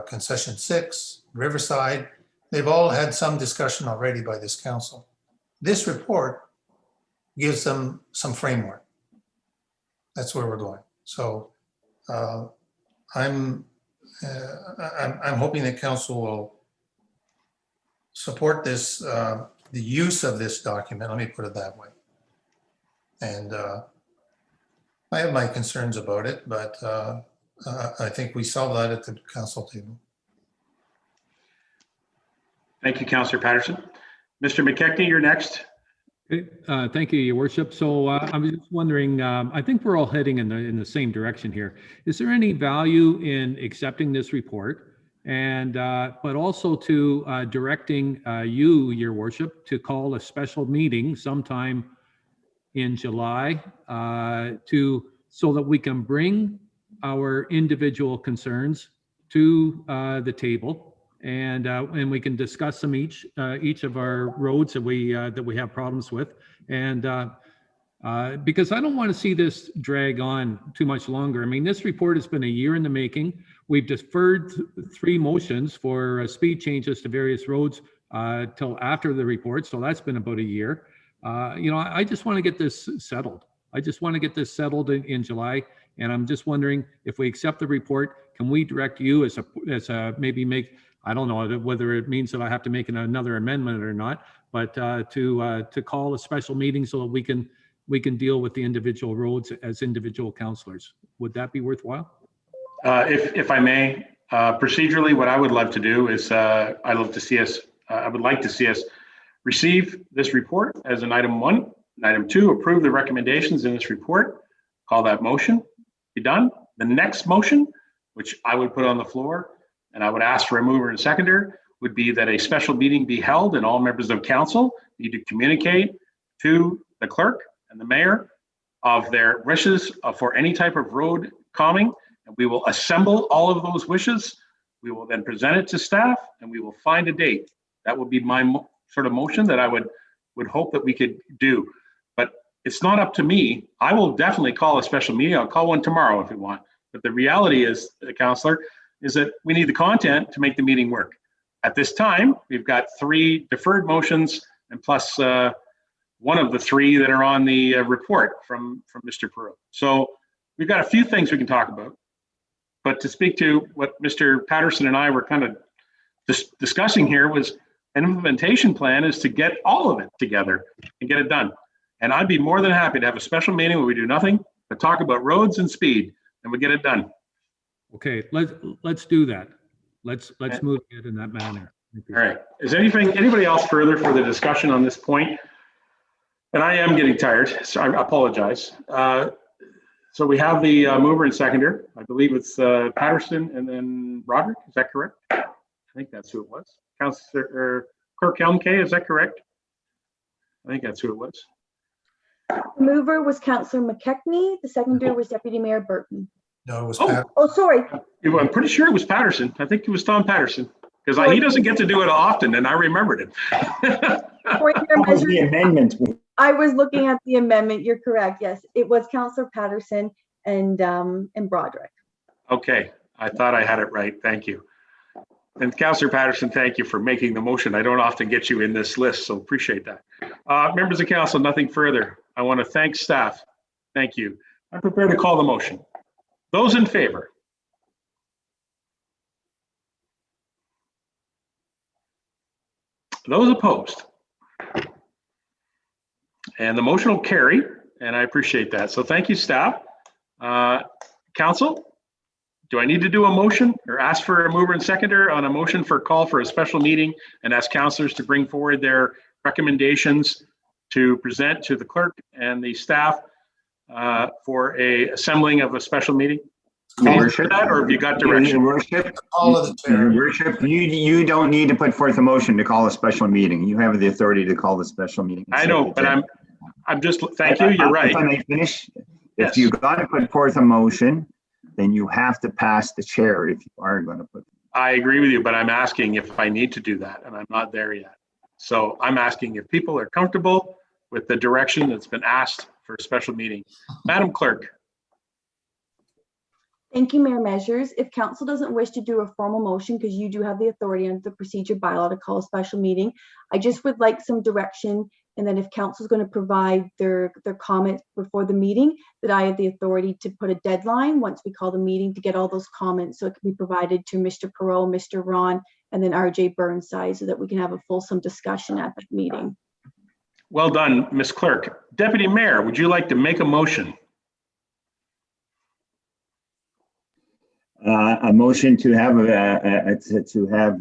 Concession 6, Riverside. They've all had some discussion already by this council. This report gives them some framework. That's where we're going. So I'm hoping that council will support this the use of this document, let me put it that way. And I have my concerns about it, but I think we solved that at the council table. Thank you, Councillor Patterson. Mr. McKechnie, you're next. Okay, thank you, Your Worship. So I'm just wondering, I think we're all heading in the same direction here. Is there any value in accepting this report, and but also to directing you, Your Worship, to call a special meeting sometime in July so that we can bring our individual concerns to the table, and we can discuss them each of our roads that we have problems with, and because I don't want to see this drag on too much longer. I mean, this report has been a year in the making. We've deferred 3 motions for speed changes to various roads till after the report, so that's been about a year. You know, I just want to get this settled. I just want to get this settled in July, and I'm just wondering if we accept the report, can we direct you as a maybe make, I don't know whether it means that I have to make another amendment or not, but to call a special meeting so that we can deal with the individual roads as individual councillors. Would that be worthwhile? If I may, procedurally, what I would love to do is I would like to see us receive this report as an item 1, and item 2, approve the recommendations in this report. Call that motion, be done. The next motion, which I would put on the floor, and I would ask for a mover and seconder, would be that a special meeting be held and all members of council need to communicate to the clerk and the mayor of their wishes for any type of road calming. And we will assemble all of those wishes. We will then present it to staff and we will find a date. That would be my sort of motion that I would hope that we could do. But it's not up to me. I will definitely call a special meeting. I'll call one tomorrow if you want. But the reality is, councillor, is that we need the content to make the meeting work. At this time, we've got 3 deferred motions and plus one of the 3 that are on the report from Mr. Perot. So we've got a few things we can talk about. But to speak to what Mr. Patterson and I were kind of discussing here was an implementation plan is to get all of it together and get it done. And I'd be more than happy to have a special meeting where we do nothing but talk about roads and speed and we get it done. Okay, let's do that. Let's move it in that manner. All right. Is anybody else further for the discussion on this point? And I am getting tired, so I apologize. So we have the mover and seconder. I believe it's Patterson and then Roderick. Is that correct? I think that's who it was. Councillor Clerk Helmke, is that correct? I think that's who it was. The mover was Councillor McKechnie. The seconder was Deputy Mayor Burton. No, it was Oh, sorry. I'm pretty sure it was Patterson. I think it was Tom Patterson because he doesn't get to do it often, and I remembered it. The amendment. I was looking at the amendment. You're correct. Yes, it was Councillor Patterson and Broderick. Okay, I thought I had it right. Thank you. And Councillor Patterson, thank you for making the motion. I don't often get you in this list, so appreciate that. Members of council, nothing further. I want to thank staff. Thank you. I'm prepared to call the motion. Those in favor? Those opposed? And the motion will carry, and I appreciate that. So thank you, staff. Council, do I need to do a motion or ask for a mover and seconder on a motion for a call for a special meeting and ask councillors to bring forward their recommendations to present to the clerk and the staff for a assembling of a special meeting? Your Worship, that, or have you got direction? Your Worship, you don't need to put forth a motion to call a special meeting. You have the authority to call the special meeting. I know, but I'm just, thank you, you're right. If I may finish, Yes. if you got to put forth a motion, then you have to pass the chair if you are going to put. I agree with you, but I'm asking if I need to do that, and I'm not there yet. So I'm asking if people are comfortable with the direction that's been asked for a special meeting. Madam Clerk. Thank you, Mayor Measures. If council doesn't wish to do a formal motion, because you do have the authority under the procedure bylaw to call a special meeting, I just would like some direction. And then if council is going to provide their comments before the meeting, that I have the authority to put a deadline once we call the meeting to get all those comments so it can be provided to Mr. Perot, Mr. Ron, and then RJ Burnside, so that we can have a fulsome discussion at that meeting. Well done, Ms. Clerk. Deputy Mayor, would you like to make a motion? A motion to have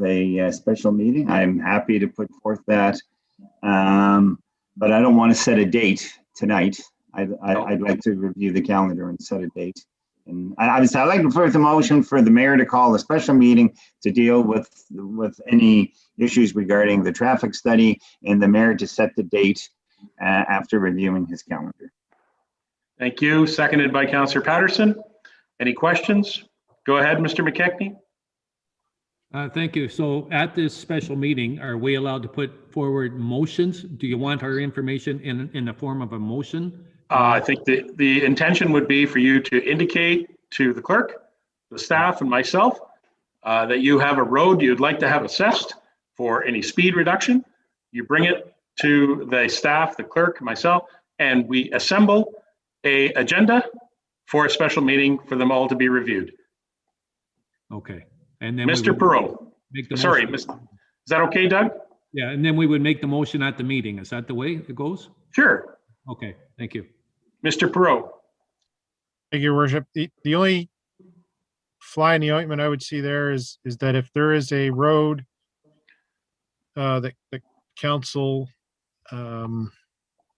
a special meeting. I'm happy to put forth that, but I don't want to set a date tonight. I'd like to review the calendar and set a date. And I'd like to put the motion for the mayor to call a special meeting to deal with any issues regarding the traffic study, and the mayor to set the date after reviewing his calendar. Thank you. Seconded by Councillor Patterson. Any questions? Go ahead, Mr. McKechnie. Thank you. So at this special meeting, are we allowed to put forward motions? Do you want our information in the form of a motion? I think the intention would be for you to indicate to the clerk, the staff, and myself that you have a road you'd like to have assessed for any speed reduction. You bring it to the staff, the clerk, myself, and we assemble an agenda for a special meeting for them all to be reviewed. Okay. And then Mr. Perot. Sorry, is that okay, Doug? Yeah, and then we would make the motion at the meeting. Is that the way it goes? Sure. Okay, thank you. Mr. Perot. Thank you, Your Worship. The only fly in the ointment I would see there is that if there is a road that the council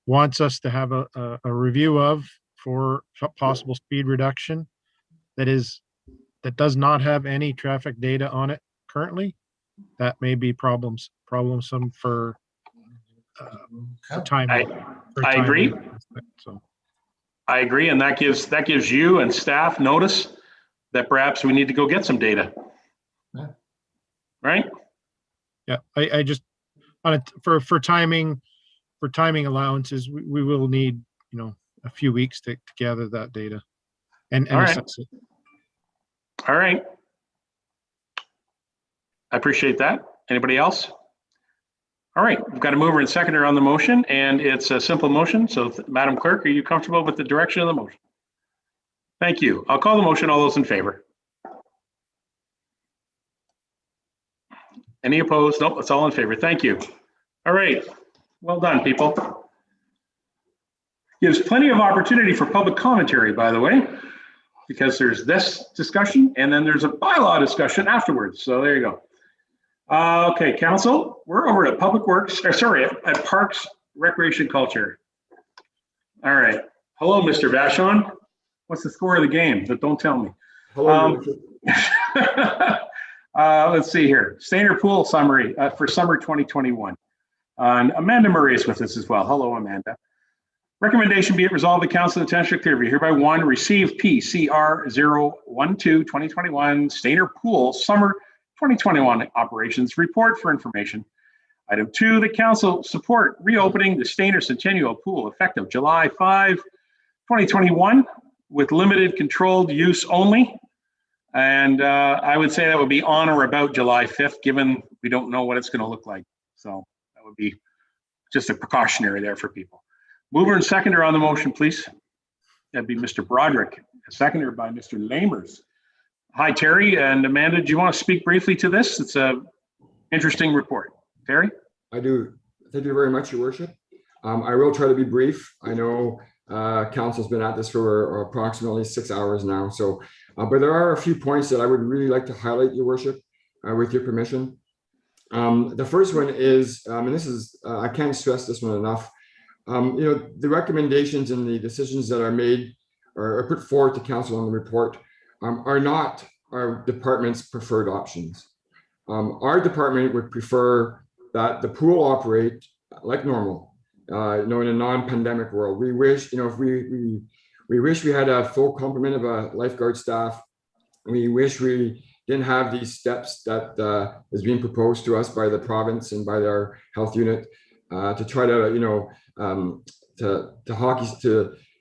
wants us to have a review of for possible speed reduction that does not have any traffic data on it currently, that may be problemsome for timing. I agree. So. I agree, and that gives you and staff notice that perhaps we need to go get some data. Yeah. Right? Yeah, I just on it for timing allowances, we will need a few weeks to gather that data and assess it. All right. I appreciate that. Anybody else? All right, we've got a mover and seconder on the motion, and it's a simple motion. So, Madam Clerk, are you comfortable with the direction of the motion? Thank you. I'll call the motion. All those in favor? Any opposed? Nope, it's all in favor. Thank you. All right, well done, people. Gives plenty of opportunity for public commentary, by the way, because there's this discussion and then there's a bylaw discussion afterwards. So there you go. Okay, council, we're over at Public Works, at Parks, Recreation, Culture. All right. Hello, Mr. Vachon. What's the score of the game? But don't tell me. Hello. Let's see here. Stainer Pool summary for summer 2021. And Amanda Murray is with us as well. Hello, Amanda. Recommendation be it resolved, the Council of the Township of Clearview hereby receive PCR 012-2021 Stainer Pool Summer 2021 Operations Report for information. Item 2, the Council support reopening the Stainer Centennial Pool effective July 5, 2021 with limited controlled use only. And I would say that would be on or about July 5th, given we don't know what it's going to look like. So that would be just a precautionary there for people. Mover and seconder on the motion, please. That'd be Mr. Broderick, seconded by Mr. Lamers. Hi, Terry and Amanda. Do you want to speak briefly to this? It's a interesting report. Terry? I do. Thank you very much, Your Worship. I will try to be brief. I know Council's been at this for approximately 6 hours now. So, but there are a few points that I would really like to highlight, Your Worship, with your permission. The first one is, and this is, I can't stress this one enough. The recommendations and the decisions that are made or put forward to council on the report are not our department's preferred options. Our department would prefer that the pool operate like normal, in a non-pandemic world. We wish, if we wish we had a full complement of a lifeguard staff. We wish we didn't have these steps that is being proposed to us by the province and by our health unit to try to,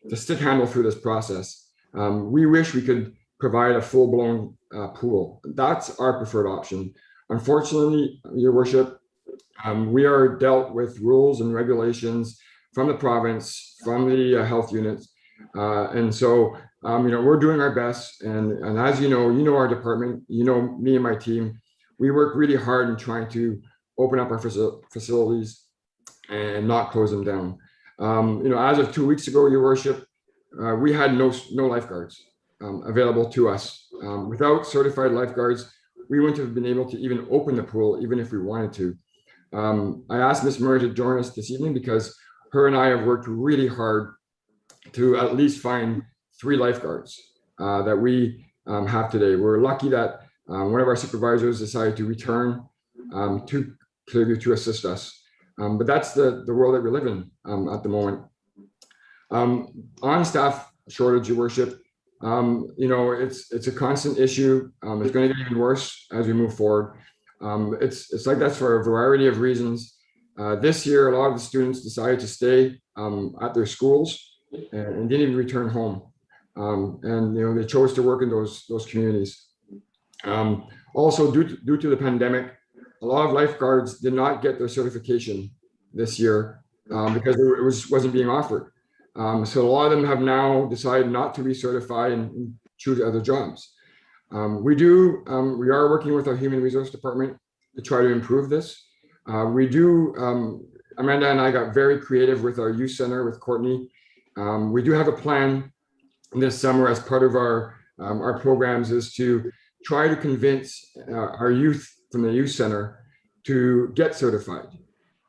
to stick handle through this process. We wish we could provide a full-blown pool. That's our preferred option. Unfortunately, Your Worship, we are dealt with rules and regulations from the province, from the health units, and so we're doing our best. And as you know our department, me and my team, we work really hard in trying to open up our facilities and not close them down. As of 2 weeks ago, Your Worship, we had no lifeguards available to us. Without certified lifeguards, we wouldn't have been able to even open the pool, even if we wanted to. I asked Ms. Murray to join us this evening because her and I have worked really hard to at least find 3 lifeguards that we have today. We're lucky that one of our supervisors decided to return to Clearview to assist us. But that's the world that we live in at the moment. On staff shortage, Your Worship, it's a constant issue. It's going to get even worse as we move forward. It's like that for a variety of reasons. This year, a lot of the students decided to stay at their schools and didn't even return home. They chose to work in those communities. Also, due to the pandemic, a lot of lifeguards did not get their certification this year because it wasn't being offered. So a lot of them have now decided not to recertify and choose other jobs. We are working with our Human Resource Department to try to improve this. Amanda and I got very creative with our youth center with Courtney. We do have a plan this summer as part of our programs is to try to convince our youth from the youth center to get certified.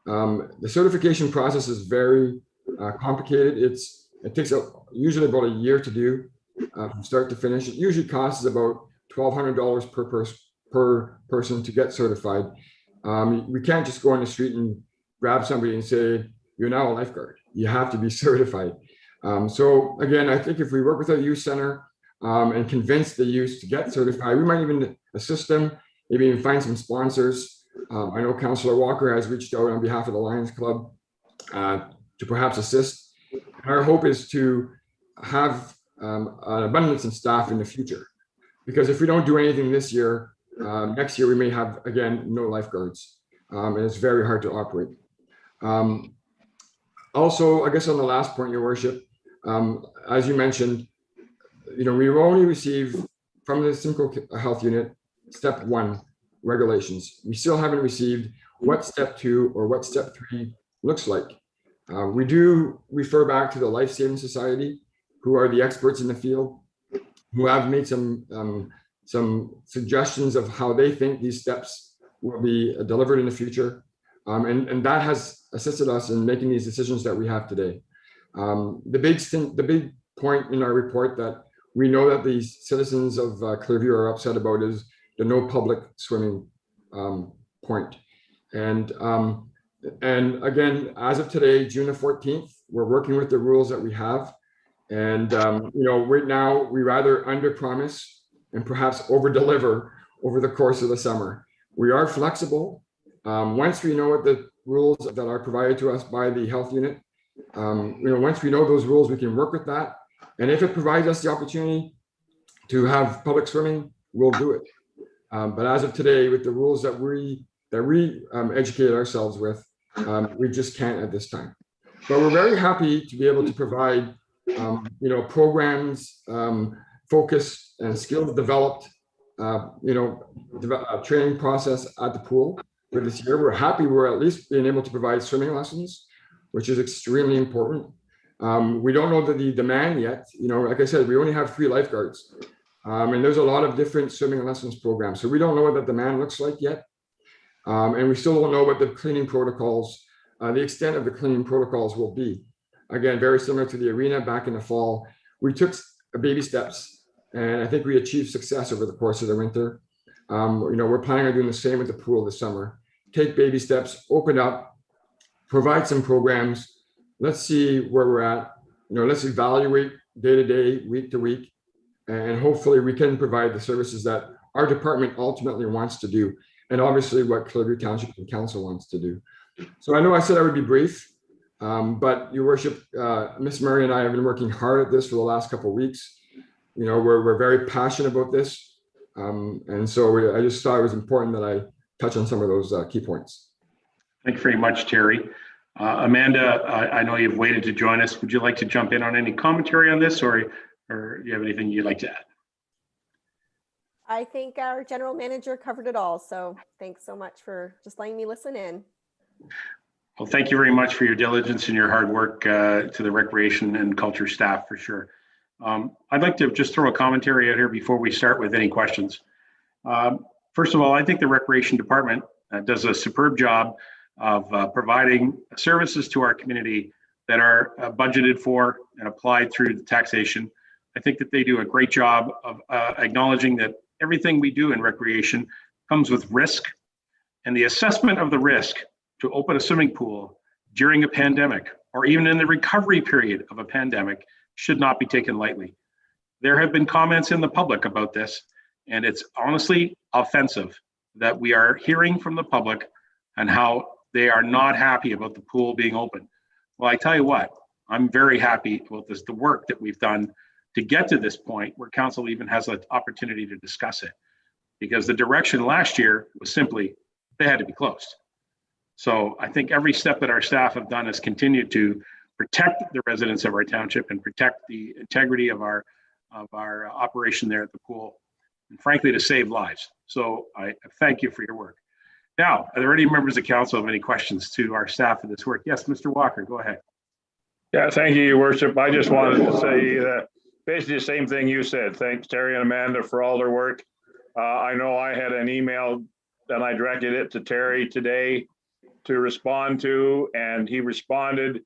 The certification process is very complicated. It takes usually about a year to do from start to finish. It usually costs about $1,200 per person to get certified. We can't just go on the street and grab somebody and say, you're now a lifeguard. You have to be certified. So again, I think if we work with our youth center and convince the youth to get certified, we might even assist them, maybe even find some sponsors. I know Councillor Walker has reached out on behalf of the Lions Club to perhaps assist. Our hope is to have an abundance of staff in the future, because if we don't do anything this year, next year we may have, again, no lifeguards, and it's very hard to operate. Also, I guess on the last point, Your Worship, as you mentioned, we've only received from the Simcoe Health Unit step 1 regulations. We still haven't received what step 2 or what step 3 looks like. We do refer back to the Life Saving Society, who are the experts in the field, who have made some suggestions of how they think these steps will be delivered in the future. And that has assisted us in making these decisions that we have today. The big point in our report that we know that the citizens of Clearview are upset about is the no public swimming point. And again, as of today, June the 14th, we're working with the rules that we have. And right now we rather under promise and perhaps over deliver over the course of the summer. We are flexible. Once we know what the rules that are provided to us by the health unit, once we know those rules, we can work with that. And if it provides us the opportunity to have public swimming, we'll do it. But as of today, with the rules that we educated ourselves with, we just can't at this time. But we're very happy to be able to provide, programs, focused and skills developed, training process at the pool for this year. We're happy we're at least being able to provide swimming lessons, which is extremely important. We don't know the demand yet. Like I said, we only have 3 lifeguards. And there's a lot of different swimming lessons programs. So we don't know what the demand looks like yet. And we still don't know what the cleaning protocols, the extent of the cleaning protocols will be. Again, very similar to the arena back in the fall. We took baby steps, and I think we achieved success over the course of the winter. We're planning on doing the same with the pool this summer. Take baby steps, open up, provide some programs. Let's see where we're at. Let's evaluate day to day, week to week, and hopefully we can provide the services that our department ultimately wants to do, and obviously what Clearview Township and Council wants to do. So I know I said I would be brief, but Your Worship, Ms. Murray and I have been working hard at this for the last couple of weeks. We're very passionate about this, and so I just thought it was important that I touch on some of those key points. Thank you very much, Terry. Amanda, I know you've waited to join us. Would you like to jump in on any commentary on this, or do you have anything you'd like to I think our general manager covered it all. So thanks so much for just letting me listen in. Well, thank you very much for your diligence and your hard work to the recreation and culture staff for sure. I'd like to just throw a commentary out here before we start with any questions. First of all, I think the recreation department does a superb job of providing services to our community that are budgeted for and applied through the taxation. I think that they do a great job of acknowledging that everything we do in recreation comes with risk, and the assessment of the risk to open a swimming pool during a pandemic or even in the recovery period of a pandemic should not be taken lightly. There have been comments in the public about this, and it's honestly offensive that we are hearing from the public and how they are not happy about the pool being open. Well, I tell you what, I'm very happy about this, the work that we've done to get to this point where council even has an opportunity to discuss it, because the direction last year was simply they had to be closed. So I think every step that our staff have done has continued to protect the residents of our township and protect the integrity of our operation there at the pool, and frankly, to save lives. So I thank you for your work. Now, are there any members of council have any questions to our staff of this work? Yes, Mr. Walker, go ahead. Yeah, thank you, Your Worship. I just wanted to say that basically the same thing you said. Thanks, Terry and Amanda, for all their work. I know I had an email and I directed it to Terry today to respond to, and he responded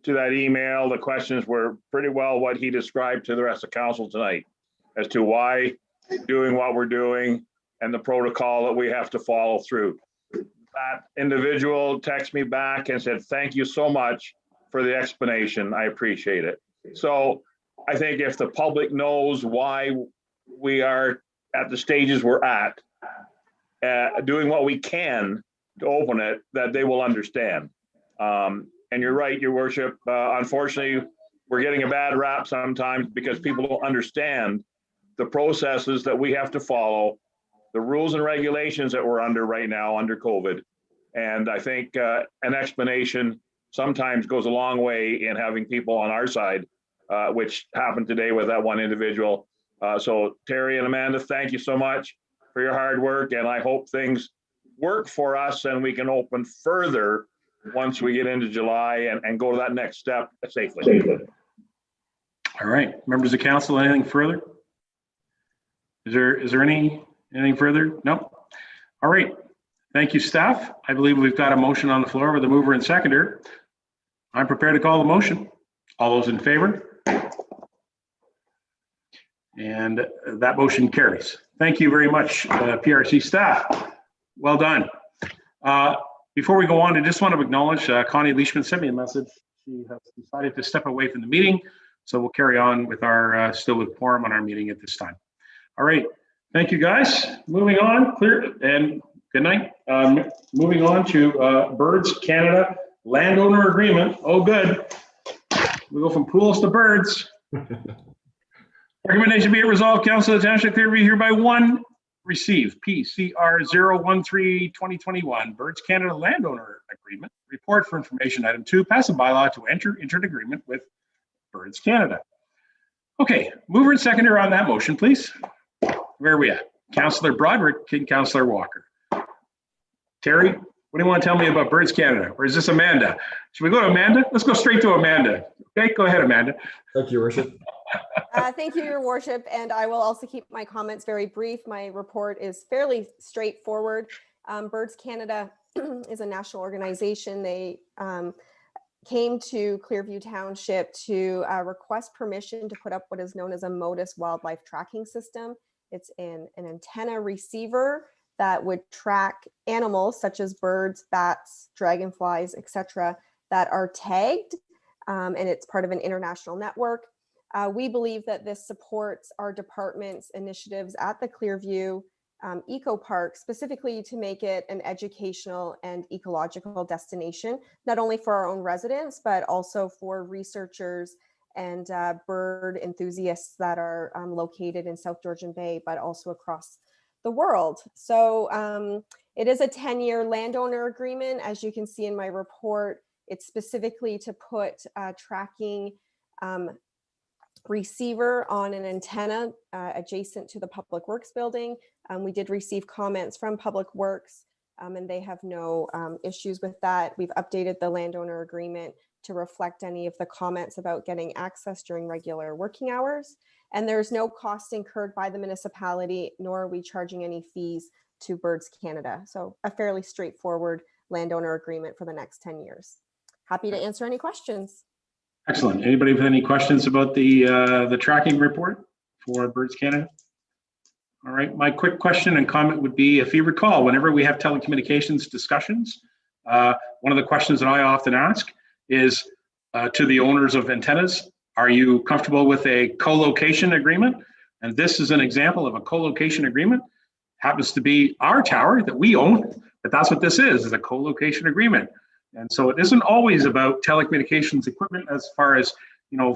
to that email. The questions were pretty well what he described to the rest of council tonight as to why doing what we're doing and the protocol that we have to follow through. That individual texted me back and said, thank you so much for the explanation. I appreciate it. So I think if the public knows why we are at the stages we're at, doing what we can to open it, that they will understand. And you're right, Your Worship. Unfortunately, we're getting a bad rap sometimes because people don't understand the processes that we have to follow, the rules and regulations that we're under right now under COVID. And I think an explanation sometimes goes a long way in having people on our side, which happened today with that one individual. So Terry and Amanda, thank you so much for your hard work. And I hope things work for us and we can open further once we get into July and go to that next step safely. All right, members of council, anything further? Is there anything further? No. All right. Thank you, staff. I believe we've got a motion on the floor with the mover and seconder. I'm prepared to call the motion. All those in favor? And that motion carries. Thank you very much, PRC staff. Well done. Before we go on, I just want to acknowledge Connie Leishman sent me a message. She has decided to step away from the meeting. So we'll carry on with our still with quorum on our meeting at this time. All right. Thank you, guys. Moving on, clear and good night. Moving on to Birds Canada landowner agreement. Oh, good. We go from pools to birds. Recommendation be it resolved, Council of the Township Clearview hereby one receive PCR 013-2021 Birds Canada landowner agreement report for information. Item 2, pass a bylaw to enter into an agreement with Birds Canada. Okay, mover and seconder on that motion, please. Where are we at? Councillor Broderick and Councillor Walker. Terry, what do you want to tell me about Birds Canada? Or is this Amanda? Should we go to Amanda? Let's go straight to Amanda. Okay, go ahead, Amanda. Thank you, Your Worship. Thank you, Your Worship, and I will also keep my comments very brief. My report is fairly straightforward. Birds Canada is a national organization. They came to Clearview Township to request permission to put up what is known as a MODIS wildlife tracking system. It's an antenna receiver that would track animals such as birds, bats, dragonflies, etc., that are tagged, and it's part of an international network. We believe that this supports our department's initiatives at the Clearview Eco Park, specifically to make it an educational and ecological destination, not only for our own residents, but also for researchers and bird enthusiasts that are located in South Georgian Bay, but also across the world. So it is a 10-year landowner agreement. As you can see in my report, it's specifically to put tracking receiver on an antenna adjacent to the Public Works building. We did receive comments from Public Works, and they have no issues with that. We've updated the landowner agreement to reflect any of the comments about getting access during regular working hours. And there's no cost incurred by the municipality, nor are we charging any fees to Birds Canada. So a fairly straightforward landowner agreement for the next 10 years. Happy to answer any questions. Excellent. Anybody with any questions about the tracking report for Birds Canada? All right, my quick question and comment would be, if you recall, whenever we have telecommunications discussions, one of the questions that I often ask is to the owners of antennas, are you comfortable with a co-location agreement? And this is an example of a co-location agreement. Happens to be our tower that we own, but that's what this is a co-location agreement. And so it isn't always about telecommunications equipment as far as,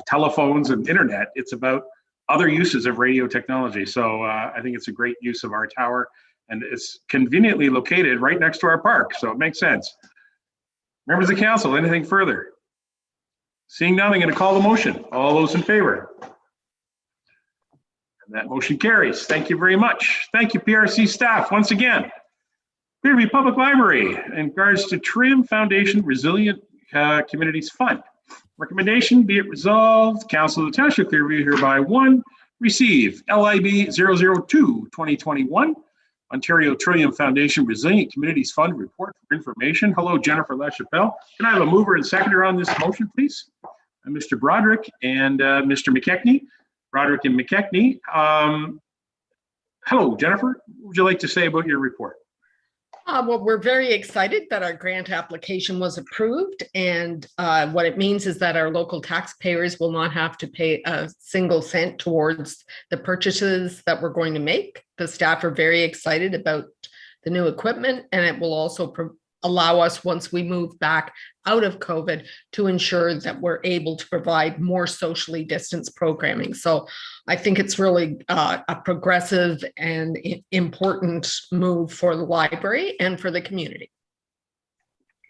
telephones and internet. It's about other uses of radio technology. So I think it's a great use of our tower, and it's conveniently located right next to our park. So it makes sense. Members of council, anything further? Seeing none, I'm going to call the motion. All those in favor? And that motion carries. Thank you very much. Thank you, PRC staff, once again. Clearview Public Library, in regards to Trim Foundation Resilient Communities Fund. Recommendation, be it resolved, Council of the Township of Clearview hereby one, receive LIB 002-2021, Ontario Trillium Foundation Resilient Communities Fund report for information. Hello, Jennifer LaChapelle. Can I have a mover and seconder on this motion, please? Mr. Broderick and Mr. McKechnie. Broderick and McKechnie. Hello, Jennifer. What would you like to say about your report? Well, we're very excited that our grant application was approved, and what it means is that our local taxpayers will not have to pay a single cent towards the purchases that we're going to make. The staff are very excited about the new equipment, and it will also allow us, once we move back out of COVID, to ensure that we're able to provide more socially distanced programming. So I think it's really a progressive and important move for the library and for the community.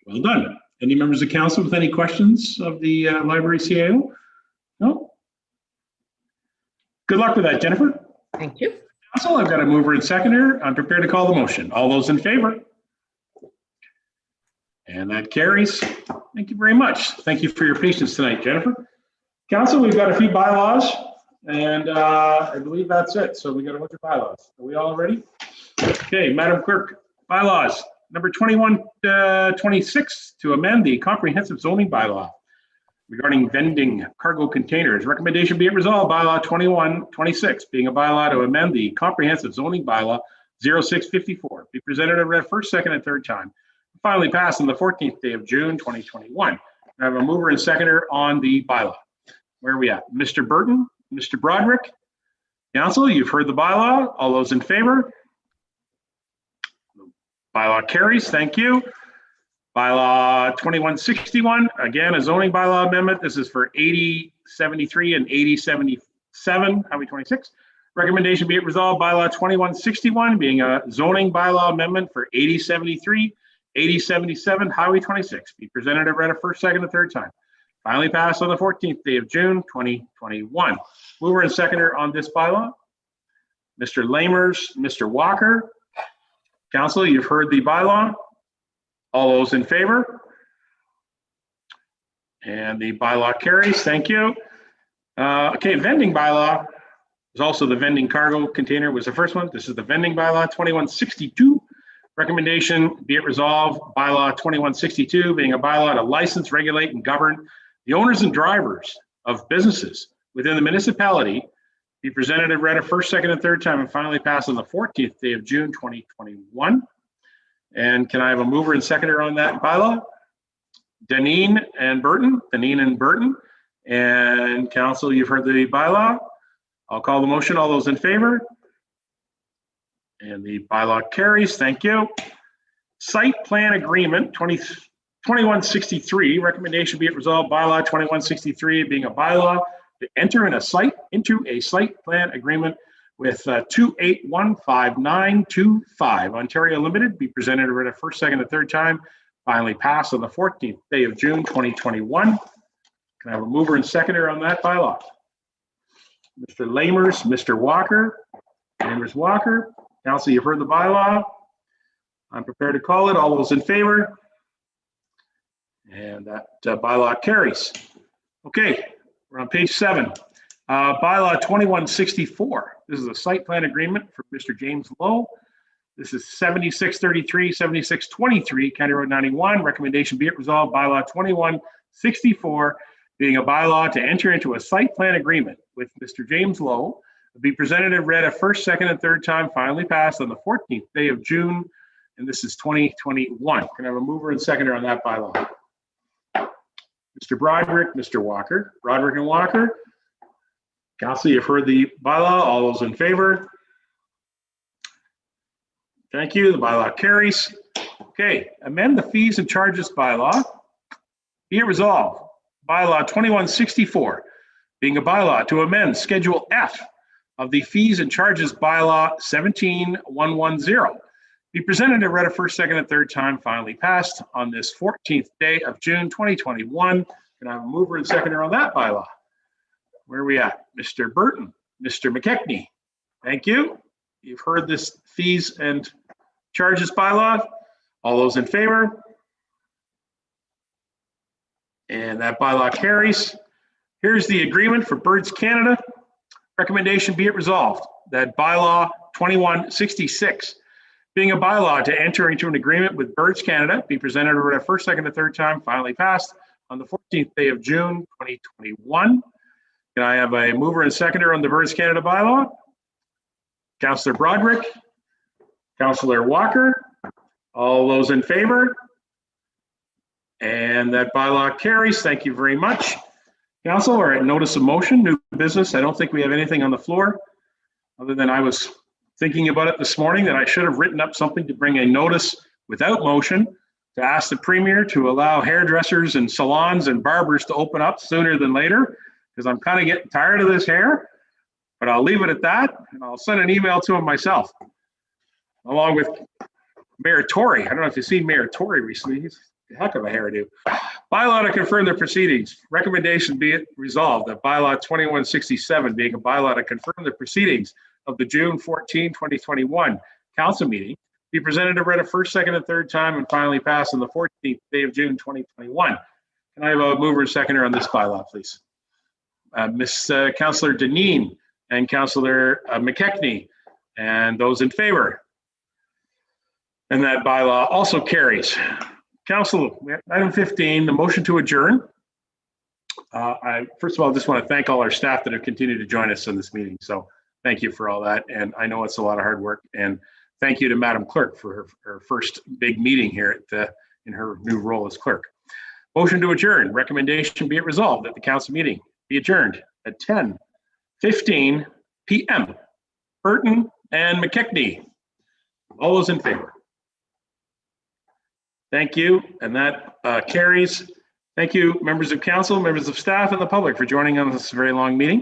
Well done. Any members of council with any questions of the library CAO? No? Good luck with that, Jennifer. Thank you. Council, I've got a mover and seconder. I'm prepared to call the motion. All those in favor? And that carries. Thank you very much. Thank you for your patience tonight, Jennifer. Council, we've got a few bylaws, and I believe that's it. So we got a bunch of bylaws. Are we all ready? Okay, Madam Clerk, bylaws number 2126 to amend the comprehensive zoning bylaw regarding vending cargo containers. Recommendation be it resolved, bylaw 2126 being a bylaw to amend the comprehensive zoning bylaw 0654 be presented and read first, second, and third time. Finally passed on the 14th day of June 2021. I have a mover and seconder on the bylaw. Where are we at? Mr. Burton, Mr. Broderick. Council, you've heard the bylaw. All those in favor? Bylaw carries. Thank you. Bylaw 2161, again, a zoning bylaw amendment. This is for 8073 and 8077, Highway 26. Recommendation be it resolved, bylaw 2161 being a zoning bylaw amendment for 8073, 8077, Highway 26. Be presented and read a first, second, and third time. Finally passed on the 14th day of June 2021. Mover and seconder on this bylaw, Mr. Lamers, Mr. Walker. Council, you've heard the bylaw. All those in favor? And the bylaw carries. Thank you. Okay, vending bylaw is also the vending cargo container was the first one. This is the vending bylaw 2162. Recommendation be it resolved, bylaw 2162 being a bylaw to license, regulate, and govern the owners and drivers of businesses within the municipality be presented and read a first, second, and third time and finally passed on the 14th day of June 2021. And can I have a mover and seconder on that bylaw? Deneen and Burton. Deneen and Burton. And council, you've heard the bylaw. I'll call the motion. All those in favor? And the bylaw carries. Thank you. Site plan agreement 2163. Recommendation be it resolved, bylaw 2163 being a bylaw to enter into a site plan agreement with 2815925 Ontario Limited. Be presented and read a first, second, and third time. Finally passed on the 14th day of June 2021. Can I have a mover and seconder on that bylaw? Mr. Lamers, Mr. Walker, Lamers Walker. Council, you've heard the bylaw. I'm prepared to call it. All those in favor? And that bylaw carries. Okay, we're on page 7. Bylaw 2164. This is a site plan agreement for Mr. James Lowe. This is 7633, 7623, County Road 91. Recommendation be it resolved, bylaw 2164, being a bylaw to enter into a site plan agreement with Mr. James Lowe, be presented and read a first, second, and third time, finally passed on the 14th day of June, and this is 2021. Can I have a mover and seconder on that bylaw? Mr. Broderick, Mr. Walker, Broderick and Walker. Council, you've heard the bylaw. All those in favor? Thank you. The bylaw carries. Okay, amend the fees and charges bylaw. Be it resolved, bylaw 2164, being a bylaw to amend Schedule F of the fees and charges bylaw 17110. Be presented and read a first, second, and third time, finally passed on this 14th day of June 2021. Can I have a mover and seconder on that bylaw? Where are we at? Mr. Burton, Mr. McKechnie. Thank you. You've heard this fees and charges bylaw. All those in favor? And that bylaw carries. Here's the agreement for Birds Canada. Recommendation be it resolved that bylaw 2166, being a bylaw to enter into an agreement with Birds Canada, be presented for a first, second, and third time, finally passed on the 14th day of June 2021. Can I have a mover and seconder on the Birds Canada bylaw? Councillor Broderick, Councillor Walker, all those in favor? And that bylaw carries. Thank you very much. Council, or at notice of motion, new business. I don't think we have anything on the floor other than I was thinking about it this morning that I should have written up something to bring a notice without motion to ask the Premier to allow hairdressers and salons and barbers to open up sooner than later, because I'm kind of getting tired of this hair. But I'll leave it at that, and I'll send an email to him myself, along with Mayor Tory. I don't know if you've seen Mayor Tory recently. He's a heck of a hairdo. Bylaw to confirm the proceedings. Recommendation be it resolved that bylaw 2167, being a bylaw to confirm the proceedings of the June 14, 2021 council meeting, be presented and read a first, second, and third time, and finally passed on the 14th day of June 2021. Can I have a mover and seconder on this bylaw, please? Councillor Deneen and Councillor McKechnie, and those in favor. And that bylaw also carries. Council, item 15, the motion to adjourn. First of all, I just want to thank all our staff that have continued to join us in this meeting. So thank you for all that. And I know it's a lot of hard work. And thank you to Madam Clerk for her first big meeting here in her new role as clerk. Motion to adjourn. Recommendation be it resolved that the council meeting be adjourned at 10:15 p.m. Burton and McKechnie. All those in favor? Thank you, and that carries. Thank you, members of council, members of staff, and the public for joining on this very long meeting.